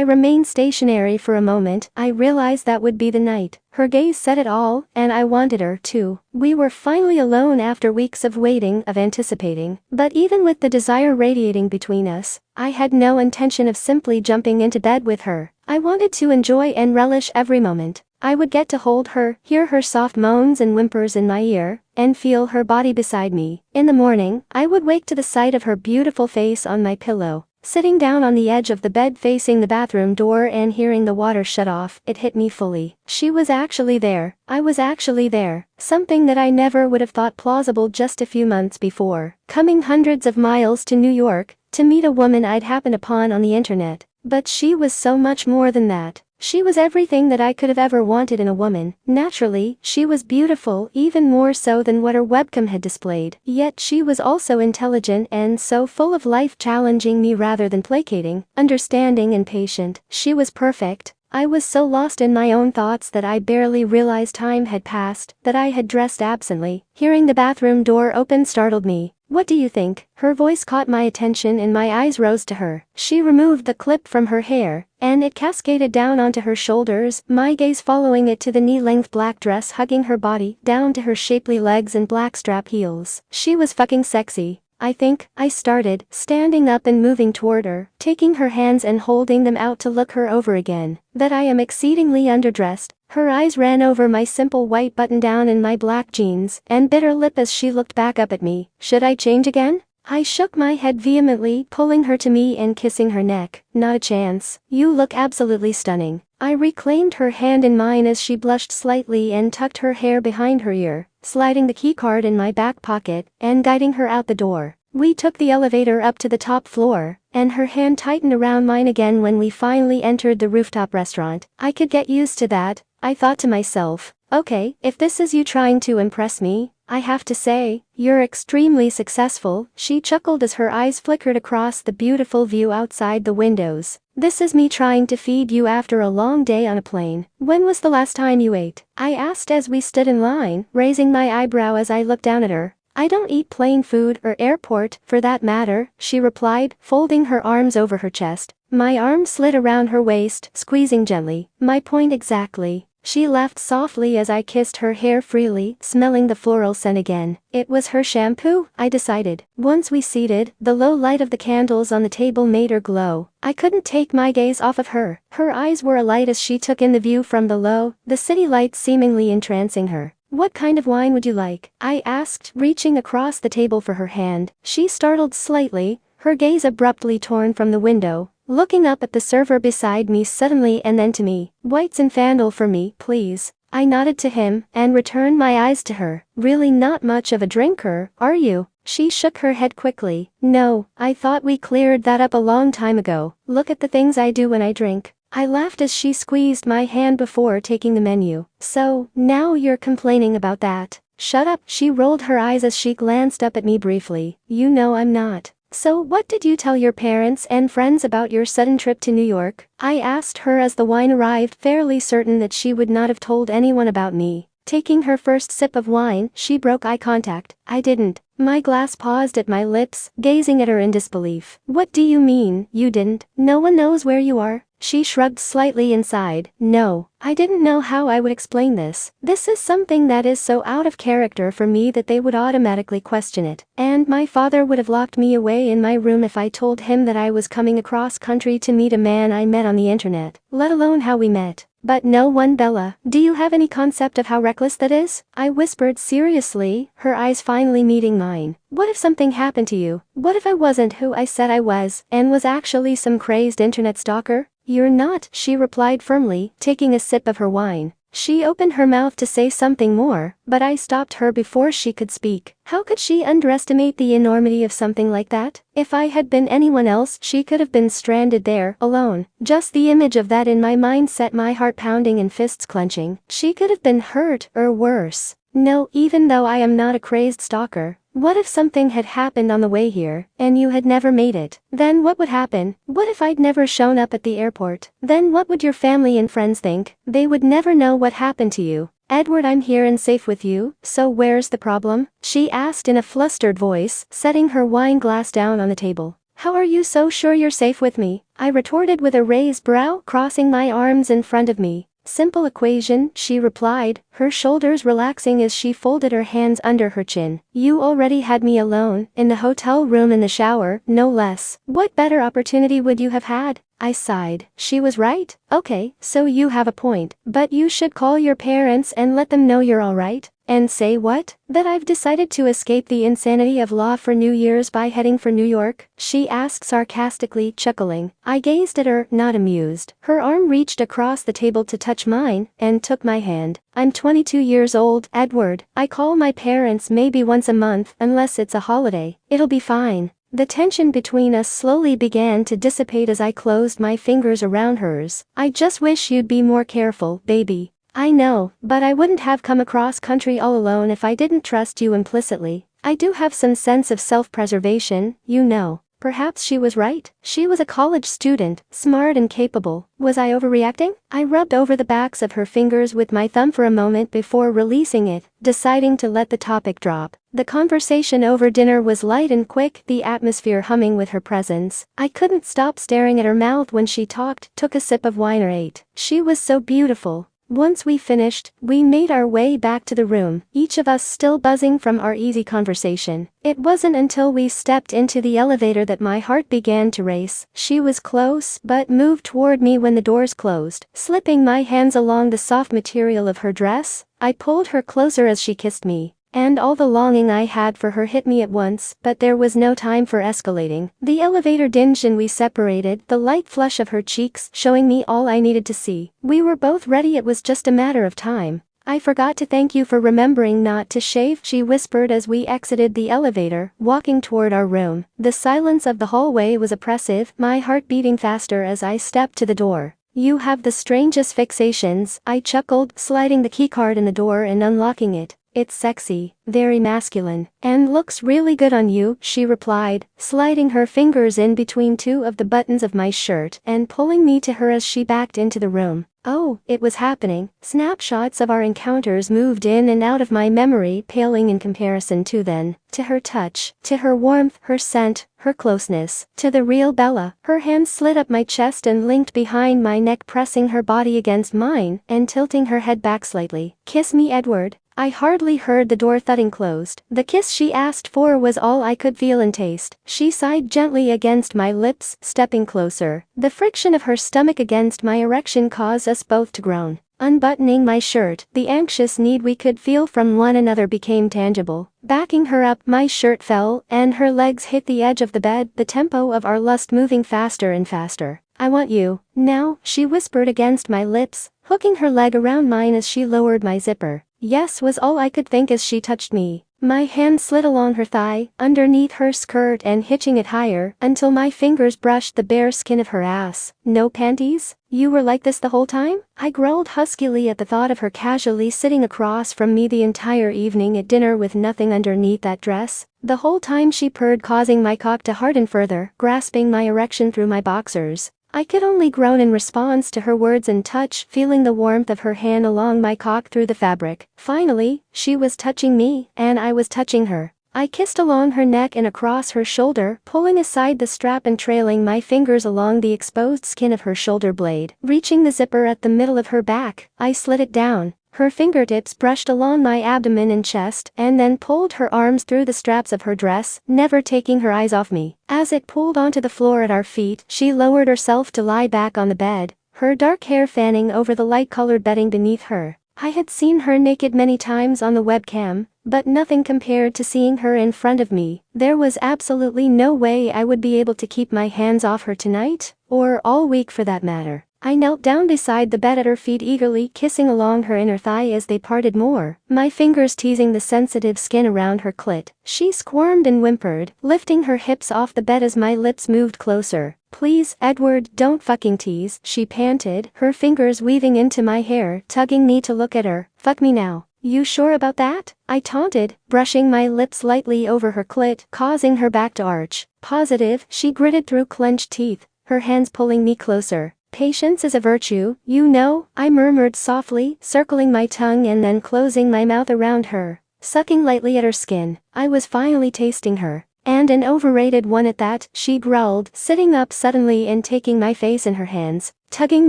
remained stationary for a moment, I realized that would be the night. Her gaze said it all, and I wanted her to. We were finally alone after weeks of waiting, of anticipating. But even with the desire radiating between us, I had no intention of simply jumping into bed with her. I wanted to enjoy and relish every moment. I would get to hold her, hear her soft moans and whimpers in my ear, and feel her body beside me. In the morning, I would wake to the sight of her beautiful face on my pillow. Sitting down on the edge of the bed facing the bathroom door and hearing the water shut off, it hit me fully. She was actually there. I was actually there. Something that I never would have thought plausible just a few months before. Coming hundreds of miles to New York, to meet a woman I'd happened upon on the internet. But she was so much more than that. She was everything that I could have ever wanted in a woman. Naturally, she was beautiful, even more so than what her webcam had displayed. Yet she was also intelligent and so full of life, challenging me rather than placating, understanding and patient. She was perfect. I was so lost in my own thoughts that I barely realized time had passed, that I had dressed absently. Hearing the bathroom door open startled me. What do you think? Her voice caught my attention and my eyes rose to her. She removed the clip from her hair, and it cascaded down onto her shoulders, my gaze following it to the knee-length black dress hugging her body, down to her shapely legs and black-strap heels. She was fucking sexy. I think, I started, standing up and moving toward her, taking her hands and holding them out to look her over again. That I am exceedingly underdressed. Her eyes ran over my simple white button-down and my black jeans, and bit her lip as she looked back up at me. Should I change again? I shook my head vehemently, pulling her to me and kissing her neck. Not a chance. You look absolutely stunning. I reclaimed her hand in mine as she blushed slightly and tucked her hair behind her ear, sliding the keycard in my back pocket, and guiding her out the door. We took the elevator up to the top floor, and her hand tightened around mine again when we finally entered the rooftop restaurant. I could get used to that, I thought to myself. Okay, if this is you trying to impress me, I have to say, you're extremely successful, she chuckled as her eyes flickered across the beautiful view outside the windows. This is me trying to feed you after a long day on a plane. When was the last time you ate? I asked as we stood in line, raising my eyebrow as I looked down at her. I don't eat plane food or airport, for that matter, she replied, folding her arms over her chest. My arm slid around her waist, squeezing gently. My point exactly. She laughed softly as I kissed her hair freely, smelling the floral scent again. It was her shampoo, I decided. Once we seated, the low light of the candles on the table made her glow. I couldn't take my gaze off of her. Her eyes were alight as she took in the view from below, the city lights seemingly entrancing her. What kind of wine would you like? I asked, reaching across the table for her hand. She startled slightly, her gaze abruptly torn from the window, looking up at the server beside me suddenly and then to me. White Zinfandel for me, please. I nodded to him, and returned my eyes to her. Really not much of a drinker, are you? She shook her head quickly. No, I thought we cleared that up a long time ago. Look at the things I do when I drink. I laughed as she squeezed my hand before taking the menu. So, now you're complaining about that. Shut up, she rolled her eyes as she glanced up at me briefly. You know I'm not. So what did you tell your parents and friends about your sudden trip to New York? I asked her as the wine arrived, fairly certain that she would not have told anyone about me. Taking her first sip of wine, she broke eye contact. I didn't. My glass paused at my lips, gazing at her in disbelief. What do you mean, you didn't? No one knows where you are? She shrugged slightly and sighed. No, I didn't know how I would explain this. This is something that is so out of character for me that they would automatically question it. And my father would have locked me away in my room if I told him that I was coming across country to meet a man I met on the internet, let alone how we met. But no one, Bella. Do you have any concept of how reckless that is? I whispered seriously, her eyes finally meeting mine. What if something happened to you? What if I wasn't who I said I was, and was actually some crazed internet stalker? "You're not," she replied firmly, taking a sip of her wine. She opened her mouth to say something more, but I stopped her before she could speak. How could she underestimate the enormity of something like that? If I had been anyone else, she could have been stranded there, alone. Just the image of that in my mind set my heart pounding and fists clenching. She could have been hurt, or worse. No, even though I am not a crazed stalker. What if something had happened on the way here, and you had never made it? Then what would happen? What if I'd never shown up at the airport? Then what would your family and friends think? They would never know what happened to you. Edward, I'm here and safe with you, so where's the problem? She asked in a flustered voice, setting her wine glass down on the table. How are you so sure you're safe with me? I retorted with a raised brow, crossing my arms in front of me. Simple equation, she replied, her shoulders relaxing as she folded her hands under her chin. You already had me alone, in the hotel room in the shower, no less. What better opportunity would you have had? I sighed. She was right. Okay, so you have a point, but you should call your parents and let them know you're alright. And say what? That I've decided to escape the insanity of law for New Year's by heading for New York? She asked sarcastically, chuckling. I gazed at her, not amused. Her arm reached across the table to touch mine, and took my hand. I'm 22 years old, Edward. I call my parents maybe once a month, unless it's a holiday. It'll be fine. The tension between us slowly began to dissipate as I closed my fingers around hers. I just wish you'd be more careful, baby. I know, but I wouldn't have come across country all alone if I didn't trust you implicitly. I do have some sense of self-preservation, you know. Perhaps she was right. She was a college student, smart and capable. Was I overreacting? I rubbed over the backs of her fingers with my thumb for a moment before releasing it, deciding to let the topic drop. The conversation over dinner was light and quick, the atmosphere humming with her presence. I couldn't stop staring at her mouth when she talked, took a sip of wine or ate. She was so beautiful. Once we finished, we made our way back to the room, each of us still buzzing from our easy conversation. It wasn't until we stepped into the elevator that my heart began to race. She was close, but moved toward me when the doors closed. Slipping my hands along the soft material of her dress, I pulled her closer as she kissed me. And all the longing I had for her hit me at once, but there was no time for escalating. The elevator dinged and we separated, the light flush of her cheeks showing me all I needed to see. We were both ready, it was just a matter of time. I forgot to thank you for remembering not to shave, she whispered as we exited the elevator, walking toward our room. The silence of the hallway was oppressive, my heart beating faster as I stepped to the door. You have the strangest fixations, I chuckled, sliding the keycard in the door and unlocking it. It's sexy, very masculine, and looks really good on you, she replied, sliding her fingers in between two of the buttons of my shirt and pulling me to her as she backed into the room. Oh, it was happening. Snapshots of our encounters moved in and out of my memory, paling in comparison to then. To her touch, to her warmth, her scent, her closeness, to the real Bella. Her hand slid up my chest and linked behind my neck, pressing her body against mine and tilting her head back slightly. Kiss me, Edward. I hardly heard the door thudding closed. The kiss she asked for was all I could feel and taste. She sighed gently against my lips, stepping closer. The friction of her stomach against my erection caused us both to groan. Unbuttoning my shirt, the anxious need we could feel from one another became tangible. Backing her up, my shirt fell, and her legs hit the edge of the bed, the tempo of our lust moving faster and faster. I want you, now, she whispered against my lips, hooking her leg around mine as she lowered my zipper. Yes was all I could think as she touched me. My hand slid along her thigh, underneath her skirt and hitching it higher, until my fingers brushed the bare skin of her ass. No panties? You were like this the whole time? I growled huskily at the thought of her casually sitting across from me the entire evening at dinner with nothing underneath that dress. The whole time she purred, causing my cock to harden further, grasping my erection through my boxers. I could only groan in response to her words and touch, feeling the warmth of her hand along my cock through the fabric. Finally, she was touching me, and I was touching her. I kissed along her neck and across her shoulder, pulling aside the strap and trailing my fingers along the exposed skin of her shoulder blade. Reaching the zipper at the middle of her back, I slid it down. Her fingertips brushed along my abdomen and chest, and then pulled her arms through the straps of her dress, never taking her eyes off me. As it pulled onto the floor at our feet, she lowered herself to lie back on the bed, her dark hair fanning over the light-colored bedding beneath her. I had seen her naked many times on the webcam, but nothing compared to seeing her in front of me. There was absolutely no way I would be able to keep my hands off her tonight, or all week for that matter. I knelt down beside the bed at her feet, eagerly kissing along her inner thigh as they parted more, my fingers teasing the sensitive skin around her clit. She squirmed and whimpered, lifting her hips off the bed as my lips moved closer. "Please, Edward, don't fucking tease," she panted, her fingers weaving into my hair, tugging me to look at her. "Fuck me now." "You sure about that?" I taunted, brushing my lips lightly over her clit, causing her back to arch. "Positive," she gritted through clenched teeth, her hands pulling me closer. "Patience is a virtue, you know," I murmured softly, circling my tongue and then closing my mouth around her. Sucking lightly at her skin, I was finally tasting her. "And an overrated one at that," she growled, sitting up suddenly and taking my face in her hands. Tugging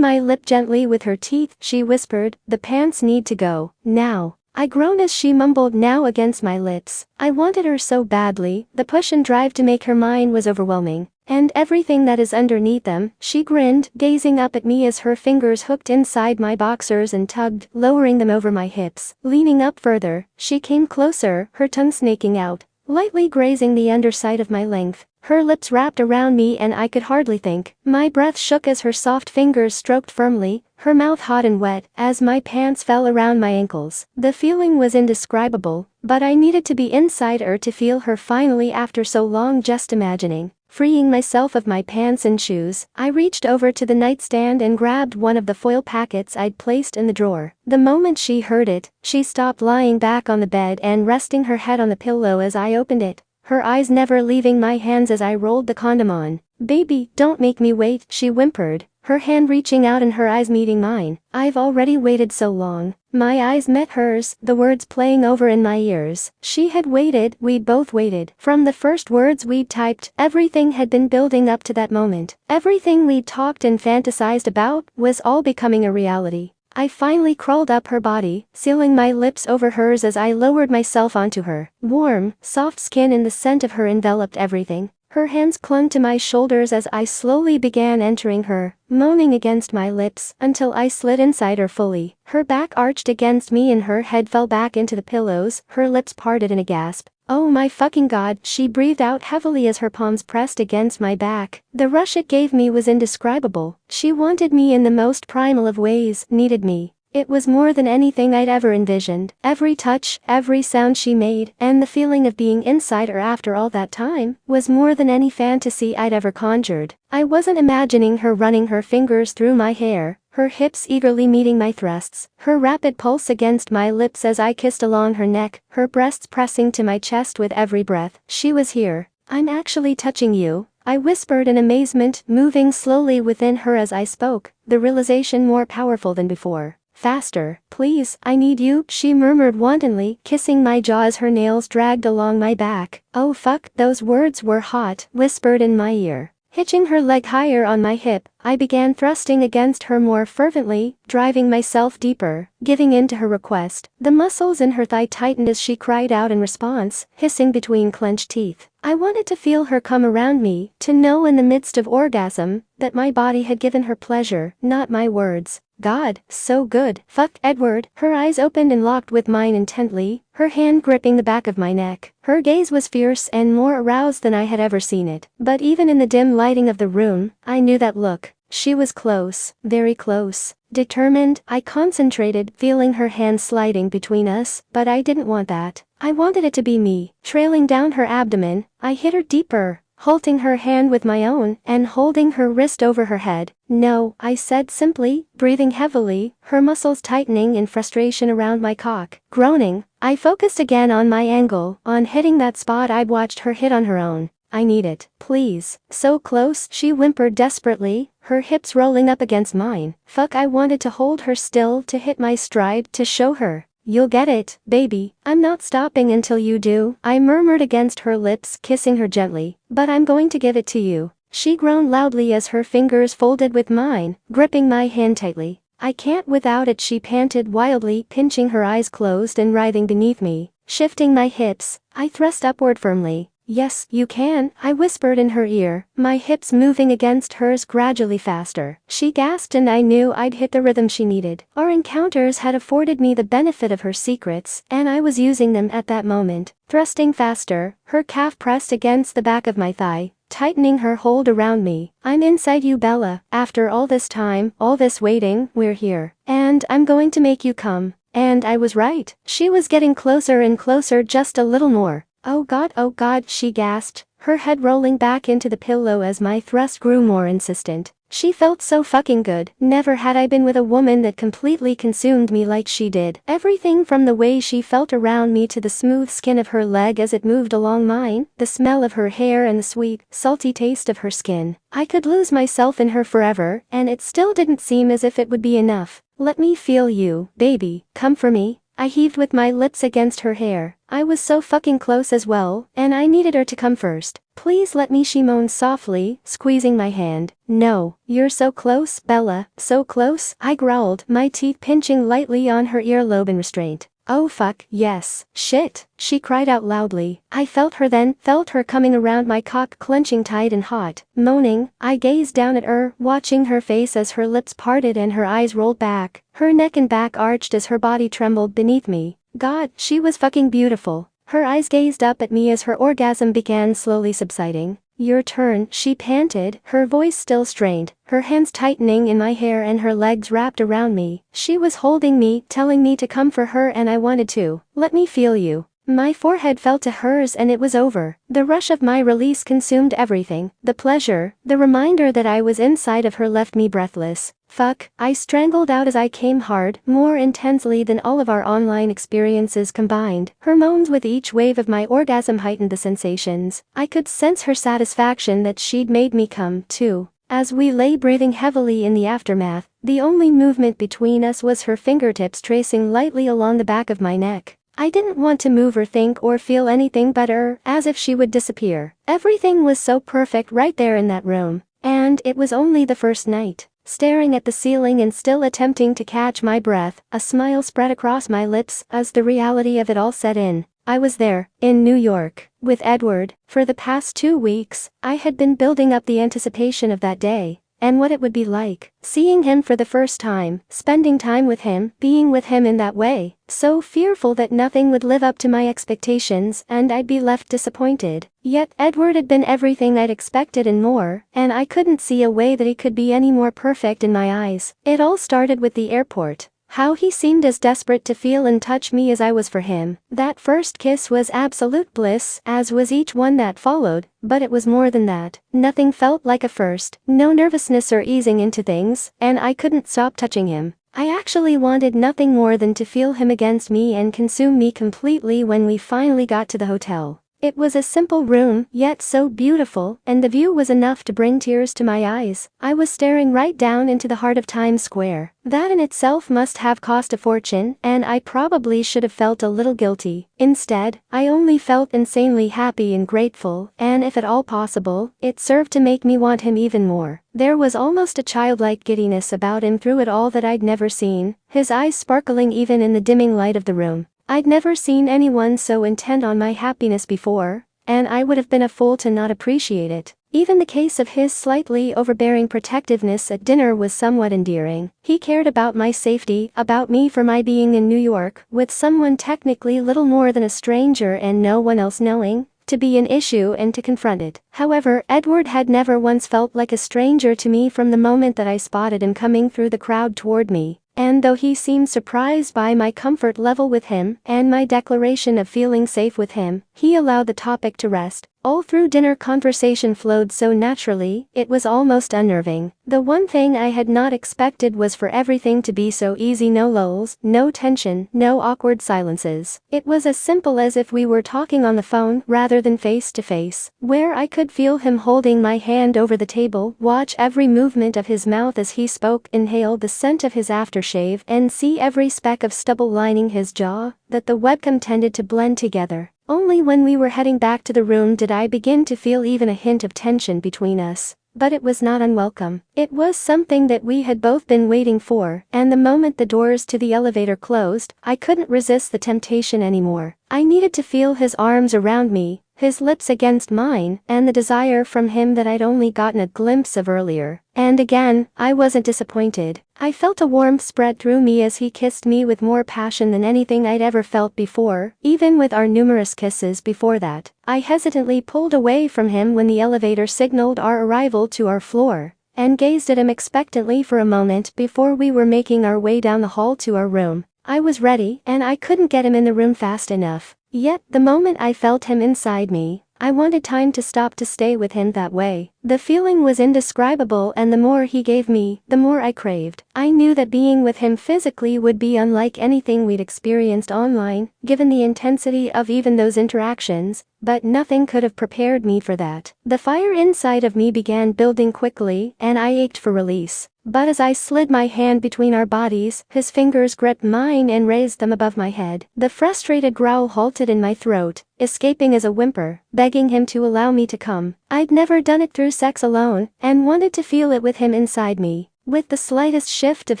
my lip gently with her teeth, she whispered, "The pants need to go, now." I groaned as she mumbled "now" against my lips. I wanted her so badly, the push and drive to make her mine was overwhelming. "And everything that is underneath them," she grinned, gazing up at me as her fingers hooked inside my boxers and tugged, lowering them over my hips. Leaning up further, she came closer, her tongue snaking out, lightly grazing the underside of my length. Her lips wrapped around me and I could hardly think. My breath shook as her soft fingers stroked firmly, her mouth hot and wet, as my pants fell around my ankles. The feeling was indescribable, but I needed to be inside her to feel her finally after so long just imagining. Freeing myself of my pants and shoes, I reached over to the nightstand and grabbed one of the foil packets I'd placed in the drawer. The moment she heard it, she stopped lying back on the bed and resting her head on the pillow as I opened it, her eyes never leaving my hands as I rolled the condom on. "Baby, don't make me wait," she whimpered, her hand reaching out and her eyes meeting mine. "I've already waited so long." My eyes met hers, the words playing over in my ears. She had waited, we'd both waited. From the first words we'd typed, everything had been building up to that moment. Everything we'd talked and fantasized about was all becoming a reality. I finally crawled up her body, sealing my lips over hers as I lowered myself onto her. Warm, soft skin and the scent of her enveloped everything. Her hands clung to my shoulders as I slowly began entering her, moaning against my lips, until I slid inside her fully. Her back arched against me and her head fell back into the pillows, her lips parted in a gasp. "Oh my fucking god," she breathed out heavily as her palms pressed against my back. The rush it gave me was indescribable. She wanted me in the most primal of ways, needed me. It was more than anything I'd ever envisioned. Every touch, every sound she made, and the feeling of being inside her after all that time, was more than any fantasy I'd ever conjured. I wasn't imagining her running her fingers through my hair, her hips eagerly meeting my thrusts, her rapid pulse against my lips as I kissed along her neck, her breasts pressing to my chest with every breath. She was here. "I'm actually touching you," I whispered in amazement, moving slowly within her as I spoke, the realization more powerful than before. "Faster, please, I need you," she murmured wantonly, kissing my jaw as her nails dragged along my back. "Oh fuck," those words were hot, whispered in my ear. Hitching her leg higher on my hip, I began thrusting against her more fervently, driving myself deeper, giving in to her request. The muscles in her thigh tightened as she cried out in response, hissing between clenched teeth. I wanted to feel her come around me, to know in the midst of orgasm, that my body had given her pleasure, not my words. God, so good. "Fuck, Edward." Her eyes opened and locked with mine intently, her hand gripping the back of my neck. Her gaze was fierce and more aroused than I had ever seen it. But even in the dim lighting of the room, I knew that look. She was close, very close. Determined, I concentrated, feeling her hand sliding between us, but I didn't want that. I wanted it to be me. Trailing down her abdomen, I hit her deeper, halting her hand with my own, and holding her wrist over her head. "No," I said simply, breathing heavily, her muscles tightening in frustration around my cock. Groaning, I focused again on my angle, on hitting that spot I'd watched her hit on her own. "I need it, please." "So close," she whimpered desperately, her hips rolling up against mine. Fuck, I wanted to hold her still, to hit my stride, to show her. "You'll get it, baby. I'm not stopping until you do," I murmured against her lips, kissing her gently. "But I'm going to give it to you." She groaned loudly as her fingers folded with mine, gripping my hand tightly. "I can't without it," she panted wildly, pinching her eyes closed and writhing beneath me. Shifting my hips, I thrust upward firmly. Yes, you can, I whispered in her ear, my hips moving against hers gradually faster. She gasped and I knew I'd hit the rhythm she needed. Our encounters had afforded me the benefit of her secrets, and I was using them at that moment. Thrusting faster, her calf pressed against the back of my thigh, tightening her hold around me. I'm inside you, Bella. After all this time, all this waiting, we're here. And I'm going to make you come. And I was right. She was getting closer and closer, just a little more. Oh God, she gasped, her head rolling back into the pillow as my thrust grew more insistent. She felt so fucking good. Never had I been with a woman that completely consumed me like she did. Everything from the way she felt around me to the smooth skin of her leg as it moved along mine, the smell of her hair and the sweet, salty taste of her skin. I could lose myself in her forever, and it still didn't seem as if it would be enough. Let me feel you, baby, come for me. I heaved with my lips against her hair. I was so fucking close as well, and I needed her to come first. Please let me, she moaned softly, squeezing my hand. No, you're so close, Bella, so close, I growled, my teeth pinching lightly on her earlobe in restraint. Oh fuck, yes, shit, she cried out loudly. I felt her coming around my cock, clenching tight and hot. Moaning, I gazed down at her, watching her face as her lips parted and her eyes rolled back. Her neck and back arched as her body trembled beneath me. God, she was fucking beautiful. Her eyes gazed up at me as her orgasm began slowly subsiding. Your turn, she panted, her voice still strained, her hands tightening in my hair and her legs wrapped around me. She was holding me, telling me to come for her, and I wanted to. Let me feel you. My forehead fell to hers and it was over. The rush of my release consumed everything. The pleasure, the reminder that I was inside of her left me breathless. Fuck, I strangled out as I came hard, more intensely than all of our online experiences combined. Her moans with each wave of my orgasm heightened the sensations. I could sense her satisfaction that she'd made me come, too. As we lay breathing heavily in the aftermath, the only movement between us was her fingertips tracing lightly along the back of my neck. I didn't want to move or think or feel anything but her, as if she would disappear. Everything was so perfect right there in that room. And it was only the first night. Staring at the ceiling and still attempting to catch my breath, a smile spread across my lips as the reality of it all set in. I was there, in New York, with Edward. For the past 2 weeks, I had been building up the anticipation of that day, and what it would be like, seeing him for the first time, spending time with him, being with him in that way, so fearful that nothing would live up to my expectations and I'd be left disappointed. Yet Edward had been everything I'd expected and more, and I couldn't see a way that he could be any more perfect in my eyes. It all started with the airport. How he seemed as desperate to feel and touch me as I was for him. That first kiss was absolute bliss, as was each one that followed, but it was more than that. Nothing felt like a first, no nervousness or easing into things, and I couldn't stop touching him. I actually wanted nothing more than to feel him against me and consume me completely when we finally got to the hotel. It was a simple room, yet so beautiful, and the view was enough to bring tears to my eyes. I was staring right down into the heart of Times Square. That in itself must have cost a fortune, and I probably should have felt a little guilty. Instead, I only felt insanely happy and grateful, and if at all possible, it served to make me want him even more. There was almost a childlike giddiness about him through it all that I'd never seen, his eyes sparkling even in the dimming light of the room. I'd never seen anyone so intent on my happiness before, and I would have been a fool to not appreciate it. Even the case of his slightly overbearing protectiveness at dinner was somewhat endearing. He cared about my safety, about me for my being in New York, with someone technically little more than a stranger and no one else knowing, to be an issue and to confront it. However, Edward had never once felt like a stranger to me from the moment that I spotted him coming through the crowd toward me. And though he seemed surprised by my comfort level with him and my declaration of feeling safe with him, he allowed the topic to rest. All through dinner conversation flowed so naturally, it was almost unnerving. The one thing I had not expected was for everything to be so easy, no lulls, no tension, no awkward silences. It was as simple as if we were talking on the phone rather than face to face, where I could feel him holding my hand over the table, watch every movement of his mouth as he spoke, inhale the scent of his aftershave, and see every speck of stubble lining his jaw, that the webcam tended to blend together. Only when we were heading back to the room did I begin to feel even a hint of tension between us. But it was not unwelcome. It was something that we had both been waiting for, and the moment the doors to the elevator closed, I couldn't resist the temptation anymore. I needed to feel his arms around me, his lips against mine, and the desire from him that I'd only gotten a glimpse of earlier. And again, I wasn't disappointed. I felt a warmth spread through me as he kissed me with more passion than anything I'd ever felt before, even with our numerous kisses before that. I hesitantly pulled away from him when the elevator signaled our arrival to our floor, and gazed at him expectantly for a moment before we were making our way down the hall to our room. I was ready, and I couldn't get him in the room fast enough. Yet, the moment I felt him inside me, I wanted time to stop to stay with him that way. The feeling was indescribable, and the more he gave me, the more I craved. I knew that being with him physically would be unlike anything we'd experienced online, given the intensity of even those interactions, but nothing could have prepared me for that. The fire inside of me began building quickly, and I ached for release. But as I slid my hand between our bodies, his fingers gripped mine and raised them above my head. The frustrated growl halted in my throat, escaping as a whimper, begging him to allow me to come. I'd never done it through sex alone, and wanted to feel it with him inside me. With the slightest shift of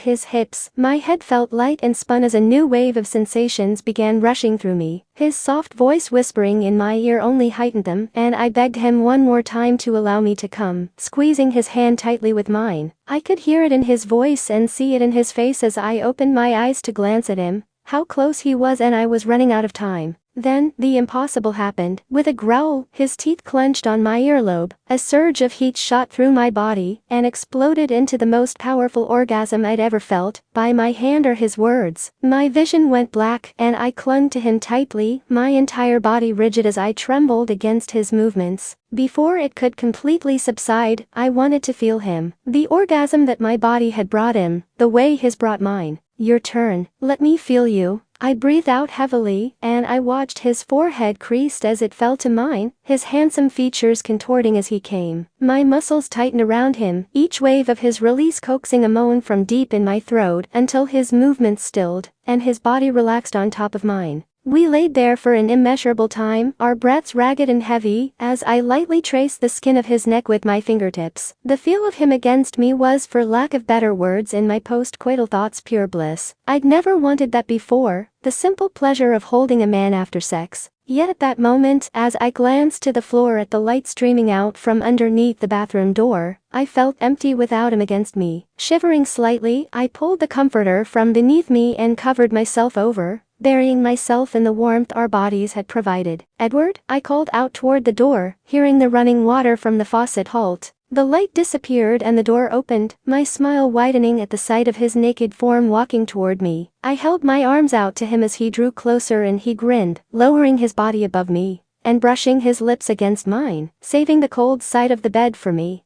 his hips, my head felt light and spun as a new wave of sensations began rushing through me. His soft voice whispering in my ear only heightened them, and I begged him one more time to allow me to come, squeezing his hand tightly with mine. I could hear it in his voice and see it in his face as I opened my eyes to glance at him, how close he was, and I was running out of time. Then, the impossible happened. With a growl, his teeth clenched on my earlobe, a surge of heat shot through my body, and exploded into the most powerful orgasm I'd ever felt, by my hand or his words. My vision went black, and I clung to him tightly, my entire body rigid as I trembled against his movements. Before it could completely subside, I wanted to feel him. The orgasm that my body had brought him, the way his brought mine. Your turn. Let me feel you. I breathed out heavily, and I watched his forehead creased as it fell to mine, his handsome features contorting as he came. My muscles tightened around him, each wave of his release coaxing a moan from deep in my throat until his movements stilled, and his body relaxed on top of mine. We laid there for an immeasurable time, our breaths ragged and heavy, as I lightly traced the skin of his neck with my fingertips. The feel of him against me was, for lack of better words in my post-coital thoughts, pure bliss. I'd never wanted that before, the simple pleasure of holding a man after sex. Yet at that moment, as I glanced to the floor at the light streaming out from underneath the bathroom door, I felt empty without him against me. Shivering slightly, I pulled the comforter from beneath me and covered myself over, burying myself in the warmth our bodies had provided. Edward, I called out toward the door, hearing the running water from the faucet halt. The light disappeared and the door opened, my smile widening at the sight of his naked form walking toward me. I held my arms out to him as he drew closer, and he grinned, lowering his body above me, and brushing his lips against mine, saving the cold side of the bed for me.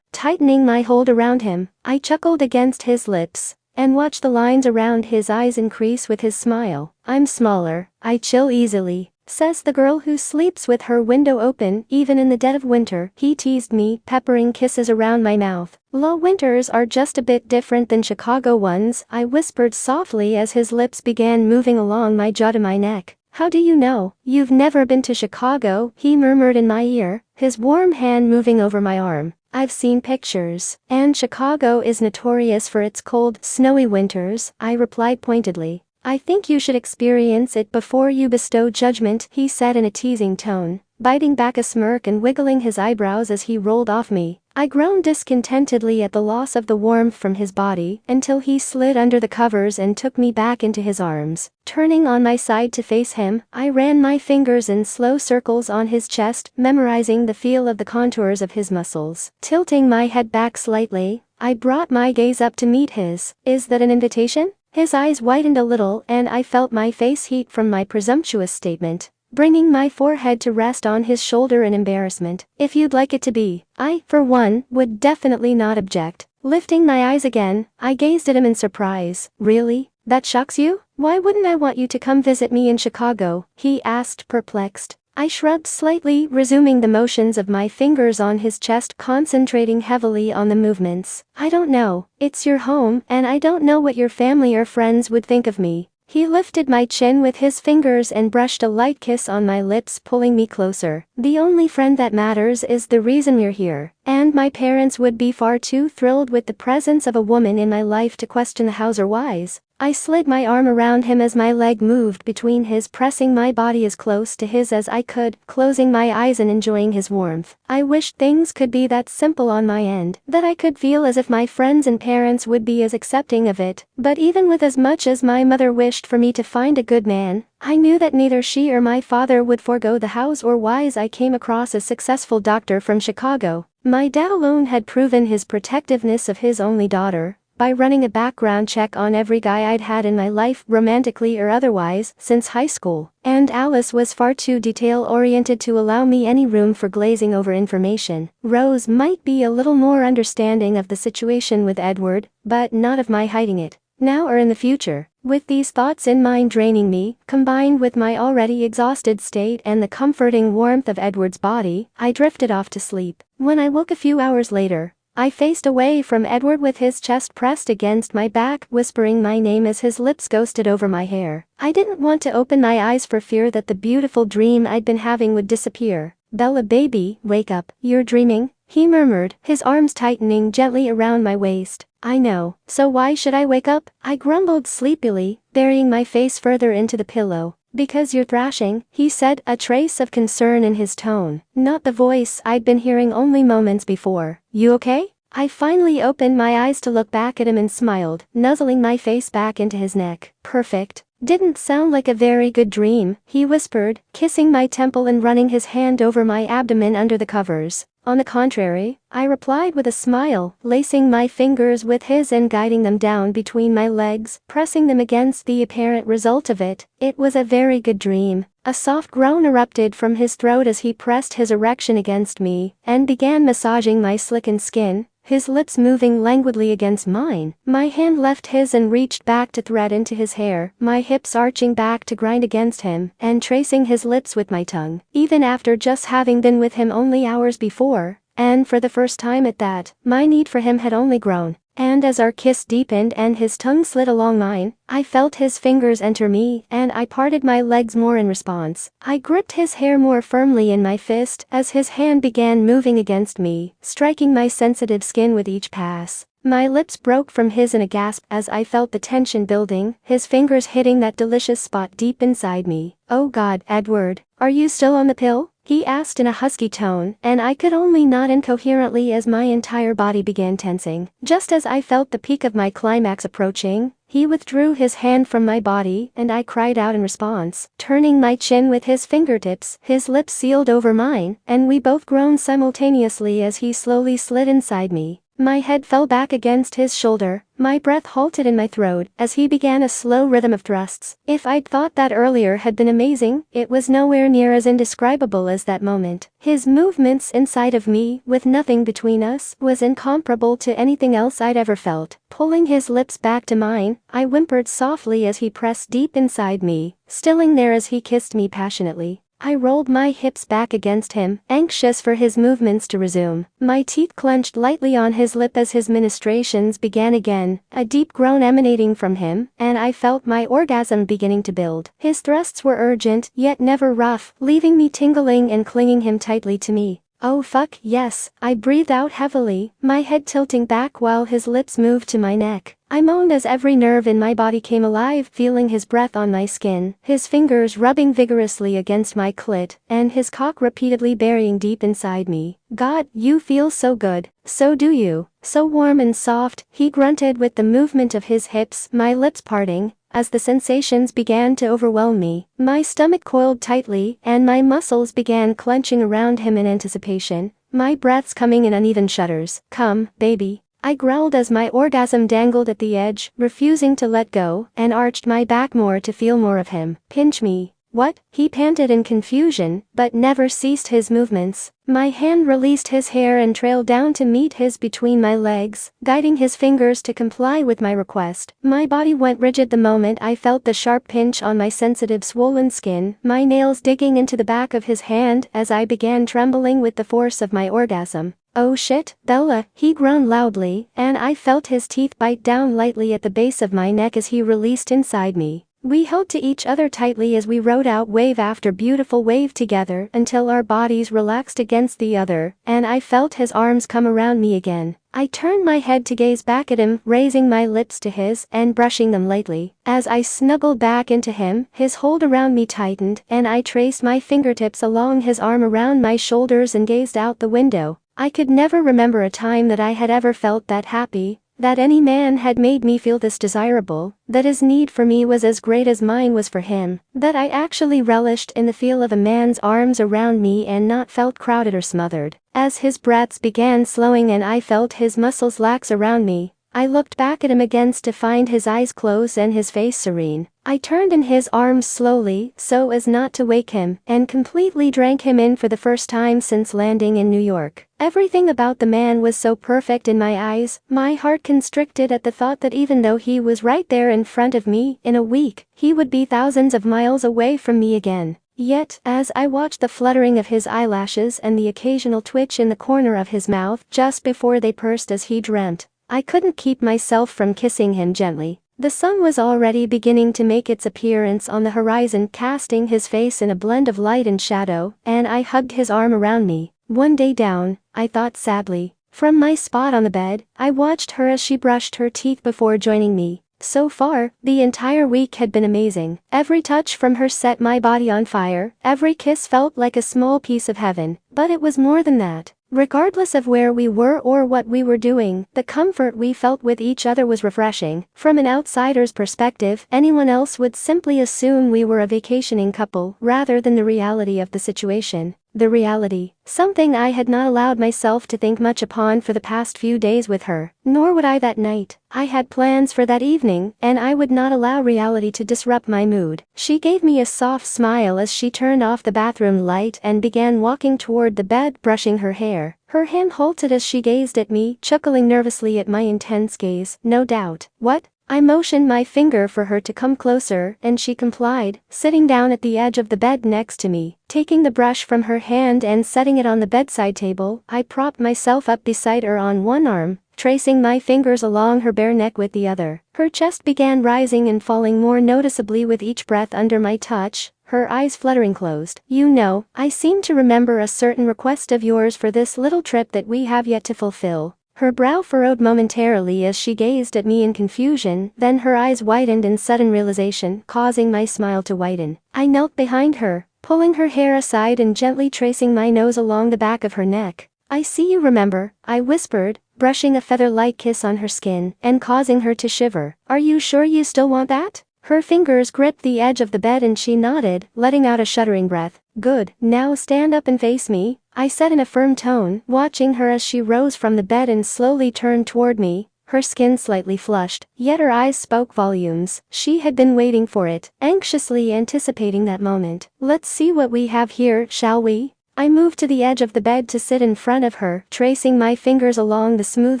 Tightening my hold around him, I chuckled against his lips, and watched the lines around his eyes increase with his smile. I'm smaller, I chill easily, says the girl who sleeps with her window open, even in the dead of winter, he teased me, peppering kisses around my mouth. Low winters are just a bit different than Chicago ones, I whispered softly as his lips began moving along my jaw to my neck. How do you know? You've never been to Chicago, he murmured in my ear, his warm hand moving over my arm. I've seen pictures, and Chicago is notorious for its cold, snowy winters, I replied pointedly. I think you should experience it before you bestow judgment, he said in a teasing tone, biting back a smirk and wiggling his eyebrows as he rolled off me. I groaned discontentedly at the loss of the warmth from his body, until he slid under the covers and took me back into his arms. Turning on my side to face him, I ran my fingers in slow circles on his chest, memorizing the feel of the contours of his muscles. Tilting my head back slightly, I brought my gaze up to meet his. Is that an invitation? His eyes widened a little, and I felt my face heat from my presumptuous statement, bringing my forehead to rest on his shoulder in embarrassment. If you'd like it to be, I, for one, would definitely not object. Lifting my eyes again, I gazed at him in surprise. Really? That shocks you? Why wouldn't I want you to come visit me in Chicago? He asked, perplexed. I shrugged slightly, resuming the motions of my fingers on his chest, concentrating heavily on the movements. I don't know. It's your home, and I don't know what your family or friends would think of me. He lifted my chin with his fingers and brushed a light kiss on my lips, pulling me closer. The only friend that matters is the reason you're here. and my parents would be far too thrilled with the presence of a woman in my life to question the hows or whys. I slid my arm around him as my leg moved between his, pressing my body as close to his as I could, closing my eyes and enjoying his warmth. I wished things could be that simple on my end, that I could feel as if my friends and parents would be as accepting of it, but even with as much as my mother wished for me to find a good man, I knew that neither she or my father would forego the hows or whys. I came across a successful doctor from Chicago. My dad alone had proven his protectiveness of his only daughter by running a background check on every guy I'd had in my life, romantically or otherwise, since high school, and Alice was far too detail-oriented to allow me any room for glazing over information. Rose might be a little more understanding of the situation with Edward, but not of my hiding it, now or in the future. With these thoughts in mind draining me, combined with my already exhausted state and the comforting warmth of Edward's body, I drifted off to sleep. When I woke a few hours later, I faced away from Edward with his chest pressed against my back, whispering my name as his lips ghosted over my hair. I didn't want to open my eyes for fear that the beautiful dream I'd been having would disappear. "Bella baby, wake up, you're dreaming," he murmured, his arms tightening gently around my waist. "I know, so why should I wake up?" I grumbled sleepily, burying my face further into the pillow. "Because you're thrashing," he said, a trace of concern in his tone, not the voice I'd been hearing only moments before. "You okay?" I finally opened my eyes to look back at him and smiled, nuzzling my face back into his neck. "Perfect. Didn't sound like a very good dream," he whispered, kissing my temple and running his hand over my abdomen under the covers. "On the contrary," I replied with a smile, lacing my fingers with his and guiding them down between my legs, pressing them against the apparent result of it. "It was a very good dream." A soft groan erupted from his throat as he pressed his erection against me and began massaging my slickened skin, his lips moving languidly against mine. My hand left his and reached back to thread into his hair, my hips arching back to grind against him and tracing his lips with my tongue. Even after just having been with him only hours before, and for the first time at that, my need for him had only grown. And as our kiss deepened and his tongue slid along mine, I felt his fingers enter me, and I parted my legs more in response. I gripped his hair more firmly in my fist as his hand began moving against me, striking my sensitive skin with each pass. My lips broke from his in a gasp as I felt the tension building, his fingers hitting that delicious spot deep inside me. "Oh God, Edward, are you still on the pill?" he asked in a husky tone, and I could only nod incoherently as my entire body began tensing. Just as I felt the peak of my climax approaching, he withdrew his hand from my body and I cried out in response, turning my chin with his fingertips, his lips sealed over mine, and we both groaned simultaneously as he slowly slid inside me. My head fell back against his shoulder, my breath halted in my throat as he began a slow rhythm of thrusts. If I'd thought that earlier had been amazing, it was nowhere near as indescribable as that moment. His movements inside of me, with nothing between us, was incomparable to anything else I'd ever felt. Pulling his lips back to mine, I whimpered softly as he pressed deep inside me, stilling there as he kissed me passionately. I rolled my hips back against him, anxious for his movements to resume. My teeth clenched lightly on his lip as his ministrations began again, a deep groan emanating from him, and I felt my orgasm beginning to build. His thrusts were urgent, yet never rough, leaving me tingling and clinging him tightly to me. "Oh fuck, yes," I breathed out heavily, my head tilting back while his lips moved to my neck. I moaned as every nerve in my body came alive, feeling his breath on my skin, his fingers rubbing vigorously against my clit, and his cock repeatedly burying deep inside me. "God, you feel so good. So do you. So warm and soft," he grunted with the movement of his hips, my lips parting. As the sensations began to overwhelm me, my stomach coiled tightly and my muscles began clenching around him in anticipation, my breaths coming in uneven shudders. "Come, baby," I growled as my orgasm dangled at the edge, refusing to let go, and arched my back more to feel more of him. "Pinch me." "What?" he panted in confusion, but never ceased his movements. My hand released his hair and trailed down to meet his between my legs, guiding his fingers to comply with my request. My body went rigid the moment I felt the sharp pinch on my sensitive swollen skin, my nails digging into the back of his hand as I began trembling with the force of my orgasm. "Oh shit, Bella," he groaned loudly, and I felt his teeth bite down lightly at the base of my neck as he released inside me. We held to each other tightly as we rode out wave after beautiful wave together until our bodies relaxed against the other, and I felt his arms come around me again. I turned my head to gaze back at him, raising my lips to his and brushing them lightly. As I snuggled back into him, his hold around me tightened, and I traced my fingertips along his arm around my shoulders and gazed out the window. I could never remember a time that I had ever felt that happy, that any man had made me feel this desirable, that his need for me was as great as mine was for him, that I actually relished in the feel of a man's arms around me and not felt crowded or smothered. As his breaths began slowing and I felt his muscles lax around me, I looked back at him again to find his eyes closed and his face serene. I turned in his arms slowly, so as not to wake him, and completely drank him in for the first time since landing in New York. Everything about the man was so perfect in my eyes, my heart constricted at the thought that even though he was right there in front of me, in a week, he would be thousands of miles away from me again. Yet, as I watched the fluttering of his eyelashes and the occasional twitch in the corner of his mouth just before they pursed as he dreamt, I couldn't keep myself from kissing him gently. The sun was already beginning to make its appearance on the horizon, casting his face in a blend of light and shadow, and I hugged his arm around me. One day down, I thought sadly. From my spot on the bed, I watched her as she brushed her teeth before joining me. So far, the entire week had been amazing. Every touch from her set my body on fire, every kiss felt like a small piece of heaven, but it was more than that. Regardless of where we were or what we were doing, the comfort we felt with each other was refreshing. From an outsider's perspective, anyone else would simply assume we were a vacationing couple rather than the reality of the situation. The reality, something I had not allowed myself to think much upon for the past few days with her, nor would I that night. I had plans for that evening, and I would not allow reality to disrupt my mood. She gave me a soft smile as she turned off the bathroom light and began walking toward the bed, brushing her hair. Her hand halted as she gazed at me, chuckling nervously at my intense gaze. No doubt. What? I motioned my finger for her to come closer, and she complied, sitting down at the edge of the bed next to me. Taking the brush from her hand and setting it on the bedside table, I propped myself up beside her on one arm, tracing my fingers along her bare neck with the other. Her chest began rising and falling more noticeably with each breath under my touch, her eyes fluttering closed. You know, I seem to remember a certain request of yours for this little trip that we have yet to fulfill. Her brow furrowed momentarily as she gazed at me in confusion, then her eyes widened in sudden realization, causing my smile to widen. I knelt behind her, pulling her hair aside and gently tracing my nose along the back of her neck. I see you remember, I whispered, brushing a feather-like kiss on her skin and causing her to shiver. Are you sure you still want that? Her fingers gripped the edge of the bed and she nodded, letting out a shuddering breath. Good, now stand up and face me, I said in a firm tone, watching her as she rose from the bed and slowly turned toward me, her skin slightly flushed, yet her eyes spoke volumes. She had been waiting for it, anxiously anticipating that moment. Let's see what we have here, shall we? I moved to the edge of the bed to sit in front of her, tracing my fingers along the smooth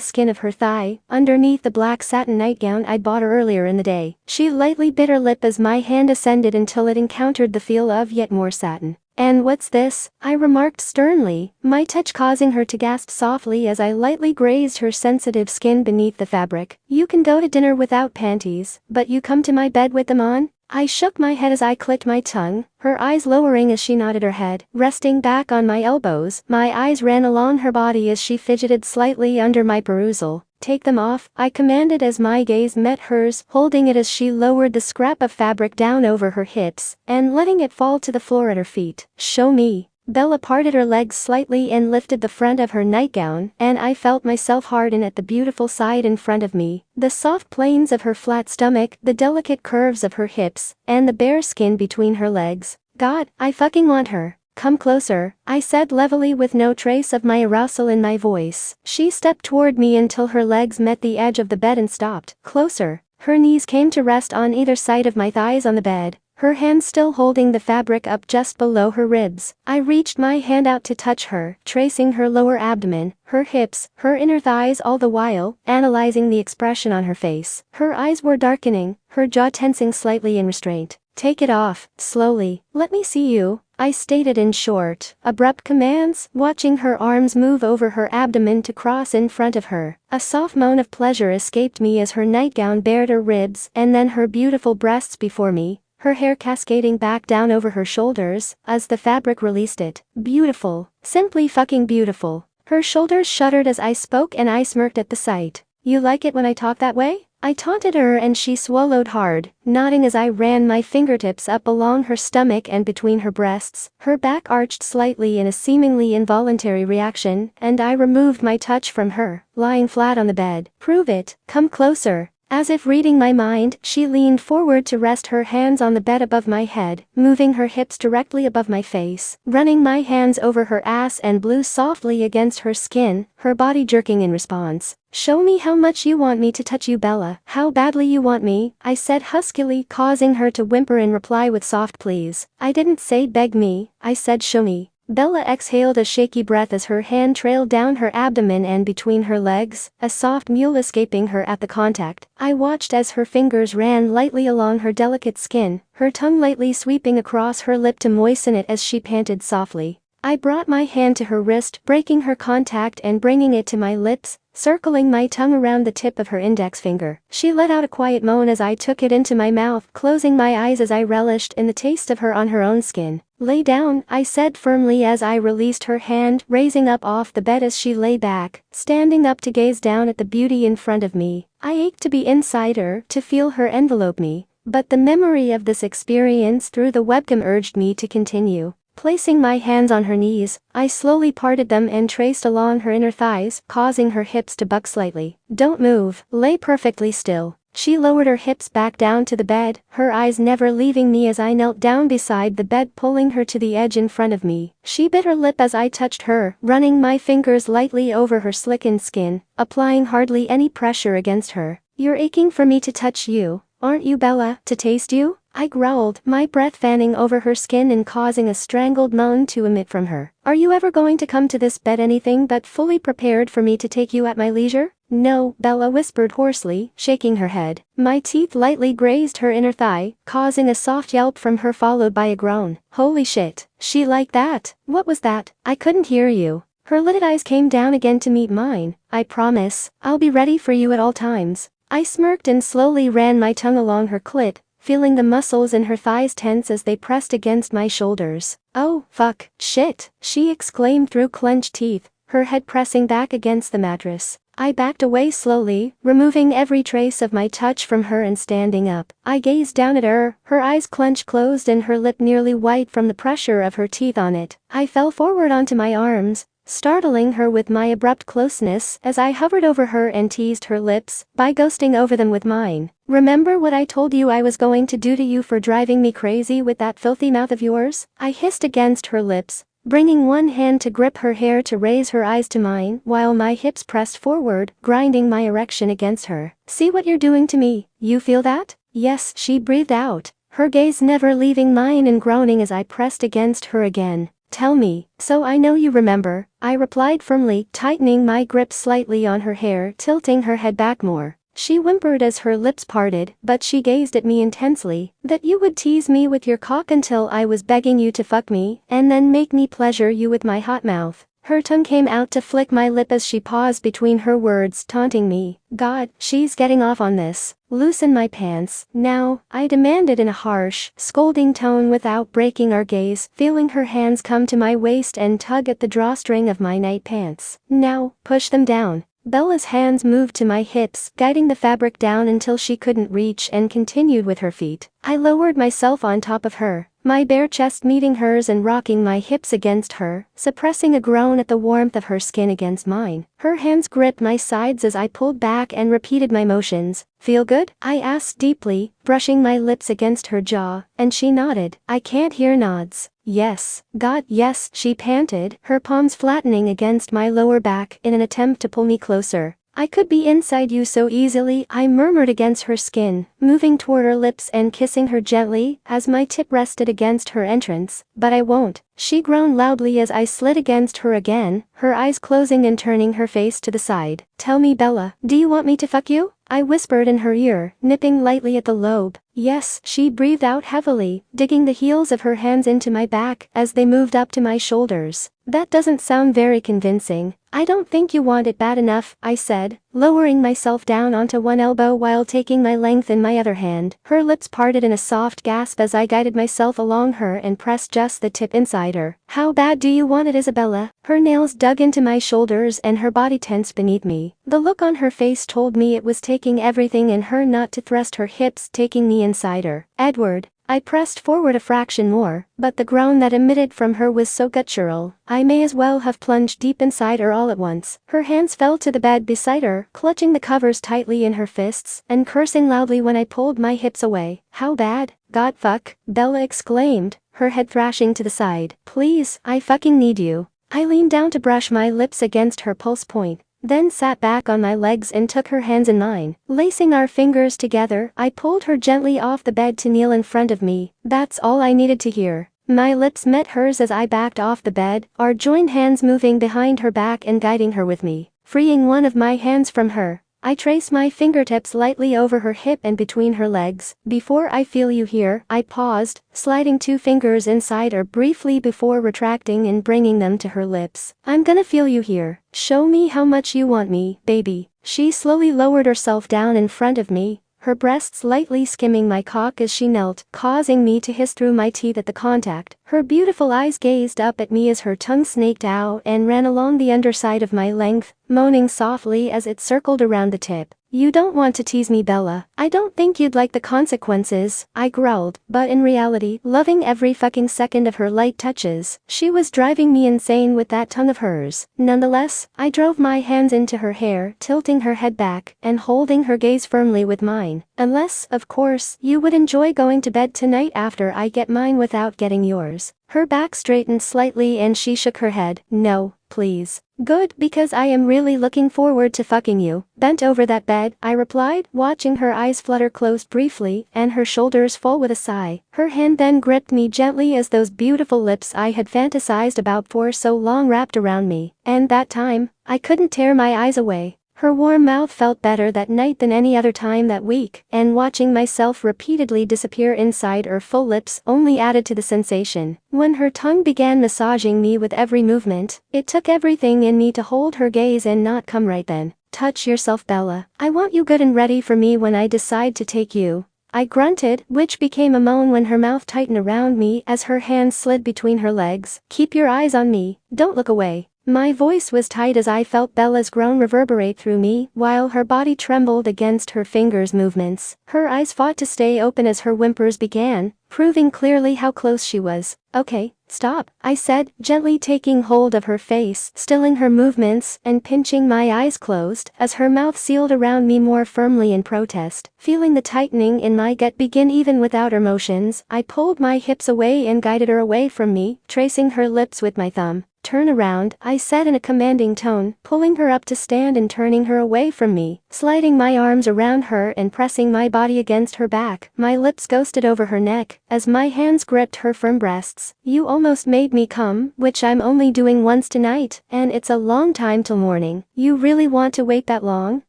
skin of her thigh, underneath the black satin nightgown I'd bought her earlier in the day. She lightly bit her lip as my hand ascended until it encountered the feel of yet more satin. And what's this? I remarked sternly, my touch causing her to gasp softly as I lightly grazed her sensitive skin beneath the fabric. You can go to dinner without panties, but you come to my bed with them on? I shook my head as I clicked my tongue, her eyes lowering as she nodded her head. Resting back on my elbows, my eyes ran along her body as she fidgeted slightly under my perusal. Take them off, I commanded as my gaze met hers, holding it as she lowered the scrap of fabric down over her hips, and letting it fall to the floor at her feet. Show me. Bella parted her legs slightly and lifted the front of her nightgown, and I felt myself harden at the beautiful side in front of me, the soft planes of her flat stomach, the delicate curves of her hips, and the bare skin between her legs. God, I fucking want her. Come closer, I said levelly with no trace of my arousal in my voice. She stepped toward me until her legs met the edge of the bed and stopped. Closer. Her knees came to rest on either side of my thighs on the bed, her hand still holding the fabric up just below her ribs. I reached my hand out to touch her, tracing her lower abdomen, her hips, her inner thighs, all the while analyzing the expression on her face. Her eyes were darkening, her jaw tensing slightly in restraint. Take it off, slowly. Let me see you. I stated in short, abrupt commands, watching her arms move over her abdomen to cross in front of her. A soft moan of pleasure escaped me as her nightgown bared her ribs and then her beautiful breasts before me, her hair cascading back down over her shoulders as the fabric released it. Beautiful. Simply fucking beautiful. Her shoulders shuddered as I spoke and I smirked at the sight. You like it when I talk that way? I taunted her and she swallowed hard, nodding as I ran my fingertips up along her stomach and between her breasts. Her back arched slightly in a seemingly involuntary reaction, and I removed my touch from her, lying flat on the bed. Prove it. Come closer. As if reading my mind, she leaned forward to rest her hands on the bed above my head, moving her hips directly above my face, running my hands over her ass and blew softly against her skin, her body jerking in response. Show me how much you want me to touch you, Bella. How badly you want me, I said huskily, causing her to whimper in reply with soft pleas. I didn't say beg me, I said show me. Bella exhaled a shaky breath as her hand trailed down her abdomen and between her legs, a soft mule escaping her at the contact. I watched as her fingers ran lightly along her delicate skin, her tongue lightly sweeping across her lip to moisten it as she panted softly. I brought my hand to her wrist, breaking her contact and bringing it to my lips, circling my tongue around the tip of her index finger. She let out a quiet moan as I took it into my mouth, closing my eyes as I relished in the taste of her on her own skin. Lay down, I said firmly as I released her hand, raising up off the bed as she lay back, standing up to gaze down at the beauty in front of me. I ached to be inside her, to feel her envelope me, but the memory of this experience through the webcam urged me to continue. Placing my hands on her knees, I slowly parted them and traced along her inner thighs, causing her hips to buck slightly. Don't move, lay perfectly still. She lowered her hips back down to the bed, her eyes never leaving me as I knelt down beside the bed, pulling her to the edge in front of me. She bit her lip as I touched her, running my fingers lightly over her slickened skin, applying hardly any pressure against her. You're aching for me to touch you, aren't you, Bella? To taste you? I growled, my breath fanning over her skin and causing a strangled moan to emit from her. Are you ever going to come to this bed anything but fully prepared for me to take you at my leisure? No, Bella whispered hoarsely, shaking her head. My teeth lightly grazed her inner thigh, causing a soft yelp from her followed by a groan. Holy shit, she liked that. What was that? I couldn't hear you. Her lidded eyes came down again to meet mine. I promise, I'll be ready for you at all times. I smirked and slowly ran my tongue along her clit, feeling the muscles in her thighs tense as they pressed against my shoulders. Oh, fuck, shit, she exclaimed through clenched teeth, her head pressing back against the mattress. I backed away slowly, removing every trace of my touch from her and standing up. I gazed down at her, her eyes clenched closed and her lip nearly white from the pressure of her teeth on it. I fell forward onto my arms, startling her with my abrupt closeness as I hovered over her and teased her lips by ghosting over them with mine. Remember what I told you I was going to do to you for driving me crazy with that filthy mouth of yours? I hissed against her lips, bringing one hand to grip her hair to raise her eyes to mine while my hips pressed forward, grinding my erection against her. See what you're doing to me, you feel that? Yes, she breathed out, her gaze never leaving mine and groaning as I pressed against her again. Tell me, so I know you remember, I replied firmly, tightening my grip slightly on her hair, tilting her head back more. She whimpered as her lips parted, but she gazed at me intensely, that you would tease me with your cock until I was begging you to fuck me, and then make me pleasure you with my hot mouth. Her tongue came out to flick my lip as she paused between her words, taunting me. God, she's getting off on this. Loosen my pants, now, I demanded in a harsh, scolding tone without breaking our gaze, feeling her hands come to my waist and tug at the drawstring of my night pants. Now, push them down. Bella's hands moved to my hips, guiding the fabric down until she couldn't reach and continued with her feet. I lowered myself on top of her, my bare chest meeting hers and rocking my hips against her, suppressing a groan at the warmth of her skin against mine. Her hands gripped my sides as I pulled back and repeated my motions. Feel good? I asked deeply, brushing my lips against her jaw, and she nodded. I can't hear nods. Yes, God, yes, she panted, her palms flattening against my lower back in an attempt to pull me closer. I could be inside you so easily, I murmured against her skin, moving toward her lips and kissing her gently as my tip rested against her entrance, but I won't. She groaned loudly as I slid against her again, her eyes closing and turning her face to the side. Tell me, Bella, do you want me to fuck you? I whispered in her ear, nipping lightly at the lobe. Yes, she breathed out heavily, digging the heels of her hands into my back as they moved up to my shoulders. That doesn't sound very convincing. I don't think you want it bad enough, I said, lowering myself down onto one elbow while taking my length in my other hand. Her lips parted in a soft gasp as I guided myself along her and pressed just the tip inside her. How bad do you want it, Isabella? Her nails dug into my shoulders and her body tensed beneath me. The look on her face told me it was taking everything in her not to thrust her hips, taking me inside her. Edward. I pressed forward a fraction more, but the groan that emitted from her was so guttural, I may as well have plunged deep inside her all at once. Her hands fell to the bed beside her, clutching the covers tightly in her fists, and cursing loudly when I pulled my hips away. How bad? God fuck, Bella exclaimed, her head thrashing to the side. Please, I fucking need you. I leaned down to brush my lips against her pulse point, then sat back on my legs and took her hands in mine. Lacing our fingers together, I pulled her gently off the bed to kneel in front of me. That's all I needed to hear. My lips met hers as I backed off the bed, our joined hands moving behind her back and guiding her with me. Freeing one of my hands from her, I traced my fingertips lightly over her hip and between her legs. Before I feel you here, I paused, sliding 2 fingers inside her briefly before retracting and bringing them to her lips. I'm gonna feel you here. Show me how much you want me, baby. She slowly lowered herself down in front of me, her breasts lightly skimming my cock as she knelt, causing me to hiss through my teeth at the contact. Her beautiful eyes gazed up at me as her tongue snaked out and ran along the underside of my length, moaning softly as it circled around the tip. You don't want to tease me, Bella. I don't think you'd like the consequences, I growled, but in reality, loving every fucking second of her light touches. She was driving me insane with that tongue of hers. Nonetheless, I drove my hands into her hair, tilting her head back, and holding her gaze firmly with mine. Unless, of course, you would enjoy going to bed tonight after I get mine without getting yours. Her back straightened slightly and she shook her head. No, please. Good, because I am really looking forward to fucking you. Bent over that bed, I replied, watching her eyes flutter closed briefly and her shoulders fall with a sigh. Her hand then gripped me gently as those beautiful lips I had fantasized about for so long wrapped around me. And that time, I couldn't tear my eyes away. Her warm mouth felt better that night than any other time that week, and watching myself repeatedly disappear inside her full lips only added to the sensation. When her tongue began massaging me with every movement, it took everything in me to hold her gaze and not come right then. Touch yourself, Bella. I want you good and ready for me when I decide to take you. I grunted, which became a moan when her mouth tightened around me as her hands slid between her legs. Keep your eyes on me. Don't look away. My voice was tight as I felt Bella's groan reverberate through me, while her body trembled against her fingers' movements. Her eyes fought to stay open as her whimpers began, proving clearly how close she was. Okay, stop, I said, gently taking hold of her face, stilling her movements, and pinching my eyes closed as her mouth sealed around me more firmly in protest. Feeling the tightening in my gut begin even without her motions, I pulled my hips away and guided her away from me, tracing her lips with my thumb. Turn around, I said in a commanding tone, pulling her up to stand and turning her away from me, sliding my arms around her and pressing my body against her back. My lips ghosted over her neck, as my hands gripped her firm breasts. You almost made me come, which I'm only doing once tonight, and it's a long time till morning. You really want to wait that long?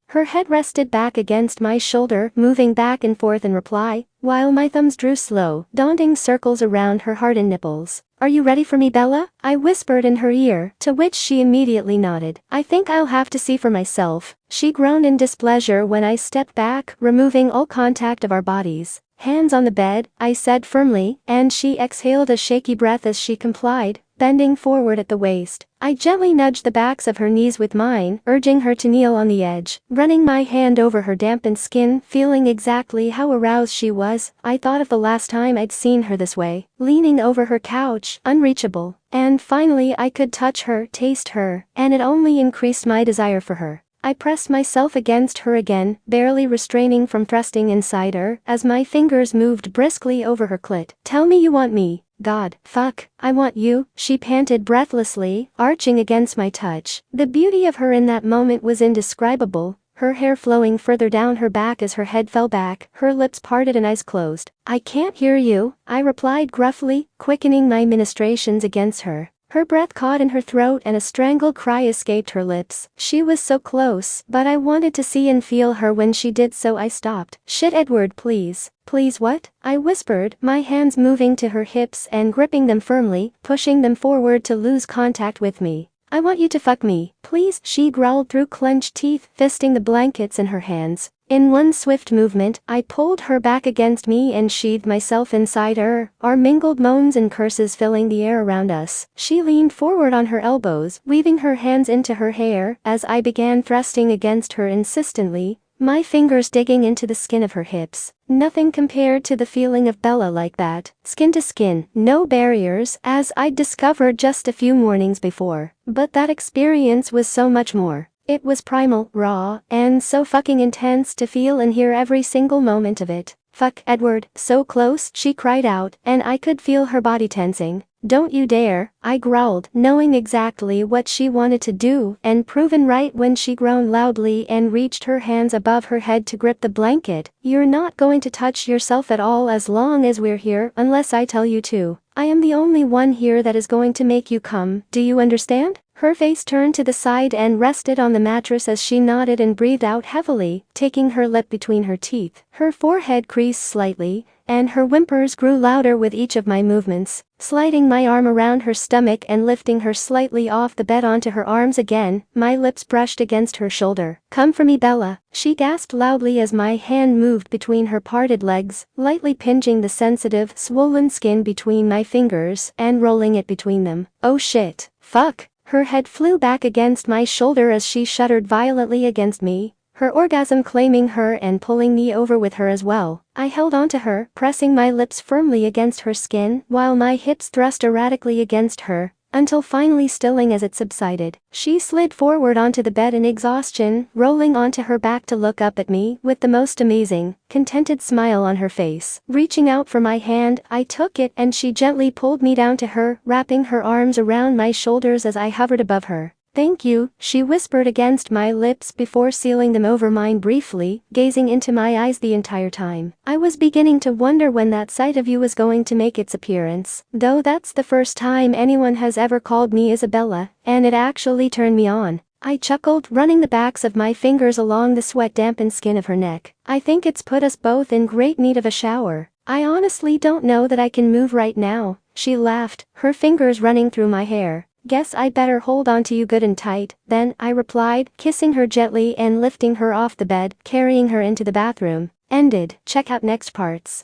Her head rested back against my shoulder, moving back and forth in reply, while my thumbs drew slow, daunting circles around her hardened nipples. Are you ready for me, Bella? I whispered in her ear, to which she immediately nodded. I think I'll have to see for myself. She groaned in displeasure when I stepped back, removing all contact of our bodies. Hands on the bed, I said firmly, and she exhaled a shaky breath as she complied, bending forward at the waist. I gently nudged the backs of her knees with mine, urging her to kneel on the edge. Running my hand over her dampened skin, feeling exactly how aroused she was, I thought of the last time I'd seen her this way, leaning over her couch, unreachable. And finally I could touch her, taste her, and it only increased my desire for her. I pressed myself against her again, barely restraining from thrusting inside her, as my fingers moved briskly over her clit. Tell me you want me. God, fuck, I want you, she panted breathlessly, arching against my touch. The beauty of her in that moment was indescribable, her hair flowing further down her back as her head fell back, her lips parted and eyes closed. I can't hear you, I replied gruffly, quickening my ministrations against her. Her breath caught in her throat and a strangled cry escaped her lips. She was so close, but I wanted to see and feel her when she did so I stopped. Shit, Edward, please. Please what? I whispered, my hands moving to her hips and gripping them firmly, pushing them forward to lose contact with me. I want you to fuck me, please, she growled through clenched teeth, fisting the blankets in her hands. In one swift movement, I pulled her back against me and sheathed myself inside her, our mingled moans and curses filling the air around us. She leaned forward on her elbows, weaving her hands into her hair, as I began thrusting against her insistently, my fingers digging into the skin of her hips. Nothing compared to the feeling of Bella like that, skin to skin, no barriers, as I'd discovered just a few mornings before. But that experience was so much more. It was primal, raw, and so fucking intense to feel and hear every single moment of it. Fuck, Edward, so close, she cried out, and I could feel her body tensing. Don't you dare, I growled, knowing exactly what she wanted to do, and proven right when she groaned loudly and reached her hands above her head to grip the blanket. You're not going to touch yourself at all as long as we're here, unless I tell you to. I am the only one here that is going to make you come, do you understand? Her face turned to the side and rested on the mattress as she nodded and breathed out heavily, taking her lip between her teeth. Her forehead creased slightly, and her whimpers grew louder with each of my movements, sliding my arm around her stomach and lifting her slightly off the bed onto her arms again. My lips brushed against her shoulder. Come for me, Bella, she gasped loudly as my hand moved between her parted legs, lightly pinching the sensitive, swollen skin between my fingers and rolling it between them. Oh shit. Fuck. Her head flew back against my shoulder as she shuddered violently against me, her orgasm claiming her and pulling me over with her as well. I held onto her, pressing my lips firmly against her skin while my hips thrust erratically against her, until finally stilling as it subsided. She slid forward onto the bed in exhaustion, rolling onto her back to look up at me with the most amazing, contented smile on her face. Reaching out for my hand, I took it and she gently pulled me down to her, wrapping her arms around my shoulders as I hovered above her. Thank you, she whispered against my lips before sealing them over mine briefly, gazing into my eyes the entire time. I was beginning to wonder when that sight of you was going to make its appearance, though that's the first time anyone has ever called me Isabella, and it actually turned me on. I chuckled, running the backs of my fingers along the sweat-dampened skin of her neck. I think it's put us both in great need of a shower. I honestly don't know that I can move right now, she laughed, her fingers running through my hair. Guess I'd better hold on to you good and tight, then, I replied, kissing her gently and lifting her off the bed, carrying her into the bathroom. Ended. Check out next parts.